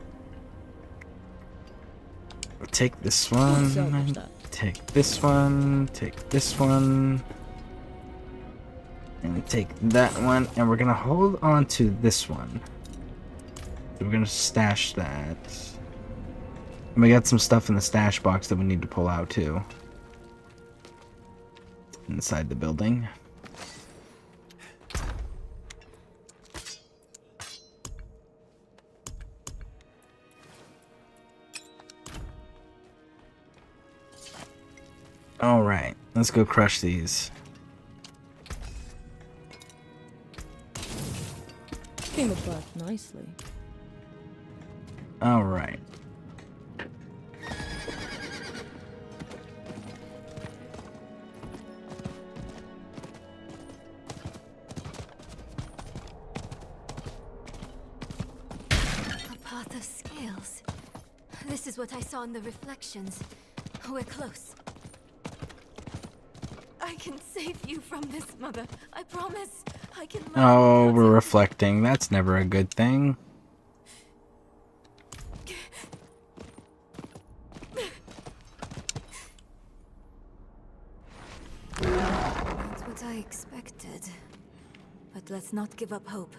take this one, take this one, take this one, and take that one, and we're gonna hold on to this one. We're gonna stash that. And we got some stuff in the stash box that we need to pull out too. Inside the building. Alright, let's go crush these. Came apart nicely. Alright. A path of scales. This is what I saw in the reflections. We're close. I can save you from this, Mother. I promise. I can. Oh, we're reflecting. That's never a good thing. Not what I expected. But let's not give up hope.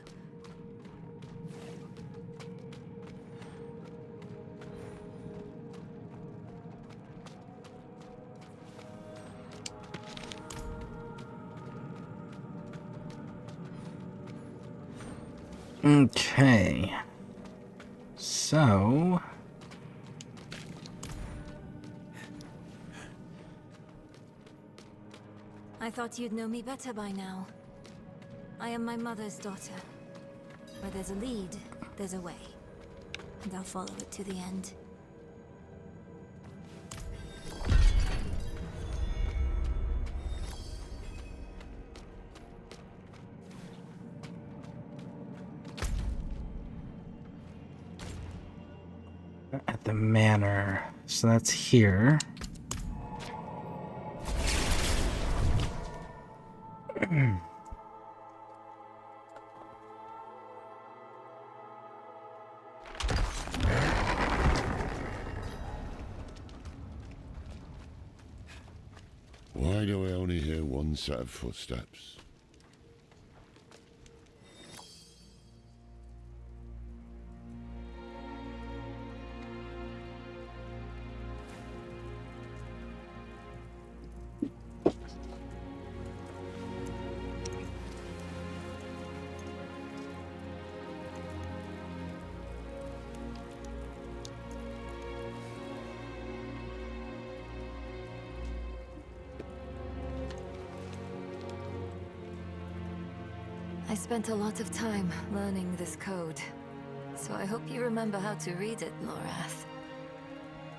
Okay. So... I thought you'd know me better by now. I am my mother's daughter. Where there's a lead, there's a way. And I'll follow it to the end. At the manor. So that's here. Why do I only hear one set of footsteps? I spent a lot of time learning this code, so I hope you remember how to read it, Lorath.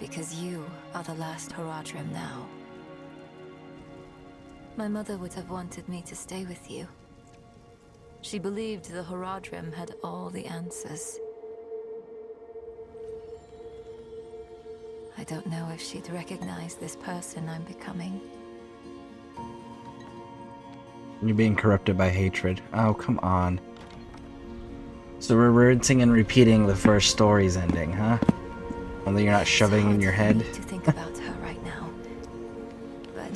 Because you are the last Horadrim now. My mother would have wanted me to stay with you. She believed the Horadrim had all the answers. I don't know if she'd recognize this person I'm becoming. You're being corrupted by hatred. Oh, come on. So we're rinsing and repeating the first story's ending, huh? Only you're not shoving in your head. To think about her right now. But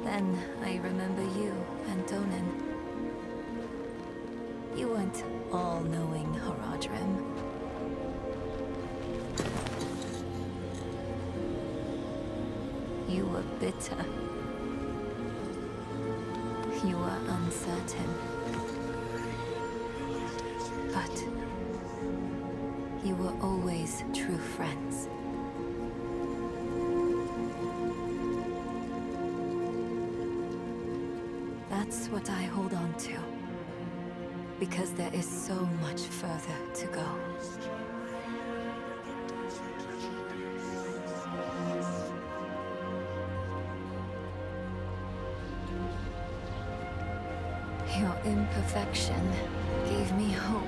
then I remember you and Donan. You weren't all-knowing Horadrim. You were bitter. You were uncertain. But you were always true friends. That's what I hold on to. Because there is so much further to go. Your imperfection gave me hope.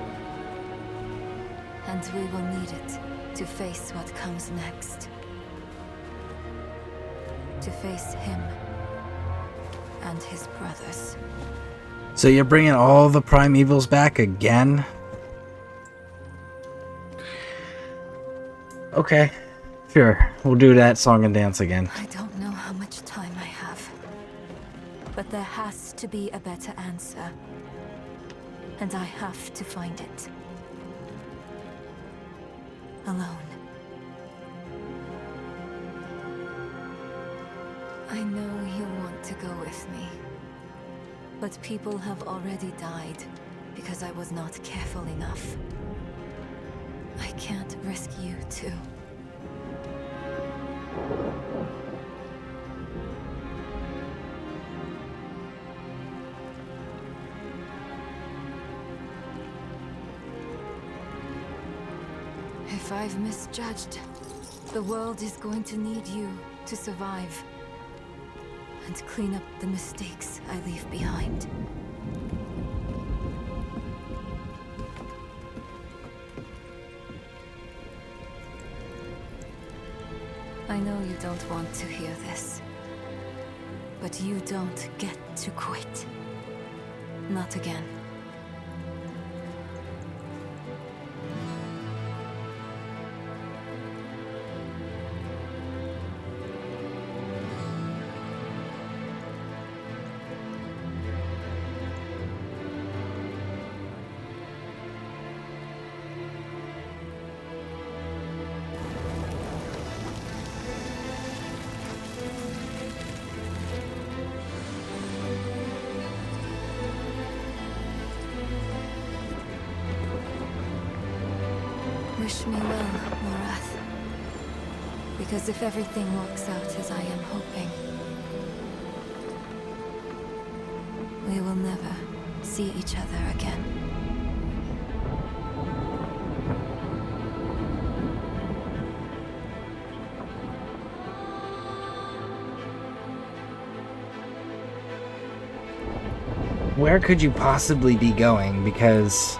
And we will need it to face what comes next. To face him and his brothers. So you're bringing all the primevals back again? Okay, sure. We'll do that song and dance again. I don't know how much time I have. But there has to be a better answer. And I have to find it. Alone. I know you'll want to go with me. But people have already died because I was not careful enough. I can't risk you too. If I've misjudged, the world is going to need you to survive. And clean up the mistakes I leave behind. I know you don't want to hear this, but you don't get to quit. Not again. Wish me well, Morath. Because if everything works out as I am hoping, we will never see each other again. Where could you possibly be going? Because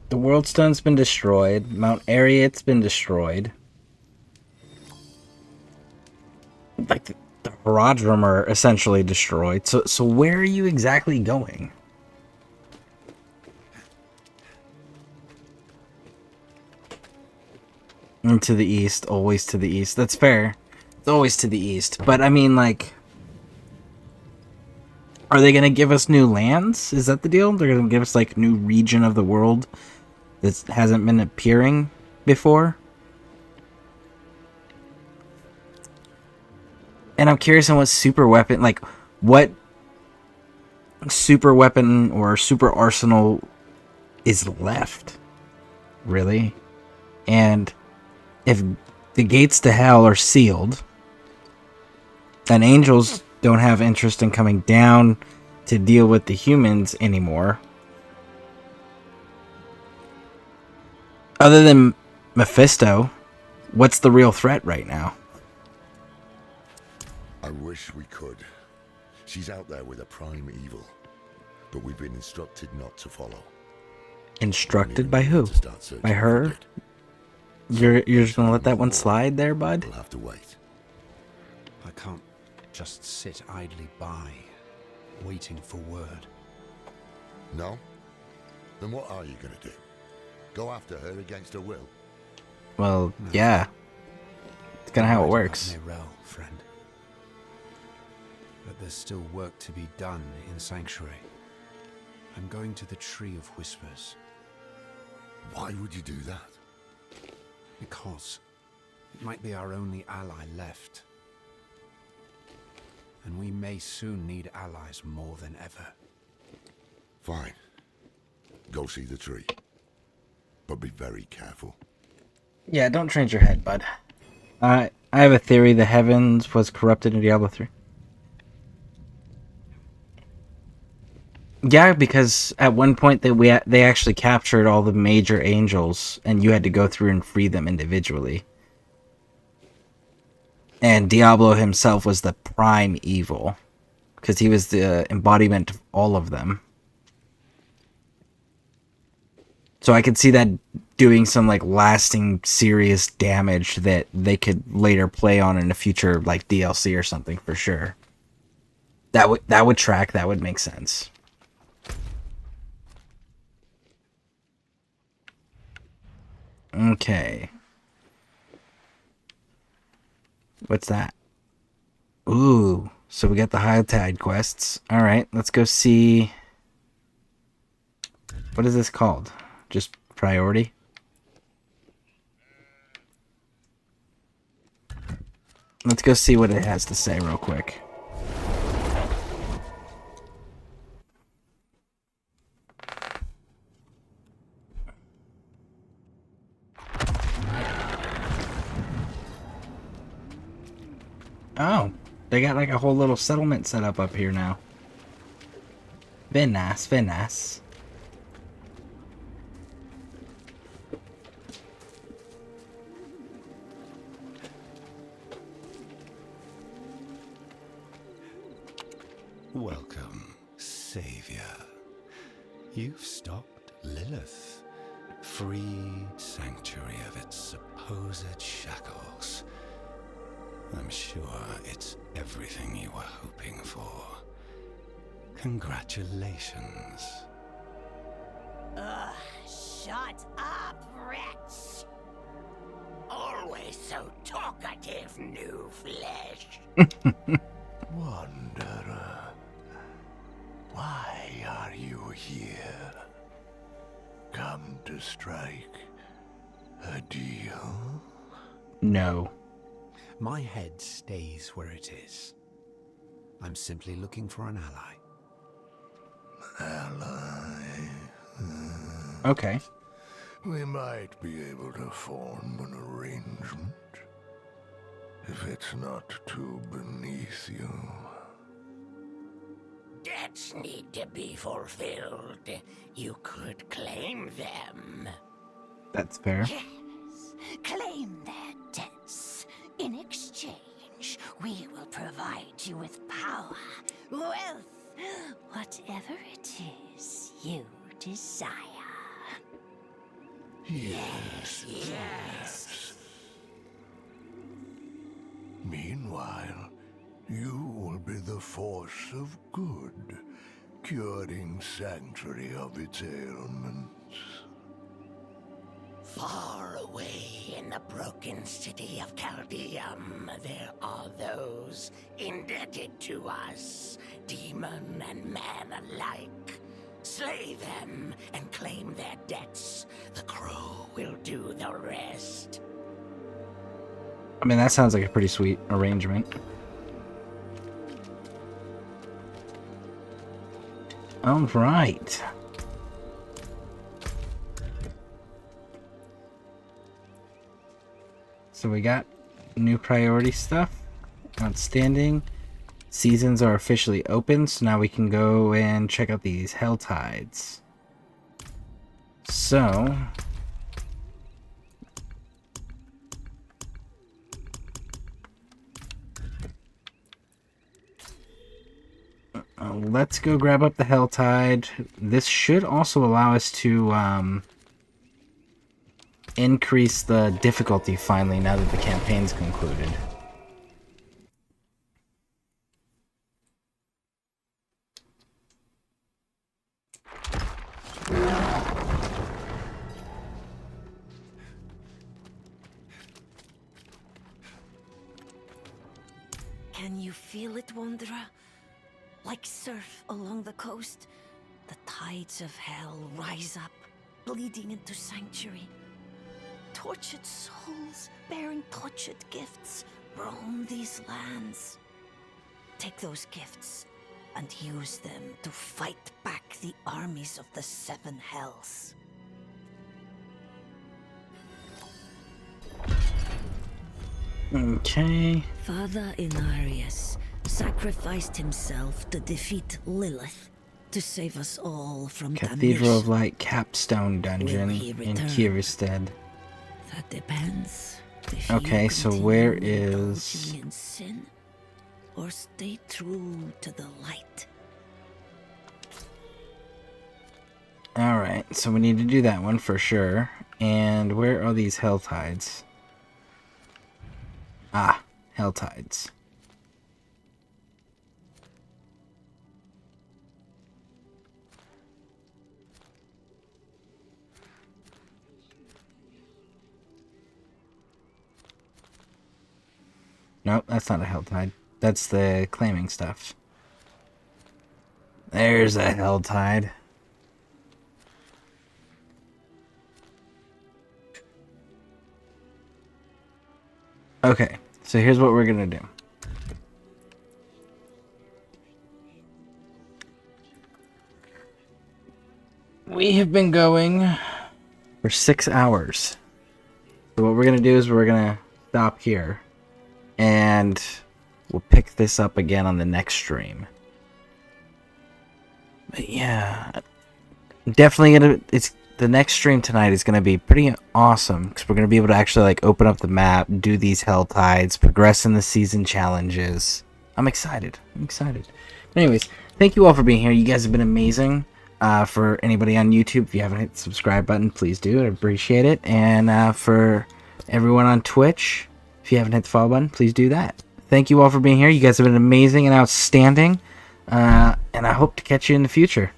the World Stone's been destroyed. Mount Ariat's been destroyed. Like the Haradrim are essentially destroyed. So where are you exactly going? And to the east, always to the east. That's fair. It's always to the east. But I mean, like, are they gonna give us new lands? Is that the deal? They're gonna give us like new region of the world that hasn't been appearing before? And I'm curious on what super weapon, like, what super weapon or super arsenal is left, really? And if the gates to hell are sealed, then angels don't have interest in coming down to deal with the humans anymore. Other than Mephisto, what's the real threat right now? I wish we could. She's out there with a prime evil, but we've been instructed not to follow. Instructed by who? By her? You're just gonna let that one slide there, bud? We'll have to wait. I can't just sit idly by, waiting for word. No? Then what are you gonna do? Go after her against her will? Well, yeah. It's kind of how it works. Friend. But there's still work to be done in Sanctuary. I'm going to the Tree of Whispers. Why would you do that? Because it might be our only ally left. And we may soon need allies more than ever. Fine. Go see the tree. But be very careful. Yeah, don't change your head, bud. I have a theory the heavens was corrupted in Diablo 3. Yeah, because at one point they actually captured all the major angels, and you had to go through and free them individually. And Diablo himself was the prime evil, because he was the embodiment of all of them. So I could see that doing some like lasting serious damage that they could later play on in a future like DLC or something for sure. That would track, that would make sense. Okay. What's that? Ooh, so we got the High Tide quests. Alright, let's go see... What is this called? Just priority? Let's go see what it has to say real quick. Oh, they got like a whole little settlement set up here now. Very nice, very nice. Welcome, Savior. You've stopped Lilith, freed Sanctuary of its supposed shackles. I'm sure it's everything you were hoping for. Congratulations. Ugh, shut up, wretch! Always so talkative, new flesh. Wanderer, why are you here? Come to strike a deal? No. My head stays where it is. I'm simply looking for an ally. Ally? Okay. We might be able to form an arrangement. If it's not too beneath you. Debts need to be fulfilled. You could claim them. That's fair. Yes, claim their debts. In exchange, we will provide you with power, wealth, whatever it is you desire. Yes, yes. Meanwhile, you will be the force of good, curing Sanctuary of its ailments. Far away in the broken city of Caldeum, there are those indebted to us, demon and man alike. Slay them and claim their debts. The crow will do the rest. I mean, that sounds like a pretty sweet arrangement. All right. So we got new priority stuff. Outstanding. Seasons are officially open, so now we can go and check out these Hell Tides. So... let's go grab up the Hell Tide. This should also allow us to increase the difficulty finally now that the campaign's concluded. Can you feel it, Wanderer? Like surf along the coast, the tides of hell rise up, bleeding into Sanctuary. Tortured souls bearing tortured gifts roam these lands. Take those gifts and use them to fight back the armies of the Seven Hells. Okay. Father Inarius sacrificed himself to defeat Lilith, to save us all from Cathedral of damnation. Light Capstone Dungeon Will he in return? Kierstead. That depends. If Okay, you so where continue is... indulging in sin, or stay true to the light. Alright, so we need to do that one for sure. And where are these hell tides? Ah, hell tides. Nope, that's not a hell tide. That's the claiming stuff. There's a hell tide. Okay, so here's what we're gonna do. We have been going for 6 hours. So what we're gonna do is we're gonna stop here, and we'll pick this up again on the next stream. But yeah, definitely gonna. It's the next stream tonight is gonna be pretty awesome because we're gonna be able to actually like open up the map, do these hell tides, progress in the season challenges. I'm excited. I'm excited. Anyways, thank you all for being here. You guys have been amazing. For anybody on YouTube, if you haven't hit the subscribe button, please do. I appreciate it. And for everyone on Twitch, if you haven't hit the follow button, please do that. Thank you all for being here. You guys have been amazing and outstanding. And I hope to catch you in the future.